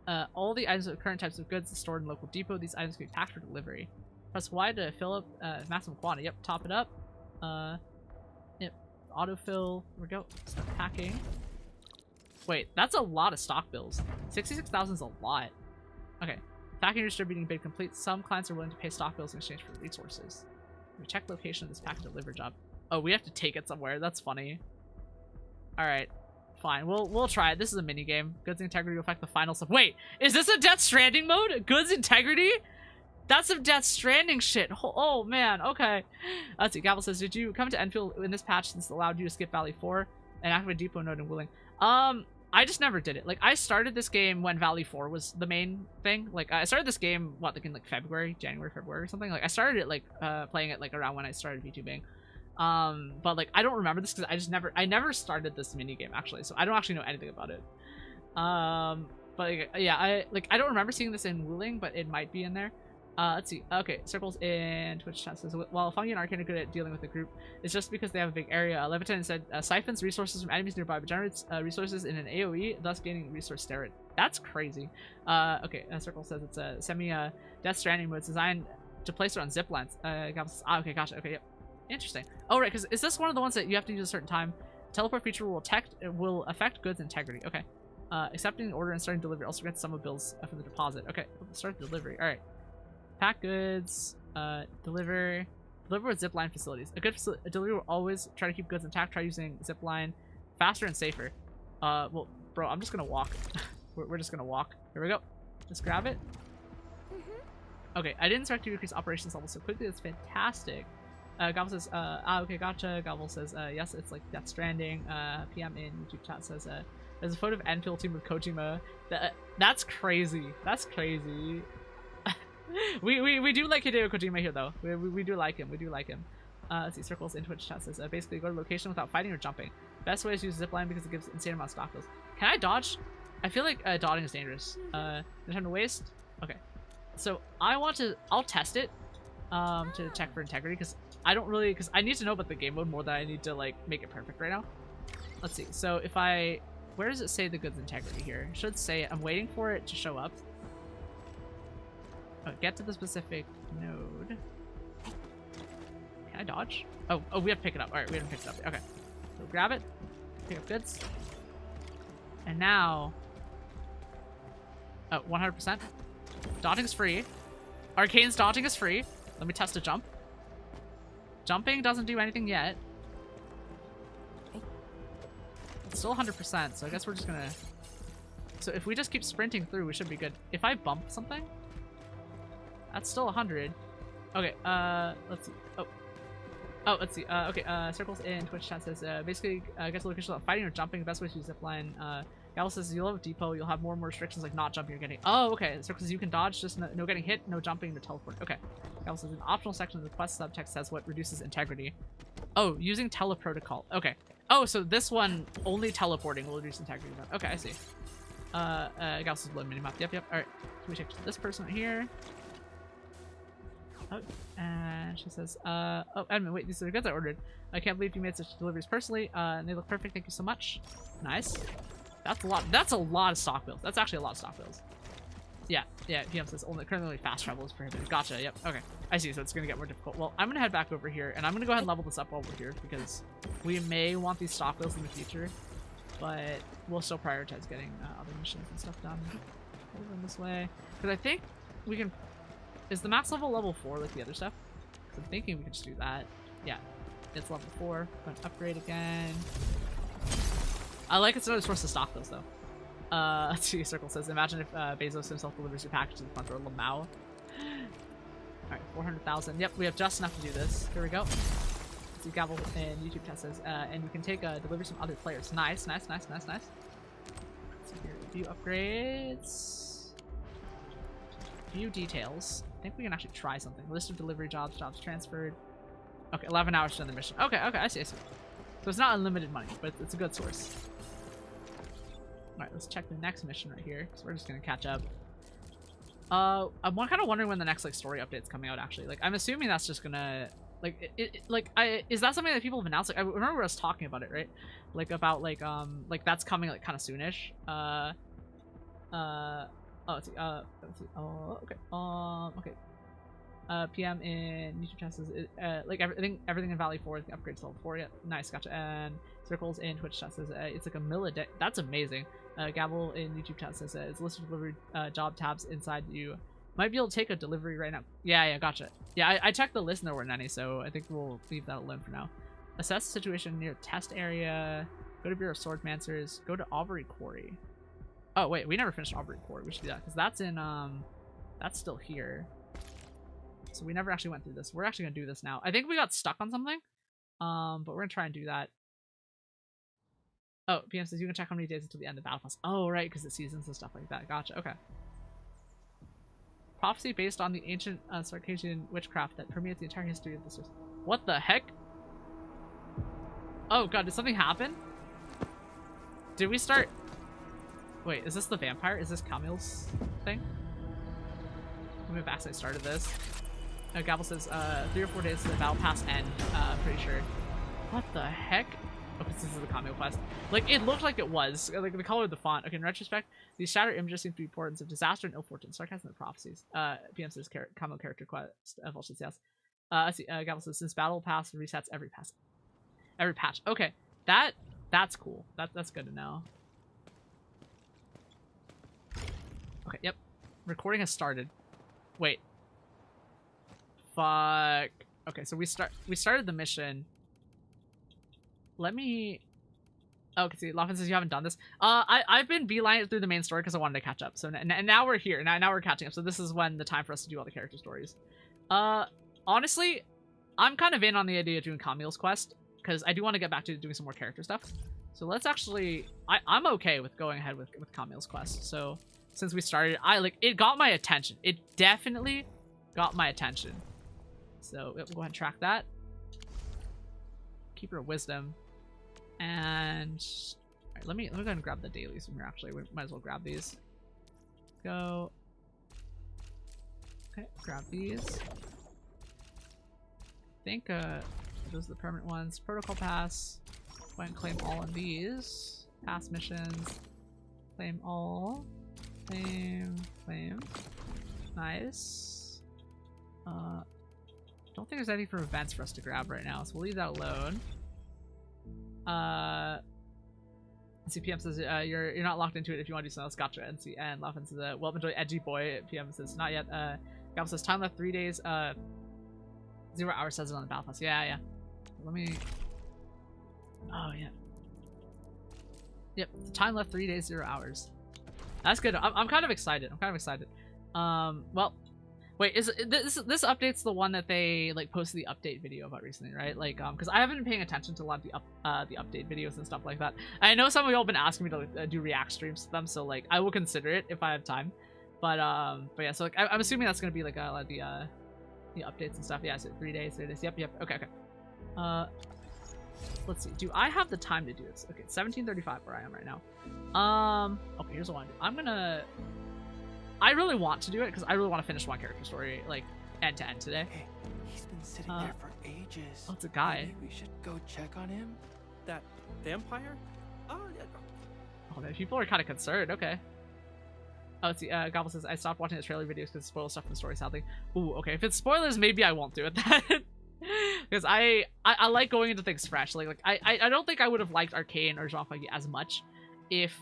the items of current types of goods stored in local depot. These items can be packed for delivery. Press Y to fill up maximum quantity. Yep, top it up. Yep, autofill. Here we go. Start packing. Wait, that's a lot of stock bills. 66,000 is a lot. Okay. Packing and distributing bid complete. Some clients are willing to pay stock bills in exchange for resources. We check location of this pack and deliver job. Oh, we have to take it somewhere. That's funny. Alright. Fine. We'll try it. This is a mini game. Goods integrity will affect the final stuff. Wait, is this a Death Stranding mode? Goods integrity? That's some Death Stranding shit. Oh man, okay. Let's see. Gavel says, did you come to Endfield in this patch since it allowed you to skip Valley 4 and activate depot node in Willing? I just never did it. Like, I started this game when Valley 4 was the main thing. Like, I started this game, what, like in like January, February or something? Like, I started it, like, playing it, like, around when I started VTubing. But, like, I don't remember this because I never started this mini game, actually. So, I don't actually know anything about it. But, like, yeah, I don't remember seeing this in Wuling, but it might be in there. Let's see. Okay, circles in Twitch chat says, while Fungi and Arcane are good at dealing with the group, it's just because they have a big area. Leviton said, siphons resources from enemies nearby, but generates resources in an AoE, thus gaining resource steroid. That's crazy. Okay, Circle says it's a semi-Death Stranding mode. It's designed to place it on zip lines. Okay, gotcha. Okay, yep. Interesting. Oh, right, because is this one of the ones that you have to use a certain time? Teleport feature will affect goods integrity. Okay. Accepting the order and starting delivery also gets some of bills for the deposit. Okay, start delivery. All right. Pack goods, deliver with zipline facilities. A good delivery will always try to keep goods intact. Try using zipline faster and safer. Well, bro, I'm just gonna walk. we're just gonna walk. Here we go. Just grab it. Okay, I didn't expect you to increase operations level so quickly. That's fantastic. Gobble says, okay, gotcha. Gobble says, yes, it's like Death Stranding. PM in YouTube chat says, there's a photo of Endfield team with Kojima. That's crazy. That's crazy. we do like Hideo Kojima here though. We do like him. We do like him. Let's see. Circles in Twitch chat says basically go to location without fighting or jumping. Best way is to use zipline because it gives insane amount of stock bills. Can I dodge? I feel like dodging is dangerous. No time to waste. Okay. So I'll test it to check for integrity because I need to know about the game mode more than I need to like make it perfect right now. Let's see. So if where does it say the goods integrity here? It should say it. I'm waiting for it to show up. Oh, get to the specific node. Can I dodge? Oh, we have to pick it up. All right, we haven't picked it up. Okay, so grab it, pick up goods, and now, oh, 100%. Dodging is free. Arcane's dodging is free. Let me test a jump. Jumping doesn't do anything yet. It's still 100%, so I guess we're just gonna. So if we just keep sprinting through, we should be good. If I bump something. That's still 100. Okay, let's see. Oh, let's see. Okay, Circles in Twitch chat says, basically, get to location without fighting or jumping. The best way to use zipline. Gavel says, you'll have a depot, you'll have more and more restrictions like not jumping or getting. Oh, okay. Circles says, you can dodge, just no getting hit, no jumping, no teleport. Okay. Gavel says, an optional section of the quest subtext says what reduces integrity. Oh, using teleprotocol. Okay. Oh, so this one, only teleporting will reduce integrity. Okay, I see. Gavel says, load minimap. Yep. Alright. So we check this person right here. Oh, and she says, oh, Edmund, wait, these are the goods I ordered. I can't believe you made such deliveries personally, and they look perfect. Thank you so much. Nice. That's a lot of stock bills. That's actually a lot of stock bills. Yeah, PM says currently fast travel is prohibited. Gotcha, yep, okay. I see, so it's gonna get more difficult. Well, I'm gonna head back over here, and I'm gonna go ahead and level this up while we're here, because we may want these stock wheels in the future, but we'll still prioritize getting other missions and stuff done over in this way. Because I think we can... Is the max level 4 like the other stuff? Because I'm thinking we can just do that. Yeah, it's level 4. Going to upgrade again. I like it's another source of stock, though. Let's see, Circle says, imagine if Bezos himself delivers your package to the front door. Lamau. Alright, 400,000. Yep, we have just enough to do this. Here we go. Let's see, Gavel and YouTube test says, and we can take deliver some other players. Nice. Let's see here. View upgrades. View details. I think we can actually try something. List of delivery jobs transferred. Okay, 11 hours to end the mission. Okay, I see. So it's not unlimited money, but it's a good source. Alright, let's check the next mission right here, because we're just gonna catch up. I'm kind of wondering when the next, like, story update's coming out, actually. Like, I'm assuming that's just gonna... Like, is that something that people have announced? Like, I remember us talking about it, right? Like, about, like, that's coming, like, kind of soonish. Let's see, okay. Okay. PM in YouTube test is, like, everything in Valley 4, the upgrades to level 4, yeah. Nice, gotcha. And Circles in Twitch test says, it's like a mill a day. That's amazing. Gavel in YouTube chat says it's listed delivery job tabs inside you. Might be able to take a delivery right now. Yeah, gotcha. Yeah, I checked the list and there weren't any, so I think we'll leave that alone for now. Assess the situation near test area. Go to Bureau of Swordmancers. Go to Aubrey Quarry. Oh wait, we never finished Aubrey Quarry. We should do that because that's in that's still here. So we never actually went through this. We're actually gonna do this now. I think we got stuck on something, but we're gonna try and do that. Oh, PM says you can check how many days until the end of Battle Pass. Oh, right, because it's seasons and stuff like that. Gotcha, okay. Prophecy based on the ancient Circassian witchcraft that permeates the entire history of this. What the heck? Oh god, did something happen? Did we start... Wait, is this the vampire? Is this Camille's thing? Let me back I started this. No, Gavel says 3 or 4 days to the Battle Pass end, pretty sure. What the heck? Oh, this is the Camille quest. Like, it looked like it was. Like, the color of the font. Okay, in retrospect, these shattered images seem to be portents of disaster and ill fortune. Sarcasm and prophecies. PM says Camille character quest. Vulture says, let's see, Gavel says, since Battle Pass resets every patch. Okay, that's cool. That's good to know. Okay, yep. Recording has started. Wait. Fuck. Okay, so we started the mission. Let me... Oh, okay, see, Laughlin says you haven't done this. I've been beelining through the main story because I wanted to catch up. So and now we're here. Now we're catching up. So this is when the time for us to do all the character stories. Honestly, I'm kind of in on the idea of doing Camille's quest because I do want to get back to doing some more character stuff. So let's actually... I'm okay with going ahead with Camille's quest. So since we started, it got my attention. It definitely got my attention. So we'll go ahead and track that. Keeper of Wisdom. And right, let me go ahead and grab the dailies from here. Actually, we might as well grab these. Go. Okay, grab these. I think those are the permanent ones. Protocol pass. Go ahead and claim all of these. Pass missions. Claim all. Claim. Nice. Don't think there's anything for events for us to grab right now, so we'll leave that alone. CPM says you're not locked into it if you want to do something else. Gotcha. And Laughlin says well enjoy edgy boy. PM says not yet. Gab says time left 3 days. 0 hours says it on the battle pass. Yeah. Let me. Oh yeah. Yep. Time left 3 days, 0 hours. That's good. I'm kind of excited. Well. Wait, is this update's the one that they like posted the update video about recently, right? Like, because I haven't been paying attention to a lot of the update videos and stuff like that. I know some of y'all have been asking me to do react streams to them, so like I will consider it if I have time. But yeah, so like I'm assuming that's gonna be like a lot of the updates and stuff. Yeah, so 3 days. Yep. Okay. Let's see. Do I have the time to do this? Okay, 17:35 where I am right now. Okay, here's what I want to do. I really want to do it because I really want to finish one character story like end to end today. Hey, he's been sitting there for ages. Oh, it's a guy. Maybe we should go check on him. That vampire? Oh, yeah. Oh, man, people are kind of concerned. Okay. Oh, let's see. Gobble says, I stopped watching the trailer videos because it spoils stuff from the story, sadly. Ooh, okay. If it's spoilers, maybe I won't do it then. Because I like going into things fresh. Like I don't think I would have liked Arcane or Jean Fuggy as much if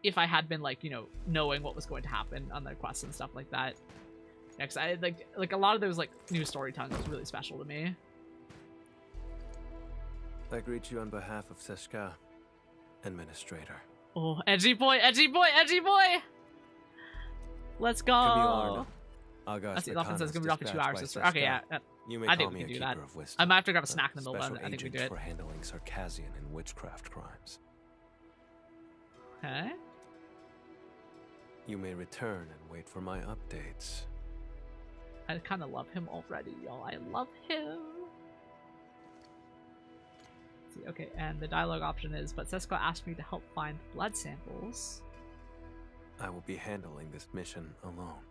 if I had been like, you know, knowing what was going to happen on the quests and stuff like that. Yeah, cause I like a lot of those like new storytelling was really special to me. I greet you on behalf of Seshka, Administrator. Oh, edgy boy, edgy boy, edgy boy! Let's go! That's the Dolphin says it's gonna be off in 2 hours. Okay, yeah. I think we can do that. I might have to grab a snack in the middle, but I think we can do it. For handling Circassian and witchcraft crimes. Okay. You may return and wait for my updates. I kind of love him already, y'all. I love him. Let's see, okay, and the dialogue option is, but Sesko asked me to help find blood samples. I will be handling this mission alone.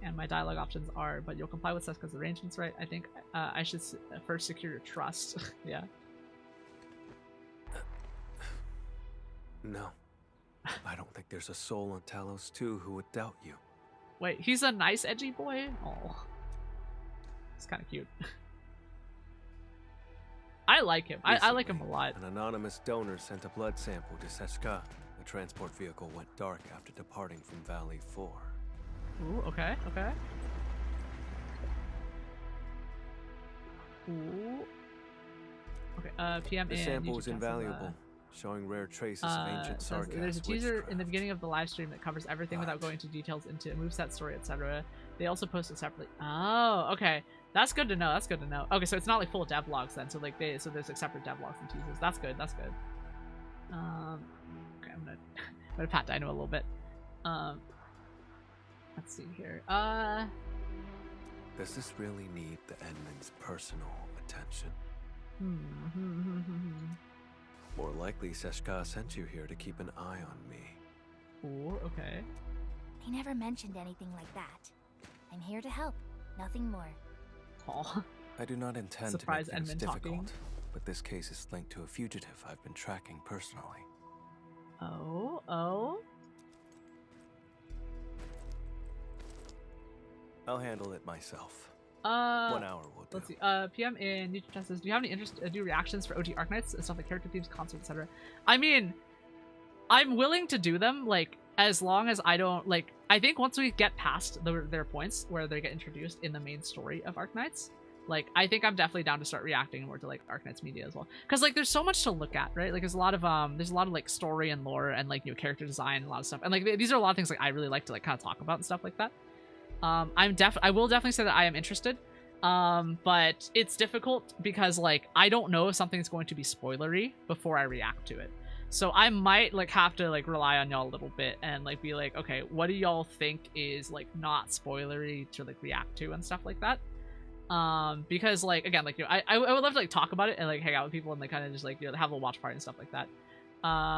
And my dialogue options are, but you'll comply with Sesko's arrangements, right? I think I should first secure your trust. Yeah. No. I don't think there's a soul on Talos 2 who would doubt you. Wait, he's a nice edgy boy? Oh. He's kind of cute. I like him. I like him a lot. An anonymous donor sent a blood sample to Seshka. The transport vehicle went dark after departing from Valley 4. Ooh, okay, okay. Ooh. Okay, PM the sample is invaluable, showing rare traces of ancient sarcasm. There's a teaser in the beginning of the live stream that covers everything without going into details into moveset, story, etc. They also post it separately. Oh, okay. That's good to know. That's good to know. Okay, so it's not like full devlogs then. So like there's like separate devlogs and teasers. That's good. That's good. Okay, I'm gonna pat Dino a little bit. Let's see here. Does this really need the Edmund's personal attention? More likely, Seshka sent you here to keep an eye on me. Ooh, okay. He never mentioned anything like that. I'm here to help, nothing more. Oh. I do not intend to make things difficult, but this case is linked to a fugitive I've been tracking personally. Oh, oh. I'll handle it myself. 1 hour will do. Let's see. PM in YouTube chat says, do you have any interest to do reactions for OG Arknights and stuff like character themes, concerts, etc.? I mean, I'm willing to do them, like, as long as I don't, like, I think once we get past their points where they get introduced in the main story of Arknights, like, I think I'm definitely down to start reacting more to, like, Arknights media as well. Because, like, there's so much to look at, right? Like, there's a lot of, like, story and lore and, like, you know, character design and a lot of stuff. And, like, these are a lot of things, like, I really like to, like, kind of talk about and stuff like that. I will definitely say that I am interested, but it's difficult because, like, I don't know if something's going to be spoilery before I react to it. So I might, like, have to, like, rely on y'all a little bit and, like, be like, okay, what do y'all think is, like, not spoilery to, like, react to and stuff like that? Because, like, again, like, you know, I would love to, like, talk about it and, like, hang out with people and, like, kind of just, like, you know, have a little watch party and stuff like that.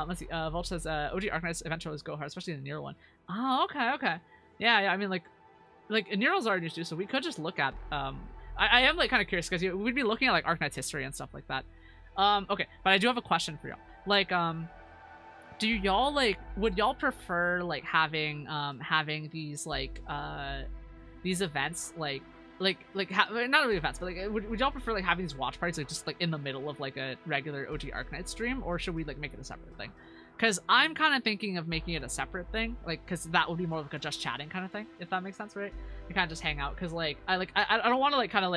Let's see, Vulch says, OG Arknights event trailers go hard, especially in the Nero one. Oh, okay, okay. Yeah, I mean, like Nero's already used to, so we could just look at, I am, like, kind of curious, because we'd be looking at, like, Arknights history and stuff like that. Okay, but I do have a question for y'all. Like, do y'all, like, would y'all prefer, like, having these, like, these events, not really events, but, like, would y'all prefer, like, having these watch parties, like, just, like, in the middle of, like, a regular OG Arknights stream, or should we, like, make it a separate thing? Because I'm kind of thinking of making it a separate thing, like, because that would be more like a just chatting kind of thing, if that makes sense, right? You kind of just hang out, because, like, I don't want to, like, kind of,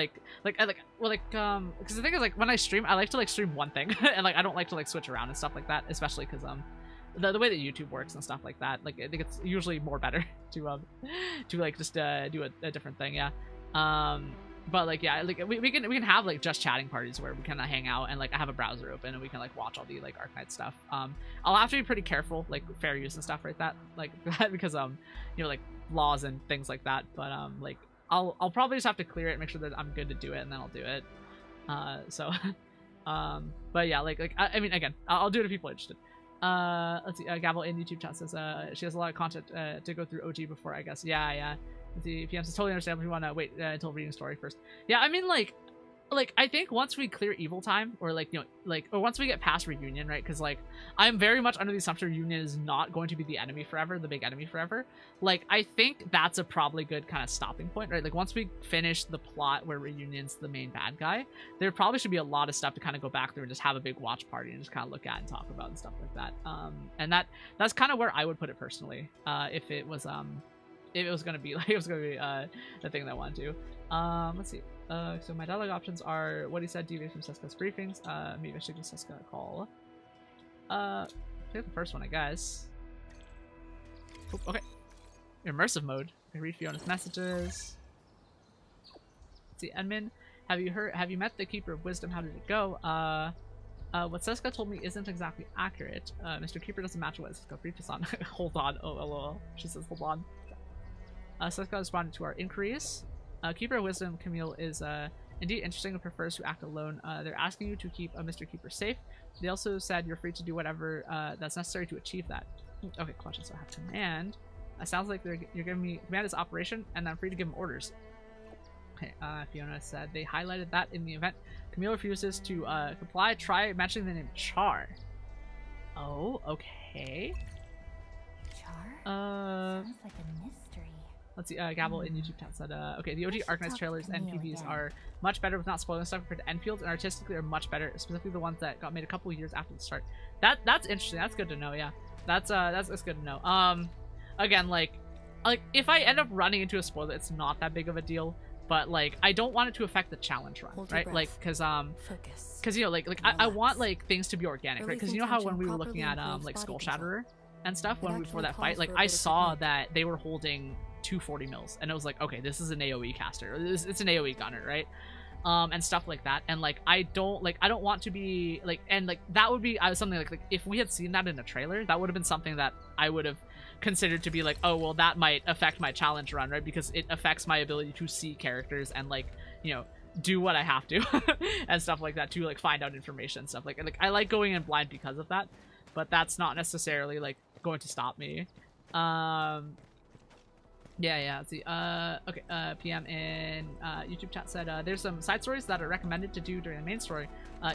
because the thing is, like, when I stream, I like to, like, stream one thing, and, like, I don't like to, like, switch around and stuff like that, especially because, the way that YouTube works and stuff like that, like, I think it's usually more better to like, just, do a different thing, yeah. But, like, yeah, like, we can have, like, just chatting parties where we kind of hang out and, like, I have a browser open and we can, like, watch all the, like, Arknight stuff. I'll have to be pretty careful, like, fair use and stuff like that, because, you know, like, laws and things like that. But, like, I'll probably just have to clear it and make sure that I'm good to do it, and then I'll do it. But yeah, like, I mean, again, I'll do it if people are interested. Let's see, Gavel in YouTube chat says, she has a lot of content, to go through OG before, I guess. Yeah. The PM says, totally understandable if you want to wait until reading story first. Yeah, I mean, like, like, I think once we clear Evil Time, or like, you know, like, or once we get past Reunion, right? Because like, I'm very much under the assumption Reunion is not going to be the enemy forever, the big enemy forever. Like, I think that's a probably good kind of stopping point, right? Like, once we finish the plot where Reunion's the main bad guy, there probably should be a lot of stuff to kind of go back through and just have a big watch party and just kind of look at and talk about and stuff like that. And that's kind of where I would put it personally, if it was gonna be like, the thing that I want to do. Let's see. So my dialogue options are what he said, deviate from Seska's briefings, maybe I should give Seska a call. Take the first one, I guess. Oop, okay. Immersive mode. I read Fiona's messages. Let's see, Edmund, have you met the Keeper of Wisdom? How did it go? What Seska told me isn't exactly accurate. Mr. Keeper doesn't match what Seska briefed us on. Hold on. Oh, lol. She says, hold on. Seska responded to our inquiries. Keeper of Wisdom, Camille, is indeed interesting and prefers to act alone. They're asking you to keep Mr. Keeper safe. They also said you're free to do whatever that's necessary to achieve that. Okay, question. So I have command. Sounds like you're giving me command is operation, and I'm free to give them orders. Okay, Fiona said they highlighted that in the event. Camille refuses to comply. Try mentioning the name Char. Oh, okay. Char? Sounds like a mystery. Let's see, Gabble in YouTube chat said, okay, the OG Arknights trailers and PVs are much better with not spoiling stuff compared to Endfield, and artistically are much better, specifically the ones that got made a couple of years after the start. That's interesting. That's good to know, yeah. That's good to know. Again, like if I end up running into a spoiler, it's not that big of a deal, but like I don't want it to affect the challenge run, right? Like because you know, like I want like things to be organic, right? Because you know how when we were looking at like Skull Shatterer and stuff before that fight, like I saw that they were holding 240 mils, and it was like, okay, this is an AoE caster, it's an AoE gunner, right? And stuff like that. And like I don't want to be like, and like that would be something like if we had seen that in a trailer, that would have been something that I would have considered to be like, oh well, that might affect my challenge run, right? Because it affects my ability to see characters and like, you know, do what I have to and stuff like that, to like find out information and stuff like I like going in blind because of that, but that's not necessarily like going to stop me. Yeah, let's see. Okay, PM in YouTube chat said there's some side stories that are recommended to do during the main story.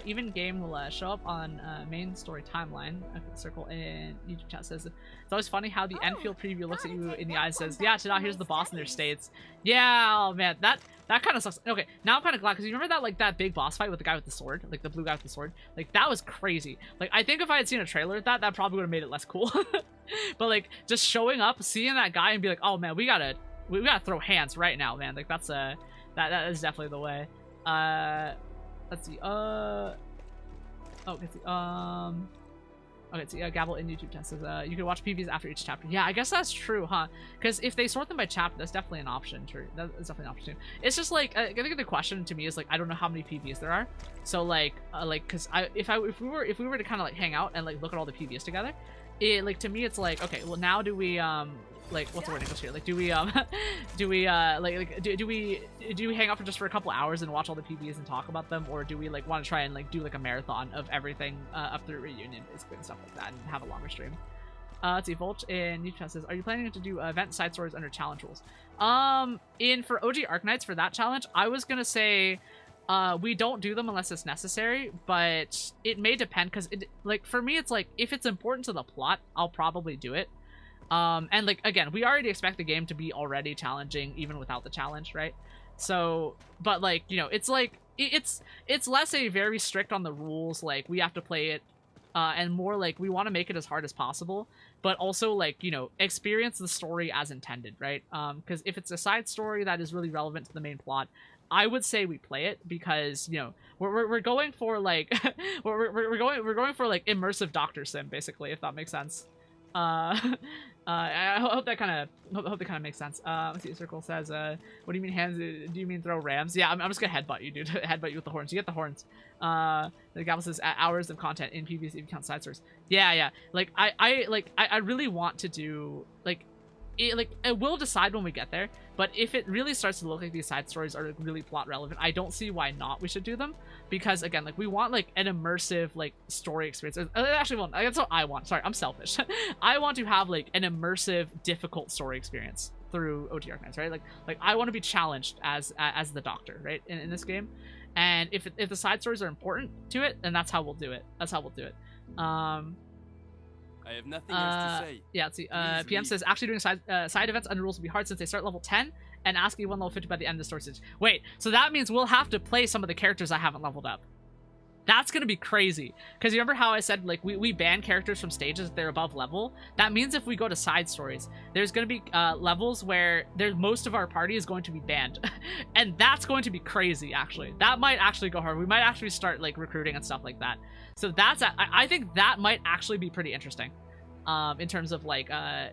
Even game will show up on main story timeline. Circle in YouTube chat says it's always funny how the Endfield preview looks at you in the eyes and says, yeah, Tada, here's the boss in their states. Yeah, oh man, that kind of sucks. Okay, now I'm kind of glad, because you remember that like that big boss fight with the guy with the sword, like the blue guy with the sword, like that was crazy. Like I think if I had seen a trailer of that probably would have made it less cool. But like just showing up, seeing that guy and be like, oh man, we gotta throw hands right now, man. Like that's that is definitely the way. Let's see. Okay, so Gabble in YouTube chat says you can watch PVs after each chapter. Yeah, I guess that's true, huh? Because if they sort them by chapter, that's definitely an option. True, that's definitely an option too. It's just like I think the question to me is like I don't know how many PVs there are. So like because if we were to kind of like hang out and like look at all the PVs together, it like to me it's like, okay, well now do we like what's the word English here? Like do we do we hang out for just for a couple hours and watch all the PVs and talk about them, or do we like want to try and like do like a marathon of everything up through Reunion basically and stuff like that and have a longer stream? Let's see, Volch in YouTube says, are you planning to do event side stories under challenge rules? For OG Arknights, for that challenge, I was gonna say we don't do them unless it's necessary, but it may depend, because like for me it's like if it's important to the plot, I'll probably do it. And like again, we already expect the game to be already challenging even without the challenge, right? So but like, you know, it's like it's less a very strict on the rules, like we have to play it, and more like we want to make it as hard as possible, but also like, you know, experience the story as intended, right? Because if it's a side story that is really relevant to the main plot, I would say we play it, because you know we're going for like we're going for like immersive Doctor Sim basically, if that makes sense. I hope that kind of makes sense. Let's see, Circle says, what do you mean hands? Do you mean throw rams? Yeah, I'm just gonna headbutt you, dude. Headbutt you with the horns. You get the horns. The Gabble says hours of content in PvP if you count side stories. Yeah. Like I really want to do like it will decide when we get there, but if it really starts to look like these side stories are really plot relevant, I don't see why not we should do them, because again, like we want like an immersive like story experience. Actually, well, that's what I want. Sorry, I'm selfish. I want to have like an immersive, difficult story experience through OG Arknights, right? Like I want to be challenged as the Doctor, right, in this game. And if the side stories are important to it, then that's how we'll do it. That's how we'll do it. I have nothing else to say. Yeah, let's see. PM says, actually doing side events under rules will be hard since they start level 10 and asking one level 50 by the end of the story stage. Wait, so that means we'll have to play some of the characters I haven't leveled up. That's gonna be crazy. Because you remember how I said, like, we ban characters from stages if they're above level? That means if we go to side stories, there's gonna be levels where most of our party is going to be banned. And that's going to be crazy, actually. That might actually go hard. We might actually start, like, recruiting and stuff like that. So that's, I think that might actually be pretty interesting. In terms of, like,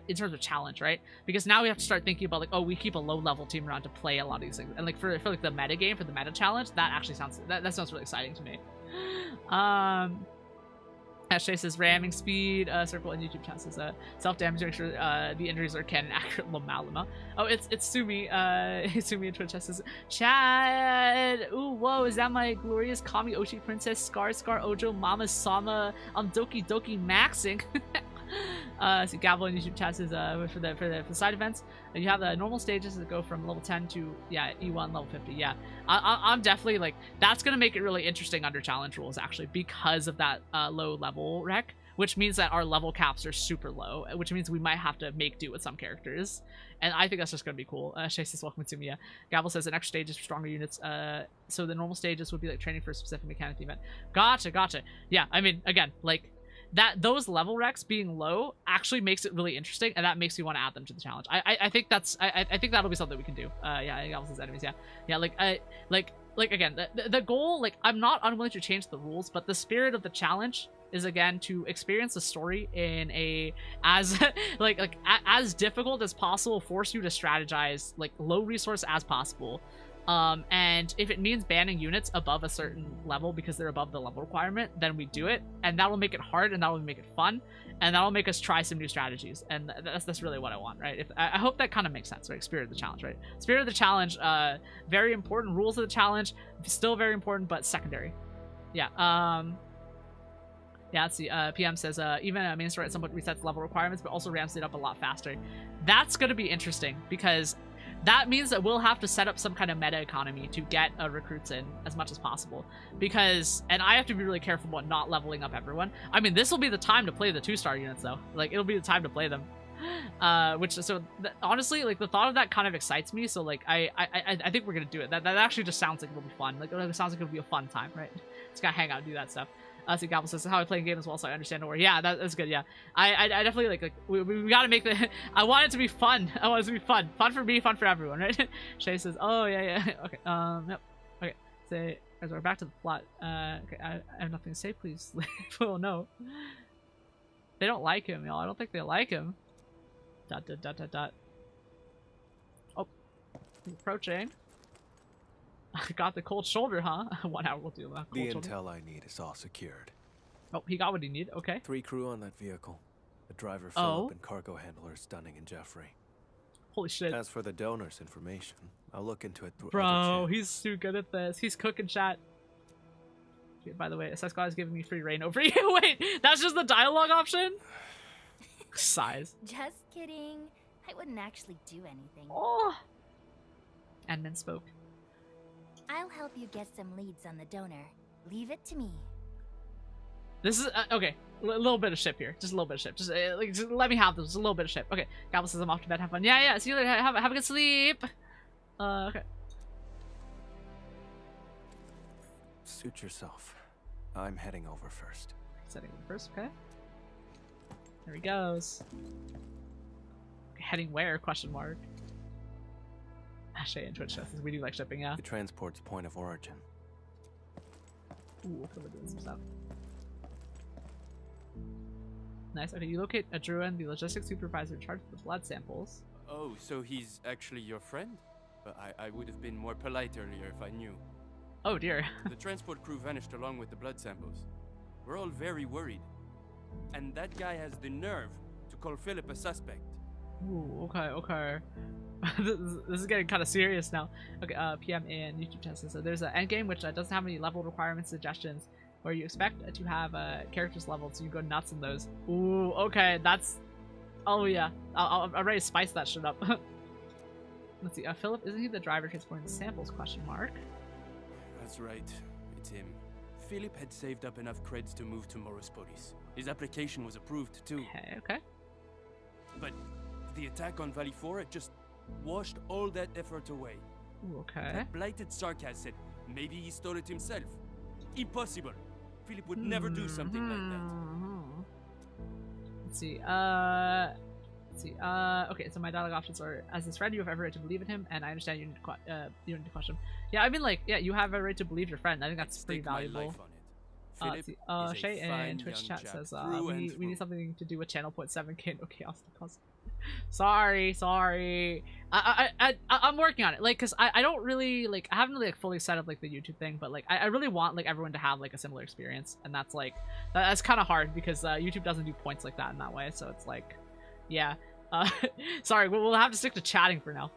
in terms of challenge, right? Because now we have to start thinking about, like, oh, we keep a low-level team around to play a lot of these things. And, like, for like, the meta game, for the meta challenge, that actually sounds, that sounds really exciting to me. Ashley says ramming speed, circle and YouTube chat says self-damage, make sure the injuries are canon accurate. Lama. Oh, it's Sumi. Sumi in Twitch says Chad. Ooh, whoa, is that my glorious Kami Oshi princess Scar Ojo Mama Sama? I'm Doki Doki maxing. See, Gavel in YouTube chat says for the side events, you have the normal stages that go from level 10 to E1 level 50. Yeah, I'm definitely like, that's gonna make it really interesting under challenge rules actually, because of that low level rec, which means that our level caps are super low, which means we might have to make do with some characters, and I think that's just gonna be cool. Shay says welcome to me. Gavel says an extra stage is for stronger units, so the normal stages would be like training for a specific mechanic event. Gotcha. Yeah, I mean, again, like, that those level recs being low actually makes it really interesting, and that makes me want to add them to the challenge. I think that's I think that'll be something we can do. Yeah, Gavel says enemies. Yeah, like again, the goal, like, I'm not unwilling to change the rules, but the spirit of the challenge is, again, to experience the story in a as as difficult as possible, force you to strategize, like, low resource as possible. And if it means banning units above a certain level because they're above the level requirement, then we do it, and that'll make it hard, and that'll make it fun, and that'll make us try some new strategies, and that's really what I want, right? I hope that kind of makes sense, right? Spirit of the challenge, right? Spirit of the challenge, very important. Rules of the challenge, still very important, but secondary. Yeah. Yeah, let's see. PM says, even a main story at some point resets level requirements, but also ramps it up a lot faster. That's going to be interesting, because that means that we'll have to set up some kind of meta economy to get recruits in as much as possible. Because, and I have to be really careful about not leveling up everyone. I mean, this will be the time to play the 2-star units, though. Like, it'll be the time to play them. Honestly, like, the thought of that kind of excites me. So, like, I think we're gonna do it. That actually just sounds like it'll be fun. Like, it sounds like it'll be a fun time, right? Just gotta hang out and do that stuff. See, Goblin says, how I play a game as well, so I understand the word. Yeah, that's good, yeah. I definitely, like we gotta make the... I want it to be fun. I want it to be fun. Fun for me, fun for everyone, right? Shay says, oh, yeah. Okay, yep. Okay, say, as we're back to the plot. Okay, I have nothing to say, please. Oh, no. They don't like him, y'all. I don't think they like him. ... Oh, he's approaching. I got the cold shoulder, huh? 1 hour will do that. The intel I need is all secured. Oh, he got what he needed. Okay. 3 crew on that vehicle. The driver, Philip, and cargo handlers, Dunning and Jeffrey. Holy shit. As for the donor's information, I'll look into it through Bro, he's too good at this. He's cooking chat. Okay, by the way, Sesquad is giving me free reign over you. Wait, that's just the dialogue option? Size. Just kidding. I wouldn't actually do anything. Oh. Admin spoke. I'll help you get some leads on the donor. Leave it to me. This is okay. A little bit of ship here, just a little bit of ship. Just let me have this. Just a little bit of ship. Okay. Goblin says I'm off to bed. Have fun. Yeah. See you later. Have a good sleep. Okay. Suit yourself. I'm heading over first. Heading over first. Okay. There he goes. Heading where? Question mark. Shay and Twitch says we do like shipping, yeah. The transport's point of origin. Ooh, we're doing some stuff. Nice. Okay, you locate a Druin, the logistics supervisor in charge of the blood samples. Oh, so he's actually your friend? But I would have been more polite earlier if I knew. Oh dear. The transport crew vanished along with the blood samples. We're all very worried. And that guy has the nerve to call Philip a suspect. Ooh, okay. This is getting kind of serious now. Okay, PM and YouTube test. So there's an endgame which doesn't have any level requirement suggestions, where you expect to have characters leveled, so you go nuts in those. Ooh, okay, that's... Oh yeah, I'm ready to spice that shit up. Let's see, Philip, isn't he the driver transporting the samples? Question mark. That's right. It's him. Philip had saved up enough creds to move to Morospodis. His application was approved, too. Okay. But the attack on Valley 4 had just washed all that effort away. Ooh, okay. That blighted sarcasm said maybe he stole it himself. Impossible. Philip would never do something like that. Let's see. Okay, so my dialogue options are: as his friend, you have every right to believe in him, and I understand you need to question him. Yeah, I mean, like, yeah, you have a right to believe your friend. I think that's pretty valuable. Let's see. Shay in Twitch chat says, we need something to do with channel point 7K. Okay, Austin. Sorry. I'm working on it. Like, cause I don't really like, I haven't really like fully set up like the YouTube thing, but like I really want like everyone to have like a similar experience, and that's like that's kind of hard because YouTube doesn't do points like that in that way. So it's like, yeah. Sorry, we'll have to stick to chatting for now.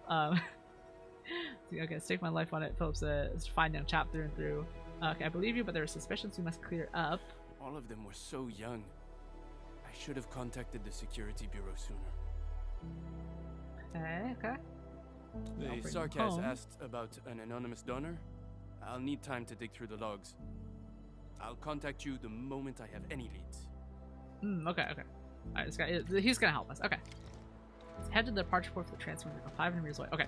Okay, stake my life on it. Phillips is fine young chap through and through. Okay, I believe you, but there are suspicions we must clear up. All of them were so young. I should have contacted the security bureau sooner. Okay. The sarcasm asked about an anonymous donor. I'll need time to dig through the logs. I'll contact you the moment I have any leads. Okay. Alright, this guy, he's gonna help us. Okay. Let's head to the departure port for the transfer. 500 meters away. Okay.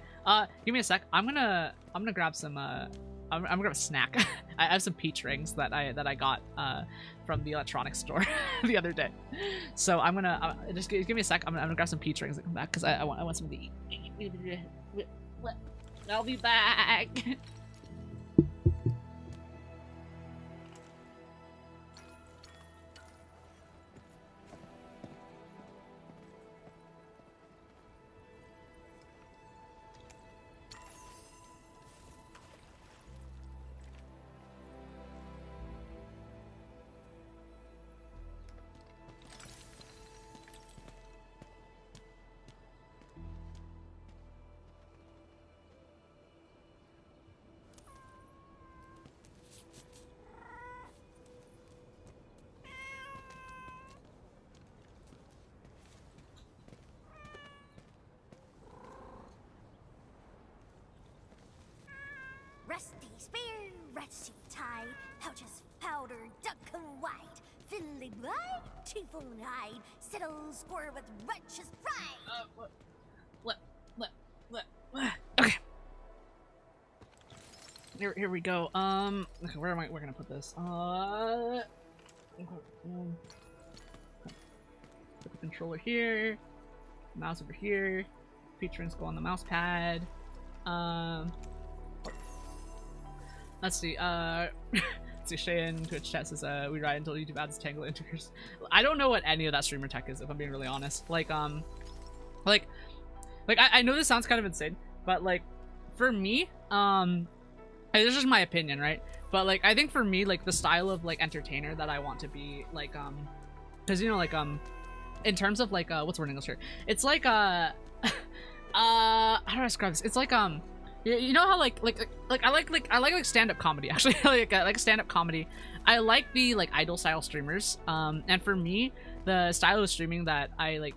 Give me a sec. I'm gonna grab some. I'm gonna grab a snack. I have some peach rings that I got from the electronics store the other day. So I'm gonna just give me a sec. I'm gonna grab some peach rings and come back because I want something to eat. I'll be back. Rusty spear, rusty tie, pouches powder, duck white, fiddly blind, chiefon hide, settle score with righteous pride. Okay. Here we go. Okay, where we're gonna put this? Put the controller here, mouse over here, featurings go on the mouse pad. Let's see, Shay in Twitch chat says, we ride until YouTube adds Tangle integers. I don't know what any of that streamer tech is, if I'm being really honest. Like, I know this sounds kind of insane, but, like, for me, this is just my opinion, right? But, like, I think for me, like, the style of, like, entertainer that I want to be, like, because, you know, like, in terms of, like, what's the word in English here? It's like, how do I describe this? It's like, you know how I like stand-up comedy actually. I like stand-up comedy. I like the like idol style streamers. And for me, the style of streaming that I like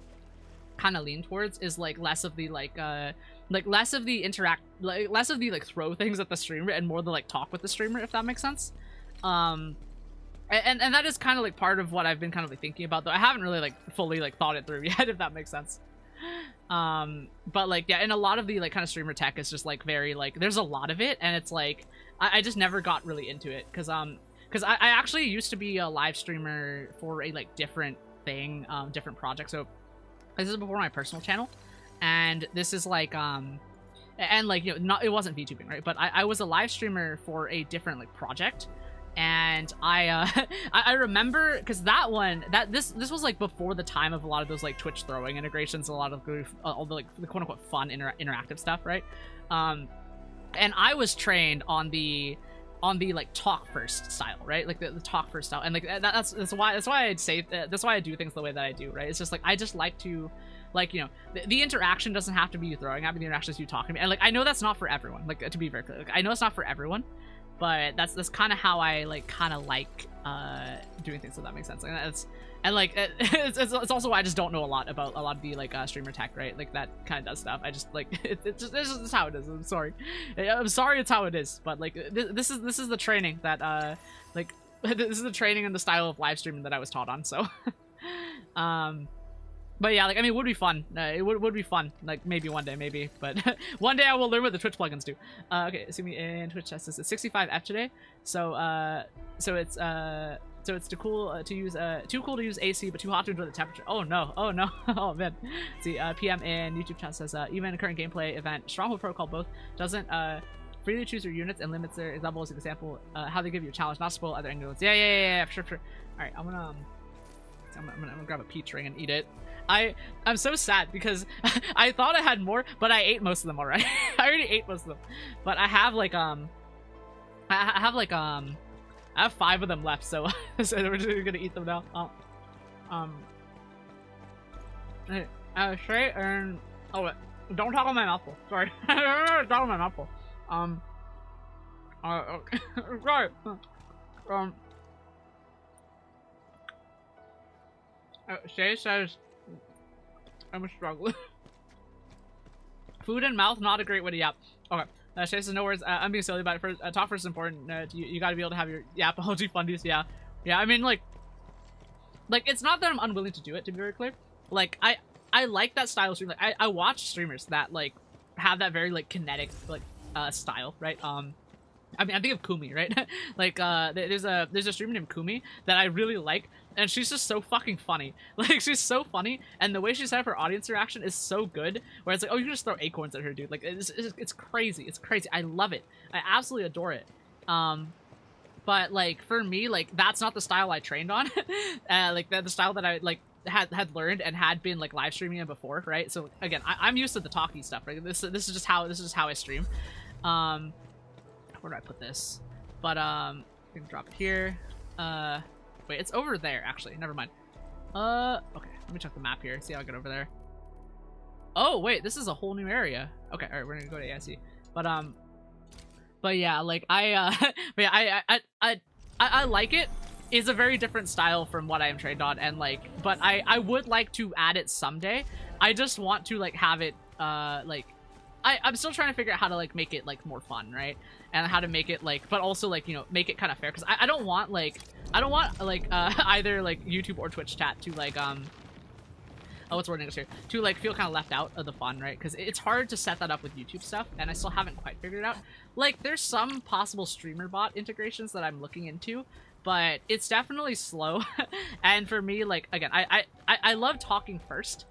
kind of lean towards is like less of the less of the throw things at the streamer and more the like talk with the streamer, if that makes sense. And that is kind of like part of what I've been kind of like thinking about, though I haven't really like fully like thought it through yet, if that makes sense. But like, yeah, and a lot of the like kind of streamer tech is just like very like there's a lot of it, and it's like I just never got really into it because I actually used to be a live streamer for a like different thing, different project. So this is before my personal channel, and this is like and like, you know, it wasn't VTubing, right? But I was a live streamer for a different like project. And I remember because this was like before the time of a lot of those like Twitch throwing integrations, a lot of all the like the quote unquote fun interactive stuff, right? And I was trained on the like talk first style, right? Like the talk first style, and like that's why I'd say that's why I do things the way that I do, right? It's just like I just like to, like, you know, the interaction doesn't have to be you throwing at me. The interaction is you talking to me, and like I know that's not for everyone. Like, to be very clear, like, I know it's not for everyone. but that's kind of how I like doing things, if that makes sense. It's also why I just don't know a lot about a lot of the like streamer tech, right? Like that kind of does stuff. I just like this is how it is. I'm sorry it's how it is, but like this is the training that like this is the training and the style of live streaming that I was taught on. So but yeah, like I mean, it would be fun. It would be fun. Like maybe one day, maybe. But one day I will learn what the Twitch plugins do. Okay, see me in Twitch test. This is 65F today. So it's too cool to use AC, but too hot to enjoy the temperature. Oh no, oh no, oh man. See, PM in YouTube chat says even a current gameplay event, Stronghold Protocol both doesn't freely choose your units and limits their levels. Example, how they give you a challenge, not spoil other angles. Yeah, for sure. All right, I'm gonna grab a peach ring and eat it. I'm so sad because I thought I had more, but I ate most of them already. I already ate most of them, but I have like I have 5 of them left, so so we're just gonna eat them now. Straight and oh wait, don't talk on my mouthful. Sorry, don't talk on my mouthful. Okay. Right. Shay says I'm struggling. Food and mouth, not a great way to yap. Okay. Shay says no worries. I'm being silly about it. First, talk first is important. You got to be able to have your yapology fundies. Yeah. I mean, like it's not that I'm unwilling to do it. To be very clear, like I like that style of stream. Like I watch streamers that like have that very like kinetic like style, right? I mean, I think of Kumi, right? Like, there's a streamer named Kumi that I really like, and she's just so fucking funny. Like, she's so funny, and the way she set up her audience reaction is so good, where it's like, oh, you can just throw acorns at her, dude. Like, it's crazy. It's crazy. I love it. I absolutely adore it. But, like, for me, like, that's not the style I trained on. Like, the style that I, like, had learned and had been, like, live streaming it before, right? So, again, I'm used to the talky stuff, right? This is just how I stream. Where do I put this? But I can drop it here. Wait, it's over there actually. Never mind. Okay, let me check the map here. See how I get over there. Oh wait, this is a whole new area. Okay, all right, we're gonna go to ASC. But yeah, like but yeah, I like it. It's a very different style from what I am trained on, and like, but I would like to add it someday. I just want to like have it like. I'm still trying to figure out how to like make it like more fun, right? And how to make it like, but also like, you know, make it kind of fair, because I don't want either like YouTube or Twitch chat to like oh, what's the word in English here? To like feel kind of left out of the fun, right? Because it's hard to set that up with YouTube stuff, and I still haven't quite figured it out. Like, there's some possible streamer bot integrations that I'm looking into, but it's definitely slow. And for me, like, again, I love talking first,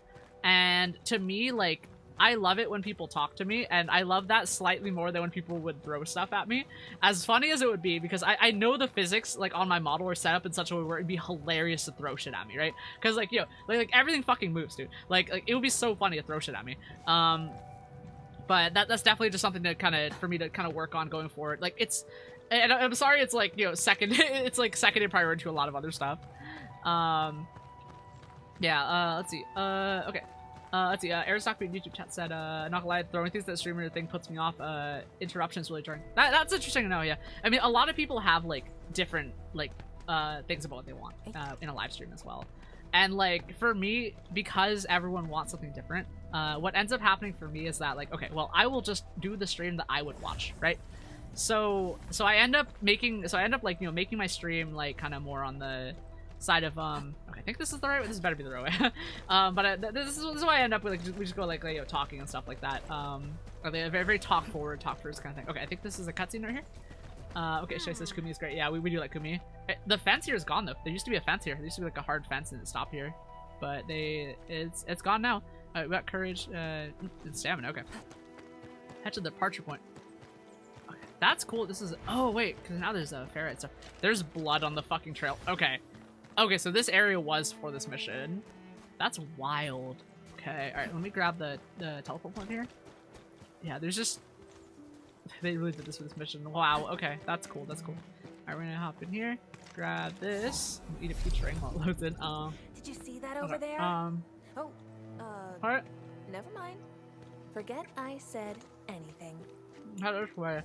and to me, like, I love it when people talk to me, and I love that slightly more than when people would throw stuff at me. As funny as it would be, because I know the physics, like, on my model are set up in such a way where it'd be hilarious to throw shit at me, right? Because, like, yo, like everything fucking moves, dude. Like, it would be so funny to throw shit at me. But that's definitely just something to kind of, for me to kind of work on going forward. Like, it's, and I'm sorry it's, like, you know, it's, like, second in priority to a lot of other stuff. Yeah, let's see. Okay. Let's see, Aristoc YouTube chat said, not gonna lie, throwing things at the streamer thing puts me off. Interruptions really jarring. That's interesting to know, yeah. I mean, a lot of people have, like, different, like, things about what they want in a live stream as well. And, like, for me, because everyone wants something different, what ends up happening for me is that, like, okay, well, I will just do the stream that I would watch, right? So I end up making, like, you know, making my stream, like, kind of more on the side of, okay, I think this is the right way. This better be the right way. But this is why I end up with, like, we just go, like, you know, talking and stuff like that. Are they very, very talk forward, talk first kind of thing? Okay, I think this is a cutscene right here. Okay, Shay says Kumi is great. Yeah, we do like Kumi. The fence here is gone, though. There used to be a fence here. There used to be, like, a hard fence and it stopped here. But it's gone now. We got courage and stamina. Okay. Head to the departure point. Okay, that's cool. This is, oh, wait, because now there's a ferret. So there's blood on the fucking trail. Okay. Okay, so this area was for this mission. That's wild. Okay, alright, let me grab the teleport point here. Yeah, there's just... They really did this for this mission. Wow, okay, that's cool, that's cool. Alright, we're gonna hop in here, grab this, eat a peach ring while it loads in. Did you see that over there? What? Never mind. Forget I said anything. How this way?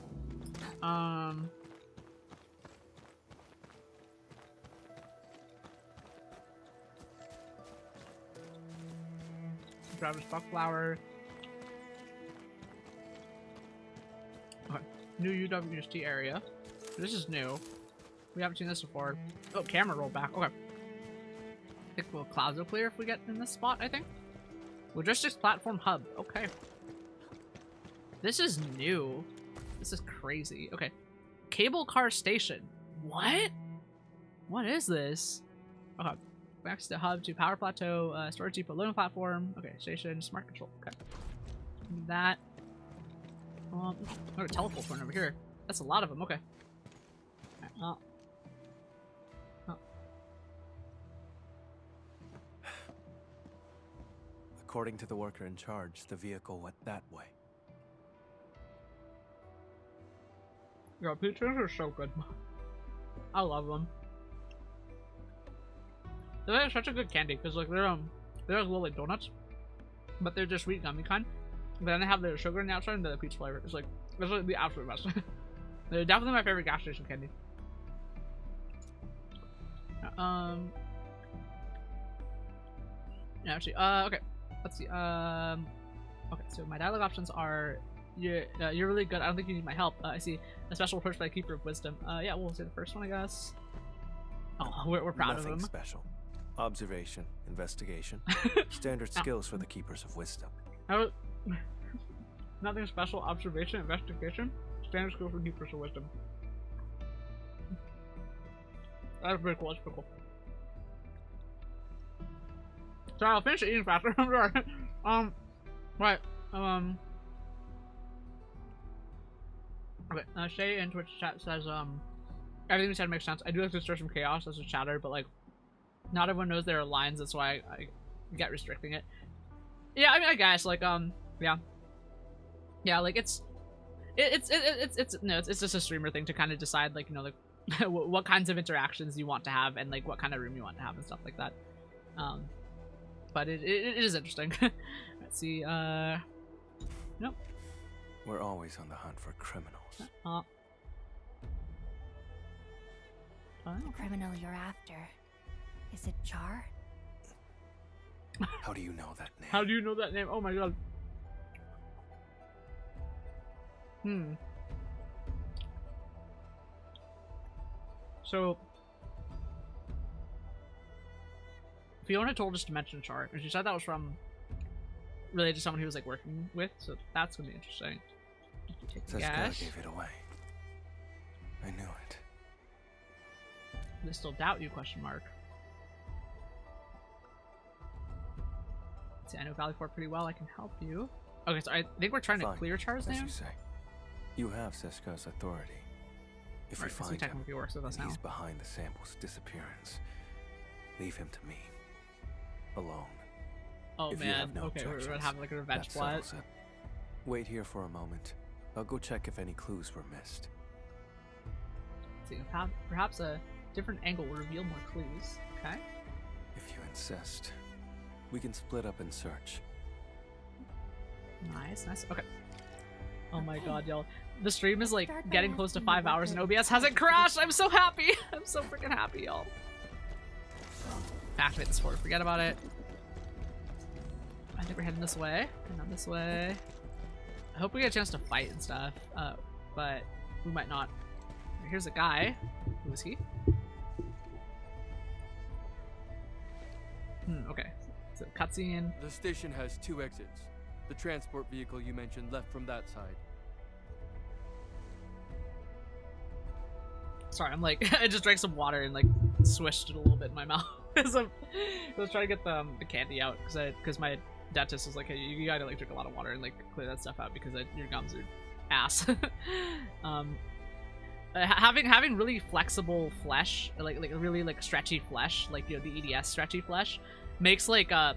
Travis Buckflower. Okay. New UWST area. This is new. We haven't seen this before. Oh, camera roll back. Okay. I think we'll clouds will clear if we get in this spot, I think. Logistics platform hub. Okay. This is new. This is crazy. Okay. Cable car station. What? What is this? Okay. Next to hub to power plateau, storage depot, loading platform. Okay, station, smart control. Okay. That. Oh, a teleport point over here. That's a lot of them. Okay. Oh. According to the worker in charge, the vehicle went that way. Yeah, pizzas are so good. I love them. They're such a good candy because like they're like little like donuts, but they're just sweet gummy kind. But then they have their sugar on the outside and the peach flavor. It's like the absolute best. They're definitely my favorite gas station candy. Yeah, actually, okay. Let's see. Okay. So my dialogue options are you're really good. I don't think you need my help. I see a special approach by the Keeper of Wisdom. Yeah, we'll say the first one, I guess. Oh, we're proud of him. Nothing special. Observation, investigation, standard skills for the Keepers of Wisdom. Nothing special. Observation, investigation, standard skills for Keepers of Wisdom. That's pretty cool. That's pretty cool. Sorry, I'll finish eating faster. I'm sorry. Right. Okay. Shay in Twitch chat says, everything we said makes sense. I do like to stir some chaos as a chatter, but like, not everyone knows there are lines. That's why I get restricting it. Yeah, I mean, I guess like, yeah, like it's just a streamer thing to kind of decide like, you know, like what kinds of interactions you want to have and like what kind of room you want to have and stuff like that. But it is interesting. Let's see. Nope. We're always on the hunt for criminals. The criminal you're after. Is it Char? How do you know that name? How do you know that name? Oh my god. So Fiona told us to mention Char, and she said that was from related to someone he was like working with, so that's gonna be interesting. Seska gave it away. I knew it. They still doubt you? Question mark. See, I know Valley 4 pretty well. I can help you. Okay, so I think we're trying to clear Char's name. As you say, you have Seska's authority. If you find him, works with us now. He's behind the sample's disappearance. Leave him to me. Alone. Oh if man, no okay, we're gonna have like a revenge plot. Wait here for a moment. I'll go check if any clues were missed. See, perhaps a different angle will reveal more clues. Okay. If you insist, we can split up and search. Nice. Okay. Oh my god, y'all. The stream is like getting close to 5 hours and OBS hasn't crashed. I'm so happy. I'm so freaking happy, y'all. Activate this forward. Forget about it. I think we're heading this way. And not this way. I hope we get a chance to fight and stuff. But we might not. Here's a guy. Who is he? Okay. So cutscene. The station has 2 exits. The transport vehicle you mentioned left from that side. Sorry, I'm like, I just drank some water and like swished it a little bit in my mouth. I was trying to get the candy out because my dentist was like, hey, you gotta like drink a lot of water and like clear that stuff out because your gums are ass. Having really flexible flesh, like really like stretchy flesh, like, you know, the EDS stretchy flesh, makes a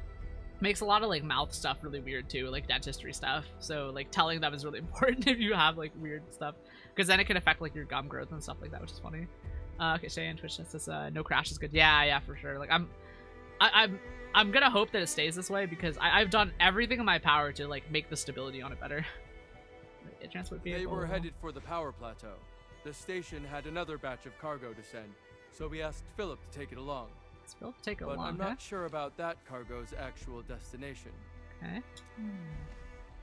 lot of like mouth stuff really weird too, like dentistry stuff. So like telling them is really important if you have like weird stuff, because then it can affect like your gum growth and stuff like that, which is funny. Okay, Shay and Twitch says no crash is good. Yeah, for sure. Like I'm gonna hope that it stays this way because I've done everything in my power to like make the stability on it better. They were headed for the power plateau. The station had another batch of cargo to send, so we asked Philip to take it along. Philip take it along, I'm not sure about that cargo's actual destination. Okay.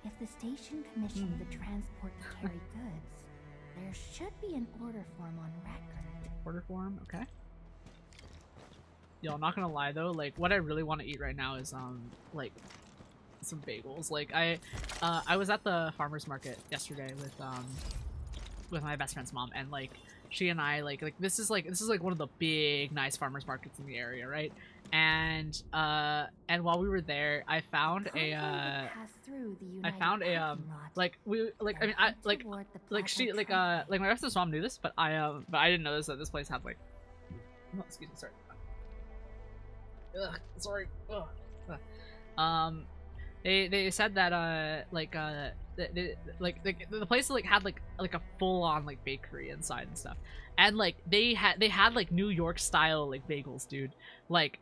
If the station commissioned the transport to carry goods, there should be an order form on record. Order form, okay. Yo, I'm not gonna lie though, like what I really want to eat right now is like some bagels. Like I was at the farmer's market yesterday with my best friend's mom, and like she and I like this is like one of the big nice farmers markets in the area, right? And while we were there, I found my best friend's mom knew this, but I didn't know this, that this place had like, oh, excuse me, sorry. Ugh, sorry. Ugh. They said that the place like had like a full on like bakery inside and stuff, and like they had like New York style like bagels, dude. Like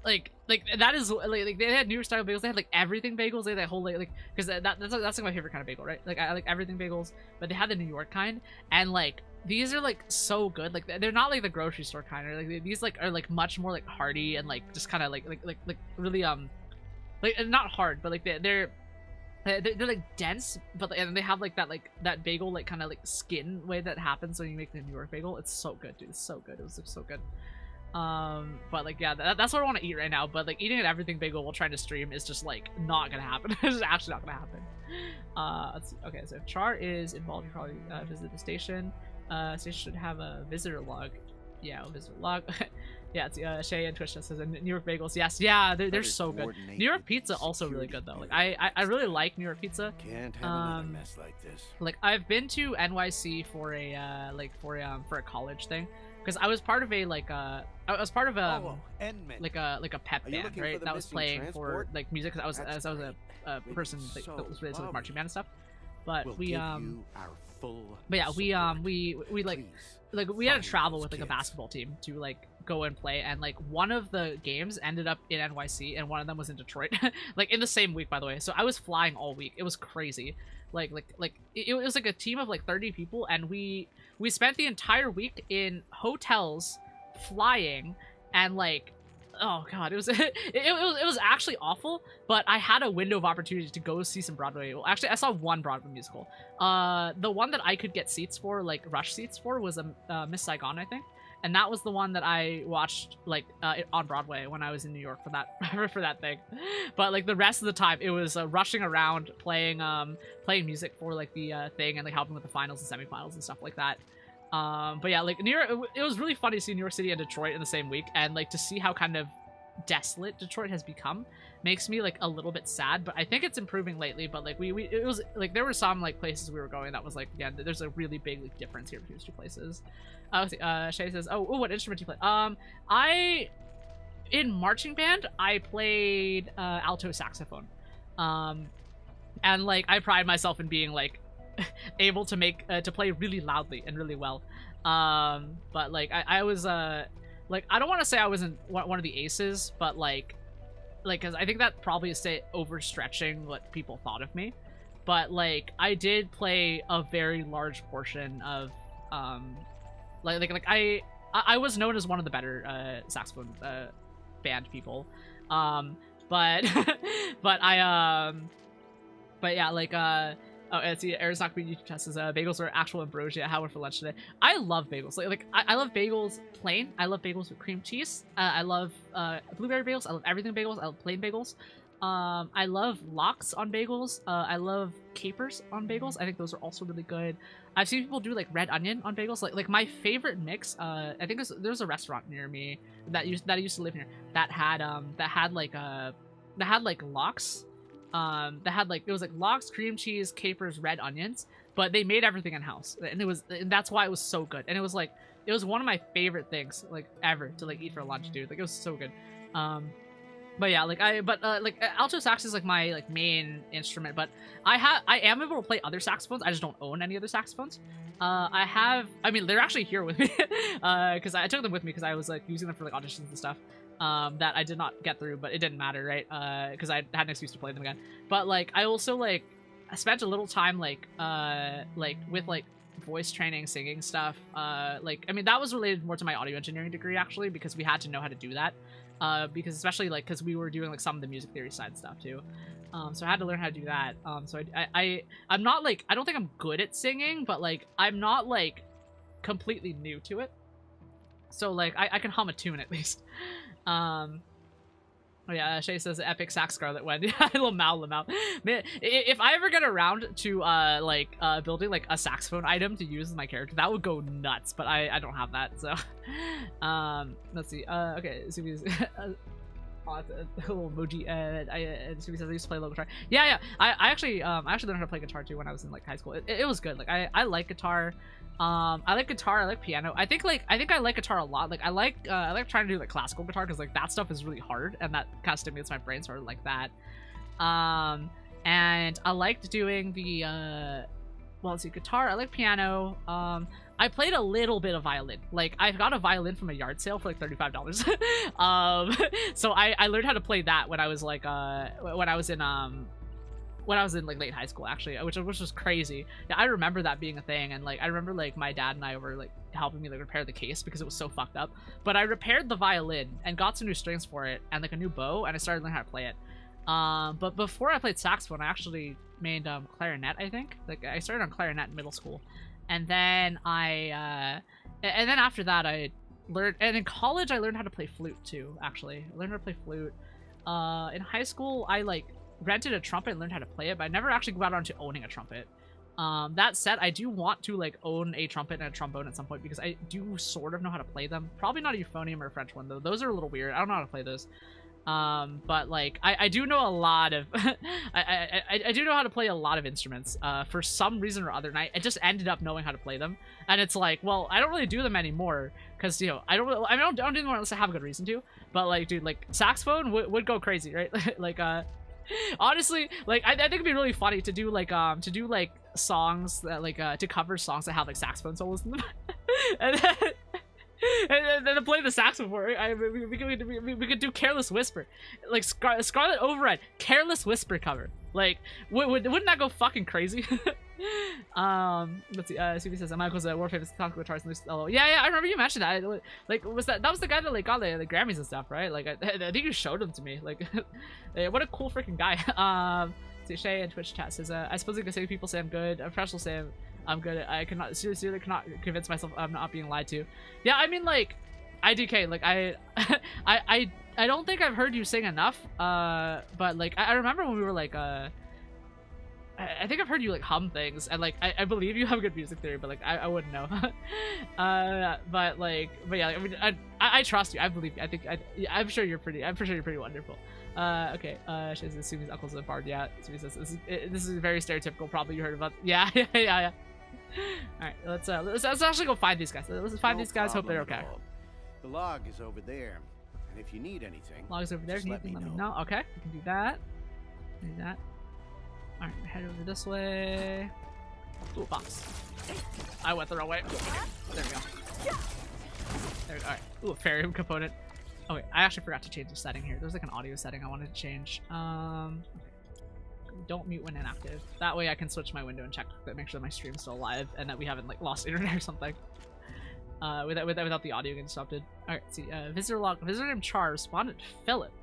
that is like they had New York style bagels. They had like everything bagels. They had that whole like because that's like my favorite kind of bagel, right? Like I like everything bagels, but they had the New York kind, and like these are like so good. Like they're not like the grocery store kind, or like these like are like much more like hearty and like just kind of like really like not hard, but like they're like dense, but and they have like that bagel like kind of like skin way that happens when you make the New York bagel. It's so good, dude. It's so good. It was like so good. But like yeah, that's what I want to eat right now. But like eating an everything bagel while trying to stream is just like not gonna happen. It's just actually not gonna happen. Let's see. Okay, so if Char is involved, you probably visit the station. Station should have a visitor log. Yeah, a visitor log. Yeah, it's Shay and Twitch says New York bagels. Yes, yeah, they're so good. New York pizza also really good though. Like I really like New York pizza. Can't have another mess like this. Like I've been to NYC for a for a college thing, because I was part of a like a pep band, right? That was playing for like music. Cause I was a person that was related to like marching band and stuff. But we we had to travel with like a basketball team to like go and play, and like one of the games ended up in NYC and one of them was in Detroit. Like in the same week, by the way. So I was flying all week. It was crazy. It was like a team of like 30 people, and we spent the entire week in hotels flying, and like oh god, it was it was actually awful, but I had a window of opportunity to go see some Broadway. Well, actually I saw one Broadway musical. The one that I could get seats for, like rush seats for, was Miss Saigon, I think. And that was the one that I watched like on Broadway when I was in New York for that for that thing. But like the rest of the time it was rushing around playing music for like the thing, and like helping with the finals and semifinals and stuff like that. But yeah, like New York, it was really funny to see New York City and Detroit in the same week, and like to see how kind of desolate Detroit has become makes me like a little bit sad. But I think it's improving lately. But like it was like there were some like places we were going that was like, yeah, there's a really big like difference here between these two places. Shay says, oh, what instrument do you play? In marching band I played alto saxophone, and like I pride myself in being like able to make to play really loudly and really well. But like I was like I don't want to say I wasn't one of the aces, but like because I think that probably is overstretching what people thought of me. But like I did play a very large portion of I was known as one of the better saxophone band people. But yeah, like oh, and see, Arizona YouTube test says bagels are actual ambrosia. How were for lunch today? I love bagels. I love bagels plain. I love bagels with cream cheese. I love blueberry bagels. I love everything bagels. I love plain bagels. I love lox on bagels. I love capers on bagels. I think those are also really good. I've seen people do like red onion on bagels. Like my favorite mix. I think there's a restaurant near me that I used to live near that had lox. That had like, it was like lox, cream cheese, capers, red onions, but they made everything in house, and that's why it was so good. And it was one of my favorite things like ever to like eat for lunch, dude. Like it was so good. But yeah, like alto sax is like my like main instrument, but I am able to play other saxophones. I just don't own any other saxophones. I mean, they're actually here with me because I took them with me because I was like using them for like auditions and stuff. That I did not get through, but it didn't matter, right? Because I had an excuse to play them again. But like I also like I spent a little time like with like voice training, singing stuff. Like I mean that was related more to my audio engineering degree actually, because we had to know how to do that. Because especially like because we were doing like some of the music theory side stuff too. So I had to learn how to do that. So I'm not like, I don't think I'm good at singing, but like I'm not like completely new to it. So like I can hum a tune at least. Oh yeah, Shay says epic sax Scarlet went. Lamau. Man, if I ever get around to building like a saxophone item to use with my character, that would go nuts. But I don't have that, so let's see. Okay, Subi's a little emoji. Subi says I used to play local guitar. Yeah. I actually learned how to play guitar too when I was in like high school. It was good. Like I like guitar. I like guitar, I like piano. I think I like guitar a lot. Like I like trying to do like classical guitar because like that stuff is really hard and that kind of stimulates my brain, sort of like that. And I liked doing the well, let's see, guitar, I like piano. I played a little bit of violin. Like I got a violin from a yard sale for like $35. So I learned how to play that when I was like when I was in like late high school, actually, which was crazy. Yeah, I remember that being a thing, and like I remember like my dad and I were like helping me like repair the case because it was so fucked up. But I repaired the violin and got some new strings for it and like a new bow, and I started learning how to play it. But before I played saxophone, I actually made clarinet. I think like I started on clarinet in middle school, and then and then after that I learned. And in college, I learned how to play flute too. Actually, I learned how to play flute. In high school, I like rented a trumpet and learned how to play it, but I never actually got on to owning a trumpet. That said, I do want to like own a trumpet and a trombone at some point because I do sort of know how to play them. Probably not a euphonium or a French one though. Those are a little weird. I don't know how to play those. But like I do know a lot of I do know how to play a lot of instruments for some reason or other, and I just ended up knowing how to play them. And it's like, well, I don't really do them anymore because, you know, I don't do them unless I have a good reason to. But like, dude, like saxophone would go crazy, right? Like honestly, like I think it'd be really funny to do like songs that like to cover songs that have like saxophone solos in them. and then to play the saxophone. Right? We could do Careless Whisper, like Scarlet Override, Careless Whisper cover. Like wouldn't that go fucking crazy? Let's see. CB says Michael's a world famous classical guitarist. Oh yeah, I remember you mentioned that. Like that was the guy that like got the Grammys and stuff, right? Like I think you showed him to me. Like what a cool freaking guy. See, Shay and Twitch chat says I suppose you can say people say I'm good. A professional say I'm good. I cannot seriously cannot convince myself I'm not being lied to. Yeah, I mean like IDK, like I don't think I've heard you sing enough. But like I remember when we were like I think I've heard you like hum things, and like I believe you have good music theory, but like I wouldn't know. but yeah, I mean I trust you. I believe you. I'm sure you're pretty wonderful. Okay. She says Sumi's uncle's a bard. Yeah. Sumi says this is very stereotypical. Probably you heard about. Yeah. All right. Let's actually go find these guys. Let's find these guys. Hope they're okay. The log is over there, and if you need anything, log's over there. Let me know. Okay, we can do that. Do that. All right, head over this way. Ooh, box. I went the wrong way. There we go. There we go. All right. Ooh, Farium component. Okay, I actually forgot to change the setting here. There's like an audio setting I wanted to change. Okay. Don't mute when inactive. That way I can switch my window and check that, make sure my stream's still alive and that we haven't like lost internet or something. Without the audio getting disrupted. All right, see. Visitor log. Visitor named Char. Respondent Philip.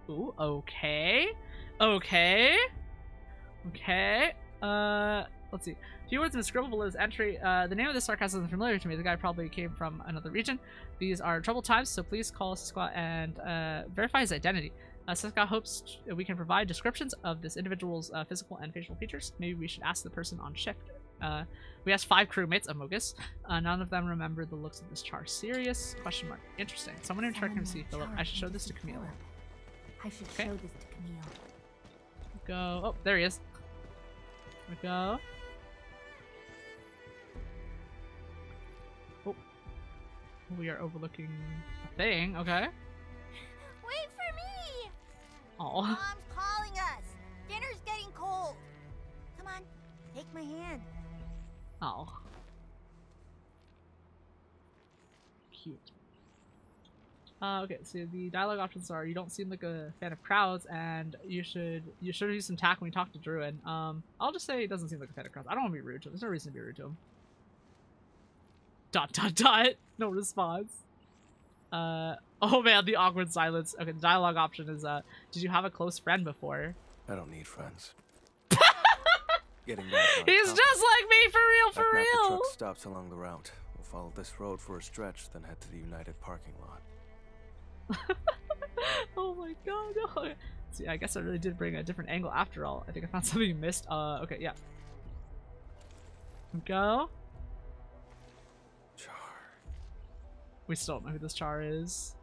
Ooh. Okay. Okay. Okay. Let's see. A few words in the scribble below this entry. The name of this sarcasm isn't familiar to me. The guy probably came from another region. These are troubled times, so please call Siska and verify his identity. Siska hopes we can provide descriptions of this individual's physical and facial features. Maybe we should ask the person on shift. We asked 5 crewmates, Amogus. None of them remember the looks of this Char. Serious? Question mark. Interesting. Someone named Char can see Philip. I should show this to Camille. I should show this to Camille. Go. Oh, there he is. There we go. Oh. We are overlooking a thing. Okay. Wait for me! Oh. Mom's calling us. Dinner's getting cold. Come on, take my hand. Oh. Cute. Okay, so the dialogue options are: you don't seem like a fan of crowds, and you should use some tact when you talk to Druin. I'll just say he doesn't seem like a fan of crowds. I don't want to be rude to him. There's no reason to be rude to him. ... No response. Oh man, the awkward silence. Okay, the dialogue option is did you have a close friend before? I don't need friends. Getting back on He's topic. just like me, for real, for I've mapped the real. truck stops along the route. We'll follow this road for a stretch, then head to the United parking lot. Oh my god. No. See, I guess I really did bring a different angle after all. I think I found something you missed. Okay, yeah. Go. Char. We still don't know who this Char is.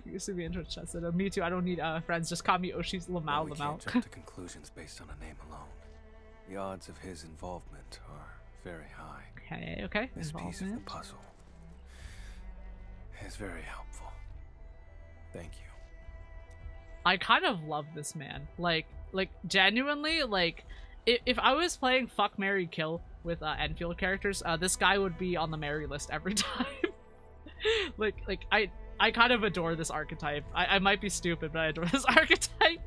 You used to be in Twitch chat said, me too, I don't need friends, just call me Oshi's Lamau We Lamau. can't jump to conclusions based on a name alone. The odds of his involvement are very high. Okay, okay. This piece of the puzzle is very helpful. Thank you. I kind of love this man. Like genuinely, like, if I was playing Fuck, Marry, Kill with Endfield characters, this guy would be on the marry list every time. like I kind of adore this archetype. I might be stupid, but I adore this archetype.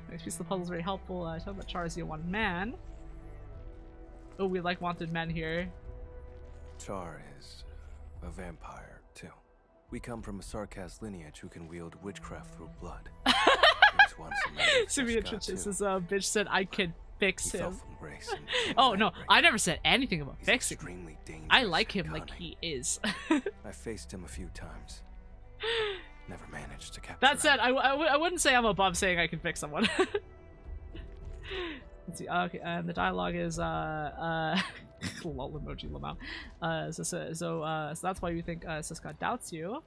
Next piece of the puzzle is very helpful. Talk about Char is the one man. Oh, we like wanted men here. Char is a vampire, too. We come from a Sarkaz lineage who can wield witchcraft through blood. He was once a member of Sumia Seshka, Twitches too. is bitch said I can fix He fell him. from grace and became Oh no, angry. I never said anything about He's fixing. extremely dangerous I like and him like cunning. he is. I faced him a few times. Never managed to capture That him. said, I wouldn't say I'm above saying I can fix someone. Let's see. Okay, and the dialogue is lol emoji lamau. So that's why you think Siska doubts you.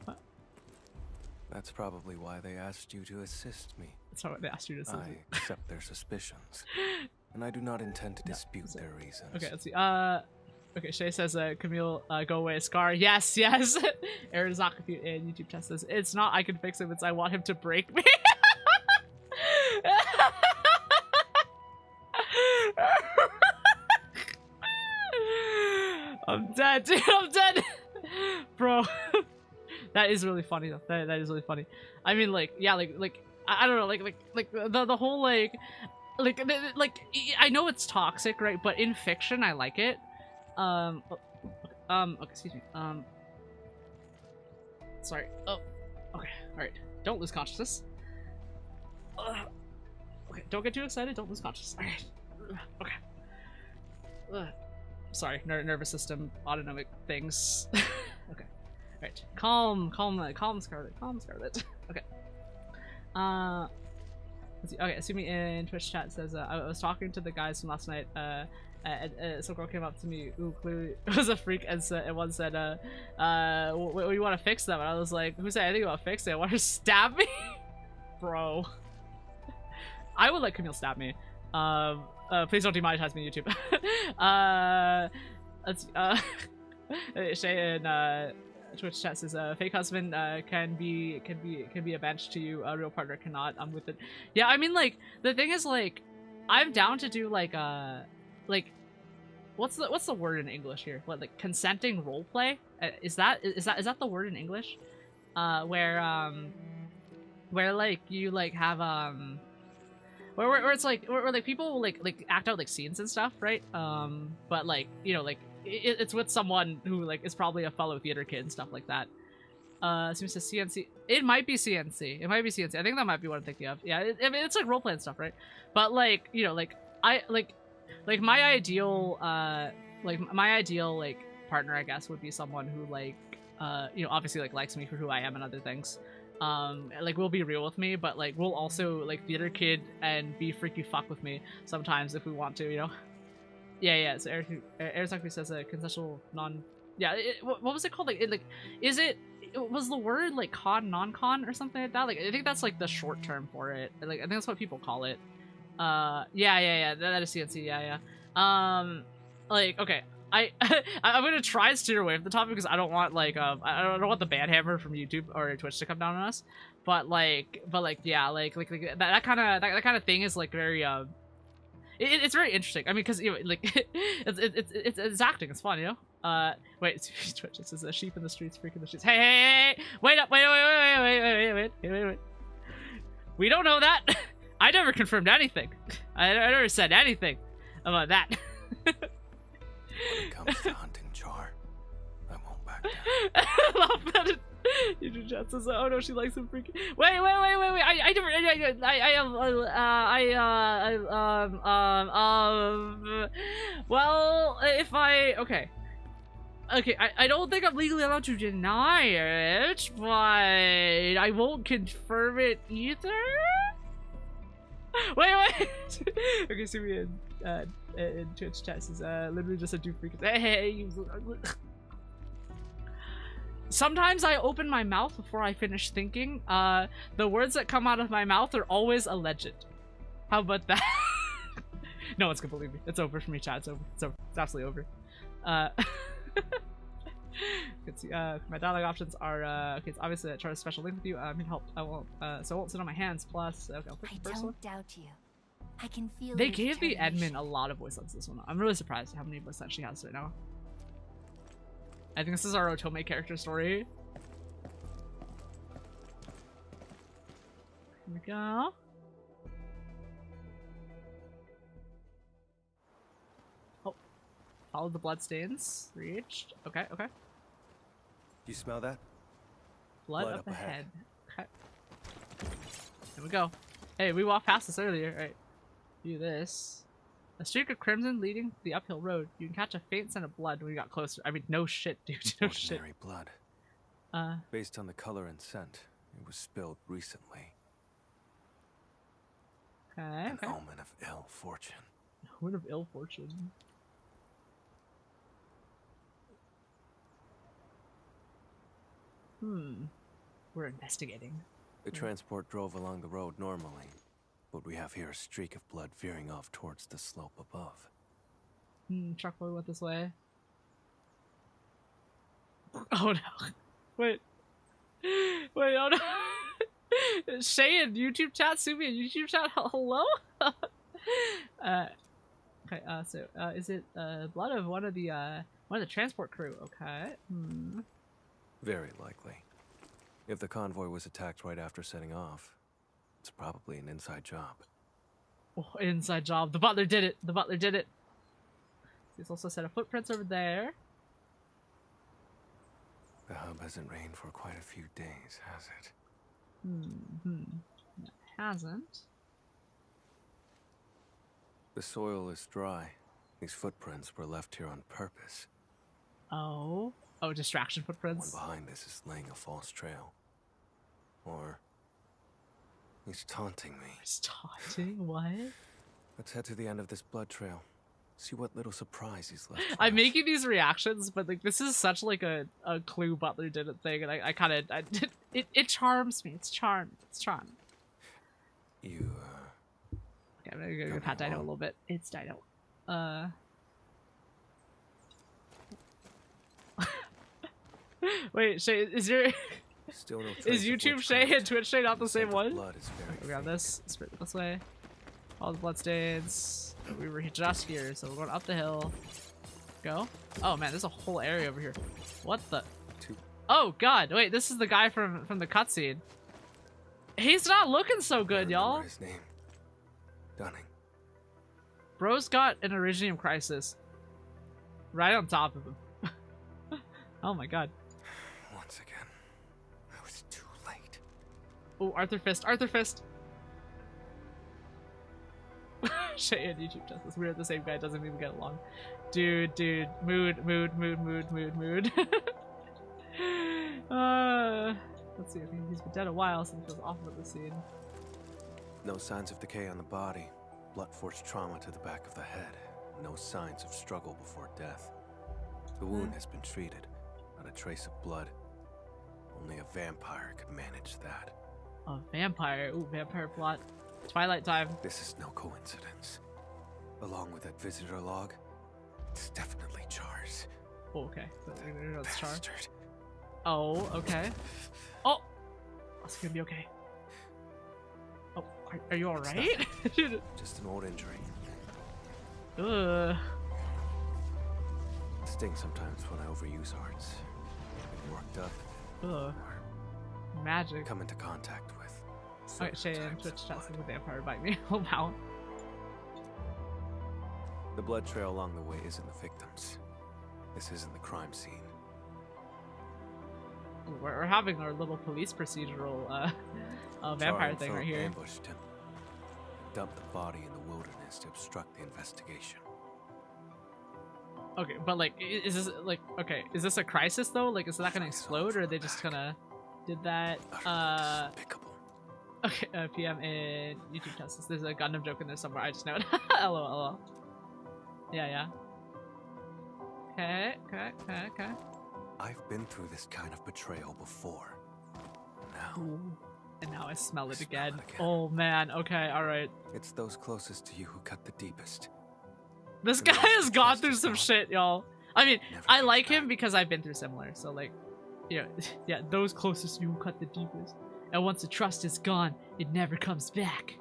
What? That's probably why they asked you to assist me. That's not what they asked you to assist. I accept their suspicions, and I do not intend to dispute their reasons. Okay, let's see. Okay, Shay says, Camille, go away, Scar. Yes, yes. Aaron is not confused. And YouTube test says, it's not I can fix him, it's I want him to break me. I'm dead, dude. I'm dead. Bro. That is really funny, though. That is really funny. I mean, like, yeah, like, I don't know, like the whole, like, I know it's toxic, right? But in fiction, I like it. Okay, excuse me. Sorry. Oh, okay. All right. Don't lose consciousness. Okay, don't get too excited. Don't lose consciousness. All right. Okay. Sorry, nervous system, autonomic things. Okay. All right. Calm, Scarlet. Calm, Scarlet. Okay. Let's see. Okay, assuming in Twitch chat says, I was talking to the guys from last night, some girl came up to me who clearly was a freak and one said, you want to fix them? And I was like, who said anything about fixing? I want her to stab me? Bro. I would let Camille stab me. Please don't demonetize me, YouTube. Let's see, Shay in Twitch chat says, fake husband can be a bench to you, a real partner cannot. I'm with it. Yeah, I mean, like, the thing is, like, I'm down to do like what's the word in English here? What, like, consenting roleplay? Is that the word in English? Where like you like have where it's like where like people like act out like scenes and stuff, right? But like, you know, like it's with someone who like is probably a fellow theater kid and stuff like that. Seems to CNC. It might be CNC. It might be CNC. I think that might be what I'm thinking of. Yeah, I mean, it's like roleplay and stuff, right? But like, you know, like I like my ideal like partner, I guess, would be someone who like you know, obviously like likes me for who I am and other things. Like will be real with me, but like will also like theater kid and be freaky fuck with me sometimes if we want to, you know. Yeah. So Arizaki says a consensual non. Yeah, what was it called? Like, is it? Was the word like non-con or something like that? Like, I think that's like the short term for it. Like, I think that's what people call it. Yeah. That is CNC. Yeah. Like, okay. I'm gonna try and steer away from the topic because I don't want like I don't want the bad hammer from YouTube or Twitch to come down on us. But yeah, like that kind of thing is like very it's very interesting. I mean, because you know, like it's acting. It's fun, you know. Wait, Twitch. It says a sheep in the streets, freak in the streets. Hey! Wait up! Wait! We don't know that. I never confirmed anything. I never said anything about that. When it comes to hunting Char, I won't back down. I love that. YouTube chat says, oh no, she likes him freaking. Wait. Well, if okay, I don't think I'm legally allowed to deny it, but I won't confirm it either. Wait. Okay, see me in Twitch chat says, literally just a dude freaking. Hey. Sometimes I open my mouth before I finish thinking. The words that come out of my mouth are always alleged. How about that? No one's gonna believe me. It's over for me, chat. It's over. It's absolutely over. Let's see. My dialogue options are okay. It's obviously that Char's special link with you. I need help. I won't. So I won't sit on my hands. Plus, okay, I'll pick the first one. I don't doubt you. I can feel. They gave the admin a lot of voice lines this one. I'm really surprised how many voice lines she has right now. I think this is our Otome character story. Here we go. Oh, follow the bloodstains. Reached. Okay. You smell that? Blood up ahead. Okay. Here we go. Hey, we walked past this earlier. All right. Do this. A streak of crimson leading the uphill road. You can catch a faint scent of blood when you got closer. I mean, no shit, dude. No shit. Ordinary blood. Based on the color and scent, it was spilled recently. Okay. An omen of ill fortune. Omen of ill fortune. We're investigating. The transport drove along the road normally. What we have here is a streak of blood veering off towards the slope above. Truckboy went this way. Oh no. Wait, oh no. Shay in YouTube chat, Sumi in YouTube chat, hello? Okay, so is it blood of one of the transport crew? Okay. Very likely. If the convoy was attacked right after setting off, it's probably an inside job. Oh, inside job. The butler did it. The butler did it. He's also set of footprints over there. The hub hasn't rained for quite a few days, has it? It hasn't. The soil is dry. These footprints were left here on purpose. Oh, distraction footprints. One behind this is laying a false trail. Or he's taunting me. He's taunting? What? Let's head to the end of this blood trail. See what little surprise he's left. I'm making these reactions, but like this is such like a clue butler did it thing, and I kind of it charms me. It's charmed. It's charmed. You. Okay, I'm gonna go pat Dino a little bit. It's Dino. Wait, Shay, is your Still no is YouTube Shay and Twitch Shay not the same one? Blood is very we got this. Split this way. All the bloodstains. We were just here, so we're going up the hill. Go. Oh man, there's a whole area over here. What the? Oh god! Wait, this is the guy from the cutscene. He's not looking so good, y'all. His name. Dunning. Bro's got an Originium crisis. Right on top of him. Oh my god. Once again, I was too late. Oh, Arthur Fist. Arthur Fist. Shay and YouTube just this weird. The same guy doesn't even get along. Dude. Mood. Let's see. I think he's been dead a while, so he feels off of the scene. No signs of decay on the body. Blunt-force trauma to the back of the head. No signs of struggle before death. The wound has been treated. Not a trace of blood. Only a vampire could manage that. A vampire? Ooh, vampire plot. Twilight time. This is no coincidence. Along with that visitor log, it's definitely Char's. Oh, okay. That's Char. Bastard. Oh, okay. Oh! That's gonna be okay. Oh, are you alright? Just an old injury. Ugh. It stings sometimes when I overuse arts. Get worked up. Ugh. Magic. Come into contact with. Alright, Shay and Twitch chat says the vampire bite me. Oh wow. The blood trail along the way isn't the victims. This isn't the crime scene. we're having our little police procedural vampire thing right here. Ambushed him. Dumped the body in the wilderness to obstruct the investigation. Okay, but like, is this like, okay, is this a crisis though? Like, is that gonna explode, or are they just gonna did that? Okay, PM in YouTube tests. There's a Gundam joke in there somewhere. I just know it. LOL. Yeah. Okay. I've been through this kind of betrayal before. Now. Ooh. And now I smell it again. Oh man. Okay. All right. It's those closest to you who cut the deepest. This guy has gone through some shit, y'all. I mean, I like him because I've been through similar. So like, yeah, those closest to you who cut the deepest. And once the trust is gone, it never comes back.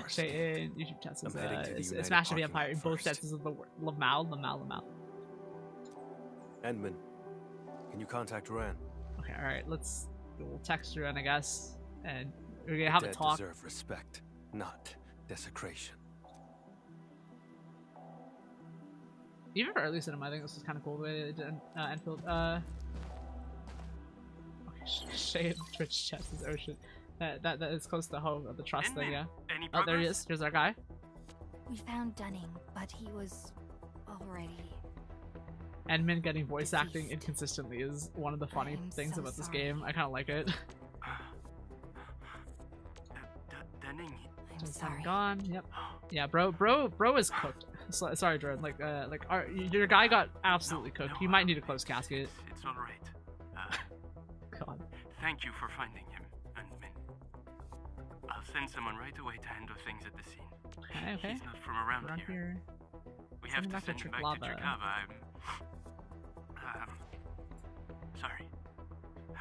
Say in YouTube tests is Smash the Empire in both senses of the word. Lamau. Endman, can you contact Ren? Okay, alright, we'll text Ren, I guess. And we're gonna have a talk. Deserve respect, not desecration. Even for early cinema, I think this was kind of cool the way they did Endfield. Shade Twitch chest is ocean. That is close to home of the trust thing, yeah. Oh, there he is. Here's our guy. We found Dunning, but he was already. Endman getting voice acting inconsistently is one of the funny things about this game. I kind of like it. Dunning. I'm sorry. Gone. Yep. Yeah, bro is cooked. Sorry, Jordan. Like, your guy got absolutely cooked. You might need a closed casket. It's all right. God. Thank you for finding him, Endman. I'll send someone right away to handle things at the scene. Okay. He's not from around here. We have to send him back to Trikava. Sorry.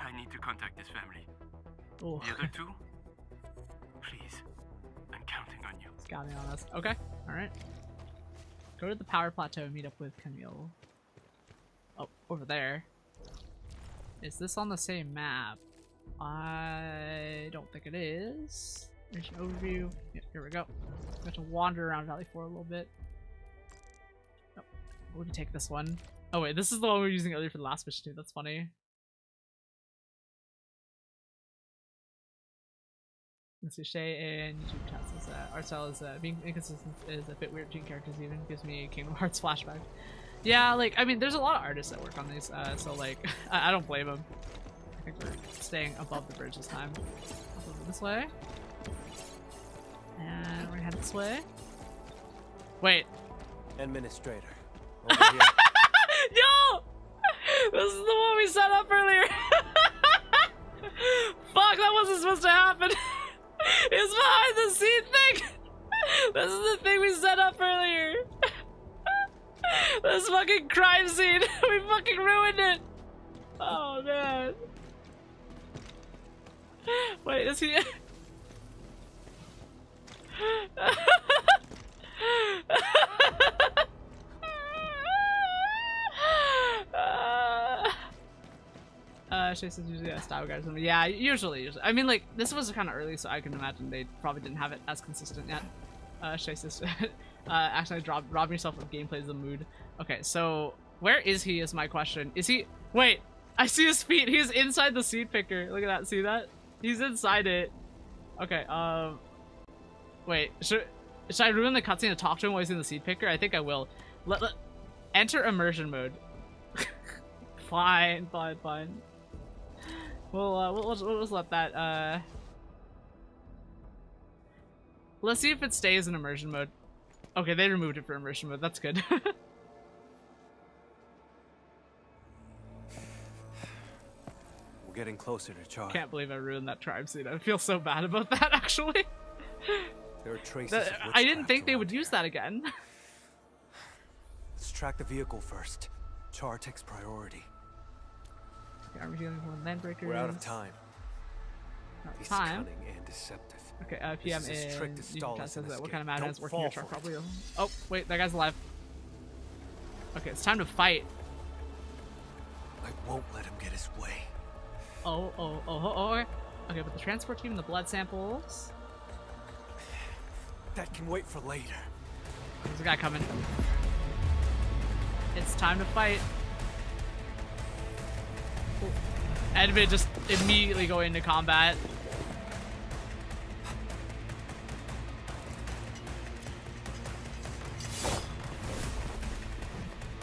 I need to contact his family. Ooh. The other two? Please. I'm counting on you. Scouting on us. Okay. Alright. Go to the power plateau and meet up with Camille. Oh, over there. Is this on the same map? I don't think it is. There's an overview. Yep, here we go. We have to wander around Valley 4 a little bit. Oh, we can take this one. Oh wait, this is the one we were using earlier for the last mission too. That's funny. Let's see, Shay and YouTube chat says art style is being inconsistent is a bit weird between characters, even gives me Kingdom Hearts flashback. Yeah, like, I mean, there's a lot of artists that work on these, so like, I don't blame them. I think we're staying above the bridge this time. I'll go this way. And we're gonna head this way. Wait. Administrator. Over here. Yo! This is the one we set up earlier. Fuck, that wasn't supposed to happen. It's behind the scene thing. This is the thing we set up earlier. This fucking crime scene. We fucking ruined it. Oh man. Wait, is he? She says usually a style guide or something. Yeah, usually. I mean, like, this was kind of early, so I can imagine they probably didn't have it as consistent yet. She says, actually, rob yourself of gameplay is the mood. Okay, so where is he? Is my question. Is he? Wait, I see his feet. He's inside the seed picker. Look at that. See that? He's inside it. Okay. Wait. Should I ruin the cutscene to talk to him while he's in the seed picker? I think I will. Enter immersion mode. Fine. We'll just let that, let's see if it stays in immersion mode. Okay, they removed it for immersion mode. That's good. We're getting closer to charge. Can't believe I ruined that tribe scene. I feel so bad about that, actually. There are traces of I didn't think they would use that again. Let's track the vehicle first. Char takes priority. Okay, are we dealing with land breakers? We're out of time. He's cunning and deceptive. Okay, PM is says that what kind of madman is working your truck? Probably. Oh, wait, that guy's alive. Okay, it's time to fight. I won't let him get his way. Oh. Okay, but the transport team and the blood samples. That can wait for later. There's a guy coming. It's time to fight. Edmund just immediately going into combat.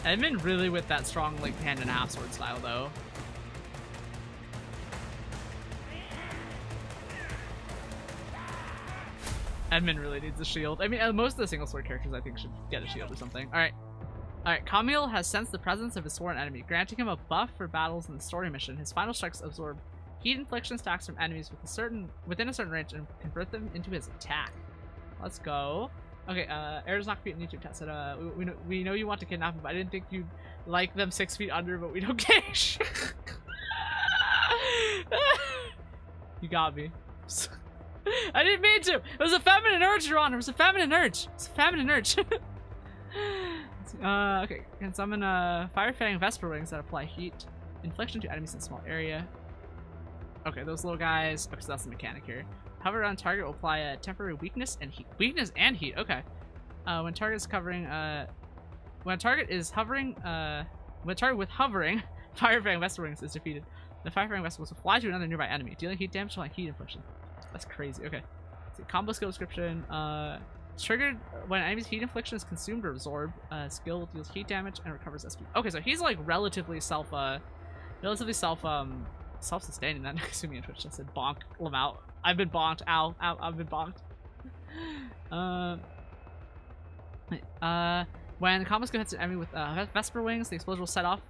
Edmund really with that strong like hand and half sword style though. Edmund really needs a shield. I mean, most of the single sword characters I think should get a shield or something. Alright. Alright, Camille has sensed the presence of his sworn enemy, granting him a buff for battles in the story mission. His final strikes absorb heat infliction stacks from enemies within a certain range and convert them into his attack. Let's go. Okay, Air's not completing YouTube test. We know you want to kidnap him, but I didn't think you'd like them 6 feet under, but we don't care. You got me. I didn't mean to. It was a feminine urge, Your Honor. It was a feminine urge. It's a feminine urge. Okay. Can summon Fire Fang Vesper Wings that apply heat infliction to enemies in a small area. Okay, those little guys. Okay, so that's the mechanic here. Hover on target will apply a temporary weakness and heat. Weakness and heat. Okay. When target is hovering, when target with hovering, Fire Fang Vesper Wings is defeated. The Fire Fang Vesper will fly to another nearby enemy, dealing heat damage while heat infliction. That's crazy. Okay. So, combo skill description. Triggered when enemy's heat infliction is consumed or absorbed. Skill deals heat damage and recovers SP. Okay, so he's like relatively self-sustaining. That Nagasumi in Twitch just said bonk him out. I've been bonked. Ow, ow, I've been bonked. When the combo skill hits an enemy with Vesper Wings, the explosion will set off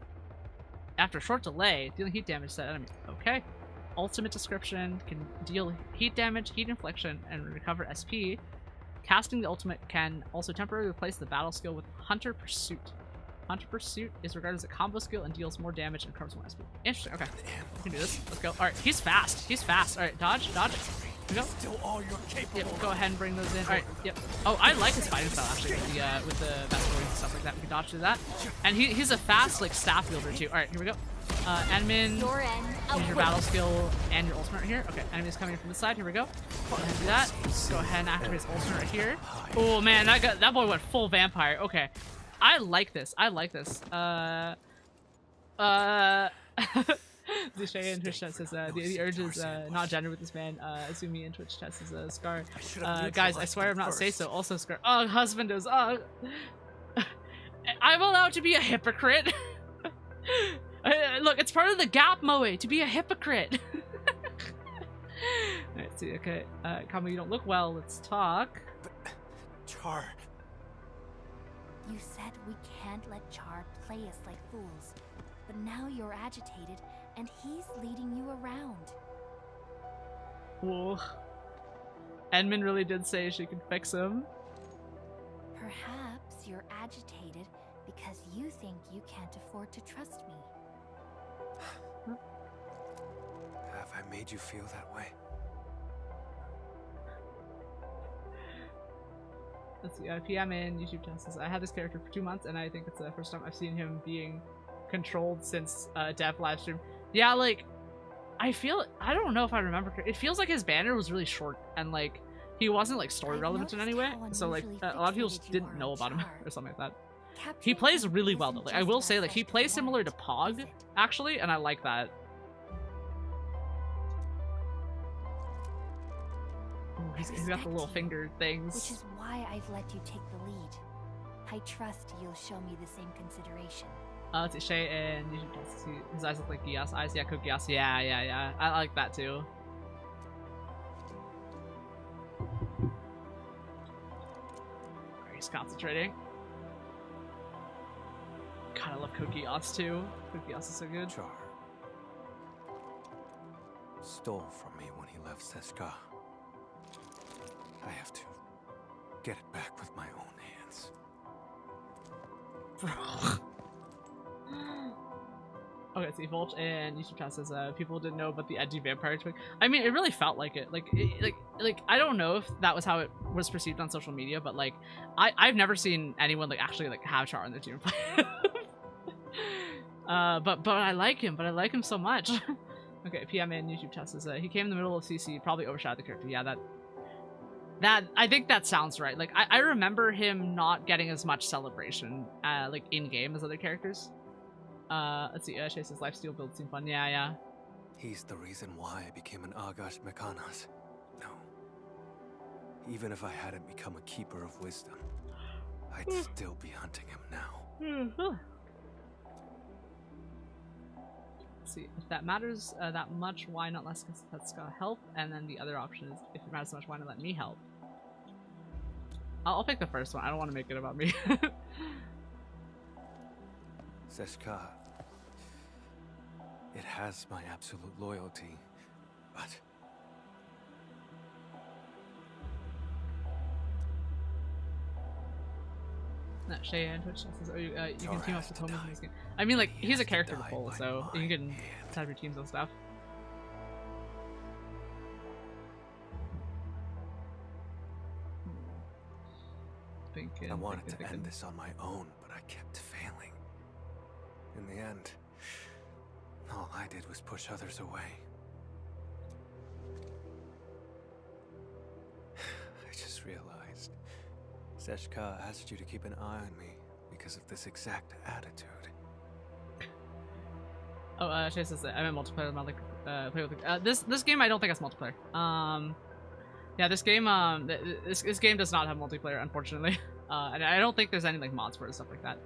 after a short delay, dealing heat damage to that enemy. Okay. Ultimate description can deal heat damage, heat infliction, and recover SP. Casting the ultimate can also temporarily replace the battle skill with Hunter Pursuit. Hunter Pursuit is regarded as a combo skill and deals more damage and recovers more SP. Interesting. Okay, we can do this. Let's go. All right, he's fast. He's fast. All right, dodge, dodge. Here we go. Still all you're capable. Yep, go ahead and bring those in. All right. Yep. Oh, I like his fighting style actually with the Vesper Wings and stuff like that. We can dodge through that. And he's a fast like staff wielder too. All right, here we go. Admin, use your battle skill and your ultimate right here. Okay, enemies coming in from this side. Here we go. Go ahead and do that. Go ahead and activate his ultimate right here. Oh man, that boy went full vampire. Okay, I like this. I like this. Zishay in Twitch chat says the urge is not gender with this man. Azumi in Twitch chat says Scar. Guys, I swear I'm not say so. Also Scar. Oh, husband is. I'm allowed to be a hypocrite. Look, it's part of the gap, Moe, to be a hypocrite. Let's see, okay. Kamo, you don't look well. Let's talk. Char. You said we can't let Char play us like fools. But now you're agitated, and he's leading you around. Whoa. Edmund really did say she could fix him. Perhaps you're agitated because you think you can't afford to trust me. Have I made you feel that way? Let's see, PM in YouTube tests. I had this character for 2 months, and I think it's the first time I've seen him being controlled since Dev Livestream. Yeah, like, I don't know if I remember. It feels like his banner was really short, and like, he wasn't like story relevant in any way. So like, a lot of people just didn't know about him or something like that. He plays really well though. Like, I will say, like, he plays similar to Pog, actually, and I like that. Ooh, he's got the little finger things. Which is why I've let you take the lead. I trust you'll show me the same consideration. Let's see, Shay and you should see his eyes look like Gias eyes. Yeah, cook Gias. Yeah. I like that too. He's concentrating. God, I love Cookie Ots too. Cookie Ots is so good. Char stole from me when he left Seska. I have to get it back with my own hands. Bro. Okay, see, Volch and YouTube chat says people didn't know about the edgy vampire twig. I mean, it really felt like it. Like I don't know if that was how it was perceived on social media, but like I've never seen anyone like actually like have Char on their team and play. But I like him. But I like him so much. Okay, PM in YouTube chat says he came in the middle of CC, probably overshadowed the character. Yeah, that I think that sounds right. Like I remember him not getting as much celebration like in game as other characters. Let's see. Chase's lifesteal build seemed fun. Yeah. He's the reason why I became an Agash Mekanas. No. Even if I hadn't become a keeper of wisdom, I'd still be hunting him now. Let's see, if that matters that much, why not let's help? And then the other option is, if it matters so much, why not let me help? I'll pick the first one. I don't want to make it about me. Seshka, it has my absolute loyalty, but Not Shay and Twitch says, you can team up with homies in this game. I mean, like, he's a character to pull, so you can type your teams and stuff. I wanted to end this on my own, but I kept failing. In the end, all I did was push others away. I just realized Seshka asked you to keep an eye on me because of this exact attitude. Oh, Shay says that I meant multiplayer, not like play with this game. I don't think has multiplayer. Yeah, this game this game does not have multiplayer, unfortunately. And I don't think there's any like mods for it and stuff like that.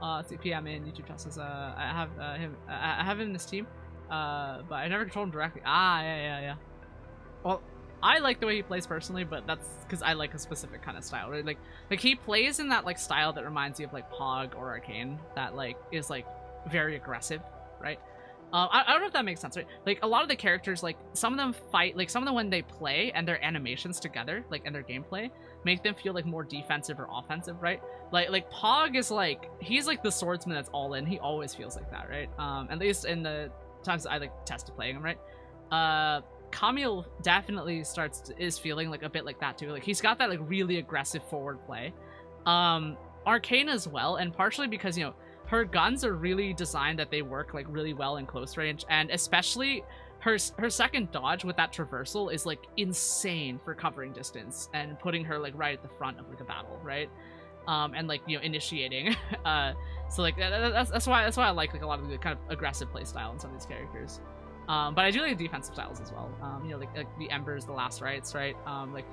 Let's see, PM in YouTube chat says I have him in this team, but I never control him directly. Yeah. Well, I like the way he plays personally, but that's because I like a specific kind of style. Right? Like he plays in that like style that reminds you of like Pog or Arcane, that like is like very aggressive, right? I don't know if that makes sense, right? Like a lot of the characters, like some of them fight, like some of them when they play and their animations together, like and their gameplay, make them feel like more defensive or offensive, right? Like Pog is like, he's like the swordsman that's all in. He always feels like that, right? At least in the times I like tested playing him, right? Camille definitely is feeling like a bit like that too. Like he's got that like really aggressive forward play. Arcane as well, and partially because, you know, her guns are really designed that they work like really well in close range, and especially her second dodge with that traversal is like insane for covering distance and putting her like right at the front of like a battle, right? And like, you know, initiating. So like that's why I like a lot of the kind of aggressive play style in some of these characters. But I do like the defensive styles as well. You know, like the Embers, the Last Rites, right? Like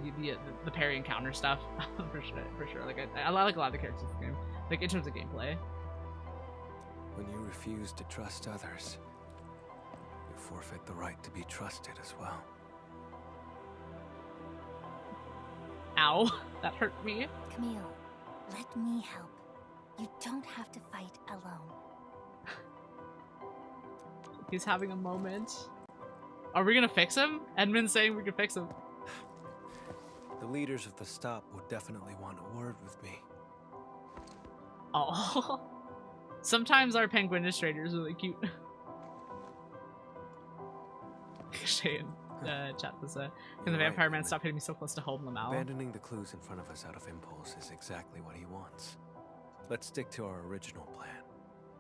the parry and counter stuff, for sure. Like I like a lot of the characters in the game, like in terms of gameplay. When you refuse to trust others, you forfeit the right to be trusted as well. Ow, that hurt me. Camille, let me help. You don't have to fight alone. He's having a moment. Are we gonna fix him? Edmund's saying we can fix him. The leaders of the stop would definitely want a word with me. Oh. Sometimes our penguin administrator is really cute. Shane, chat this, can the vampire man stop hitting me so close to home, Lamau? Abandoning the clues in front of us out of impulse is exactly what he wants. Let's stick to our original plan.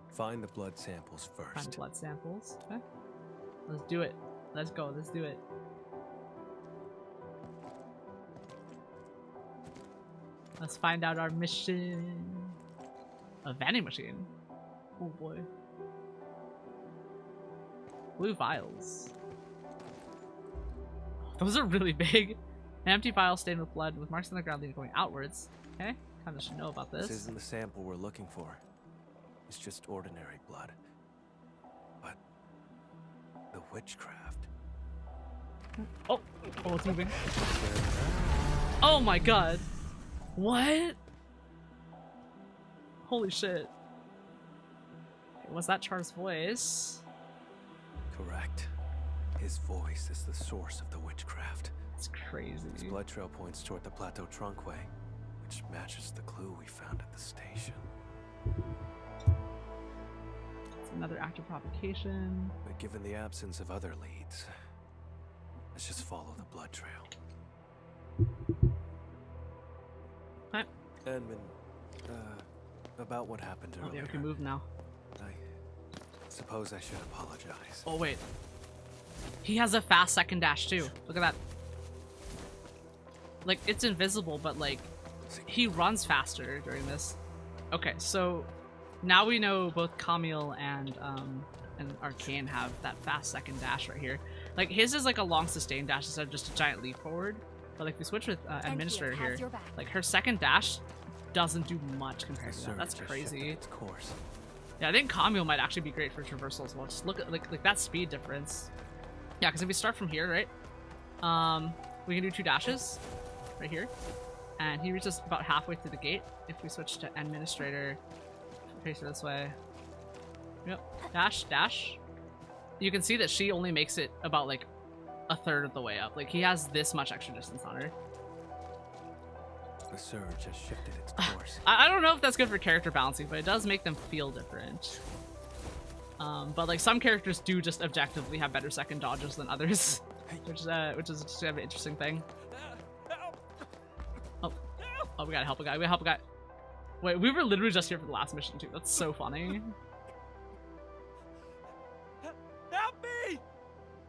Find the blood samples first. Find blood samples. Okay. Let's do it. Let's go. Let's do it. Let's find out our mission. A vending machine. Oh boy. Blue vials. Those are really big. An empty vial stained with blood with marks on the ground leading going outwards. Okay. Kind of should know about this. This isn't the sample we're looking for. It's just ordinary blood. But the witchcraft. Oh, it's moving. Oh my god. What? Holy shit. Was that Char's voice? Correct. His voice is the source of the witchcraft. It's crazy. His blood trail points toward the Plateau Trunkway, which matches the clue we found at the station. Another act of provocation. But given the absence of other leads, let's just follow the blood trail. What? Edmund, about what happened earlier. Oh, yeah, we can move now. I suppose I should apologize. Oh, wait. He has a fast second dash, too. Look at that. Like, it's invisible, but, like, he runs faster during this. Okay, so now we know both Camille and and Arcane have that fast second dash right here. Like, his is like a long sustained dash instead of just a giant leap forward. But like, we switch with Administrator here. Like, her second dash doesn't do much compared to that. That's crazy. Yeah, I think Camille might actually be great for traversal as well. Just look at like that speed difference. Yeah, because if we start from here, right? We can do 2 dashes right here. And he reaches about halfway through the gate. If we switch to Administrator, face her this way. Yep. Dash, dash. You can see that she only makes it about like a third of the way up. Like, he has this much extra distance on her. The surge has shifted its course. I don't know if that's good for character balancing, but it does make them feel different. But like, some characters do just objectively have better second dodges than others, which is just kind of an interesting thing. Oh, we gotta help a guy. We gotta help a guy. Wait, we were literally just here for the last mission too. That's so funny. Help me!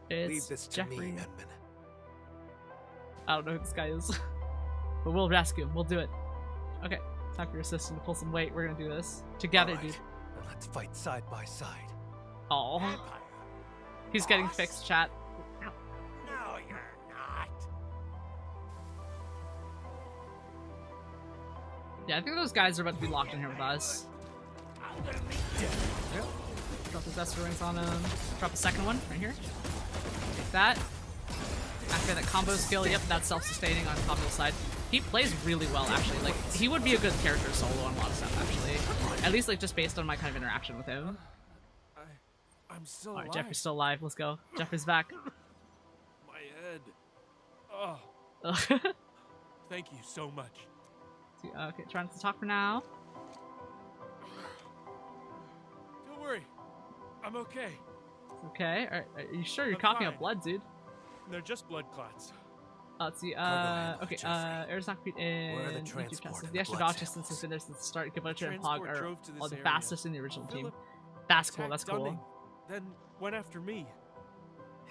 It's Leave this to Jeffrey. me, Edmund. I don't know who this guy is, but we'll rescue him. We'll do it. Okay, time for your assistant to pull some weight. We're gonna do this together, All right, dude. let's fight side by side. Oh, he's getting fixed, chat. No, you're not. Yeah, I think those guys are about to be locked in here with us. I'm gonna make you. Drop his Esper rings on him. Drop a second one right here. Take that. Activate that combo skill. Yep, that's self-sustaining on Camille's side. He plays really well, actually. Like, he would be a good character solo on a lot of stuff, actually. At least, like, just based on my kind of interaction with him. I'm still Alright, alive. Jeffrey's still alive. Let's go. Jeffrey's back. My head. Oh, Ugh. thank you so much. Okay, trying to talk for now. Don't worry. I'm okay. Okay, alright. Are you sure you're I'm coughing fine. up blood, dude? They're just blood clots. Let's see, okay, Air's not compete in Where are the YouTube transport tests. and The the extra blood dodge distance has been there since the start. Gibocha and Pog Transport are drove to this the area. fastest in the original team. Philip That's cool, attacked that's cool. Dunning, then went after me.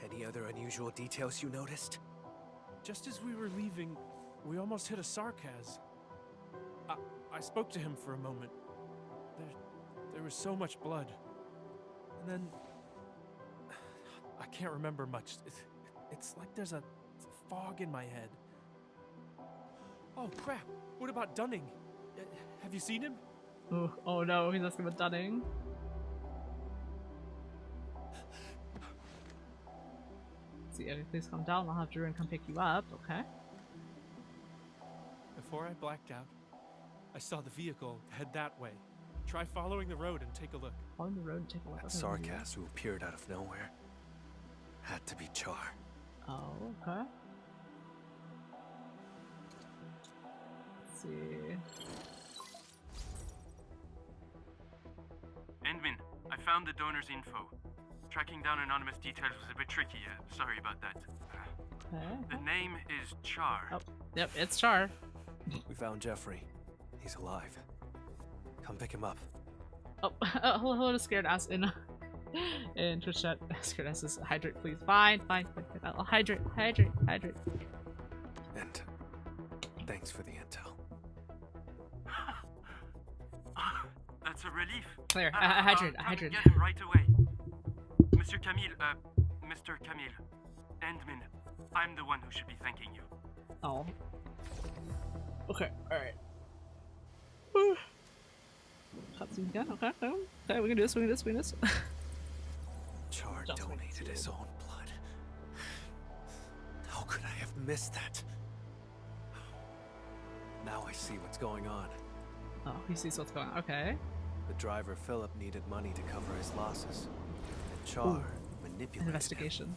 Any other unusual details you noticed? Just as we were leaving, we almost hit a Sarkaz. I spoke to him for a moment. There was so much blood. And then... I can't remember much. It's like there's a fog in my head. Oh, crap. What about Dunning? Have you seen him? Oh no, he's asking about Dunning. Let's see, please calm down. I'll have Druin come pick you up. Okay. Before I blacked out, I saw the vehicle head that way. Try following the road and take a look. Following the road and take a look. That Sarkaz who appeared out of nowhere had to be Char. Oh, okay. Let's see. Endmin, I found the donor's info. Tracking down anonymous details was a bit tricky. Sorry about that. Okay. The name is Char. Oh, yep, it's Char. We found Jeffrey. He's alive. Come pick him up. Oh, hello to Scared Ass in Twitch chat. Scared Ass says, hydrate please. Fine. I'll hydrate. And thanks for the intel. That's a relief. Clear. Hydrate. Get him right away. Mr. Camille. Endmin, I'm the one who should be thanking you. Oh. Okay, alright. Cutscene again, okay, we can do this. Char donated his own blood. How could I have missed that? Now I see what's going on. Oh, he sees what's going on, okay. The driver, Philip, needed money to cover his losses. And Char manipulated Investigation. him.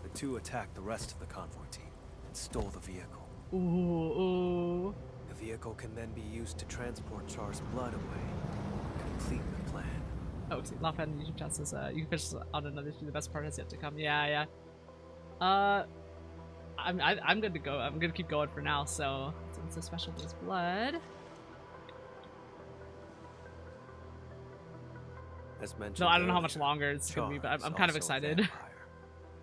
The two attacked the rest of the convoy team and stole the vehicle. Ooh. The vehicle can then be used to transport Char's blood away. Complete the plan. Oh, see, Laugh at YouTube chat says, you can fish on another stream. The best part has yet to come. Yeah. I'm good to go. I'm gonna keep going for now. So it's a special dose blood. As mentioned, No, I don't know how much longer it's Char gonna be, but is I'm kind of also a excited. vampire.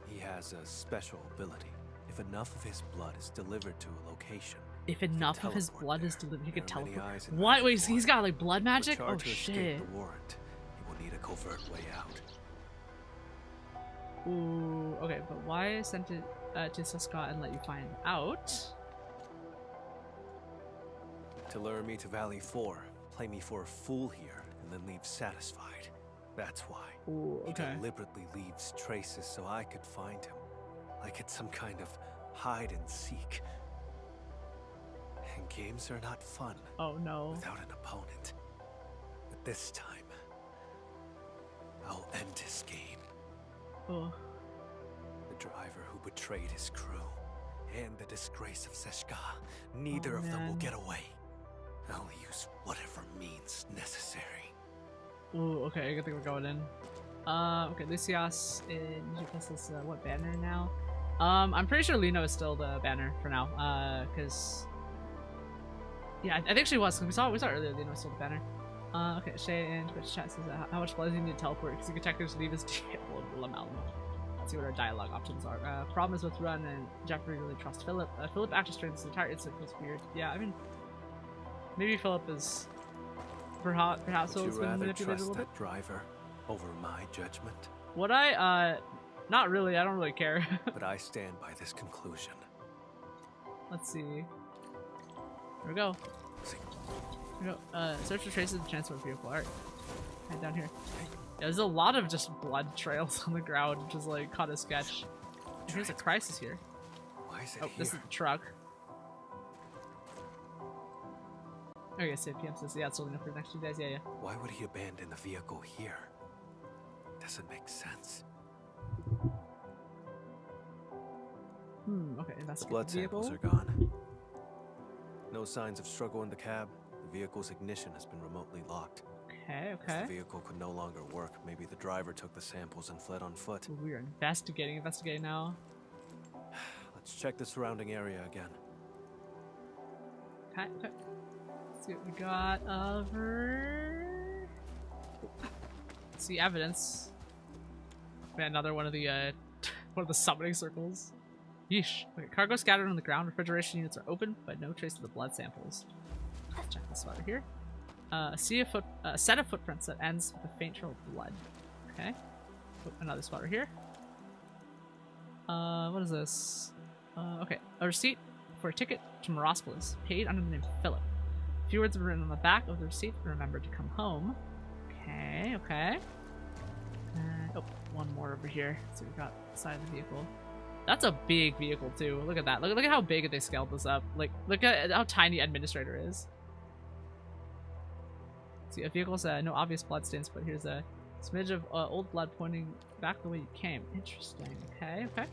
He has a special ability. If enough of his blood is delivered to a location, If enough of his blood is delivered, he could There are many teleport. eyes in What? that Wait, form. he's got like blood magic? For Char Oh to escape shit. the warrant, he will need a covert way out. Ooh, okay, but why send it to Suska and let you find out? To lure me to Valley 4, play me for a fool here, and then leave satisfied. That's why. Ooh, okay. He deliberately leaves traces so I could find him. Like it's some kind of hide and seek. And games are not fun. Oh no. Without an opponent. But this time, I'll end his game. Oh. The driver who betrayed his crew, and the disgrace of Seshka, neither of them will get away. I'll use whatever means necessary. Ooh, okay, I think we're going in. Okay, Lucias in this what banner now? I'm pretty sure Lino is still the banner for now. Cause yeah, I think she was, cause we saw earlier Lino was still the banner. Okay, Shay in Twitch chat says how much blood does he need to teleport? Because he can technically leave his Lemme. Let's see what our dialogue options are. Problem is with Run and Jeffrey really trust Philip. Philip actually strains the entire incident feels weird. Yeah, I mean, maybe Philip is perhaps Philip's been manipulated a little bit. That driver over my judgment? Would I? Not really. I don't really care. But I stand by this conclusion. Let's see. Here we go. Here we go. Search for traces of transport vehicle. Alright. Head down here. Yeah, there's a lot of just blood trails on the ground, which is like kind of sketch. Here's a crisis here. Why is it here? This is the truck. Okay, so PM says, yeah, it's only enough for the next 2 days. Yeah, yeah. Why would he abandon the vehicle here? Doesn't make sense. Okay, the blood samples are gone. No signs of struggle in the cab. The vehicle's ignition has been remotely locked. Okay, okay. If the vehicle could no longer work, maybe the driver took the samples and fled on foot. Ooh, we're investigating now. Let's check the surrounding area again. Okay, okay. Let's see what we got over. Let's see evidence. Man, another one of the summoning circles. Yeesh. Okay, cargo scattered on the ground. Refrigeration units are open, but no trace of the blood samples. Let's check this over here. A set of footprints that ends with a faint trail of blood. Okay. Oh, another spot right here. What is this? Okay. A receipt for a ticket to Morospolis, paid under the name Philip. A few words were written on the back of the receipt. Remember to come home. Okay, okay. Oh, one more over here. So we got the side of the vehicle. That's a big vehicle too. Look at that. Look at how big they scaled this up. Like, look at how tiny Administrator is. See, a vehicle's no obvious blood stains, but here's a smidge of old blood pointing back the way you came. Interesting. Okay, okay.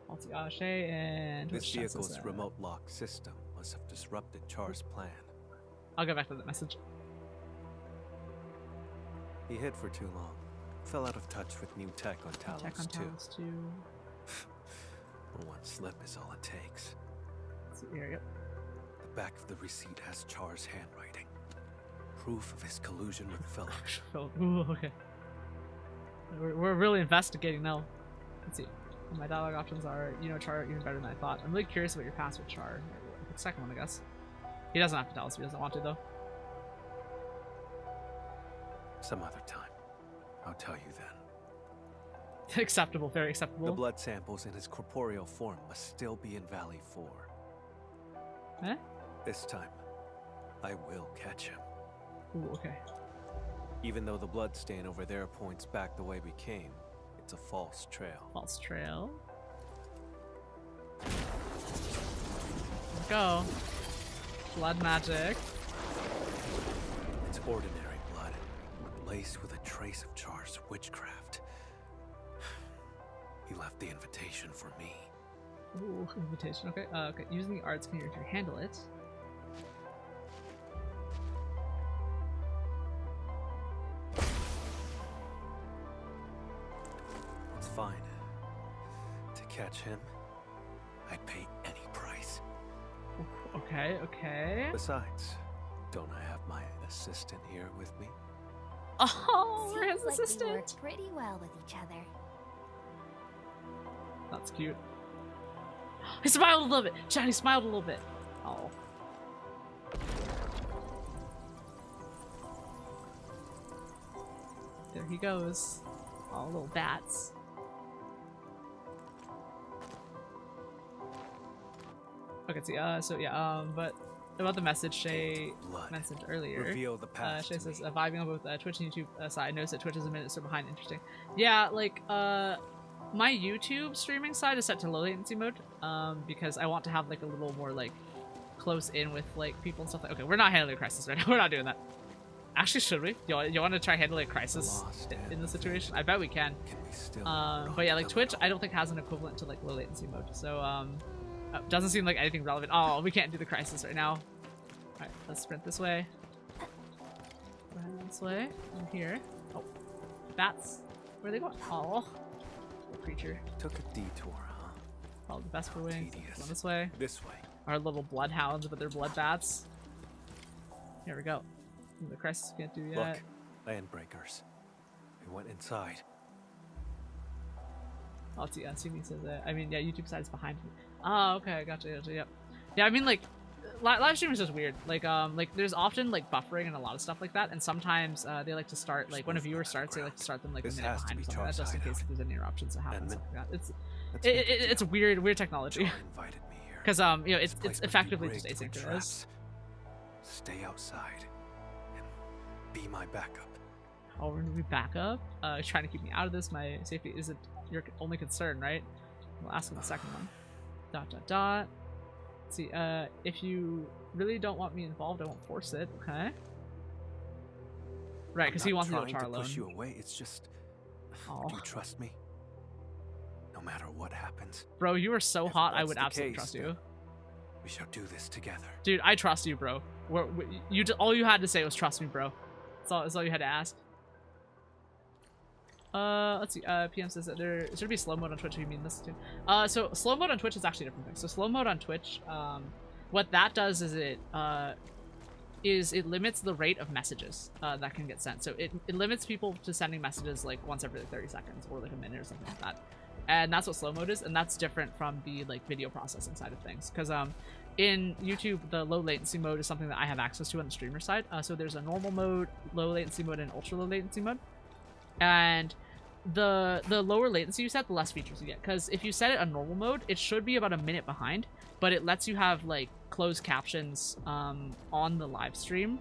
Multi-Ashe and this vehicle's remote lock system must have disrupted Char's plan. I'll go back to that message. He hid for too long. Fell out of touch with new tech on Talos too. One slip is all it takes. Let's see here, yep. The back of the receipt has Char's handwriting. Proof of his collusion with Philip. Ooh, okay. We're really investigating now. Let's see. My dialogue options are, you know Char even better than I thought. I'm really curious about your past with Char. The second one, I guess. He doesn't have to tell us if he doesn't want to, though. Some other time. I'll tell you then. Acceptable, very acceptable. The blood samples in his corporeal form must still be in Valley 4. Eh? This time, I will catch him. Ooh, okay. Even though the blood stain over there points back the way we came, it's a false trail. False trail. There we go. Blood magic. It's ordinary blood, laced with a trace of Char's witchcraft. He left the invitation for me. Ooh, invitation. Okay. Okay. Using the arts can you handle it? It's fine. To catch him, I'd pay any price. Okay. Okay. Besides, don't I have my assistant here with me? Oh, we're his like assistant. We work pretty well with each other. That's cute. He smiled a little bit. Chad, he smiled a little bit. Oh. There he goes. All little bats. Okay, so yeah, but about the message Shay mentioned earlier. Reveal the past Shay says, vibing on both Twitch and YouTube side. I noticed that Twitch is a minute so behind. Interesting. Yeah, like, my YouTube streaming side is set to low latency mode, because I want to have, like, a little more, like, close in with, like, people and stuff. Okay, we're not handling a crisis right now. We're not doing that. Actually, should we? You want to try handling a crisis in the situation? I bet we can. But yeah, like, Twitch, I don't think has an equivalent to, like, low latency mode. So, doesn't seem like anything relevant. Oh, we can't do the crisis right now. Alright, let's sprint this way. Go ahead this way. And here. Oh. Bats. Where are they going? Oh. Little creature. Took a detour, huh? Oh, the best for wings. Going this way. This way. Our little bloodhounds, but they're blood bats. Here we go. The crisis we can't do yet. Look. Landbreakers. We went inside. Oh, see, Sumi says that. I mean, yeah, YouTube side is behind me. Oh, okay, gotcha, yep. Yeah, I mean, like, live stream is just weird. Like, there's often, like, buffering and a lot of stuff like that, and sometimes, they like to start, like, when a viewer starts, they like to start them, like, a minute behind or something like that, just in case there's any interruptions that happen, stuff like that. It's weird technology. Because, you know, it's effectively just asynchronous. Stay outside and be my backup. Oh, we're gonna be backup? Trying to keep me out of this. My safety isn't your only concern, right? We'll ask him the second one. ... Let's see, if you really don't want me involved, I won't force it, okay? Right, because he wants me to char alone. Push you away. It's just, do you trust me? No matter what happens. Bro, you are so hot, I would absolutely trust you. We shall do this together. Dude, I trust you, bro. All you had to say was trust me, bro. That's all you had to ask. Let's see, PM says that there should be slow mode on Twitch if you mean this too. So slow mode on Twitch is actually a different thing. So slow mode on Twitch, what that does is it limits the rate of messages that can get sent. So it limits people to sending messages like once every 30 seconds or like a minute or something like that. And that's what slow mode is, and that's different from the like video processing side of things. Because in YouTube, the low latency mode is something that I have access to on the streamer side. So there's a normal mode, low latency mode, and ultra low latency mode. And the lower latency you set, the less features you get. Because if you set it on normal mode, it should be about a minute behind, but it lets you have like closed captions on the live stream,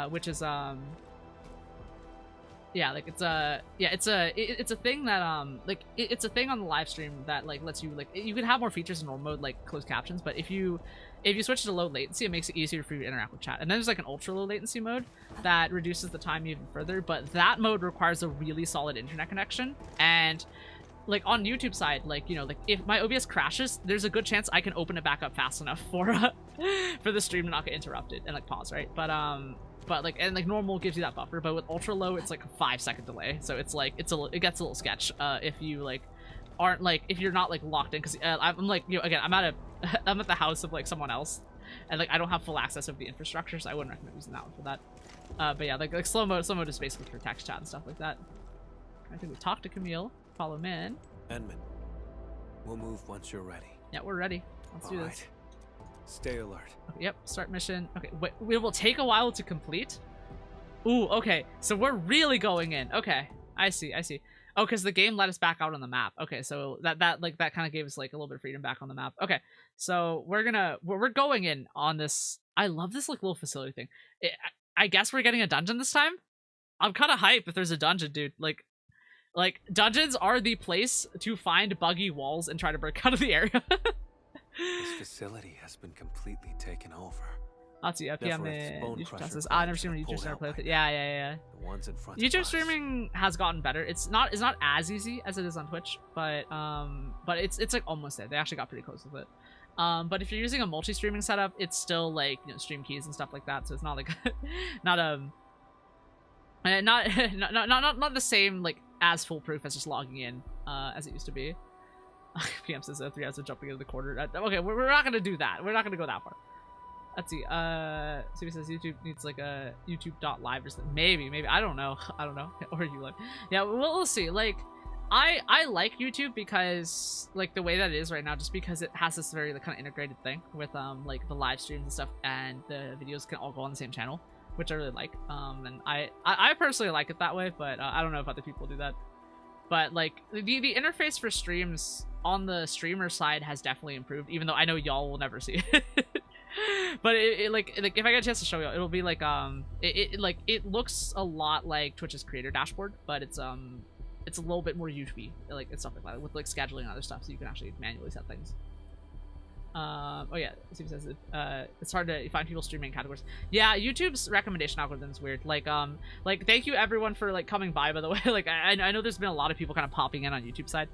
which is yeah, like it's a thing that it's a thing on the live stream that like lets you like you can have more features in normal mode like closed captions, but if you switch to low latency, it makes it easier for you to interact with chat. And then there's like an ultra low latency mode that reduces the time even further, but that mode requires a really solid internet connection. And like on YouTube side, like, you know, like if my OBS crashes, there's a good chance I can open it back up fast enough for for the stream to not get interrupted and like pause, right? But like, and like normal gives you that buffer, but with ultra low it's like a 5-second delay, so it's like it gets a little sketch if you like aren't like if you're not like locked in, because I'm like, you know, again, I'm at the house of like someone else, and like I don't have full access of the infrastructure, so I wouldn't recommend using that one for that. But yeah, like slow mode is basically for text chat and stuff like that. I think we talked to Camille. Follow Min. Enman, we'll move once you're ready. Yeah, we're ready. Let's do this. Stay alert. Okay, yep, start mission. Okay, wait, it will take a while to complete. Ooh, okay, so we're really going in. Okay, I see. Oh, because the game let us back out on the map. Okay, so that kind of gave us like a little bit of freedom back on the map. Okay, so we're going in on this. I love this like little facility thing. I guess we're getting a dungeon this time. I'm kind of hyped if there's a dungeon, dude. Like dungeons are the place to find buggy walls and try to break out of the area. This facility has been completely taken over. I'll see. PM YouTube says, I've never seen a YouTube streamer play with it. Yeah. The ones in front YouTube streaming has gotten better. It's not as easy as it is on Twitch, but it's like almost there. They actually got pretty close with it. But if you're using a multi-streaming setup, it's still like, you know, stream keys and stuff like that. So it's not like not the same like as foolproof as just logging in as it used to be. PM says 3 hours of jumping into the corner. Okay, we're not gonna do that. We're not gonna go that far. Let's see. Sumi says YouTube needs like a YouTube.live or something. Maybe. I don't know. Or you like. Yeah, we'll see. Like, I like YouTube because like the way that it is right now, just because it has this very like, kind of integrated thing with like the live streams and stuff, and the videos can all go on the same channel. which I really like. And I personally like it that way, but I don't know if other people do that. But like the interface for streams on the streamer side has definitely improved, even though I know y'all will never see it. But it like if I get a chance to show y'all, it'll be like it looks a lot like Twitch's creator dashboard, but it's a little bit more YouTube like and stuff like that, with like scheduling and other stuff, so you can actually manually set things. Oh yeah, Steve says it's hard to find people streaming categories. Yeah, YouTube's recommendation algorithm is weird. Like thank you everyone for like coming by the way. Like I know there's been a lot of people kind of popping in on YouTube side.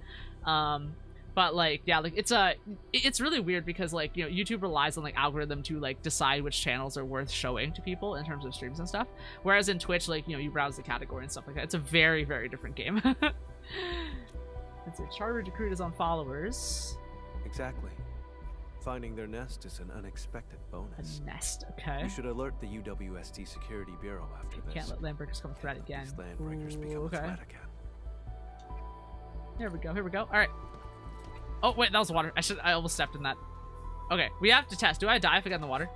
But like yeah, like it's really weird because like, you know, YouTube relies on like algorithm to like decide which channels are worth showing to people in terms of streams and stuff. Whereas in Twitch, like, you know, you browse the category and stuff like that. It's a very, very different game. Let's see, Charter Decruit is on followers. Exactly. Finding their nest is an unexpected bonus. A nest, okay. You should alert the UWSD Security Bureau after this. Can't let landbreakers come threat again. These landbreakers become a threat again. Here we go, here we go. Alright. Oh wait, that was water. I almost stepped in that. Okay, we have to test. Do I die if I get in the water?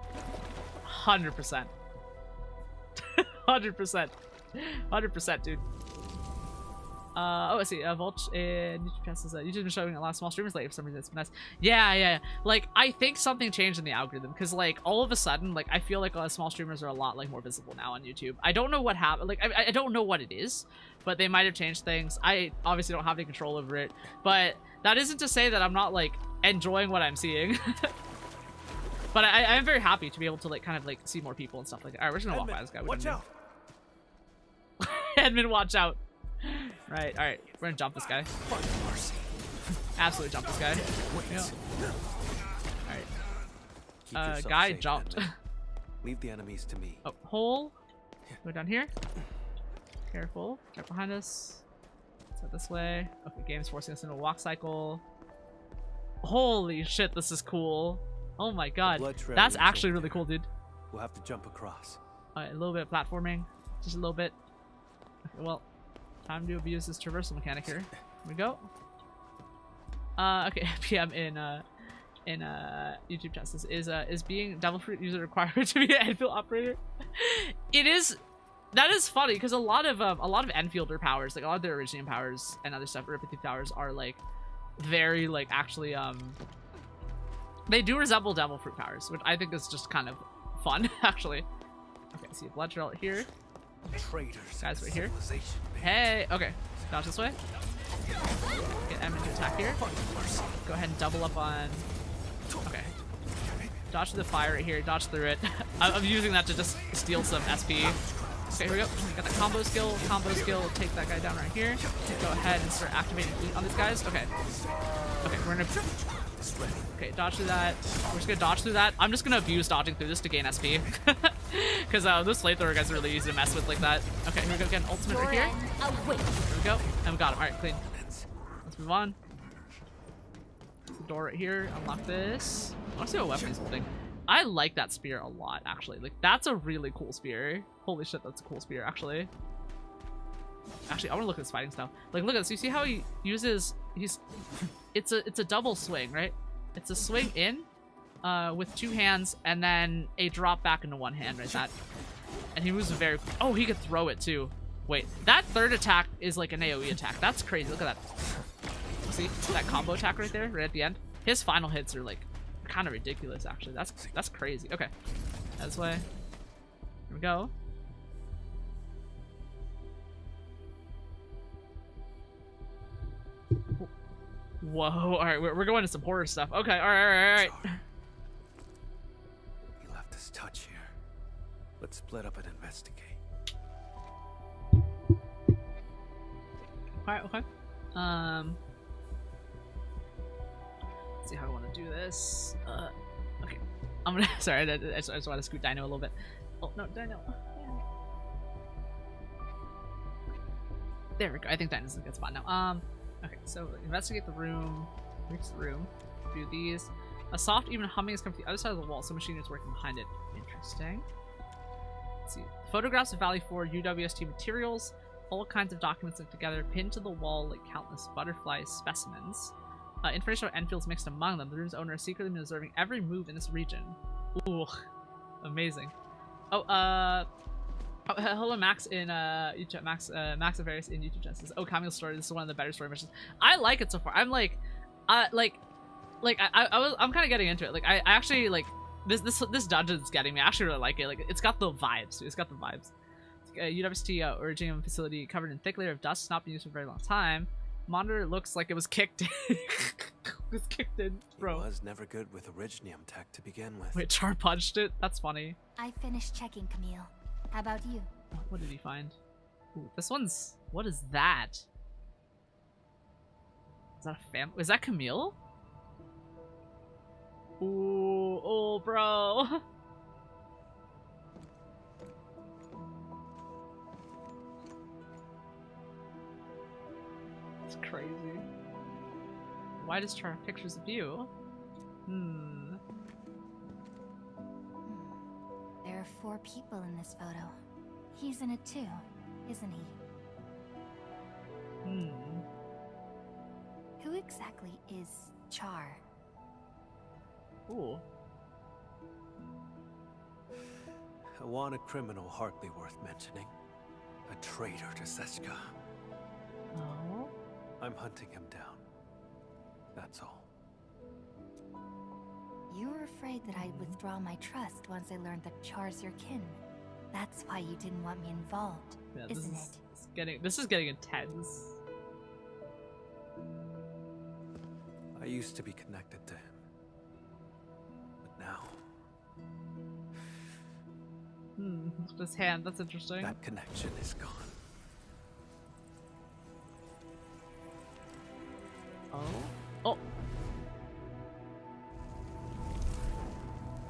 100%. 100%. 100%, dude. Oh, I see. Vulch and YouTube Test is YouTube's been showing a lot of small streamers lately for some reason. It's been nice. Yeah. Like, I think something changed in the algorithm because, like, all of a sudden, like, I feel like small streamers are a lot like more visible now on YouTube. I don't know what happened. Like, I don't know what it is, but they might have changed things. I obviously don't have any control over it, but that isn't to say that I'm not like enjoying what I'm seeing. But I am very happy to be able to like kind of like see more people and stuff like that. All right, we're just gonna walk by this guy. Watch out! Edmund, watch out! Right, all right, we're gonna jump this guy. Absolutely jump this guy. Yeah. All right. Guy jumped. Leave the enemies to me. Oh, hole. Go down here. Careful. Right behind us. Let's head this way. Okay, game's forcing us into a walk cycle. Holy shit, this is cool. Oh my god. That's actually really cool, dude. We'll have to jump across. Alright, a little bit of platforming. Just a little bit. Okay, well, time to abuse this traversal mechanic here. Here we go. Okay, PM in YouTube test is being Devil Fruit user required to be an Endfield operator? It is. That is funny because a lot of Enfielder powers, like a lot of their Originium powers and other stuff, Repetitive powers are like very like actually they do resemble Devil Fruit powers, which I think is just kind of fun actually. Okay, see a blood trail here. Traitors. Guys right here. Hey, okay. Dodge this way. Get Emma to attack here. Go ahead and double up on. Okay. Dodge through the fire right here. Dodge through it. I'm using that to just steal some SP. Okay, here we go. Got the combo skill. Combo skill. Take that guy down right here. Go ahead and start activating heat on these guys. Okay. Okay, we're gonna. Okay, dodge through that. We're just gonna dodge through that. I'm just gonna abuse dodging through this to gain SP. Because those flamethrower guys are really easy to mess with like that. Okay, here we go. Get an ultimate right here. Here we go. And we got him. Alright, clean. Let's move on. There's the door right here. Unlock this. I want to see what weapon he's holding. I like that spear a lot, actually. Like, that's a really cool spear. Holy shit, that's a cool spear, actually. Actually, I want to look at his fighting style. Like, look at this. You see how he uses... It's a double swing, right? It's a swing in with two hands and then a drop back into one hand, right? That. And he moves very... Oh, he could throw it, too. Wait, that third attack is like an AoE attack. That's crazy. Look at that. See? That combo attack right there, right at the end? His final hits are, like, kind of ridiculous, actually. That's crazy. Okay. This way. Here we go. Whoa. Alright, we're going to some horror stuff. Okay, alright. You left us touch here. Let's split up and investigate. Alright, okay. Let's see how I want to do this. Okay. I'm gonna... Sorry, I just want to scoot Dino a little bit. Oh, no, Dino. There we go. I think Dino's in a good spot now. Okay, so investigate the room. Reach the room. Do these. A soft, even humming is coming from the other side of the wall. Some machine is working behind it. Interesting. Let's see. Photographs of Valley 4 UWST materials. All kinds of documents linked together, pinned to the wall like countless butterfly specimens. Information about Enfield's mixed among them. The room's owner has secretly been observing every move in this region. Ooh, amazing. Oh, Oh, hello, Max in YouTube. Max Avarius in YouTube chat says, "Oh, Camille's story. This is one of the better story missions. I like it so far. I'm like, I'm kind of getting into it. Like, I actually like this dungeon's getting me. I actually really like it. Like, it's got the vibes. Dude. It's got the vibes. University originium facility covered in thick layer of dust, not been used for a very long time. Monitor looks like it was kicked. It was kicked in, bro. He was never good with originium tech to begin with. Wait, Char punched it? That's funny. I finished checking, Camille. How about you? Oh, what did he find? Ooh, this one's... What is that? Is that a fam... Is that Camille? Ooh, oh, bro. It's crazy. Why does Char have pictures of you? There are 4 people in this photo. He's in it too, isn't he? Who exactly is Char? Ooh. A wanted criminal hardly worth mentioning. A traitor to Seska. Oh? I'm hunting him down. That's all. You were afraid that I'd withdraw my trust once I learned that Char's your kin. That's why you didn't want me involved, Yeah, isn't it? This is getting intense. I used to be connected to him. But now... This hand, that's interesting. that connection is gone. Oh. Oh!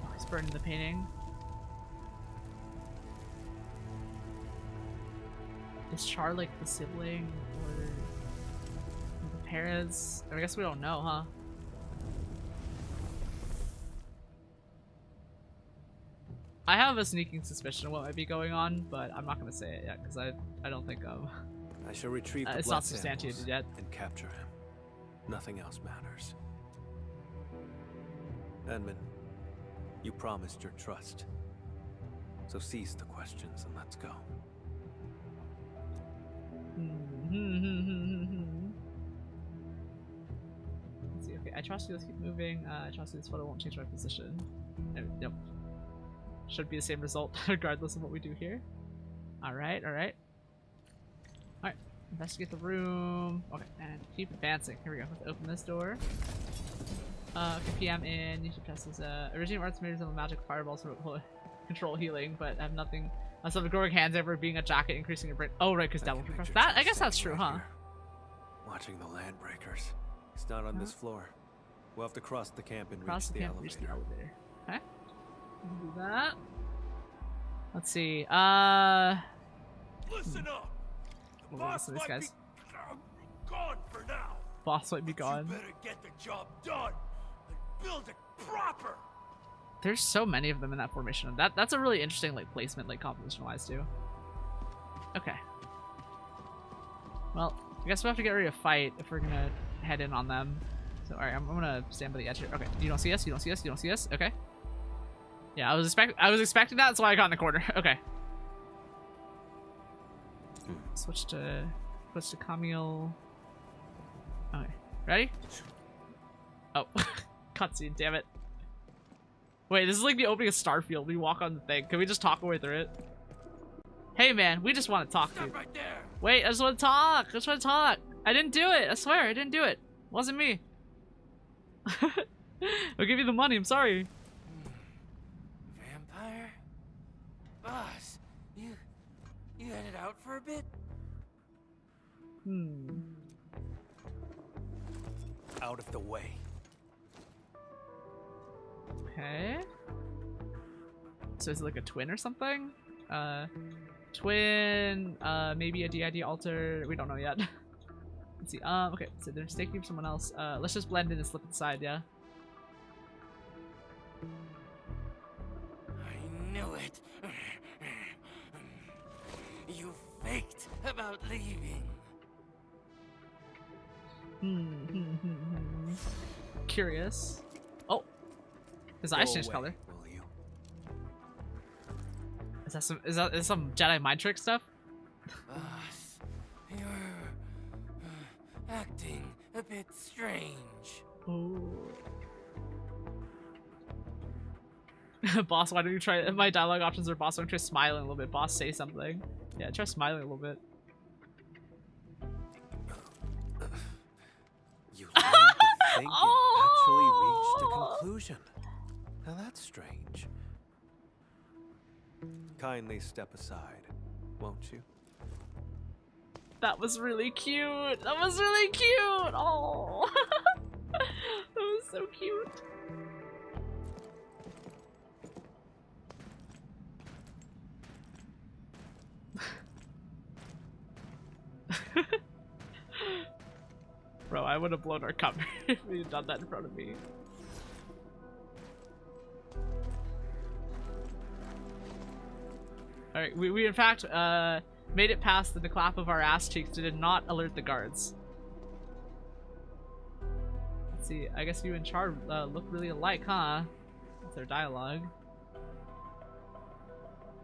Oh, he's burning the painting. Is Char like the sibling or the parents? I guess we don't know, huh? I have a sneaking suspicion of what might be going on, but I'm not gonna say it yet because I don't think I shall retrieve the it's blood not substantiated samples yet. and capture him. Nothing else matters. Edmund, you promised your trust. So cease the questions and let's go. Let's see, okay, I trust you, let's keep moving. I trust you, this photo won't change my position. Nope. Should be the same result regardless of what we do here. Alright, alright. Alright, investigate the room. Okay, and keep advancing. Here we go, let's open this door. Okay, PM in, YouTube test is originating arts made of magic fireballs to control healing, but I have nothing. So the growing hands ever being a jacket, increasing your brain. Oh, right, because devil compressed. That, I guess that's true, huh? Watching the land breakers. It's not on this floor. We'll have to cross the camp and Cross reach the elevator. Reach the elevator. Okay. Do that. Let's see. Listen up. The boss these might guys. be gone for now. Boss might be gone. You better get the job done and build it proper. There's so many of them in that formation. That's a really interesting like placement, like composition wise too. Okay. Well, I guess we'll have to get ready to fight if we're gonna head in on them. So alright, I'm gonna stand by the edge here. Okay, you don't see us, you don't see us, you don't see us. Okay. Yeah, I was expecting that, that's why I got in the corner. Okay. Switch to Camille. Okay. Ready? Oh. Cutscene, damn it. Wait, this is like the opening of Starfield. We walk on the thing. Can we just talk our way through it? Hey man, we just want to talk to you. Right there. Wait, I just want to talk. I just want to talk. I didn't do it. I swear, I didn't do it. It wasn't me. I'll give you the money. I'm sorry. Vampire? Boss, you headed out for a bit? Out of the way. Okay. So is it like a twin or something? Twin, maybe a DID alter. We don't know yet. Let's see. Okay, so they're mistaking for someone else. Let's just blend in and slip inside, yeah? I knew it. You faked about leaving. Curious. Oh! His eyes changed color. Will you? Is that some Jedi mind trick stuff? You're acting a bit strange. Ooh. Boss, why don't you try? My dialogue options are boss. Why don't you try smiling a little bit? Boss, say something. Yeah, try smiling a little bit. You learned to think and actually reached a conclusion. Now that's strange. Kindly step aside, won't you? That was really cute. That was really cute. Oh, that was so cute. Bro, I would have blown our cover if we had done that in front of me. Alright, we in fact made it past the clap of our ass cheeks. Did not alert the guards. Let's see, I guess you and Char look really alike, huh? That's their dialogue.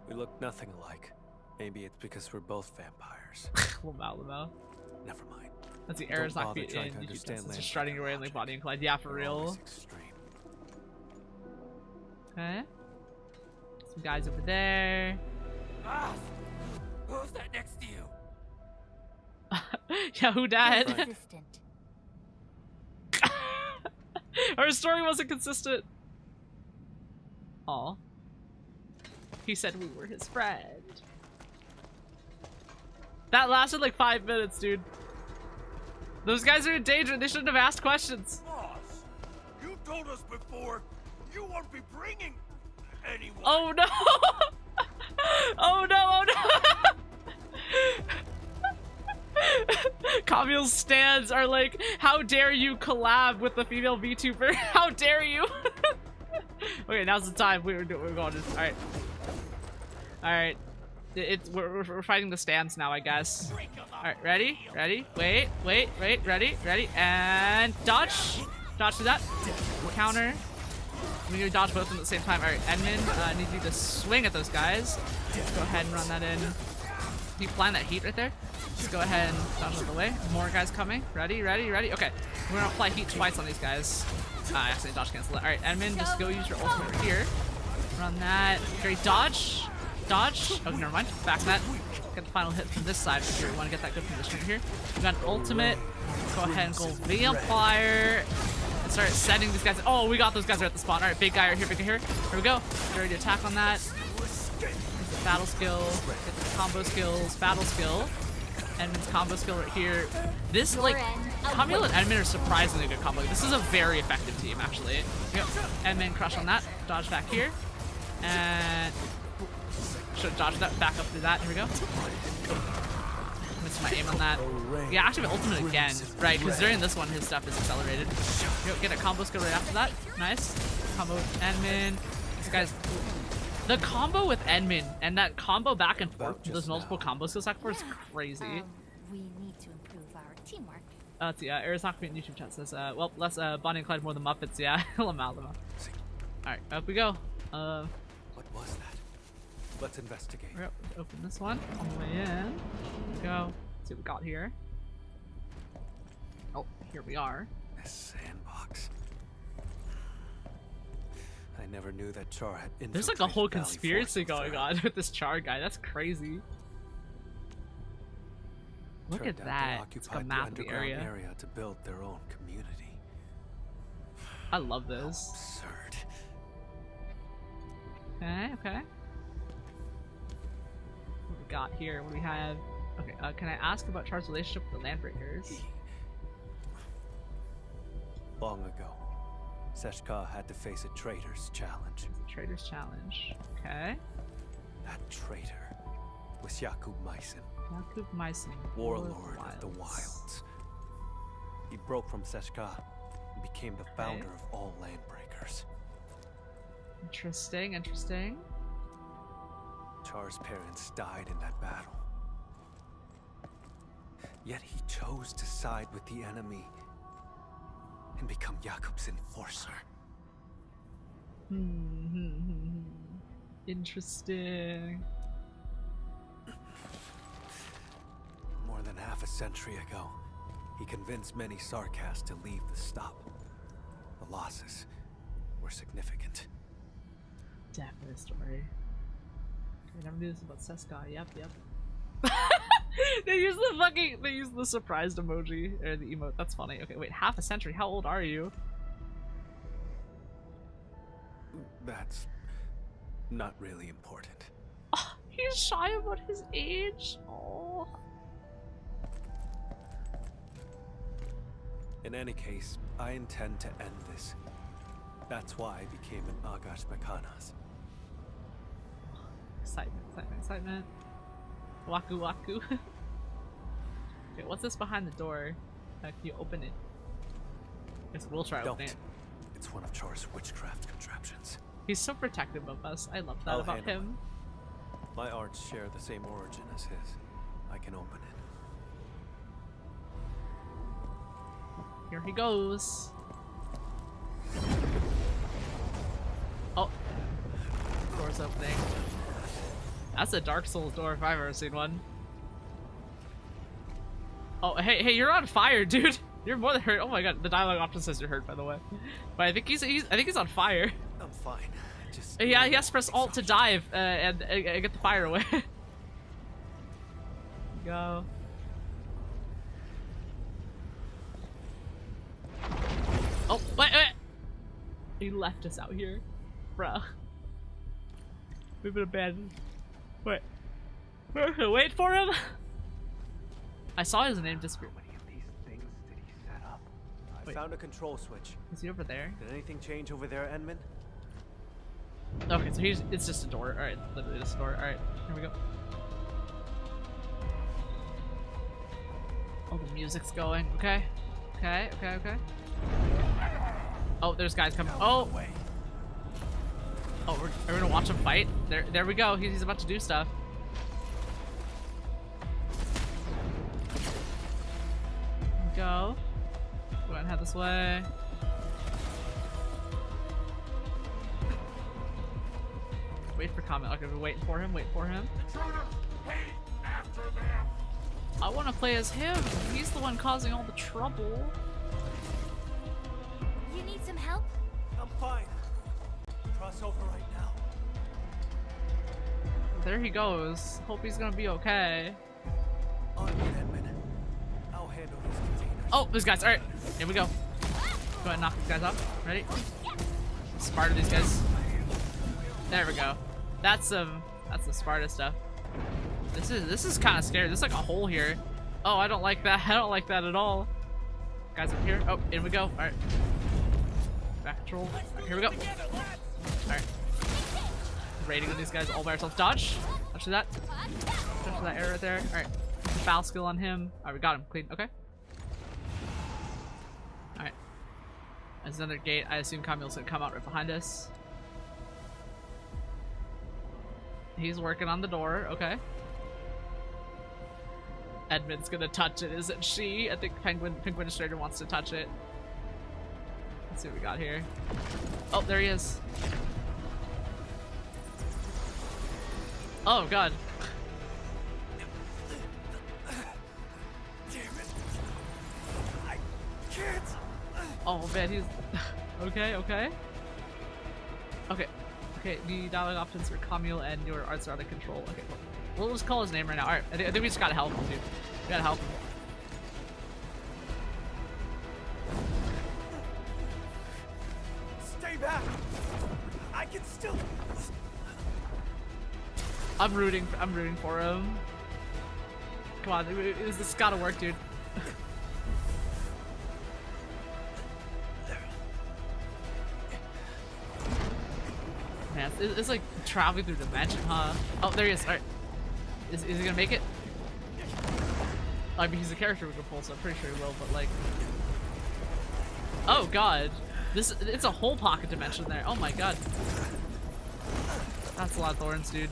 We look nothing alike. Maybe it's because we're both vampires. Lamau. Never mind. Let's see, errors not be in YouTube. Just strutting your way in like body and collide. Yeah, for real. Okay. Some guys over there. Ah! Who's that next to you? Yeah, who died? Our story wasn't consistent. Aw. He said we were his friend. That lasted like 5 minutes, dude. Those guys are in danger. They shouldn't have asked questions. Boss, you told us before you won't be bringing anyone. Oh no! Oh no! Oh no! Camille's stands are like, how dare you collab with the female VTuber? How dare you? Okay, now's the time. We're going to. Alright. Alright. We're fighting the stands now, I guess. Alright, ready? Ready? Wait, ready? And dodge! Dodge to that. Counter. We need to dodge both of them at the same time. Alright, Edmund, need you to swing at those guys. Go ahead and run that in. You plan that heat right there? Just go ahead and dodge out of the way. More guys coming. Ready? Okay, we're gonna apply heat twice on these guys. Actually, dodge cancel that. Alright, Edmund, just go use your ultimate right here. Run that. Great, dodge. Dodge. Oh, never mind. Back that. Get the final hit from this side for sure. We want to get that good position here. We got an ultimate. Go ahead and go vampire. And start setting these guys. Oh, we got those guys right at the spawn. Alright, big guy right here, big guy here. Here we go. Get ready to attack on that. Battle skill. Get the combo skills. Battle skill. Edmund's combo skill right here. This, like, Camille and Edmund are surprisingly good combo. This is a very effective team, actually. Yep. Edmund crush on that. Dodge back here. And should dodge that, back up through that. Here we go. Missed my aim on that. Yeah, actually my ultimate again, right? Because during this one his stuff is accelerated. Get a combo skill right after that. Nice. Combo with Edmund. These guys. The combo with Edmund and that combo back and forth, those multiple combo skills back and forth is crazy. We need to improve our teamwork. Let's see, Air's not gonna be in YouTube chat says, well, less Bonnie and Clyde more than Muppets, yeah. Lamau. Alright, up we go. What was that? Let's investigate. We're up, open this one on the way in. Here we go. Let's see what we got here. Oh, here we are. This sandbox. I never knew that Char had infiltrated. There's like a whole conspiracy going on with this Char guy. That's crazy. Look at that. It's like a map of the area to build their own community. I love this. Absurd. Okay. What we got here? What do we have? Okay, can I ask about Char's relationship with the Landbreakers? Long ago, Seshka had to face a traitor's challenge. Traitor's challenge. Okay. That traitor was Yakub Meissen. Yakub Meissen. Warlord of the Wilds. He broke from Seshka and became the founder of all Landbreakers. Interesting. Char's parents died in that battle. Yet he chose to side with the enemy and become Jakob's enforcer. Interesting. half a century ago, he convinced many Sarkas to leave the stop. The losses were significant. Definite story. I never knew this about Seska. Yep. They use the surprised emoji or the emote. That's funny. Okay, wait, half a century. How old are you? That's not really important. Oh, he's shy about his age. Oh. In any case, I intend to end this. That's why I became an Agash Mekanas. Excitement. Waku. Okay, what's this behind the door? Can you open it? Guess we'll try opening it. It's one of Char's witchcraft contraptions. He's so protective of us. I love that about him. My arts share the same origin as his. I can open it. Here he goes. Oh, door's opening. That's a Dark Souls door if I've ever seen one. Oh, hey, you're on fire, dude. You're more than hurt. Oh my god, the dialogue option says you're hurt, by the way. But I think he's on fire. I'm fine. Just yeah, he has to press Alt to dive and get the fire away. Go. Oh, wait. He left us out here. Bruh. We've been abandoned. Wait. Wait for him? I saw his name disappear. How many of these things did he set up? I Wait. found a control switch. Is he over there? Did anything change over there, Endman? Okay, so it's just a door. Alright, literally just a door. Alright, here we go. Oh, the music's going. Okay. Okay. Oh, there's guys coming. Oh! Oh, are we gonna watch him fight? There we go. He's about to do stuff. Go. Go ahead and head this way. Wait for comment. Okay, we're waiting for him. Wait for him. I want to play as him. He's the one causing all the trouble. You need some help? I'm fine. Cross over right now. There he goes. Hope he's gonna be okay. On Endman. I'll handle these containers. Oh, these guys. Alright, here we go. Go ahead and knock these guys off. Ready? Sparta these guys. There we go. That's the Sparta stuff. This is kind of scary. There's like a hole here. Oh, I don't like that. I don't like that at all. Guys up here. Oh, in we go. Alright. Back control. Right, here we go. Alright. Raiding on these guys all by ourselves. Dodge. Dodge to that. Dodge to that arrow right there. Alright. Foul skill on him. Alright, we got him. Clean. Okay. Alright. There's another gate. I assume Camille's gonna come out right behind us. He's working on the door. Okay. Edmund's gonna touch it, isn't she? I think Penguin Administrator wants to touch it. Let's see what we got here. Oh, there he is. Oh god. Damn it. I can't. Oh man, he's okay. Okay, the dialogue options for Camille and your arts are out of control. Okay, we'll just call his name right now. Alright, I think we just gotta help him, dude. We gotta help him. Stay back. I can still. I'm rooting for him. Come on, this gotta work, dude. Man, it's like traveling through dimension, huh? Oh, there he is. Alright. Is he gonna make it? I mean, he's a character we can pull, so I'm pretty sure he will, but like... Oh god. It's a whole pocket dimension there. Oh my god. That's a lot of thorns, dude.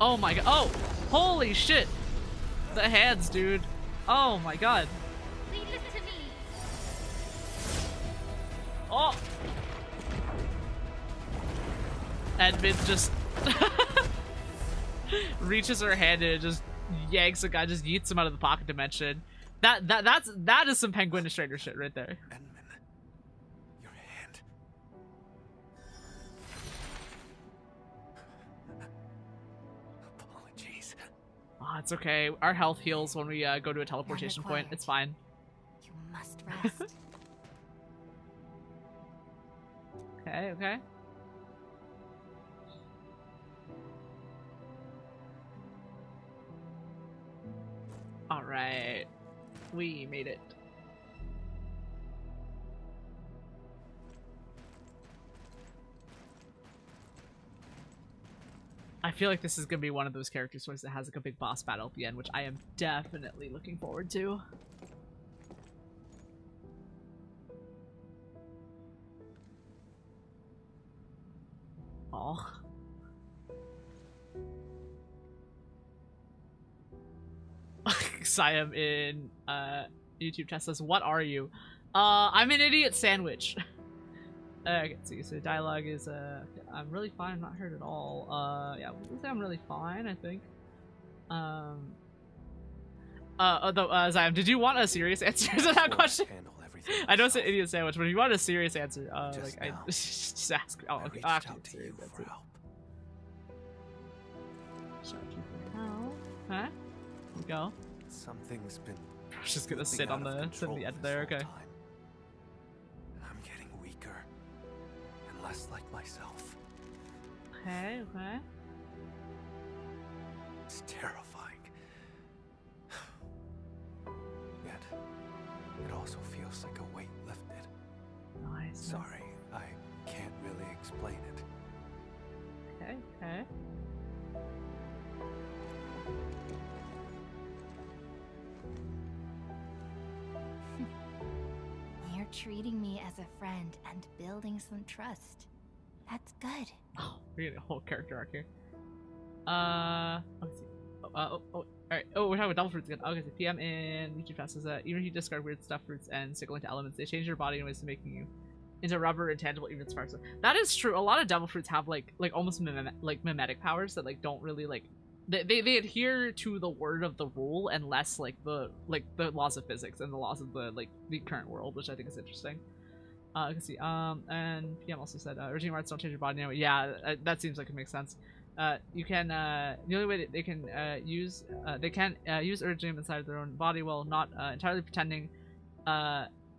Oh my god. Oh! Holy shit! The hands, dude. Oh my god. Leave this to me. Oh! Edmund just reaches her hand and it just yanks a guy, just yeets him out of the pocket dimension. That is some Penguin Stranger shit right there. Edmund, your hand. Apologies. Oh, it's okay. Our health heals when we go to a teleportation point. It's fine. You must rest. Okay, okay. Alright. We made it. I feel like this is gonna be one of those character stories that has like a big boss battle at the end, which I am definitely looking forward to. Oh. Siam in YouTube chat says, "What are you?" I'm an idiot sandwich. Okay, so dialogue is I'm really fine, I'm not hurt at all. Yeah, we'll say I'm really fine, I think. Although Siam, did you want a serious answer to that question? I know it's an idiot sandwich, but if you want a serious answer, like I just ask. Oh, okay. I'll ask you a serious answer. Huh? Here we go. Something's been. I was just gonna sit on the end there. Okay. I'm getting weaker and less like myself. Okay. Okay. It's terrifying. Yet, it also feels like a weight lifted. Nice. Sorry, I can't really explain it. Okay. Okay. You're treating me as a friend and building some trust. That's good. Oh, we're getting a whole character arc here. Let's see. Alright. Oh, we're talking about double fruits again. Okay, so PM in YouTube chat says that even if you discard weird stuff fruits and sickle into elements, they change your body in ways to making you into rubber, intangible, even sparks. That is true. A lot of devil fruits have like almost mimetic powers that like don't really like they adhere to the word of the rule and less like the laws of physics and the laws of the current world, which I think is interesting. I can see. And PM also said original rights don't change your body anyway. Yeah, that seems like it makes sense. You can the only way that they can use Urgenium inside of their own body while not entirely pretending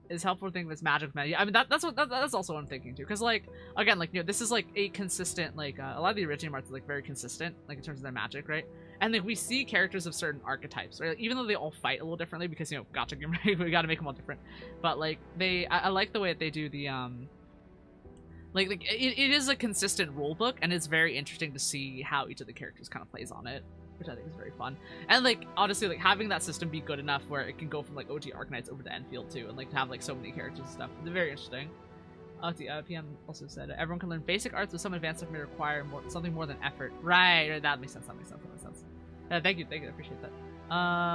is helpful thing that's magic. Yeah, I mean that's also what I'm thinking too, because like again, like, you know, this is like a consistent like a lot of the Originium arts are like very consistent like in terms of their magic, right? And like we see characters of certain archetypes, right? Even though they all fight a little differently because, you know, gotcha, we gotta make them all different, but like I like the way that they do the like it is a consistent rule book, and it's very interesting to see how each of the characters kind of plays on it, which I think is very fun. And like honestly, like having that system be good enough where it can go from like OG Arknights over to Endfield too, and like to have like so many characters and stuff. It's very interesting. PM also said everyone can learn basic arts, with some advanced stuff may require something more than effort. Right, that makes sense. That makes sense. Thank you. I appreciate that.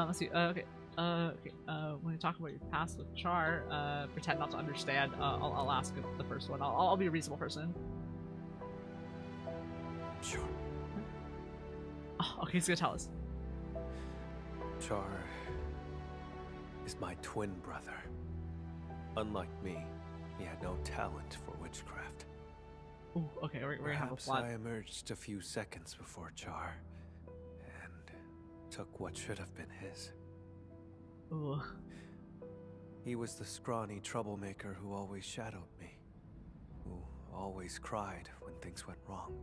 Let's see. Okay. When you talk about your past with Char, pretend not to understand. I'll ask the first one. I'll be a reasonable person. Sure. Oh, okay, he's gonna tell us. Char is my twin brother. Unlike me, he had no talent for witchcraft. Ooh, okay, we're gonna have a plot. I emerged a few seconds before Char and took what should have been his. Ooh. He was the scrawny troublemaker who always shadowed me, who always cried when things went wrong.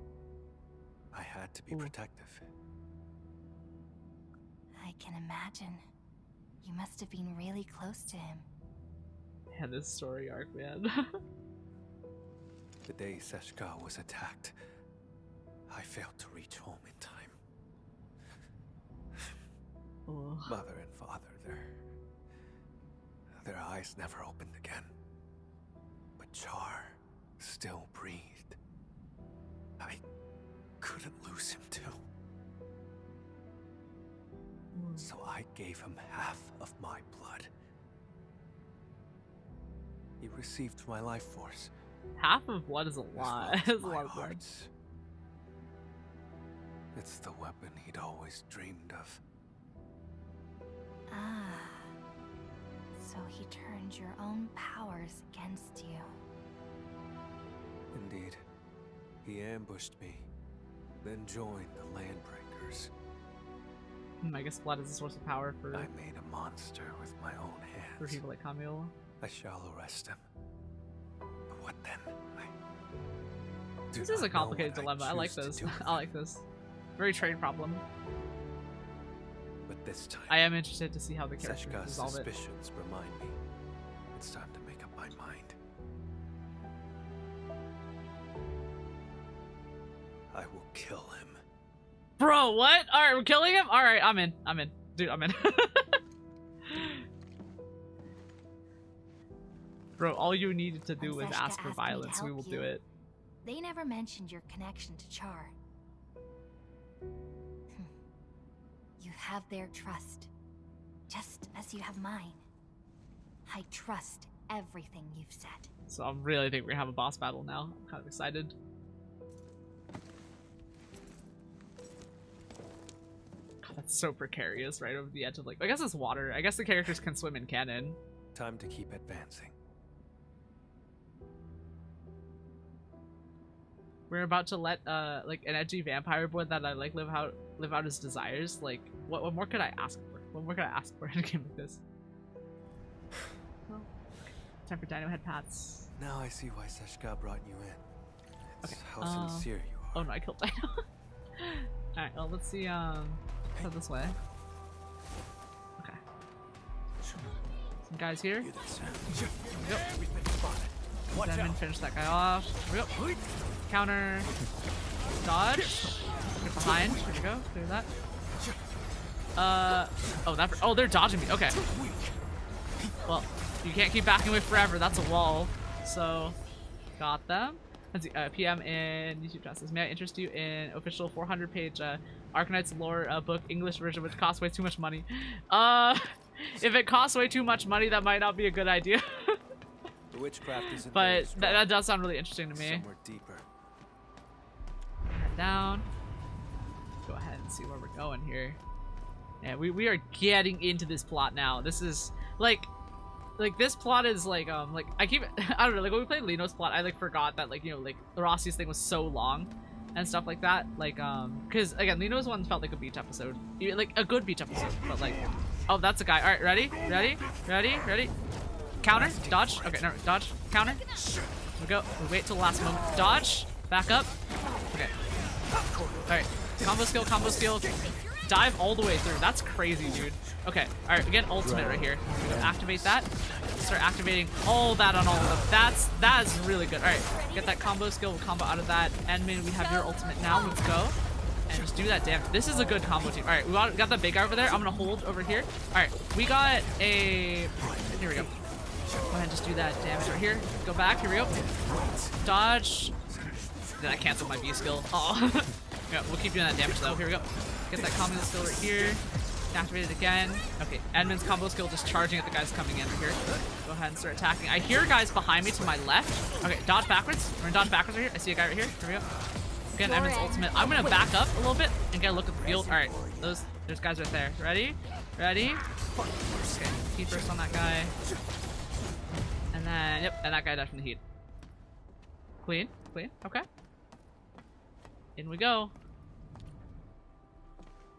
I had to be protective. I can imagine. You must have been really close to him. Man, this story arc, man. The day Seshka was attacked, I failed to reach home in time. Mother and father, their eyes never opened again. But Char still breathed. I couldn't lose him too. So I gave him half of my blood. He received my life force. Half of blood is a lot. It's a lot of blood. It's the weapon he'd always dreamed of. Ah. So he turned your own powers against you. Indeed. He ambushed me, then joined the Landbreakers. I guess blood is a source of power for... I made a monster with my own hands. For people like Camille. I shall arrest him. But what then? This is a complicated dilemma. I like this. I like this. Very trade problem. But this time, I am interested to see how the characters Seshka's resolve it. suspicions remind me. It's time to make up my mind. I will kill him. Bro, what? Alright, we're killing him? Alright, I'm in. I'm in. Dude, I'm in. Bro, all you needed to do was ask for violence. We will do it. They never mentioned your connection to Char. You have their trust, just as you have mine. I trust everything you've said. So I really think we're gonna have a boss battle now. I'm kind of excited. God, that's so precarious, right over the edge of like... I guess it's water. I guess the characters can swim in canon. Time to keep advancing. We're about to let like an edgy vampire boy that I like live out his desires. Like, what more could I ask for? What more could I ask for in a game like this? Well, time for Dino Head Pats. Now I see why Seshka brought you in. It's Okay. how sincere you are. Oh no, I killed Dino. Alright, well let's see go this way. Okay. Some guys here. Yep. Then finish that guy off. Here we go. Counter. Dodge. Get behind. There you go. Clear that. Oh, they're dodging me. Okay. Well, you can't keep backing away forever. That's a wall. So, got them. Let's see. PM in YouTube Justice. May I interest you in official 400-page Arknights lore book English version, which costs way too much money? If it costs way too much money, that might not be a good idea. The witchcraft isn't but that does sound really interesting to me. Somewhere deeper. Head down. Go ahead and see where we're going here. Yeah, we are getting into this plot now. This is like this plot is like I don't know, like when we played Lino's plot, I like forgot that like, you know, like Rossi's thing was so long and stuff like that. Like because again, Lino's one felt like a beach episode, like a good beach episode, but like, oh, that's a guy. All right, ready. Counter, dodge. Okay, no, dodge, counter. Here we go. We wait till the last moment. Dodge, back up. Okay. All right, combo skill. Dive all the way through. That's crazy, dude. Okay, all right, we get ultimate right here. We go activate that. Start activating all that on all of them. That is really good. All right, get that combo skill. We'll combo out of that. Endman, we have your ultimate now. Let's go. And just do that damage. This is a good combo team. All right, we got the big guy over there. I'm gonna hold over here. All right, we got a... Here we go. Go ahead and just do that damage right here. Go back. Here we go. Dodge. Did I cancel my V skill? Oh. Yeah, we'll keep doing that damage though. Here we go. Get that combo skill right here. Activate it again. Okay, Edmund's combo skill just charging at the guys coming in right here. Go ahead and start attacking. I hear guys behind me to my left. Okay, dodge backwards. We're gonna dodge backwards right here. I see a guy right here. Here we go. Again, Edmund's ultimate. I'm gonna back up a little bit and get a look at the field. Alright, there's guys right there. Ready? Okay, heat burst on that guy. And then, yep, and that guy died from the heat. Clean, okay. In we go.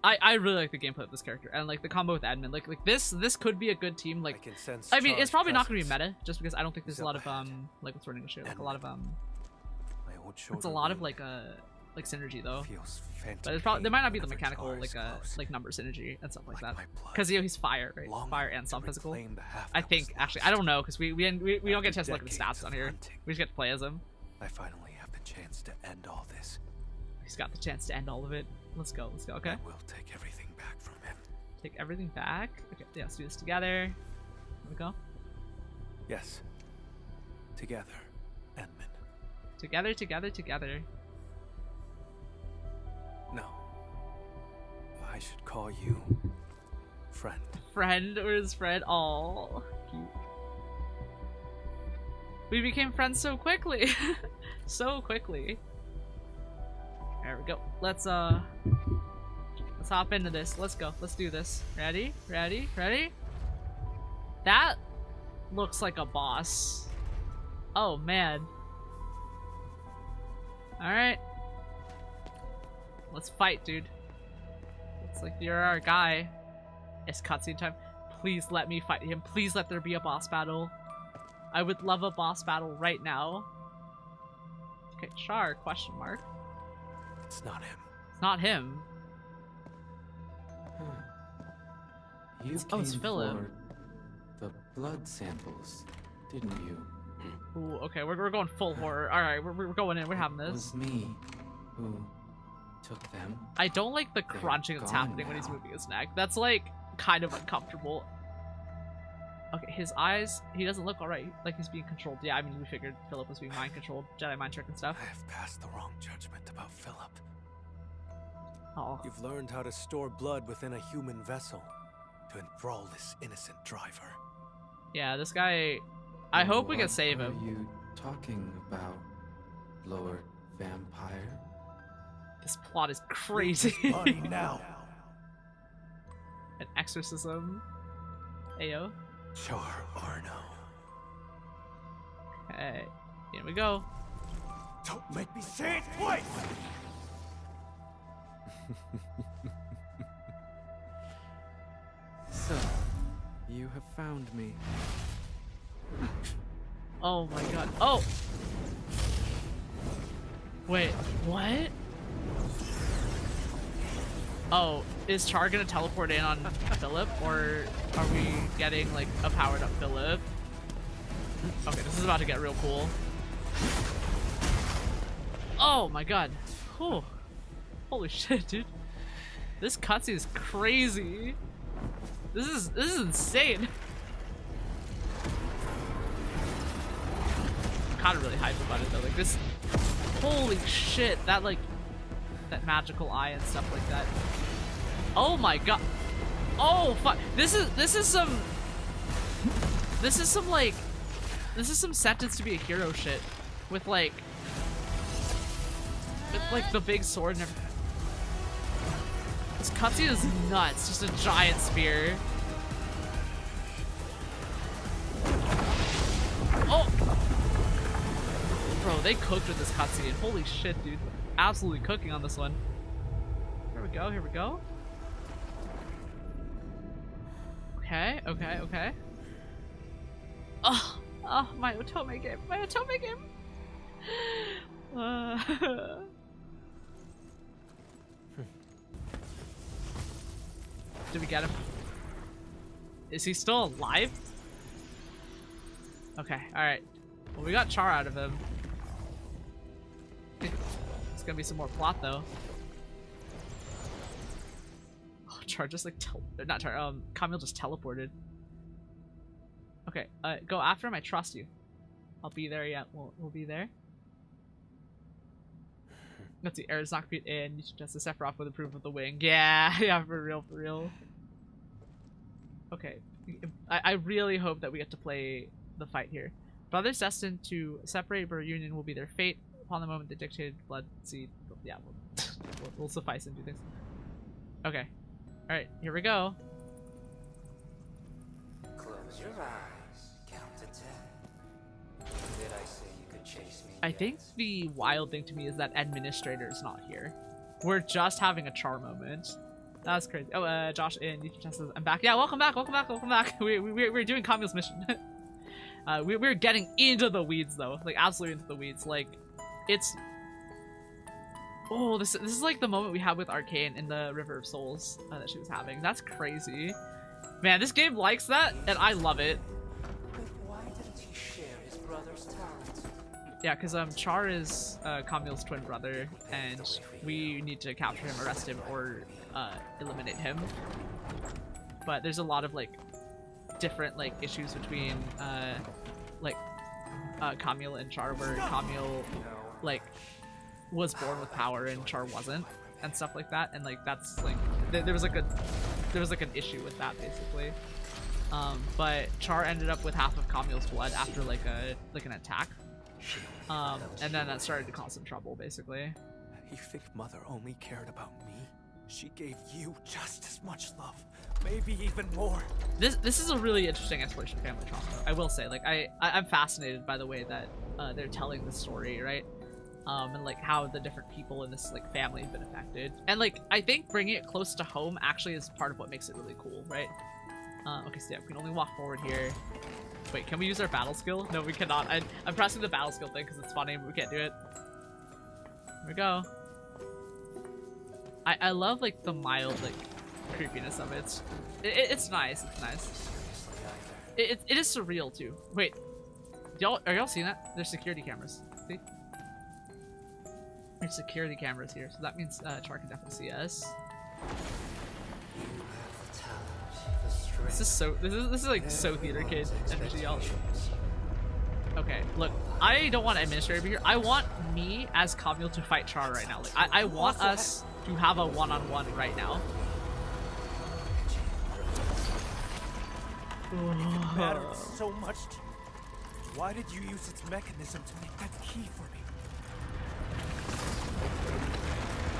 I really like the gameplay of this character and like the combo with admin. Like this could be a good team. Like I mean, it's probably not gonna be meta just because I don't think there's a lot of like what's word in English here? Like a lot of it's a lot of like synergy though. But it's probably there might not be the mechanical like number synergy and stuff like that. Because he's fire, right? Fire and some physical. I think actually I don't know because we don't get a chance to look at the stats on here. We just get to play as him. I finally have the chance to end all this. He's got the chance to end all of it. Let's go. Okay. We'll take everything back from him. Take everything back? Okay, yeah, let's do this together. Here we go. Yes. Together, Edmund. Together. No. I should call you friend. Friend? Where's Fred? Aw, cute. We became friends so quickly. So quickly. There we go. Let's Let's hop into this. Let's go. Let's do this. Ready? Ready? Ready? That looks like a boss. Oh, man. Alright. Let's fight, dude. Looks like you're our guy. It's cutscene time. Please let me fight him. Please let there be a boss battle. I would love a boss battle right now. Okay, Char, question mark. It's not him. It's not him. You it's came Philip. for the blood samples, didn't you? Ooh, okay, we're going full horror. Alright, we're going in. We're having this. It was me who took them. I don't like the crunching that's happening when he's moving his neck. That's like kind of uncomfortable. Okay, his eyes, he doesn't look alright, like he's being controlled. Yeah, I mean, we figured Philip was being mind controlled, Jedi mind trick and stuff. I have passed the wrong judgment about Philip. Oh. You've learned how to store blood within a human vessel to enthrall this innocent driver. Yeah, this guy, I hope we can save him. What are you talking about, Lord Vampire? This plot is crazy. Body now. An exorcism. Ayo. Char Arno. Okay, here we go. Don't make me say it twice! So, you have found me. Oh my god. Oh! Wait, what? Oh, is Char gonna teleport in on Philip, or are we getting like a powered up Philip? Okay, this is about to get real cool. Oh my god. Whew. Holy shit, dude. This cutscene is crazy. This is insane. I'm kind of really hyped about it though. Like this. Holy shit! That like. That magical eye and stuff like that. Oh my god. Oh fuck. This is some sentence to be a hero shit. With like the big sword and everything. This cutscene is nuts. Just a giant spear. Oh! Bro, they cooked with this cutscene. Holy shit, dude. Absolutely cooking on this one. Here we go, here we go. Okay, okay, okay. Oh, my Otome game. My Otome game. Did we get him? Is he still alive? Okay, alright. Well, we got Char out of him. It's gonna be some more plot, though. Oh, Char just like not Char, Camille just teleported. Okay, go after him, I trust you. I'll be there, yeah, we'll be there. Let's see, Aer's not beat in, you should just a Sephiroth with approval of the wing. Yeah, yeah, for real, for real. Okay, I really hope that we get to play the fight here. Brothers destined to separate but reunion will be their fate. Upon the moment the dictated blood seed. Yeah, we'll suffice and do things. Okay. Alright, here we go. Close your eyes. Count to 10. Did I say you could chase me? I think the wild thing to me is that Administrator is not here. We're just having a Char moment. That's crazy. Oh, Josh and YouTube says, I'm back. Yeah, welcome back, welcome back, welcome back. We're doing Camille's mission. We're getting into the weeds though. Like, absolutely into the weeds. Like, it's... Oh, this is like the moment we had with Arcane in the River of Souls that she was having. That's crazy. Man, this game likes that, and I love it. But why didn't he share his brother's talent? Yeah, because Char is Camille's twin brother, and we need to capture him, arrest him, or eliminate him. But there's a lot of like different like issues between Camille and Char, where Camille like was born with power and Char wasn't, and stuff like that, and like that's like there was like an issue with that basically. But Char ended up with half of Camille's blood after like an attack, and then that started to cause some trouble basically. You think Mother only cared about me? She gave you just as much love, maybe even more. This is a really interesting exploration of family trauma. I will say, like, I'm fascinated by the way that they're telling the story, right? And like how the different people in this like family have been affected, and like I think bringing it close to home actually is part of what makes it really cool, right? Okay, so yeah, we can only walk forward here. Wait, can we use our battle skill? No, we cannot. I'm pressing the battle skill thing because it's funny, but we can't do it. Here we go. I love like the mild like creepiness of it. It's nice. It's nice. It is surreal too. Wait, are y'all seeing that? There's security cameras. See? There's security cameras here, so that means Char can definitely see us. This is like so theater kid energy, y'all. Okay, look, I don't want administrator here. I want me as Camille to fight Char right now. Like, I want us to have a one-on-one right now. It mattered so much to you. Why did you use its mechanism to make that key for me?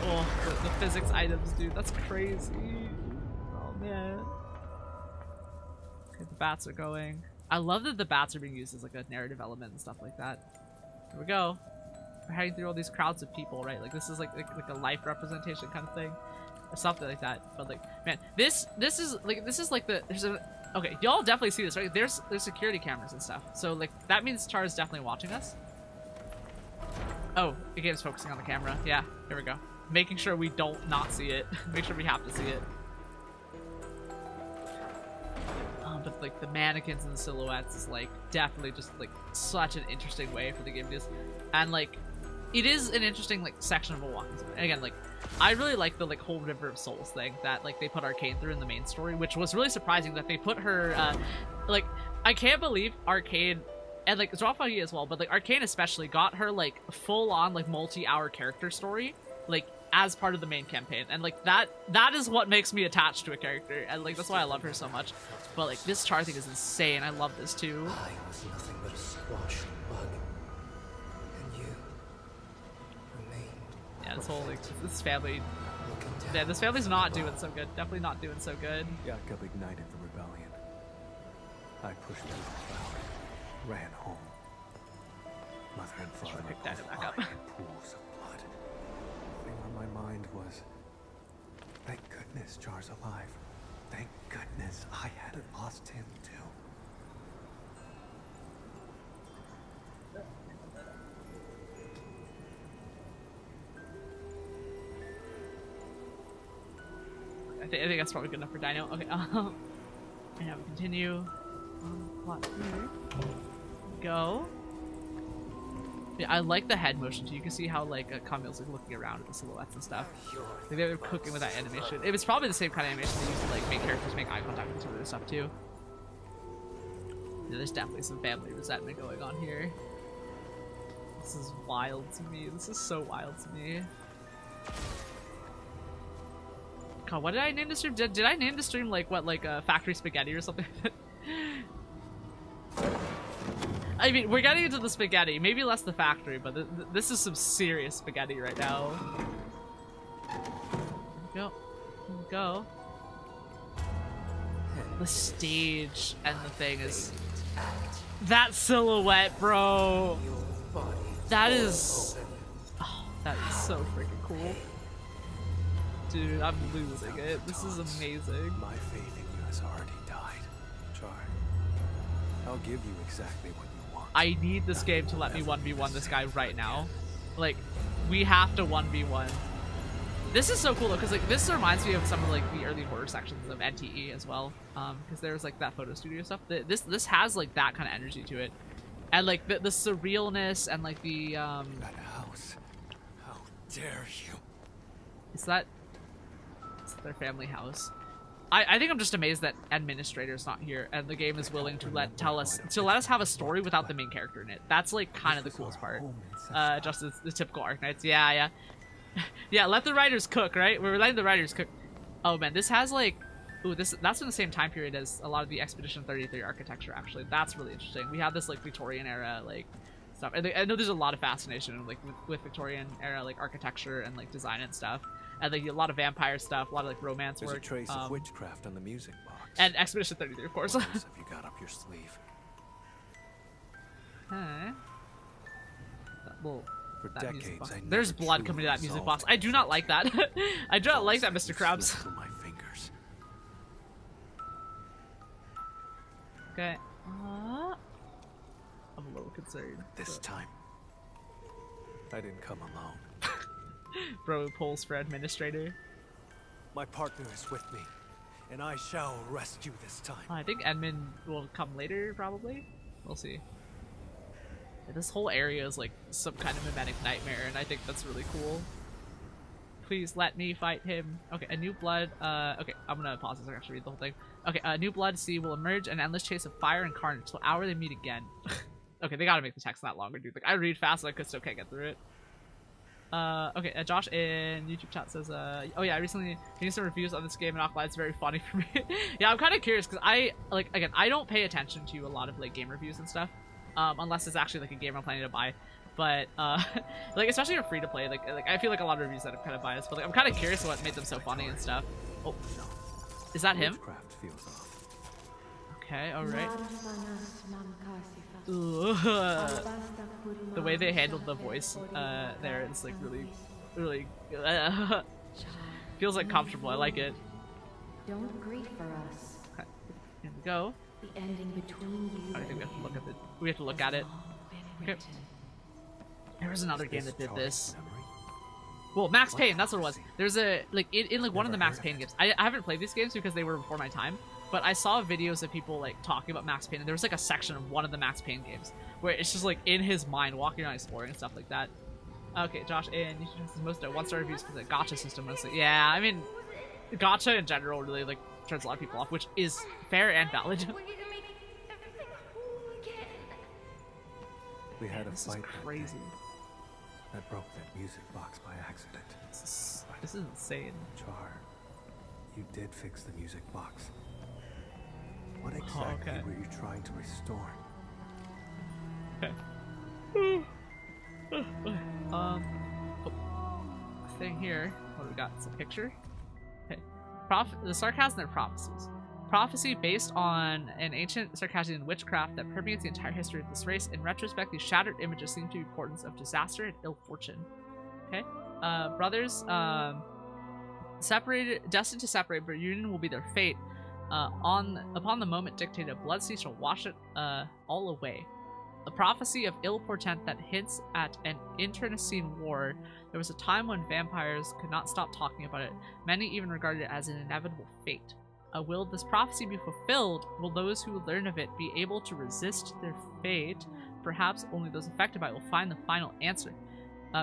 Oh, the physics items, dude. That's crazy. Oh, man. Okay, the bats are going. I love that the bats are being used as like a narrative element and stuff like that. Here we go. We're heading through all these crowds of people, right? Like this is like a life representation kind of thing, or something like that. But like, man, this is like the there's a okay. Y'all definitely see this, right? There's security cameras and stuff. So like that means Char is definitely watching us. Oh, the game's focusing on the camera. Yeah, here we go. Making sure we don't not see it. Make sure we have to see it. But like the mannequins and the silhouettes is like definitely just like such an interesting way for the game to use. And like it is an interesting like section of a walking sim. And again, like I really like the like whole River of Souls thing that like they put Arcane through in the main story, which was really surprising that they put her like I can't believe Arcane and like Zophagia as well, but like Arcane especially got her like full on like multi-hour character story like as part of the main campaign, and like that is what makes me attached to a character, and like that's why I love her so much. But like this Char thing is insane. I love this too. I was nothing but a squash bug, and you remained. Yeah, this whole like this family. Yeah, this family's not doing so good. Definitely not doing so good. Jacob ignited the rebellion. I pushed through the cloud, ran home. Mother and father pick that back up. In pools of blood. The thing on my mind was, thank goodness Char's alive. Thank goodness I hadn't lost him too. I think that's probably good enough for Dino. Okay, and now we continue. Plot here. Go. Yeah, I like the head motion too. You can see how like Camille's like looking around at the silhouettes and stuff. Like they were cooking with that animation. It was probably the same kind of animation they used to like make characters make eye contact with each other and stuff too. Yeah, there's definitely some family resentment going on here. This is wild to me. This is so wild to me. God, what did I name the stream? Did I name the stream like what, like Factory Spaghetti or something? I mean, we're getting into the spaghetti, maybe less the factory, but this is some serious spaghetti right now. Here we go. The stage and the thing is that silhouette, bro. That is so freaking cool. Dude, I'm losing it. This is amazing. My faith in you has already died. Char, I'll give you exactly what you want. I need this game to let me 1v1 this guy right now. Like, we have to 1v1. This is so cool though, because like this reminds me of some of like the early horror sections of NTE as well. Because there's like that photo studio stuff. This has like that kind of energy to it, and like the surrealness and like the That house. How dare you? Is that their family house? I think I'm just amazed that administrator's not here and the game is willing to let us have a story without the main character in it. That's like kind of the coolest part. Just the typical Arknights. Yeah. Yeah, let the writers cook, right? We're letting the writers cook. Oh man, this has like, ooh, that's in the same time period as a lot of the Expedition 33 architecture. Actually, that's really interesting. We have this like Victorian era like stuff. I know there's a lot of fascination like with Victorian era like architecture and like design and stuff. and like a lot of vampire stuff, a lot of like romance There's work. a trace of witchcraft on the music box. And Expedition 33, of course. What else have you got up your sleeve? Okay. Well, For that music box. decades, I There's never blood truly coming to that music resolved box. I do not like that. I do not like that, Mr. Slipped Krabs. through my fingers. Okay. I'm a little concerned. This time, I didn't come alone. Bro pulls for administrator. My partner is with me, and I shall arrest you this time. I think Edmund will come later, probably. We'll see. Yeah, this whole area is like some kind of mimetic nightmare, and I think that's really cool. Please let me fight him. Okay, a new blood. Okay, I'm gonna pause this and actually read the whole thing. Okay, a new blood sea will emerge, an endless chase of fire and carnage till hour they meet again. Okay, they gotta make the text not longer, dude. Like, I read fast, so I still can't get through it. Okay, Josh in YouTube chat says, oh yeah, I recently made some reviews on this game and Arknights. It's very funny for me. Yeah, I'm kind of curious because I don't pay attention to a lot of like game reviews and stuff, unless it's actually like a game I'm planning to buy. But like especially for free to play, like I feel like a lot of reviews that I'm kind of biased, but like I'm kind of curious what made them so funny and stuff. Oh, is that him? Okay, all right. The way they handled the voice there is like really feels like comfortable. I like it. Don't grieve for us. Okay, here we go. The ending between you. I think we have to look at it. We have to look at it. Okay. There was another game that did this. Well, Max Payne, that's what it was. There's a like in like one of the Max Payne games. I haven't played these games because they were before my time. But I saw videos of people like talking about Max Payne, and there was like a section of one of the Max Payne games where it's just like in his mind, walking around exploring and stuff like that. Okay, Josh, and you should most one-star reviews for the gacha system mostly. Yeah, I mean, gacha in general really like turns a lot of people off, which is fair and valid. We had a fight. Crazy. I broke that music box by accident. This is insane. Char, you did fix the music box. What exactly were you trying to restore? Okay. Thing here. What do we got? It's a picture. Okay. The sarcasm and prophecies. Prophecy based on an ancient Circassian witchcraft that permeates the entire history of this race. In retrospect, these shattered images seem to be portents of disaster and ill fortune. Okay. Brothers, destined to separate, but union will be their fate. Upon the moment dictated, blood sea shall wash it all away. A prophecy of ill portent that hints at an internecine war. There was a time when vampires could not stop talking about it. Many even regarded it as an inevitable fate. Will this prophecy be fulfilled? Will those who learn of it be able to resist their fate? Perhaps only those affected by it will find the final answer.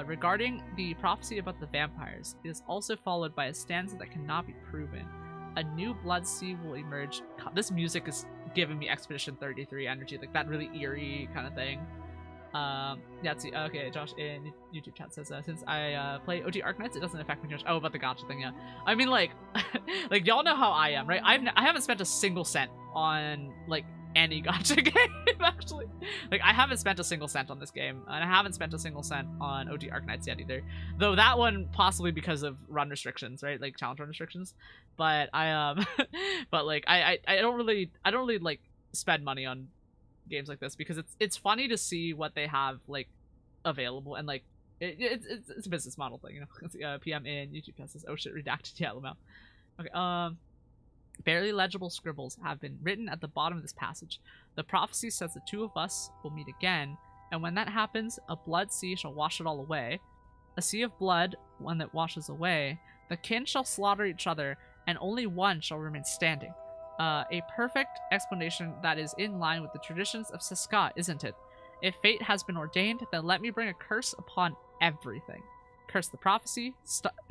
Regarding the prophecy about the vampires, it is also followed by a stanza that cannot be proven. A new blood sea will emerge. God, this music is giving me Expedition 33 energy, like that really eerie kind of thing. Yeah, let's see. Okay, Josh in YouTube chat says, since I play OG Arknights, it doesn't affect me too much. Oh, about the gacha thing, yeah. I mean, like, like y'all know how I am, right? I haven't spent a single cent on like any gacha game, actually. Like, I haven't spent a single cent on this game, and I haven't spent a single cent on OG Arknights yet either. Though that one possibly because of run restrictions, right? Like challenge run restrictions. But but like I don't really like spend money on games like this because it's funny to see what they have like available, and like it's a business model thing, you know. PM in YouTube says, oh shit, redacted. Yeah, Lemme. Okay, barely legible scribbles have been written at the bottom of this passage. The prophecy says the two of us will meet again, and when that happens, a blood sea shall wash it all away. A sea of blood, one that washes away. The kin shall slaughter each other, and only one shall remain standing. A perfect explanation that is in line with the traditions of Seska, isn't it? If fate has been ordained, then let me bring a curse upon everything. Curse the prophecy,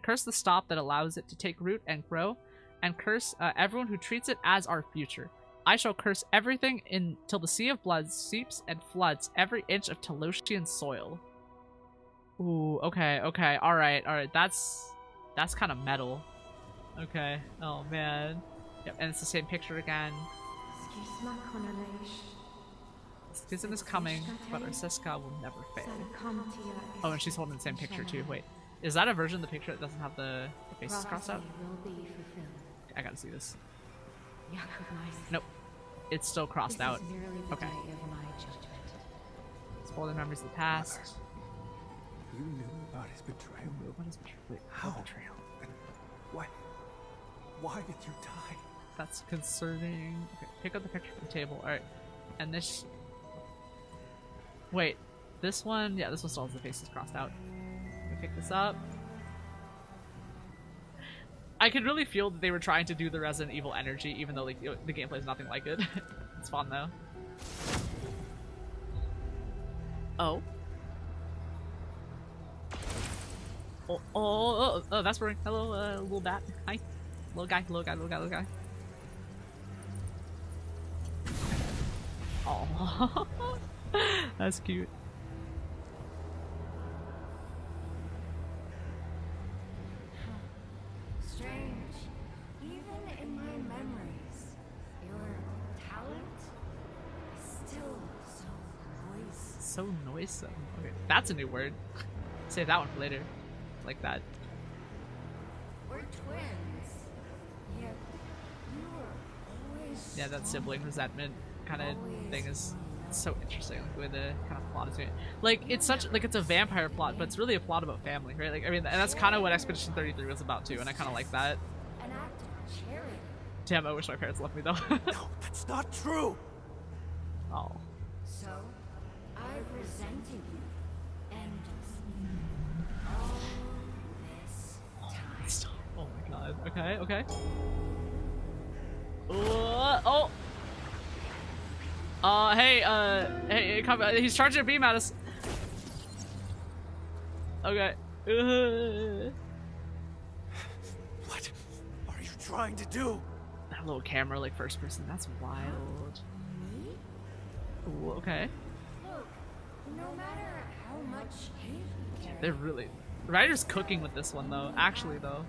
curse the stop that allows it to take root and grow, and curse everyone who treats it as our future. I shall curse everything until the sea of blood seeps and floods every inch of Telosian soil. Ooh, okay, alright, that's kind of metal. Okay, oh man. Yep, and it's the same picture again. Schism is coming, but our Seska will never fail. Oh, and she's holding the same picture too. Wait, Is that a version of the picture that doesn't have the faces crossed out? Will be fulfilled. I gotta see this. Recognize. Nope. It's still crossed out. This is merely the Okay. day of my judgment. Spoil the memories of the past. You knew about his betrayal. You knew about his betrayal. Wait, how? Betrayal. And why did you die? That's concerning. Okay, pick up the picture from the table. Alright. And this... Wait. This one... Yeah, this one still has the faces crossed out. Let me pick this up. I could really feel that they were trying to do the Resident Evil energy, even though like the gameplay is nothing like it. It's fun though. Oh. Oh, that's Rory. Hello, little bat. Hi. Little guy. Oh. That's cute. Strange. Even in my memories, your talent is still so noisy. So noisome. Okay, that's a new word. Save that one for later. Like that. We're twins. Yet you were always Yeah, that sibling resentment kind of thing is so interesting. Like the way the kind of plot is doing. Like it's such like it's a vampire plot, but it's really a plot about family, right? Like I mean, and that's kind of what Expedition 33 was about too, and I kind of like that. an act of charity. Damn, I wish my parents left me though. No, that's not true. Oh. So, I resented you endlessly. All this time. Oh my god. Okay, okay. Oh. Hey, come. He's charging a beam at us. Okay. What are you trying to do? That little camera, like first person. That's wild. Ooh, okay. Look, no matter how much hate you carry, They're really. Ryder's cooking with this one though. Actually though.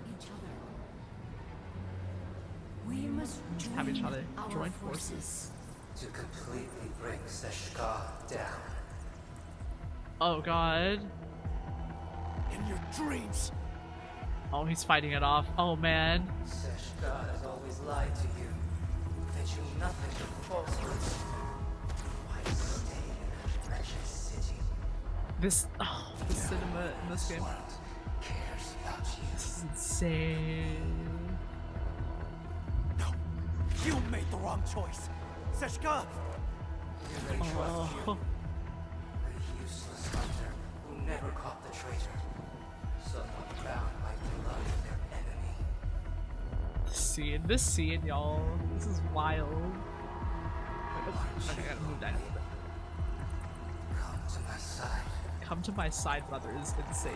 we must Have each other our join forces. To completely bring Seshka down. Oh god. In your dreams. Oh, he's fighting it off. Oh man. Seshka has always lied to you. Fed you nothing but falsehoods. Why stay in that wretched city? This cinema in this game. Cares about you. This is insane. No, you made the wrong choice. Seshka! They trust you. A useless hunter who never caught the traitor. Someone bound by blood of their enemy. This scene, y'all. This is wild. Okay, I gotta move down a little bit. Come to my side. Come to my side, brother, is insane.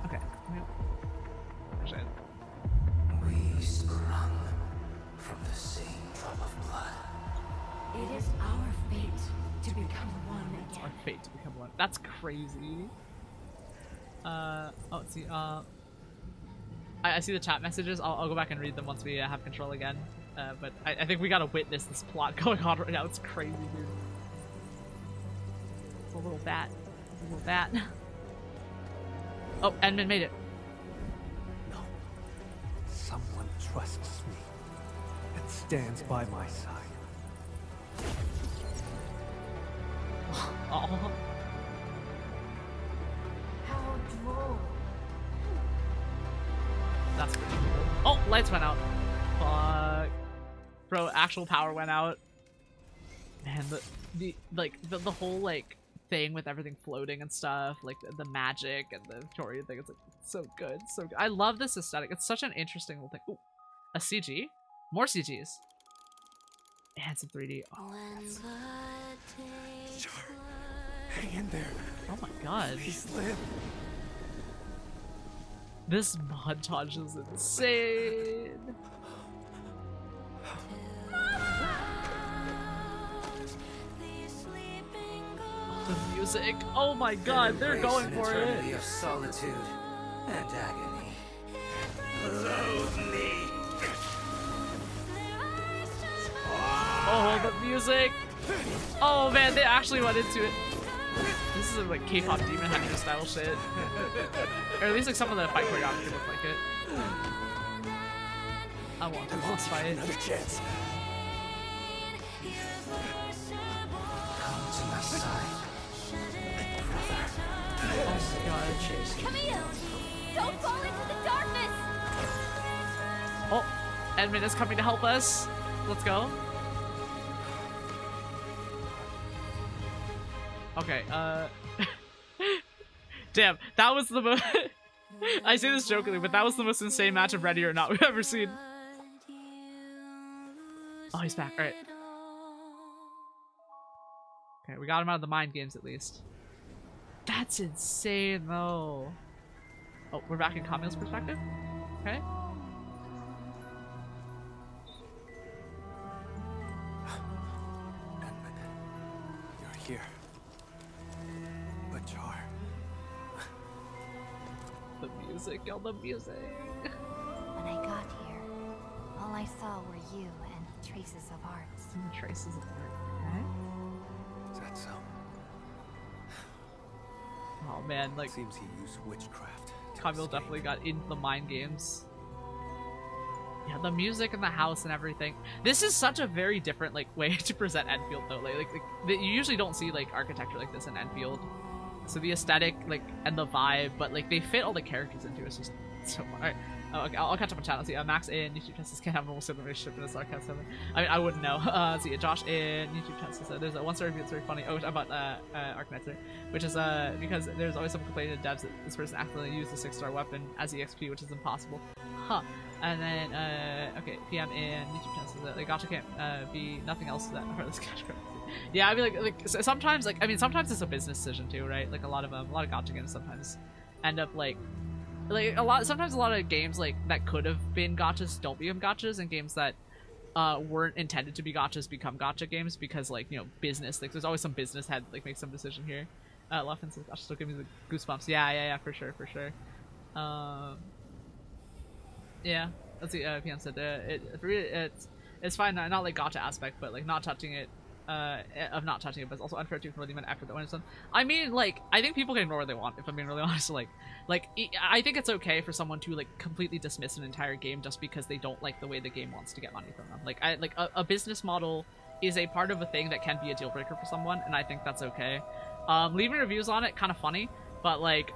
Okay. Actually, We sprung from the same drop of blood. It is our fate to become one it's again. our fate to become one. That's crazy. Let's see, I see the chat messages. I'll go back and read them once we have control again. But I think we gotta witness this plot going on right now. It's crazy, dude. It's a little bat. A little bat. Oh, Edmund made it. No. Someone trusts me and stands by my side. Oh. How droll. That's pretty cool. Oh, lights went out. Fuck. Bro, actual power went out. Man, the whole like thing with everything floating and stuff, like the magic and the Victorian thing, it's like so good, so good. I love this aesthetic. It's such an interesting little thing. Ooh, a CG? More CGs. And some 3D. Oh, Sure. Hang in there. oh my god. Please live. This montage is insane. The music. Oh my god, they're Embrace going an for eternity it. of solitude and agony. Loathe me. Oh, the music. Oh man, they actually went into it. This is like K-pop demon hunter style shit. Or at least like some of the fight choreography look like it. I want to boss fight. Another chance. Come to my side. Oh my god. Camille! Don't fall into the darkness! Oh, Edmund is coming to help us. Let's go. Okay, damn, that was the most I say this jokingly, but that was the most insane match of Ready or Not we've ever seen. Oh, he's back. Alright. Okay, we got him out of the mind games at least. That's insane though. Oh, we're back in Camille's perspective? Okay. You're here. But Jar. The music, y'all, the music. When I got here, all I saw were you and traces of arts. Traces of art, okay? Is that so? Oh man, like seems he used witchcraft. Camille definitely got into the mind games. Yeah, the music and the house and everything. This is such a very different like way to present Endfield though. Like you usually don't see like architecture like this in Endfield. So the aesthetic like and the vibe, but like they fit all the characters into it. It's just so fun. Alright. Oh, okay, I'll catch up on chat. Let's see. Max in YouTube test can't have a normal sibling relationship in a sarcasm. I mean, I wouldn't know. Let's see. Josh in YouTube test says there's a one story that's very funny. Oh, about Arknights, which is because there's always some complaining to devs that this person accidentally used a 6-star weapon as EXP, which is impossible. Huh. And then okay, PM in YouTube test says that the gacha can't be nothing else to that part of this category. Yeah, I mean like sometimes like I mean sometimes it's a business decision too, right? Like a lot of gacha games sometimes end up like sometimes a lot of games like that could have been gachas don't become gachas, and games that weren't intended to be gachas become gacha games because like, you know, business, like there's always some business head like make some decision here. Leffen says gosh, still give me the goosebumps. Yeah, for sure. Yeah, let's see. PM said it's fine, not like gacha aspect, but like not touching it. Of not touching it, but it's also unfair to ignore the amount of effort that went into them. I mean, like, I think people can ignore what they want, if I'm being really honest. Like, I think it's okay for someone to, like, completely dismiss an entire game just because they don't like the way the game wants to get money from them. Like, a business model is a part of a thing that can be a deal breaker for someone, and I think that's okay. Leaving reviews on it, kind of funny, but, like,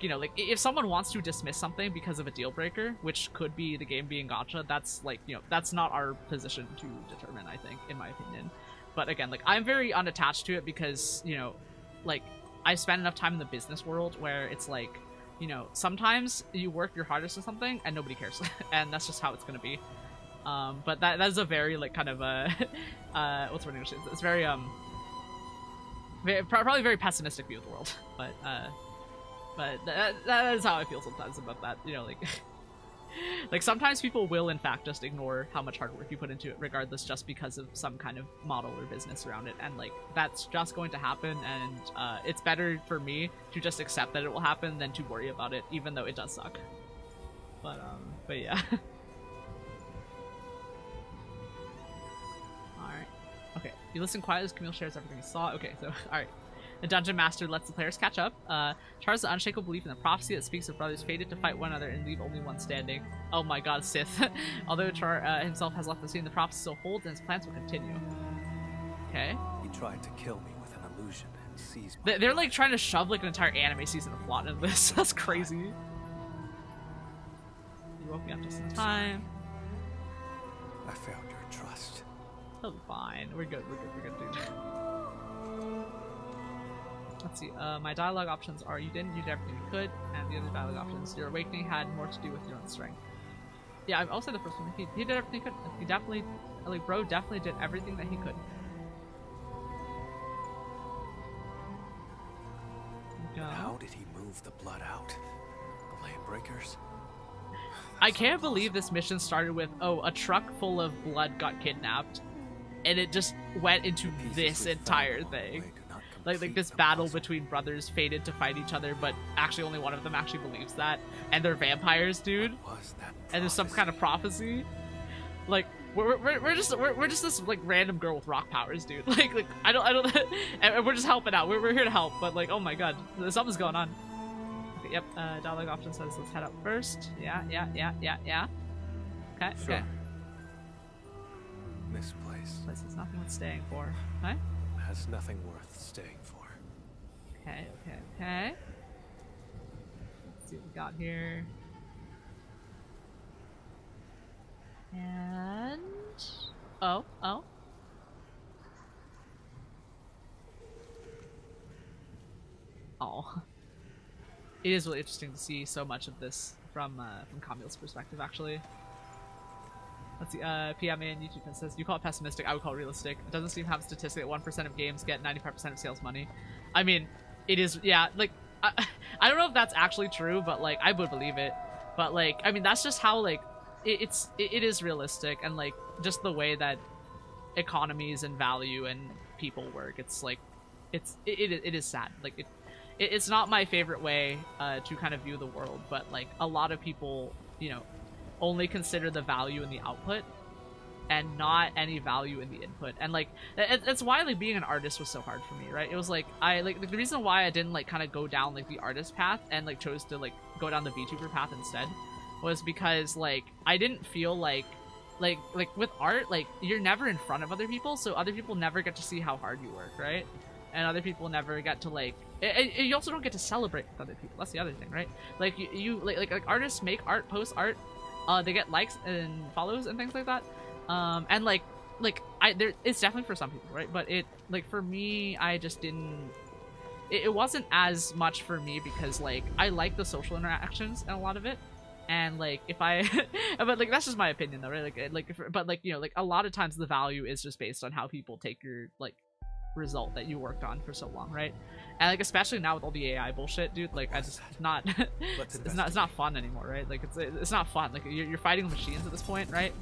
you know, like, if someone wants to dismiss something because of a deal breaker, which could be the game being gacha, that's, like, you know, that's not our position to determine, I think, in my opinion. But again, like, I'm very unattached to it because, you know, like, I spend enough time in the business world where it's like, you know, sometimes you work your hardest on something and nobody cares. And that's just how it's gonna be. But that is a very, like, kind of, what's the word in English? It's very, probably very pessimistic view of the world, but that is how I feel sometimes about that, you know, like, like sometimes people will in fact just ignore how much hard work you put into it regardless just because of some kind of model or business around it, and like that's just going to happen, and it's better for me to just accept that it will happen than to worry about it, even though it does suck. But yeah. Okay, you listen quietly as Camille shares everything he saw. Okay, so, alright. The Dungeon Master lets the players catch up. Char's unshakable belief in the prophecy that speaks of brothers fated to fight one another and leave only one standing. Oh my god, Sith. Although Char himself has left the scene, the prophecy still holds and his plans will continue. Okay. He tried to kill me with an illusion and seized my They're like trying to shove like an entire anime season of plot into this. That's crazy. You woke me up just in time. I failed your trust. He'll be fine. We're good, dude. Let's see, my dialogue options are you did everything you could, and the other dialogue options, your awakening had more to do with your own strength. Yeah, I'll say the first one. He did everything he could. He definitely, like, bro definitely did everything that he could. How did he move the blood out? The lane breakers? I can't believe this mission started with, oh, a truck full of blood got kidnapped, and it just went into this entire thing. Like this battle between brothers fated to fight each other, but actually only one of them actually believes that, and they're vampires, dude. And there's some kind of prophecy. Like, we're just this like random girl with rock powers, dude. Like I don't and we're just helping out. We're here to help, but like, oh my god, something's going on. Okay, yep. Dialogue option says let's head up first. Yeah. Okay. Sure. Okay. This place. Place is nothing worth staying for. Okay. Has nothing worth staying for. Okay. Let's see what we got here. And oh. It is really interesting to see so much of this from Camille's perspective, actually. Let's see, PM in YouTube says, you call it pessimistic, I would call it realistic. It doesn't seem to have a statistic that 1% of games get 95% of sales money. I mean, it is, yeah, like, I don't know if that's actually true, but, like, I would believe it. But, like, I mean, that's just how, like, it is realistic, and, like, just the way that economies and value and people work, it's, like, it is sad. Like, it's not my favorite way to kind of view the world, but, like, a lot of people, you know, only consider the value in the output and not any value in the input. And like it's why like being an artist was so hard for me, right? It was like the reason why I didn't like kind of go down like the artist path and like chose to like go down the VTuber path instead was because like I didn't feel like with art, like you're never in front of other people, so other people never get to see how hard you work, right? And other people never get to like you also don't get to celebrate with other people. That's the other thing, right? Like you like artists make art, post art, they get likes and follows and things like that, and like it's definitely for some people, right? But it like for me, I just didn't. It wasn't as much for me because like I like the social interactions and a lot of it, and like if I, but like that's just my opinion though, right? But like you know like a lot of times the value is just based on how people take your like result that you worked on for so long, right? And like especially now with all the AI bullshit, dude, like I just not it's not fun anymore, right? Like it's not fun. Like you're fighting machines at this point, right?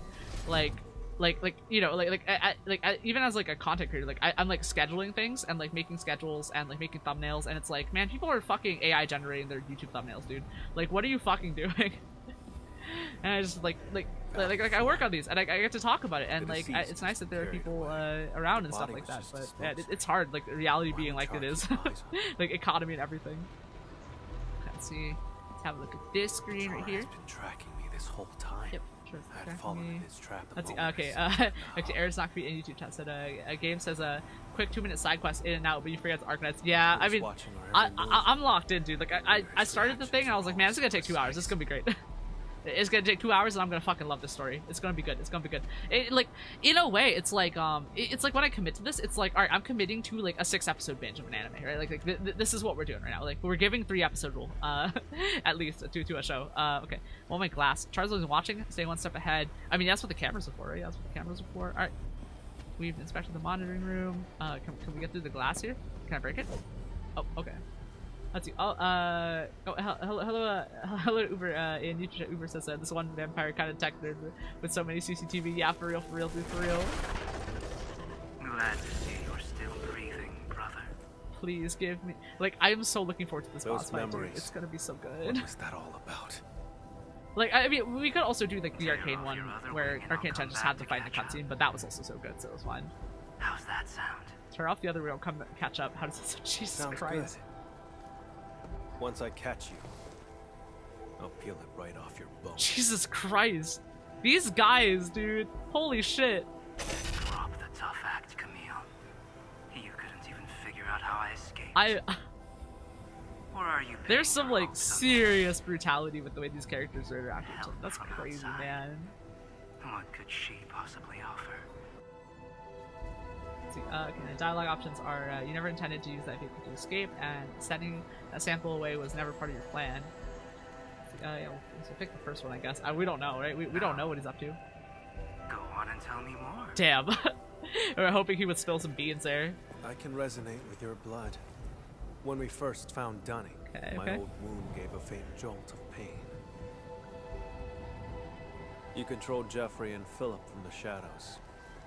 Like you know like even as like a content creator, like I'm like scheduling things and like making schedules and like making thumbnails, and it's like, man, people are fucking AI generating their YouTube thumbnails, dude. Like what are you fucking doing? And I just like I work on these and I get to talk about it, and like it's nice that there are people around and stuff like that, but yeah, it's hard, like reality being like it is. Like economy and everything. Let's see, let's have a look at this screen right here. Been tracking me this whole time. Yep, sure. I had fallen in his trap. Let's see. Okay, actually, Eric's not gonna be in YouTube chat. Said a game says a quick 2-minute side quest in and out, but you forget the Arknights. Yeah, I mean, I'm locked in, dude. Like I started the thing and I was like, man, this is gonna take 2 hours. This is gonna be great. It's gonna take 2 hours and I'm gonna fucking love this story. It's gonna be good. It's gonna be good. It, like, in a way, it's like when I commit to this, it's like, all right, I'm committing to like a 6-episode binge of an anime, right? Like this is what we're doing right now. Like we're giving 3-episode rule, at least to a show. Okay. Well, my glass. Charles is watching, staying one step ahead. I mean, that's what the cameras are for, right? That's what the cameras are for. All right. We've inspected the monitoring room. Can we get through the glass here? Can I break it? Oh, okay. Let's see. Hello, Uber. In YouTube chat, Uber says this one vampire kind of detected with so many CCTV. Yeah, for real, dude, for real. Glad to see you're still breathing, brother. Please give me. Like, I am so looking forward to this boss fight, dude. It's gonna be so good. What was that all about? Like, I mean, we could also do like the arcane one where Arcane 10 just had to fight in the cutscene, but that was also so good, so it was fine. How's that sound? Turn off the other wheel, come catch up. How does this? Jesus Sounds Christ. Good. Once I catch you, I'll peel it right off your bones. Jesus Christ. These guys, dude. Holy shit. Drop the tough act, Camille. You couldn't even figure out how I escaped. Or are you? There's some like serious brutality with the way these characters are interacting. That's crazy, man. What could she possibly offer? Okay, the dialogue options are you never intended to use that vehicle to escape, and sending that sample away was never part of your plan. Yeah, so pick the first one, I guess. We don't know, right? We don't know what he's up to. Go on and tell me more. Damn. We were hoping he would spill some beans there. I can resonate with your blood. When we first found Dunning, my old wound gave a faint jolt of pain. You controlled Jeffrey and Philip from the shadows,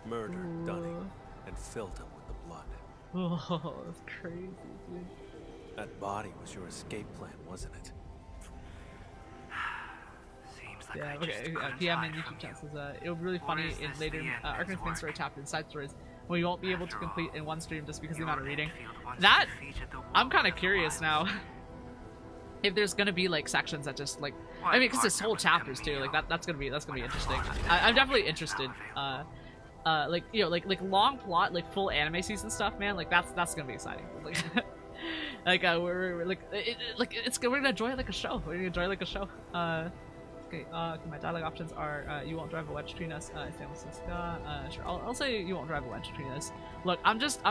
murdered Dunning, and filled him with the blood. Oh, that's crazy, dude. That body was your escape plan, wasn't it? Seems Yeah, okay. PM in YouTube chat says, it'll be really funny in later Arknights main story chapter and side stories when we won't be able to complete in one stream just because of the amount of reading. That, I'm kind of curious now. If there's gonna be like sections that just like, I mean, because it's whole chapters too. Like that's gonna be interesting. I'm definitely interested. Like you know, like long plot, like full anime season stuff, man. Like that's gonna be exciting. Like, we're gonna enjoy it like a show. We're gonna enjoy it like a show. Okay, my dialogue options are you won't drive a wedge between us. Sure, I'll say you won't drive a wedge between us. Look, I'm just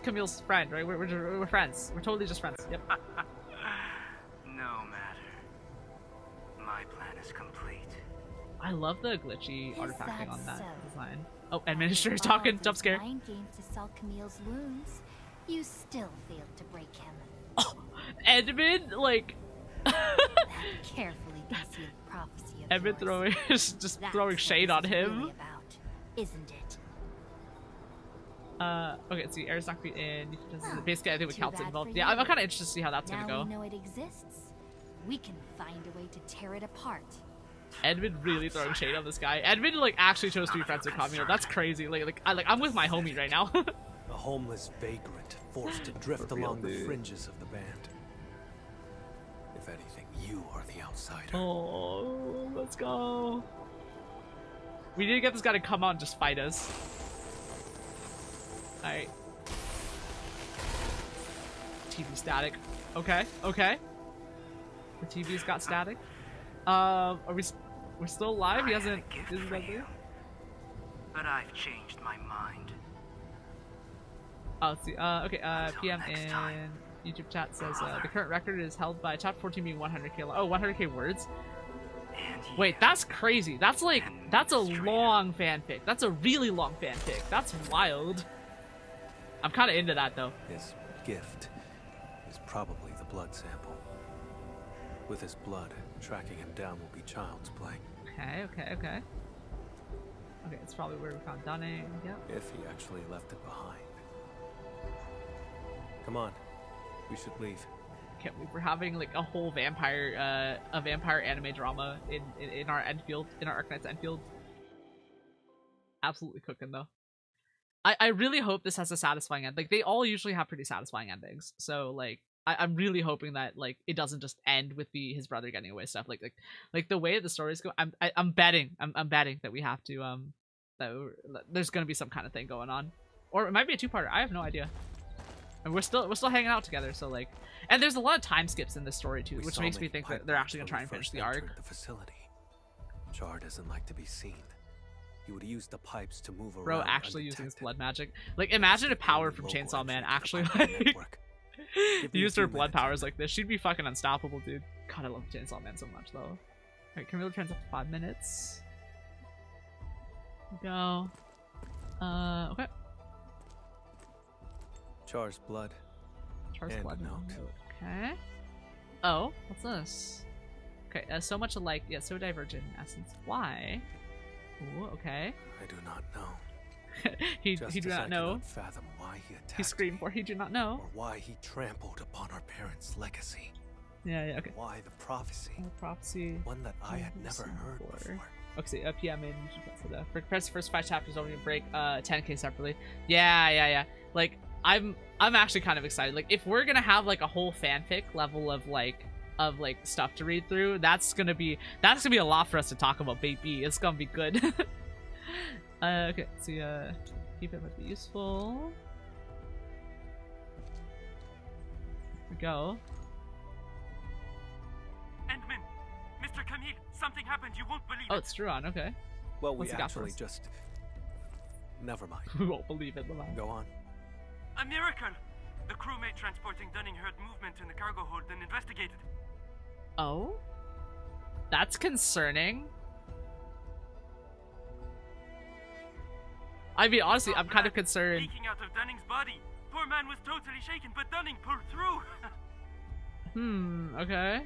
Camille's friend, right? We're friends. We're totally just friends. Yep. No matter. My plan is complete. I love the glitchy artifacting on that design. Oh, administrator's talking. Jump scare. Mind games to solve Camille's wounds, you still failed to break him. Oh, Edmund, like. Carefully concealed prophecy of Edmund just throwing shade on him. Really about, isn't it? Okay, let's see. Air's not in. Basically, I think with Calt's involved. Yeah, I'm kind of interested to see how that's gonna go. Now we know it exists. We can find a way to tear it apart. Edmund really throwing shade on this guy. Edmund like actually chose to be friends with Camille. That's crazy. I'm with my homie right now. A homeless vagrant forced to drift along the fringes of the band. If anything, you are the outsider. Oh, let's go. We need to get this guy to come out and just fight us. Alright. TV static. Okay, okay. The TV's got static. We're still alive? He hasn't. But I've changed my mind. Oh, let's see. Okay, PM in YouTube chat says the current record is held by chapter 14 being 100k. Oh, 100k words. Wait, that's crazy. That's like, that's a long fanfic. That's a really long fanfic. That's wild. I'm kind of into that though. His gift is probably the blood sample. With his blood, tracking him down will be child's play. Okay, okay, okay. Okay, it's probably where we found Dunning. Yep. If he actually left it behind. Come on, we should leave. Can't believe we're having like a whole vampire anime drama in our Endfield, in our Arknights Endfield. Absolutely cooking though. I really hope this has a satisfying end. Like they all usually have pretty satisfying endings. So like I'm really hoping that like it doesn't just end with his brother getting away stuff. Like the way the stories go, I'm betting that we have to that there's gonna be some kind of thing going on, or it might be a two-parter. I have no idea. And we're still hanging out together, so like, and there's a lot of time skips in this story too, which makes me think that they're actually gonna try and finish the arc. The facility. Char doesn't like to be seen. He would use the pipes to move around. Bro, actually using his blood magic. Like, imagine if Power from Chainsaw Man actually like used her blood powers like this. She'd be fucking unstoppable, dude. God, I love Chainsaw Man so much though. Alright, Camille turns up to 5 minutes. Go. Okay. Char's blood. Char's and blood. A note. Okay. Oh, what's this? Okay, so much alike, yet so divergent in essence. Why? Ooh, okay. I do not know. he do not know. Fathom why he attacked he screamed for he do not know. Or why he trampled upon our parents' legacy. Yeah, okay. Why the prophecy? Prophecy. One that I had never heard before. Okay, PM in. Press the first 5 chapters over and break 10k separately. Yeah. Like I'm actually kind of excited. Like if we're gonna have like a whole fanfic level of like stuff to read through, that's gonna be a lot for us to talk about, baby. It's gonna be good. Okay, so keep it might be useful. Here we go. Endman, Mr. Camille, something happened. You won't believe it. Oh, it's Druon. Okay. Well, we actually just. Never mind. We won't believe it. Go on. A miracle! The crewmate transporting Dunning heard movement in the cargo hold and investigated. Oh? That's concerning. I mean, honestly, I'm kind of concerned. Leaking out of Dunning's body. Poor man was totally shaken, but Dunning pulled through. Okay.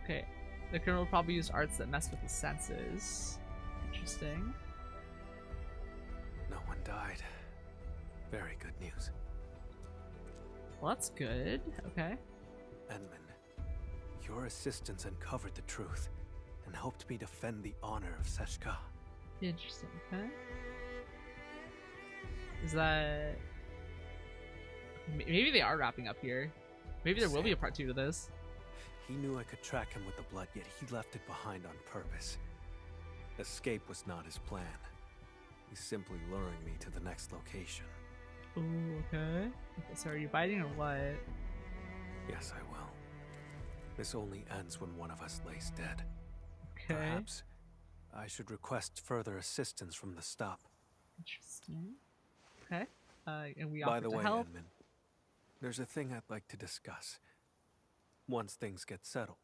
Okay. The criminal probably used arts that mess with his senses. Interesting. No one died. Very good news. Well, that's good. Okay. Edmund, your assistance uncovered the truth, and helped me defend the honor of Seshka. Interesting, okay. Is that... Maybe they are wrapping up here. Maybe there will be a part 2 to this. He knew I could track him with the blood, yet he left it behind on purpose. Escape was not his plan. He's simply luring me to the next location. Ooh, okay. So are you biting or what? Yes, I will. This only ends when one of us lays dead. Okay. Perhaps I should request further assistance from the stop. Interesting. Okay. And we By offer the to way, help. Edmund, there's a thing I'd like to discuss. Once things get settled.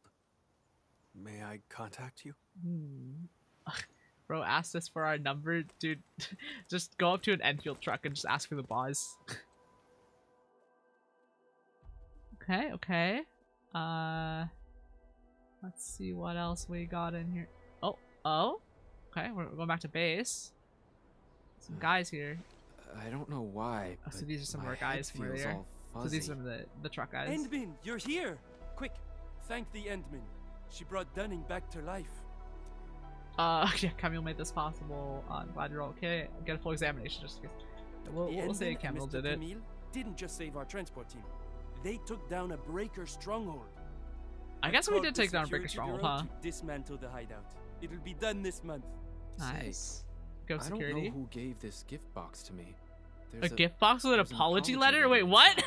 May I contact you? Bro asked us for our number. Dude, just go up to an Endfield truck and just ask for the boss. Okay, okay. Let's see what else we got in here. Oh. Okay, we're going back to base. Some guys here. I don't know why. Oh, so these are some more guys from earlier. So these are the truck guys. Endman, you're here! Quick, thank the Endman. She brought Dunning back to life. Yeah, Camille made this possible. I'm glad you're all okay. Get a full examination just in case. We'll say Camille did it. Camille didn't just save our transport team. They took down a breaker stronghold. I guess we did take down a breaker stronghold, huh? To dismantle the hideout. It'll be done this month. Nice. Go security. I don't know who gave this gift box to me. A gift box with an apology letter? Wait, what?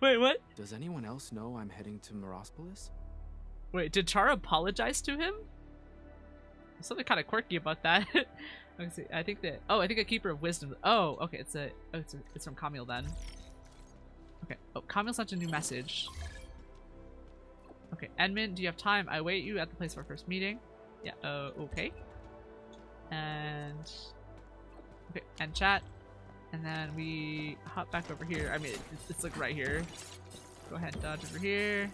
Wait, what? Does anyone else know I'm heading to Morospolis? Wait, did Chara apologize to him? There's something kind of quirky about that. Let's see. I think that. Oh, I think a keeper of wisdom. Oh, okay. It's from Camille then. Okay. Oh, Camille sent a new message. Okay, Edmund, do you have time? I await you at the place of our first meeting. Yeah. Okay. And okay, and chat, and then we hop back over here. I mean, it's like right here. Go ahead and dodge over here.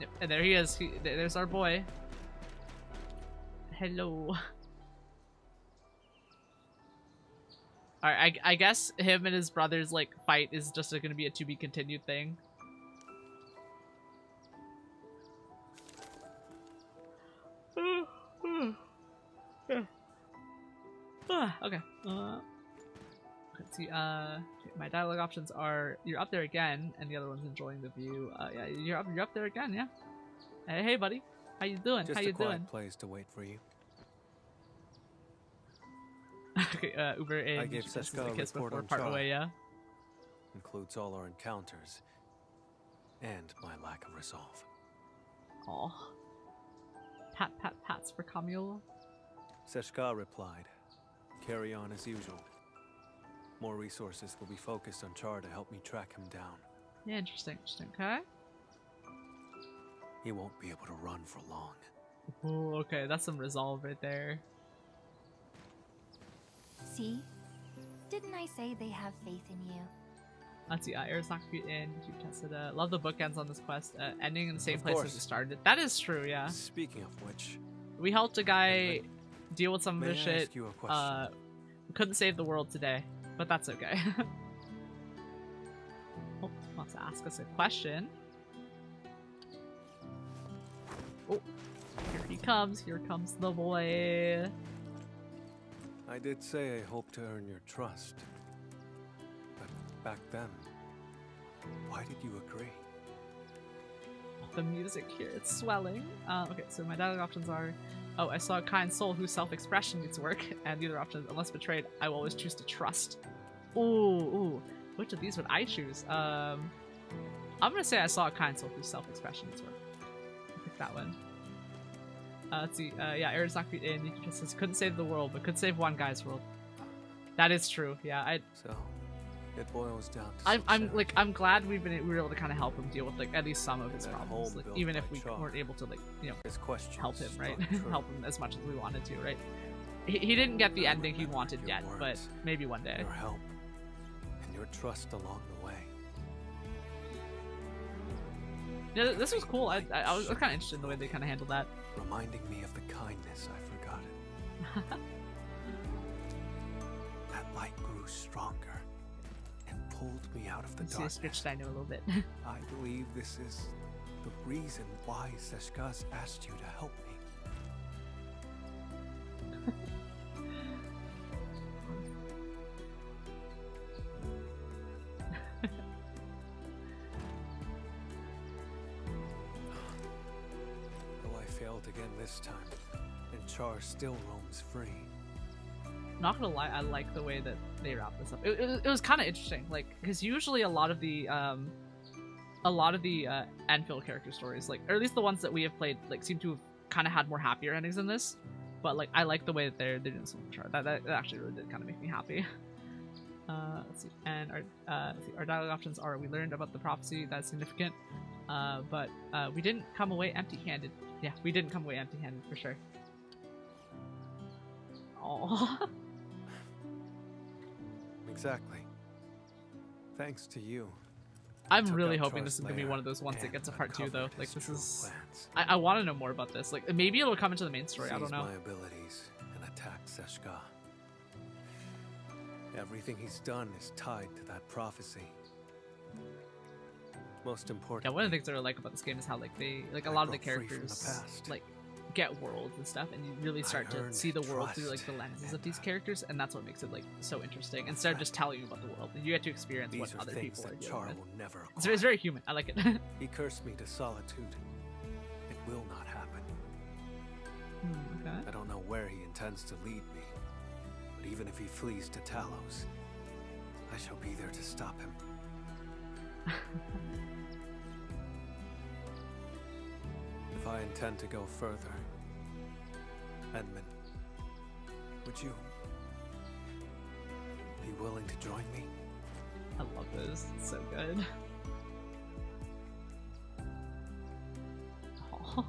Yep, and there he is. There's our boy. Hello. Alright, I guess him and his brother's like fight is just gonna be a to be continued thing. Okay. Let's see. My dialogue options are: you're up there again, and the other one's enjoying the view. Yeah, you're up there again. Yeah. Hey, buddy. How you doing? Just How you a quiet doing? place to wait for you. Okay. Uber in. I gave Seshka a kiss report before on part Chara. away. Yeah. Includes all our encounters and my lack of resolve. Aw. Pats for Camille. Seshka replied, "Carry on as usual. More resources will be focused on Char to help me track him down. Yeah, interesting. Okay. He won't be able to run for long." Ooh, okay, that's some resolve right there. See? Didn't I say they have faith in you? Let's see, Air's not gonna be in. You tested love the bookends on this quest. Ending in the same Of place course. as it started. That is true, yeah. Speaking of which, We helped a guy deal with some of may his I shit. ask you a question? We couldn't save the world today, but that's okay. Oh, wants to ask us a question. Oh, here he comes. Here comes the boy. I did say I hoped to earn your trust. But back then, why did you agree? The music here, it's swelling. Okay, so my dialogue options are: oh, I saw a kind soul whose self-expression needs work, and the other option, unless betrayed, I will always choose to trust. Ooh, which of these would I choose? I'm gonna say I saw a kind soul whose self-expression needs work. I'll pick that one. Let's see. Yeah, Air's not gonna be in. You just says couldn't save the world, but could save one guy's world. That is true. Yeah, So, it boils down to I'm glad we were able to kind of help him deal with like at least some of his That problems, home like, built even by if we Char. weren't able to, like, you know, his questions help him, right? struck true. Help him as much as we wanted to, right? He didn't get the I ending he remembered wanted your yet, but words, maybe one day. Your help and your trust along the way. Yeah, this was cool. I was kind of interested in the way they kind of handled that. Reminding me of the kindness I forgotten. That light grew stronger and pulled me out of the Let's see a darkness. Stitch Dino a little bit. I believe this is the reason why Seshka's asked you to help me. failed again this time, and Char still roams free. Not gonna lie, I like the way that they wrap this up. It was kind of interesting, like, because usually a lot of the Endfield character stories, like, or at least the ones that we have played, like, seem to have kind of had more happier endings than this. But like, I like the way that they're doing this with Char. That actually really did kind of make me happy. Let's see. And our dialogue options are: we learned about the prophecy, that's significant, but we didn't come away empty-handed. Yeah, we didn't come away empty-handed for sure. Oh. Exactly. Thanks to you. I'm really hoping this is gonna be one of those ones that gets a part 2 though. Like, this is... I want to know more about this. Like, maybe it'll come into the main story, I don't know. My abilities and attack Seshka. Everything he's done is tied to that prophecy. Most important. Yeah, one of the things that I like about this game is how, like, they, like, a lot of the characters, like, get worlds and stuff, and you really start to see the world through, like, the lenses of these characters, and that's what makes it, like, so interesting. Instead of just telling you about the world, you get to experience what other people are doing. It's very human. I like it. He cursed me to solitude. It will not happen. Okay. I don't know where he intends to lead me, but even if he flees to Talos, I shall be there to stop him. If I intend to go further, Edmund, would you be willing to join me? I love this. It's so good. Oh.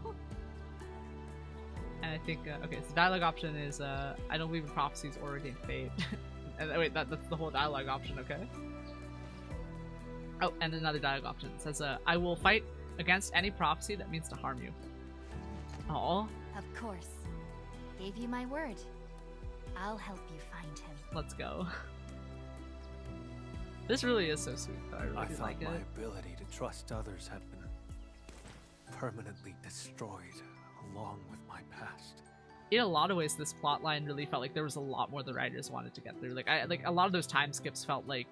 And I think, okay, so dialogue option is, I don't believe in prophecies or ordained fate. And wait, that's the whole dialogue option, okay? Oh, and another dialogue option. It says, I will fight against any prophecy that means to harm you. Oh. Of course. Gave you my word. I'll help you find him. Let's go. This really is so sweet, though. I really thought like it. My ability to trust others had been permanently destroyed along with my past. In a lot of ways, this plotline really felt like there was a lot more the writers wanted to get through. Like, a lot of those time skips felt like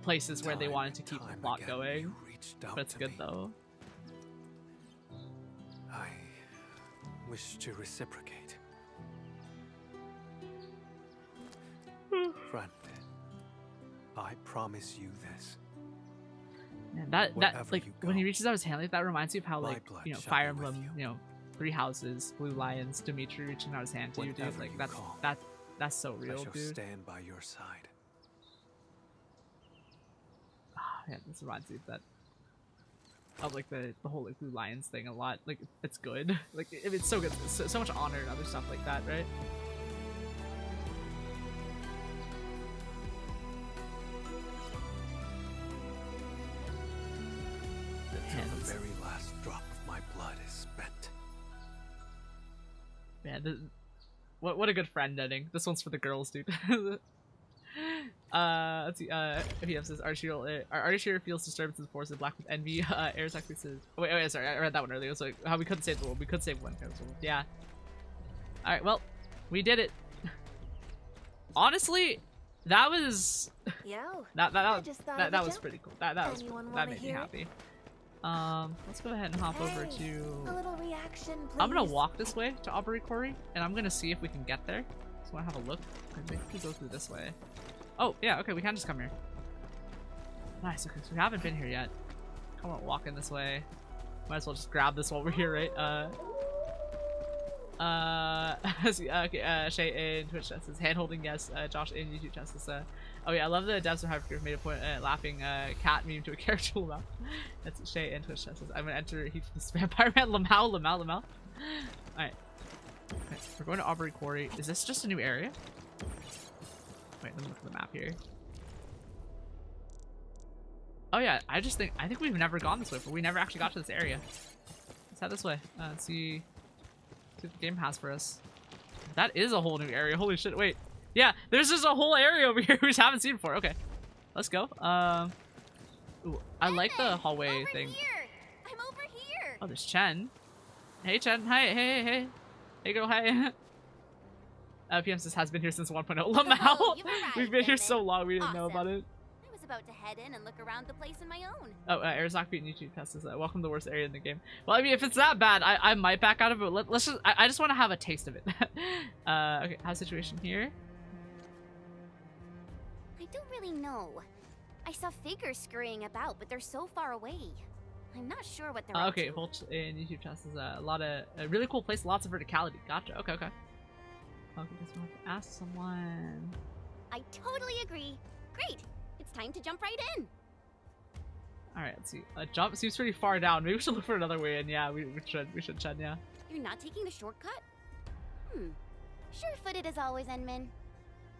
places where they wanted to keep the plot going. But it's good though. I wish to reciprocate. Friend, I promise you this. And that like when he reaches out his hand, like, that reminds me of how, like, you know, Fire Emblem, you know, 3 Houses, Blue Lions, Dimitri reaching out his hand to you, dude. Like, that's so real, dude. Stand by your side. Yeah, this reminds me of that, of like the whole, like, Blue Lions thing a lot. Like, it's good. Like, it's so good. It's so much honor and other stuff like that, right? Until the very last drop of my blood is spent. Man, what a good friend ending. This one's for the girls, dude. Let's see. PM says Artish feels disturbance in the force of black with envy. Arizaki says, oh, wait, sorry, I read that one earlier. It was like how we couldn't save the world. We could save one. Yeah. All right, well, we did it. Honestly, that was that was pretty cool. That made me happy. Let's go ahead and hop over to. A little reaction, please. I'm gonna walk this way to Aubrey Quarry, and I'm gonna see if we can get there. So I have a look. Maybe we could go through this way. Oh yeah, okay, we can just come here. Nice. Okay, so we haven't been here yet. Come on, walking this way. Might as well just grab this while we're here, right? Okay, Shay in Twitch chat says hand holding, yes. Josh in YouTube chat says, oh yeah, I love the devs of Hypercure made a point laughing cat meme to a character Lamau. That's Shay in Twitch chat says, I'm gonna enter heat this vampire man Lamau. Alright. Okay, we're going to Aubrey Quarry. Is this just a new area? Wait, let me look at the map here. Oh yeah, I think we've never gone this way, but we never actually got to this area. Let's head this way. Let's see what the game has for us. That is a whole new area. Holy shit, wait. Yeah, there's just a whole area over here we just haven't seen before. Okay, let's go. Ooh, I like the hallway thing. I'm over here. Oh, there's Chen. Hey, Chen. Hey. Hey, girl, hey. PM says has been here since 1.0. Lamau! We've been here so long we didn't know about it. I was about to head in and look around the place on my own. Oh, Arizok beat YouTube test is welcome to the worst area in the game. Well, I mean, if it's that bad, I might back out of it. Let's just, I just want to have a taste of it. Okay, how's the situation here? I don't really know. I saw figures scurrying about, but they're so far away. I'm not sure what they're up Okay, to. Holt in YouTube test is a lot of, a really cool place, lots of verticality. Gotcha, okay. Okay, guess we'll have to ask someone. I totally agree. Great, it's time to jump right in. Alright, let's see. A jump seems pretty far down. Maybe we should look for another way in. Yeah, we should, Chen, yeah. You're not taking the shortcut? Sure-footed as always, Enman.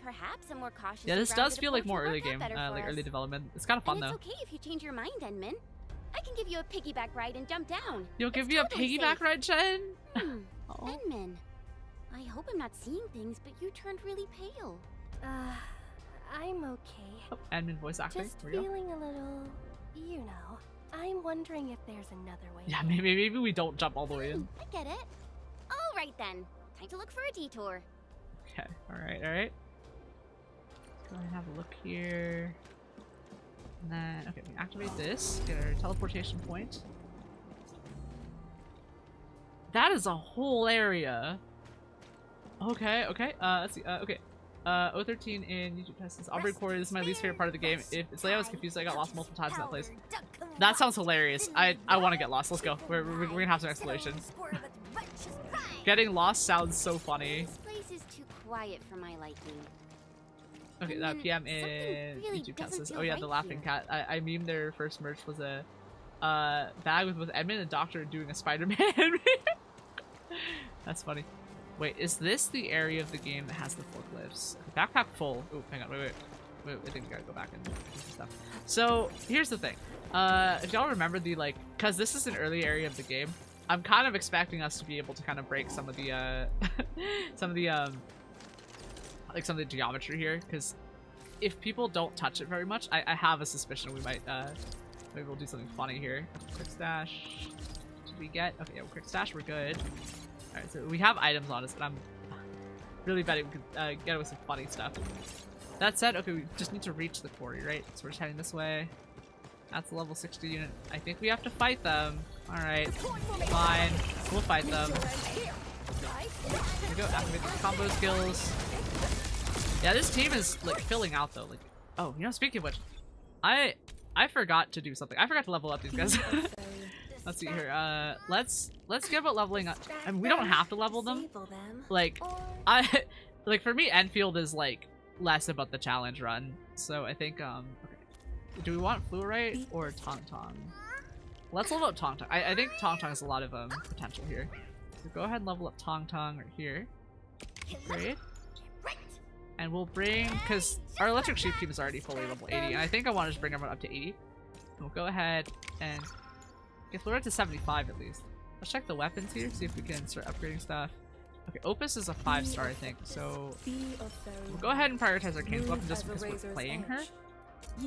Perhaps a more cautious. Yeah, this does grounded feel like approach more will early work out game, better like for early us. development. It's kind of fun And though. it's okay if you change your mind, Enman. I can give you a piggyback ride and jump down. You'll give It's me totally a piggyback safe. ride, Chen? Enman, I hope I'm not seeing things, but you turned really pale. I'm okay. Oh, admin voice acting. Just Here we go. feeling a little, you know. I'm wondering if there's another way. Yeah, maybe we don't jump all the way in. I get it. All right then. Time to look for a detour. Okay, alright. Go ahead and have a look here. And then, okay, we activate this, get our teleportation point. That is a whole area. Okay, let's see, okay. 013 in YouTube test is Aubrey Quarry. This is my least favorite part of the game. If its layout was confused, I got lost multiple times in that place. That sounds hilarious. I want to get lost. Let's go. We're gonna have some exploration. Getting lost sounds so funny. This place is too quiet for my liking. Okay, that PM in really YouTube test doesn't says, feel oh yeah, right the laughing here. cat. I memed their first merch was a bag with Edmund and Doctor doing a Spider-Man. That's funny. Wait, is this the area of the game that has the forklifts? Backpack full. Oh, hang on, wait. I think we gotta go back and do some stuff. So here's the thing. If y'all remember the cause this is an early area of the game, I'm kind of expecting us to be able to kind of break some of the some of the geometry here, because if people don't touch it very much, I have a suspicion we might maybe we'll do something funny here. Quick stash. Did we get? Okay, yeah, quick stash. We're good. All right, so we have items on us, and I'm really betting we could get away with some funny stuff. That said, okay, we just need to reach the quarry, right? So we're just heading this way. That's a level 60 unit. I think we have to fight them. All right, fine. We'll fight them. Here we go. Activate the combo skills. Yeah, this team is filling out though. Oh, speaking of which, I forgot to do something. I forgot to level up these guys. Let's see here. Let's get about leveling up. I mean, we don't have to level them. For me, Endfield is less about the challenge run. So I think okay. Do we want Fluorite or Tong Tong? Let's level up Tong Tong. I think Tong Tong has a lot of potential here. So go ahead and level up Tong Tong right here. Great. And we'll bring, because our electric sheep team is already fully level 80, and I think I want to just bring everyone up to 80. And we'll go ahead and get Fluorite to 75 at least. Let's check the weapons here, see if we can start upgrading stuff. Okay, Opus is a 5-star, I think, so we'll go ahead and prioritize our Kane's weapon just because we're playing her.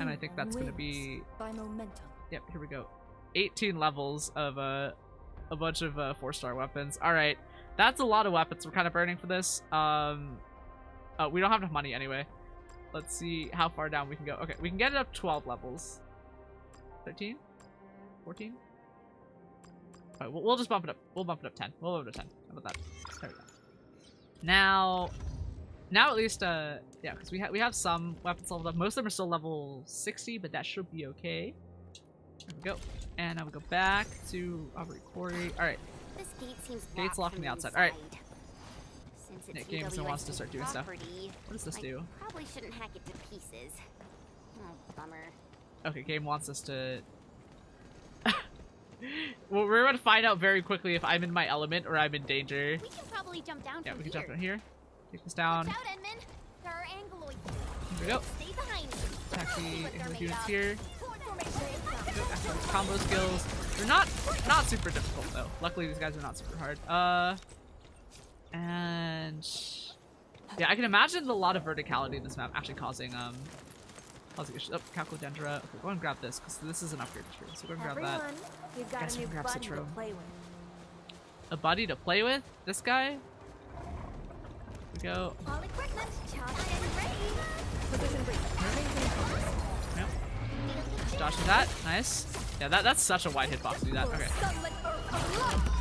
And I think that's going to be... Yep, here we go. 18 levels of a bunch of 4-star weapons. Alright, that's a lot of weapons we're kind of burning for this. We don't have enough money anyway. Let's see how far down we can go. Okay, we can get it up 12 levels. 13? 14? Alright, we'll just bump it up. We'll bump it up 10. We'll bump it up 10. How about that? There we go. Now at least, yeah, because we have some weapons leveled up. Most of them are still level 60, but that should be okay. There we go. And now we go back to Aubrey Quarry. Alright. This gate seems Gate's locked from the outside. Alright. Nick Gameson wants to start doing stuff. What does this do? Probably shouldn't hack it to pieces. Oh, bummer. Okay, Game wants us to... Well, we're going to find out very quickly if I'm in my element or I'm in danger. We can probably jump down Yeah, from we can here. jump down here. Take this down. Watch out, Edmund. There are angloids. Here we go. Stay behind me. Attack the English units here. Go, activate combo skills. They're not super difficult though. Luckily these guys are not super hard. And yeah, I can imagine a lot of verticality in this map actually causing issues. Oh, Calcodendra. Okay, go and grab this because this is an upgrade tree. So go and grab that. We've got Guess a we new grab buddy to Citron. play with. A buddy to play with? This guy? Here we go. All equipment charged and ready. Position brief. Yep. dodging that. Nice. Yeah, that's such a wide hitbox to do that. Okay.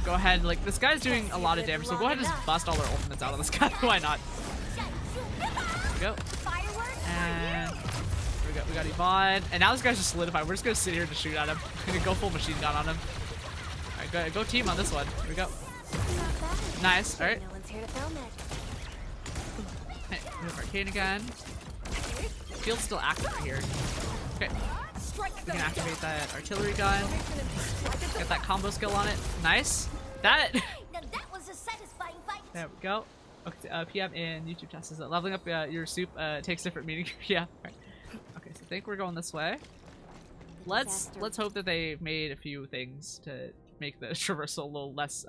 Go ahead. Like, this guy's doing a lot of damage, so go ahead and just bust all our ultimates out on this guy. Why not? There we go. And we got Yvonne. And now this guy's just solidified. We're just gonna sit here and just shoot at him. I'm gonna go full machine gun on him. Alright, go team on this one. Here we go. Nice. Alright. Hey, we have Arcane again. Field's still active right here. Okay. We can activate that artillery gun. Get that combo skill on it. Nice. That. Was a satisfying fight. There we go. Okay, PM in YouTube test is leveling up your soup takes different meaning. Yeah. Right. Okay, so I think we're going this way. Let's hope that they made a few things to make the traversal a little less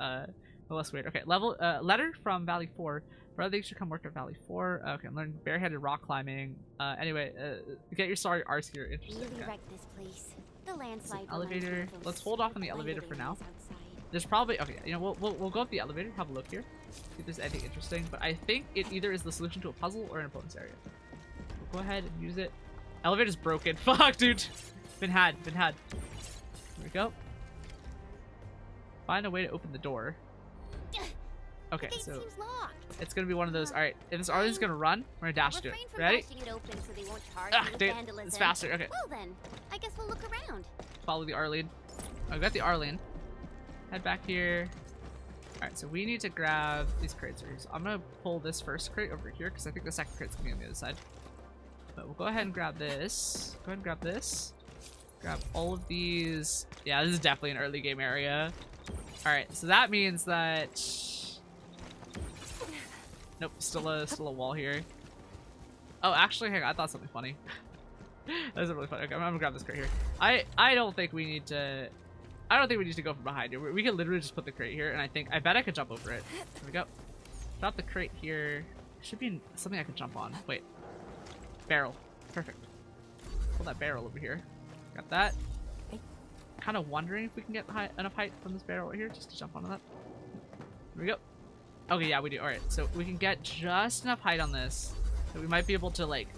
weird. Okay, letter from Valley 4. Brother, you should come work at Valley 4. Okay, I'm learning bareheaded rock climbing. Anyway, get your sorry arse here. Interesting. Really wrecked this place. The landslide. Elevator. Let's hold off on the elevator for now. There's probably okay. You know, we'll go up the elevator, have a look here, see if there's anything interesting. But I think it either is the solution to a puzzle or an opponent's area. We'll go ahead and use it. Elevator's broken. Fuck, dude. Been had. Here we go. Find a way to open the door. Okay, so it's gonna be one of those. All right, if this Arlene's gonna run, we're gonna dash to it. Ready? Dude, it's faster. Okay. Well then, I guess we'll look around. Follow the Arlene. Oh, we got the Arlene. Head back here. All right, so we need to grab these crates here. So I'm gonna pull this first crate over here because I think the second crate's gonna be on the other side. But we'll go ahead and grab this. Go ahead and grab this. Grab all of these. Yeah, this is definitely an early game area. All right, so that means that. Nope, still a wall here. Oh, actually, hang on, I thought something funny. That was really funny. Okay, I'm gonna grab this crate here. I don't think we need to. I don't think we need to go from behind here. We can literally just put the crate here, and I bet I could jump over it. Here we go. Drop the crate here. Should be something I could jump on. Wait. Barrel. Perfect. Pull that barrel over here. Got that. Kind of wondering if we can get enough height from this barrel right here just to jump onto that. Here we go. Okay, yeah, we do. Alright, so we can get just enough height on this that we might be able to, like,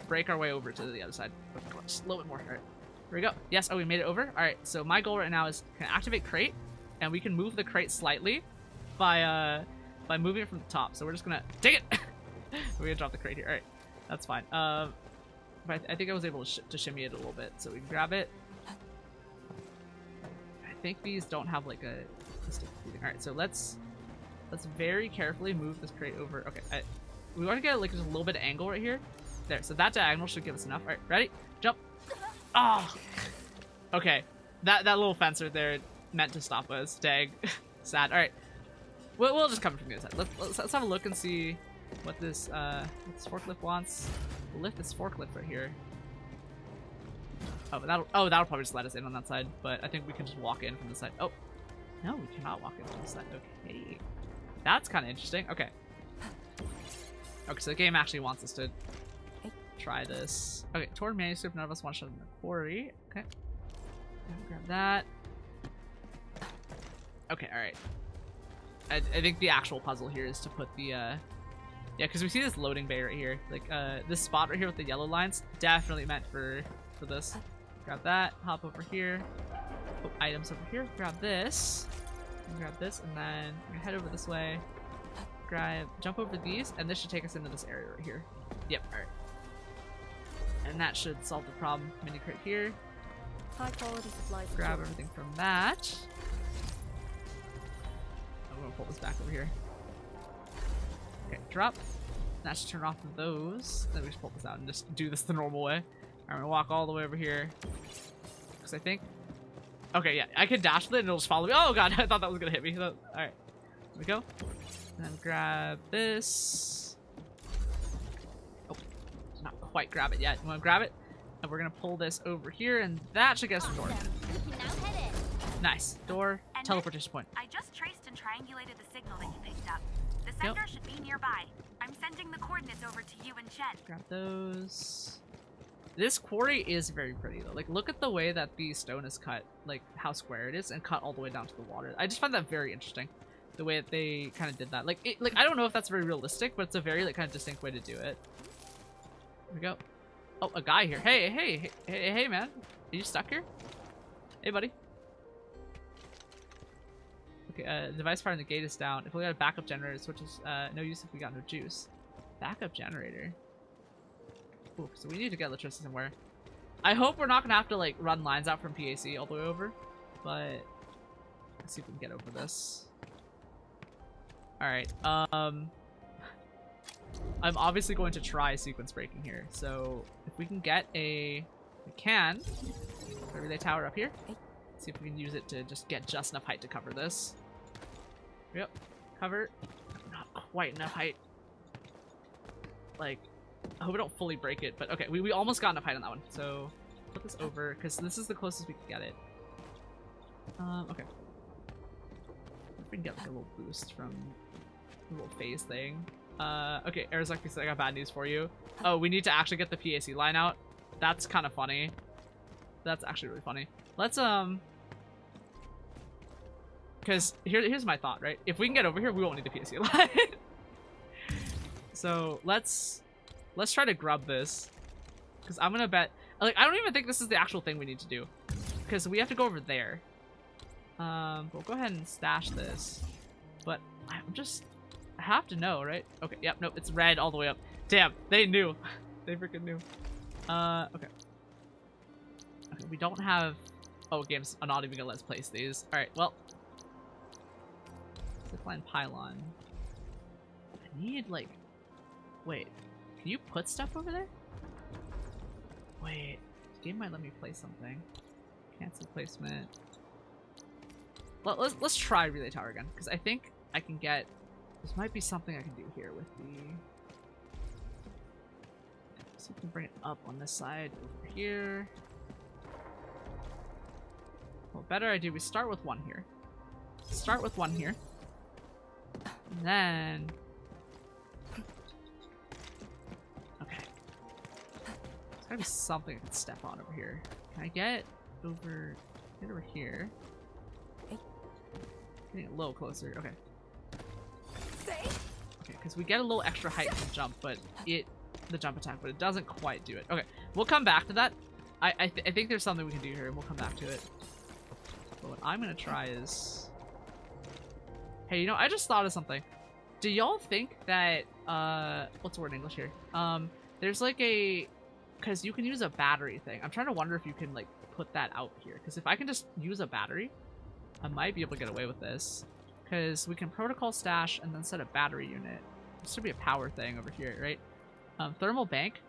break our way over to the other side. Just a little bit more. Alright. Here we go. Yes, oh, we made it over. Alright, so my goal right now is to activate crate, and we can move the crate slightly by moving it from the top. So we're just gonna take it. We're gonna drop the crate here. Alright, that's fine. But I think I was able to shimmy it a little bit, so we can grab it. I think these don't have like a stick feeding. Alright, so let's very carefully move this crate over. Okay, we want to get like just a little bit of angle right here. There, so that diagonal should give us enough. Alright, ready? Jump. Oh! Okay, that little fence right there meant to stop us. Dang. Sad. Alright. We'll just come from the other side. Let's have a look and see what this forklift wants. We'll lift this forklift right here. Oh, that'll probably just let us in on that side, but I think we can just walk in from the side. Oh, no, we cannot walk in from the side. Okay, that's kind of interesting. Okay, so the game actually wants us to try this. Okay, torn manuscript. None of us want to shut in the quarry. Okay, grab that. Okay, all right. I think the actual puzzle here is to put the yeah, because we see this loading bay right here. Like this spot right here with the yellow lines, definitely meant for this. Grab that, hop over here, put items over here, grab this, and then we're gonna head over this way, jump over these, and this should take us into this area right here. Yep, alright. And that should solve the problem. Mini crate here. High quality supplies. Grab everything from that. I'm gonna pull this back over here. Okay, drop. That should turn off of those. Then we just pull this out and just do this the normal way. I'm gonna walk all the way over here. Because I think... Okay, yeah, I can dash with it and it'll just follow me. Oh god, I thought that was gonna hit me. Alright, here we go. And then grab this. Oh, not quite grab it yet. You wanna grab it? And we're gonna pull this over here and that should get us a door. Nice. Door. Teleportation point. I just traced and triangulated the signal that you picked up. The sender should be nearby. I'm sending the coordinates over to you and Chen. Grab those. This quarry is very pretty though. Like, look at the way that the stone is cut, like how square it is, and cut all the way down to the water. I just find that very interesting, the way that they kind of did that. Like, I don't know if that's very realistic, but it's a very like kind of distinct way to do it. Here we go. Oh, a guy here. Hey, man. Are you stuck here? Hey, buddy. Okay, device fire in the gate is down. If we got a backup generator, which is no use if we got no juice. Backup generator. Ooh, so we need to get electricity somewhere. I hope we're not gonna have to like run lines out from PAC all the way over, but let's see if we can get over this. All right. I'm obviously going to try sequence breaking here. So if we can get a relay tower up here. Let's see if we can use it to just get just enough height to cover this. Yep, cover. Not quite enough height. Like, I hope we don't fully break it, but okay, we almost got enough height on that one. So put this over, because this is the closest we can get it. Okay. If we can get like a little boost from the little phase thing. Okay, Arizaki said I got bad news for you. Oh, we need to actually get the PAC line out. That's kind of funny. That's actually really funny. Let's because here's my thought, right? If we can get over here, we won't need the PAC line. So let's try to grub this, because I'm gonna bet, like, I don't even think this is the actual thing we need to do, because we have to go over there. We'll go ahead and stash this, but I have to know, right? Okay, yep, nope, it's red all the way up. Damn, they knew. They freaking knew. Okay. Okay, we don't have, oh, game's not even gonna let us place these. Alright, well. Zipline pylon. I need, like, wait, can you put stuff over there? Wait, the game might let me place something. Cancel placement. Well, let's try relay tower again, because I think I can get, this might be something I can do here with the, so we can bring it up on this side over here. Well, better idea, we start with one here. Start with one here. And then, okay. There's gotta be something I can step on over here. Can I get over here? Getting a little closer. Okay. Okay, because we get a little extra height from jump, but the jump attack, but it doesn't quite do it. Okay, we'll come back to that. I think there's something we can do here, and we'll come back to it. But what I'm gonna try is, hey, you know, I just thought of something. Do y'all think that, what's the word in English here? There's like because you can use a battery thing. I'm trying to wonder if you can, like, put that out here. Because if I can just use a battery, I might be able to get away with this. Because we can protocol stash and then set a battery unit. This should be a power thing over here, right? Thermal bank.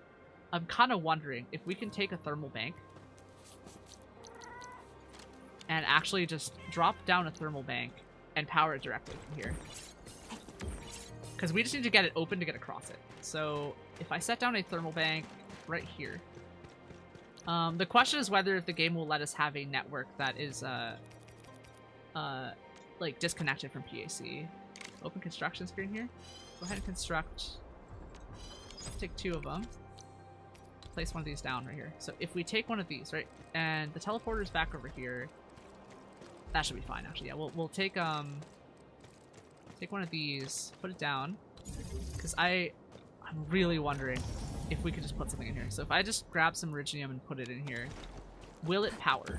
I'm kind of wondering if we can take a thermal bank and actually just drop down a thermal bank and power it directly from here. Because we just need to get it open to get across it. So if I set down a thermal bank right here, the question is whether if the game will let us have a network that is like disconnected from PAC. Open construction screen here. Go ahead and construct. Take 2 of them. Place one of these down right here. So if we take one of these, right, and the teleporter's back over here, that should be fine. Actually, yeah, we'll take take one of these, put it down, because I'm really wondering if we could just put something in here. So if I just grab some Iridium and put it in here, will it power?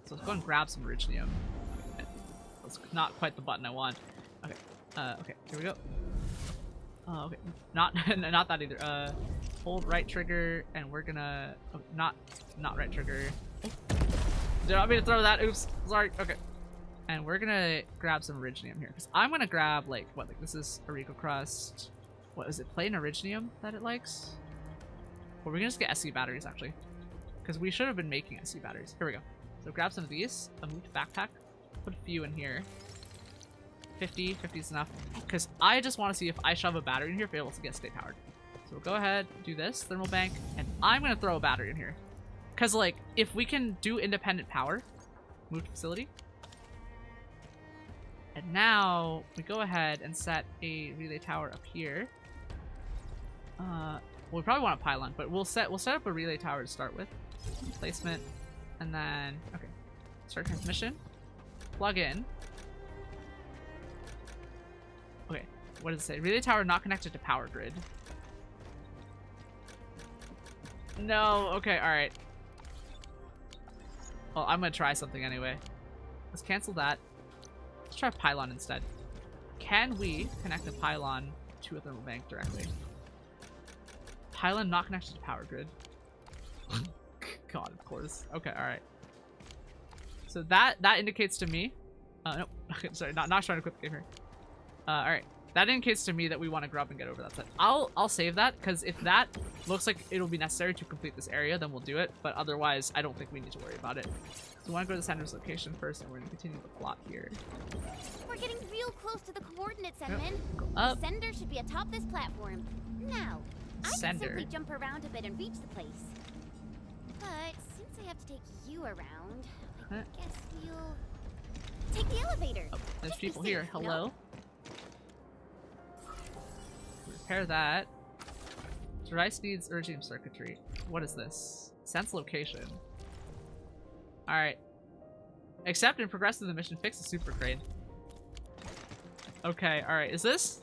So let's go and grab some Iridium. That's not quite the button I want. Okay, okay, here we go. Okay, not that either. Hold right trigger, and we're gonna not right trigger. Did I want me to throw that? Oops, sorry. Okay, and we're gonna grab some Iridium here, because I'm gonna grab like what? Like this is Aurico crust. What is it? Plain Iridium that it likes? Or we're gonna just get SC batteries actually, because we should have been making SC batteries. Here we go. So grab some of these. A moved backpack. Put a few in here. 50 is enough, because I just want to see if I shove a battery in here if it will get stay powered. So we'll go ahead, do this, thermal bank, and I'm going to throw a battery in here. Because, like, if we can do independent power, move to facility. And now we go ahead and set a relay tower up here. Well, we probably want a pylon, but we'll set up a relay tower to start with. Placement, and then, okay, start transmission, plug in. Okay, what does it say? Relay tower not connected to power grid. No. Okay. All right. Well, I'm gonna try something anyway. Let's cancel that. Let's try pylon instead. Can we connect the pylon to a thermal bank directly? Pylon not connected to power grid. God, of course. Okay, all right. So that indicates to me. Nope. Okay, sorry, not trying to quit the game here. All right. That indicates to me that we want to grab and get over that side. I'll save that, because if that looks like it'll be necessary to complete this area, then we'll do it. But otherwise, I don't think we need to worry about it. So we want to go to the Sender's location first, and we're going to continue the plot here. We're getting real close to the coordinates, Edmund. Go up. The sender should be atop this platform. Now, I can Sender. simply jump around a bit and reach the place. But since I have to take you around, I guess we'll take the elevator. Oh, there's Just be people safe, here. you know? Hello. Repair that. Device needs urgent circuitry. What is this? Sense location. Alright. Accept and progress through the mission. Fix the super crane. Okay, alright. Is this?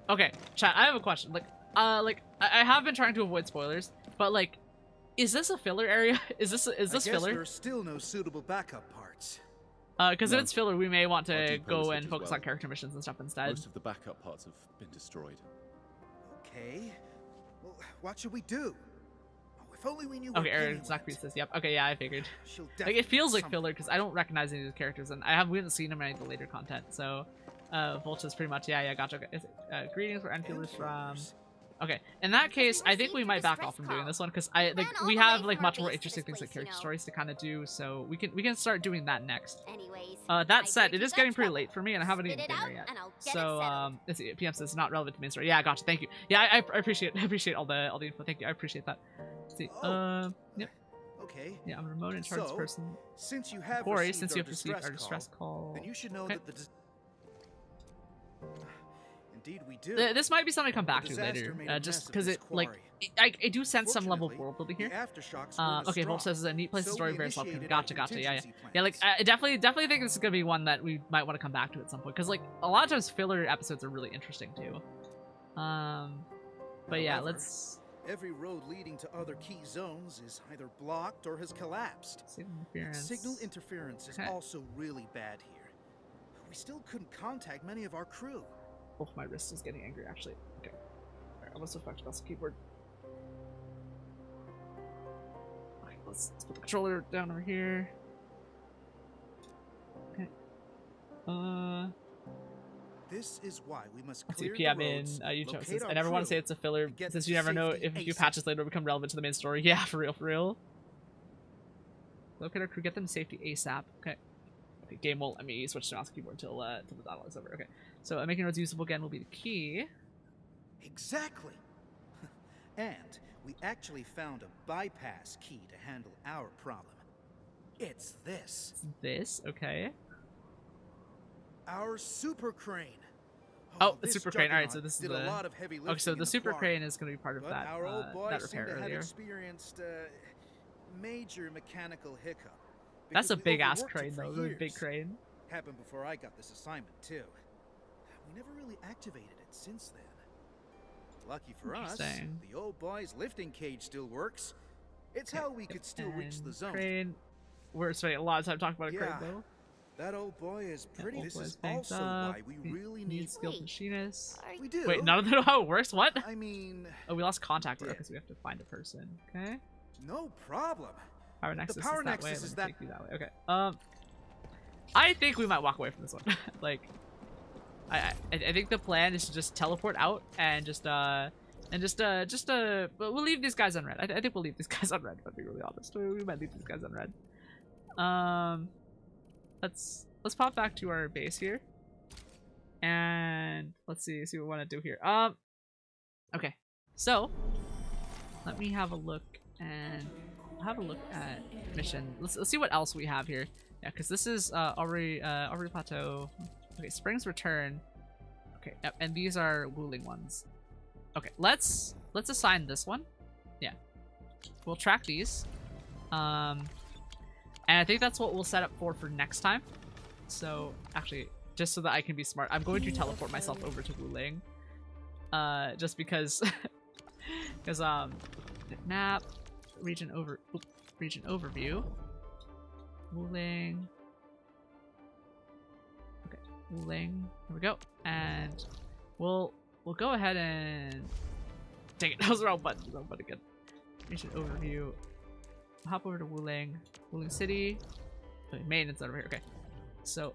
Okay, chat, I have a question. I have been trying to avoid spoilers, but like, is this a filler area? Is this filler? There are still no suitable backup parts. Because if it's filler, we may want to go and focus on character missions and stuff instead. Most of the backup parts have been destroyed. Okay. Well, what should we do? Oh, if only we knew. Okay, Aaron Zachary says, "Yep." Okay, yeah, I figured. Like, it feels like filler because I don't recognize any of the characters, and we haven't seen them in any of the later content. So, Volch is pretty much, yeah, gotcha. Okay. Greetings, we're Enfielders from. Okay, in that case, I think we might back off from doing this one because we have like much more interesting things like character stories to kind of do, so we can start doing that next. Anyways, that said, it is getting pretty late for me, and I haven't eaten dinner yet. So let's see, PM says not relevant to main story. Yeah, gotcha. Thank you. Yeah, I appreciate all the info. Thank you. I appreciate that. Let's see. Yep. Okay. Yeah, I'm a remote in charge person. Since you have Corey, received since you have our received our distress call, then you should know that the. Indeed, we do. This might be something to come back to later, just because I do sense some level of world building here. Okay, Volch says it's a neat place to story, very slow. Gotcha. Yeah, like I definitely think this is gonna be one that we might want to come back to at some point, because like a lot of times filler episodes are really interesting too. But yeah, let's. Every road leading to other key zones is either blocked or has collapsed. Signal interference is also really bad here. We still couldn't contact many of our crew. Oh, my wrist is getting angry, actually. Okay. Alright, I'm gonna switch back to mouse keyboard. Okay, let's put the controller down over here. Okay. This is why we must let's see, clear PM in YouTube says, I never want to say it's a filler, since you never know if a few patches later will become relevant to the main story. Yeah, for real. Locate our crew, get them to safety ASAP. Okay. Okay, game won't let me switch to mouse keyboard till the battle is over. Okay. So making roads usable again will be the key. Exactly. And we actually found a bypass key to handle our problem. It's this. This? Okay. Our super crane. Oh, the super crane. All right, so this is did the. A lot of heavy okay, so the super crane is going to be part of but that. Our old boy that seemed repair to have earlier. experienced a major mechanical hiccup. That's a we big ass overworked crane, it for though. Really years. big crane. Happened before I got this assignment too. We never really activated it since then. Lucky for us, the old boy's lifting cage still works. It's how we could still reach the zone. Crane. We're spending a lot of time talking about a crane, though. That old boy is pretty. This is also why we really need skilled machinists. We do. Wait, none of them know how it works? What? I mean... Oh, we lost contact with her because we have to find a person. Okay. No problem. Power Nexus the power is that nexus way. is Take you that way. Okay. I think we might walk away from this one. Like, I think the plan is to just teleport out and we'll leave these guys unread. I think we'll leave these guys unread, if I'm being really honest. We might leave these guys unread. Let's pop back to our base here. And let's see what we want to do here. Okay. So, let me have a look at mission. Let's see what else we have here. Yeah, because this is Aubrey Plateau. Okay, Spring's Return. Okay, yep, and these are Wuling ones. Okay, let's assign this one. Yeah, we'll track these. And I think that's what we'll set up for next time. So actually, just so that I can be smart, I'm going to teleport myself over to Wuling. Just because, Nap. Region overview. Wuling. Okay, Wuling. Here we go. And we'll go ahead and dang it, that was the wrong button. Wrong button again. Region overview. Hop over to Wuling. Wuling City. Okay, maintenance over here. Okay. So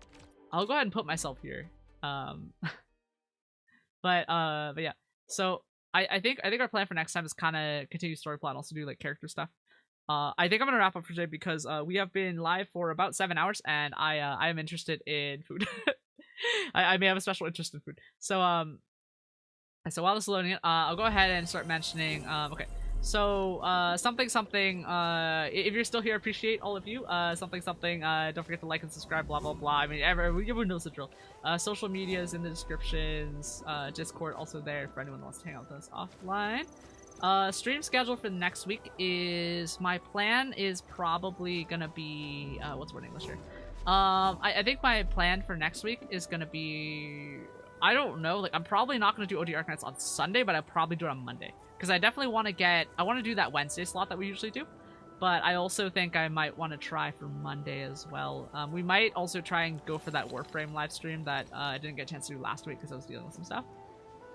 I'll go ahead and put myself here. But yeah. So I think our plan for next time is kind of continue story plot and also do like character stuff. I think I'm gonna wrap up for today because we have been live for about 7 hours and I am interested in food. I may have a special interest in food. So so while this is loading it, I'll go ahead and start mentioning okay. So something if you're still here, appreciate all of you. Something don't forget to like and subscribe, blah blah blah. I mean everyone knows the drill. Social media is in the descriptions. Discord also there for anyone who wants to hang out with us offline. Stream schedule for next week is, my plan is probably gonna be what's word in English here? I think my plan for next week is gonna be, I don't know, like I'm probably not gonna do OG Arknights on Sunday, but I'll probably do it on Monday. Because I definitely want to do that Wednesday slot that we usually do. But I also think I might want to try for Monday as well. We might also try and go for that Warframe live stream that I didn't get a chance to do last week because I was dealing with some stuff.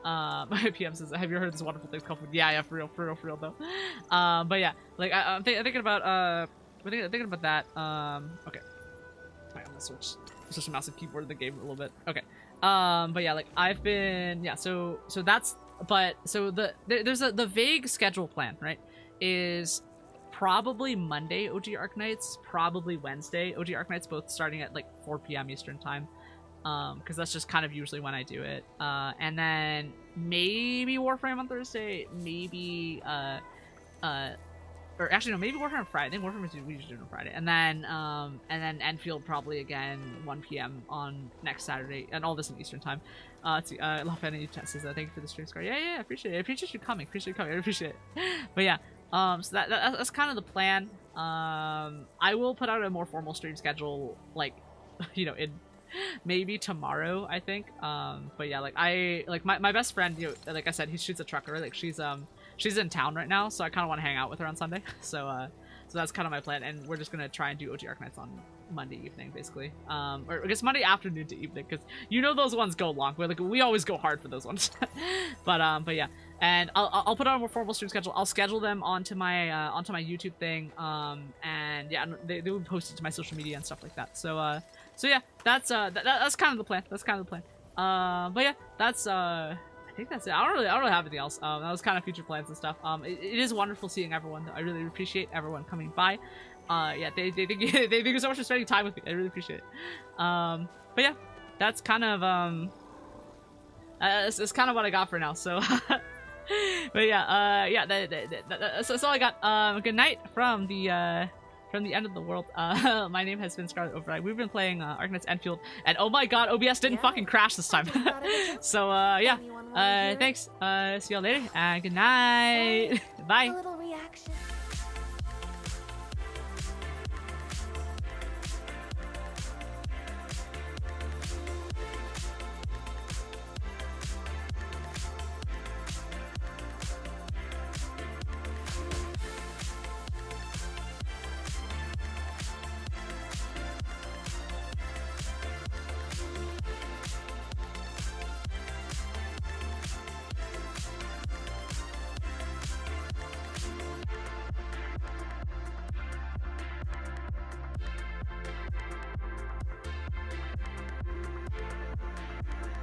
My PM says, have you heard this wonderful thing called food? Yeah, for real though. But yeah, like I'm thinking about thinking about that. Okay. Alright, I'm gonna switch the mouse and keyboard in the game a little bit. Okay. But yeah, like I've been, yeah, so that's, but so there's the vague schedule plan, right? Is probably Monday OG Arknights, probably Wednesday OG Arknights, both starting at like 4 p.m. Eastern time. Because that's just kind of usually when I do it. And then maybe Warframe on Thursday, maybe or actually no, maybe Warframe on Friday. I think Warframe is we usually do it on Friday. And then Endfield probably again 1 p.m. on next Saturday, and all this in Eastern time. Let's see, Lafayette and says thank you for the stream score. Yeah, appreciate it. I appreciate you coming. I appreciate it. But yeah, so that's kind of the plan. I will put out a more formal stream schedule, like, you know, in maybe tomorrow, I think. But yeah, like my best friend, you know, like I said, he shoots a trucker. Like she's in town right now, so I kind of want to hang out with her on Sunday. So that's kind of my plan, and we're just gonna try and do OG Arknights on Monday evening, basically. Or I guess Monday afternoon to evening, because you know those ones go long. We always go hard for those ones. But yeah, and I'll put out a more formal stream schedule. I'll schedule them onto my YouTube thing. And yeah, they will be posted to my social media and stuff like that. So yeah, that's kind of the plan. But yeah, that's I think that's it. I don't really have anything else. That was kind of future plans and stuff. It is wonderful seeing everyone. I really appreciate everyone coming by. Yeah, they thank you so much for spending time with me. I really appreciate it. But yeah, that's kind of it's kind of what I got for now. So, but yeah, yeah, that's all I got. Good night from the end of the world. My name has been Scarlet Override. We've been playing Arknights Endfield, and oh my god, OBS didn't fucking crash this time. So yeah, thanks. See y'all later, and good night. Bye. A little reaction.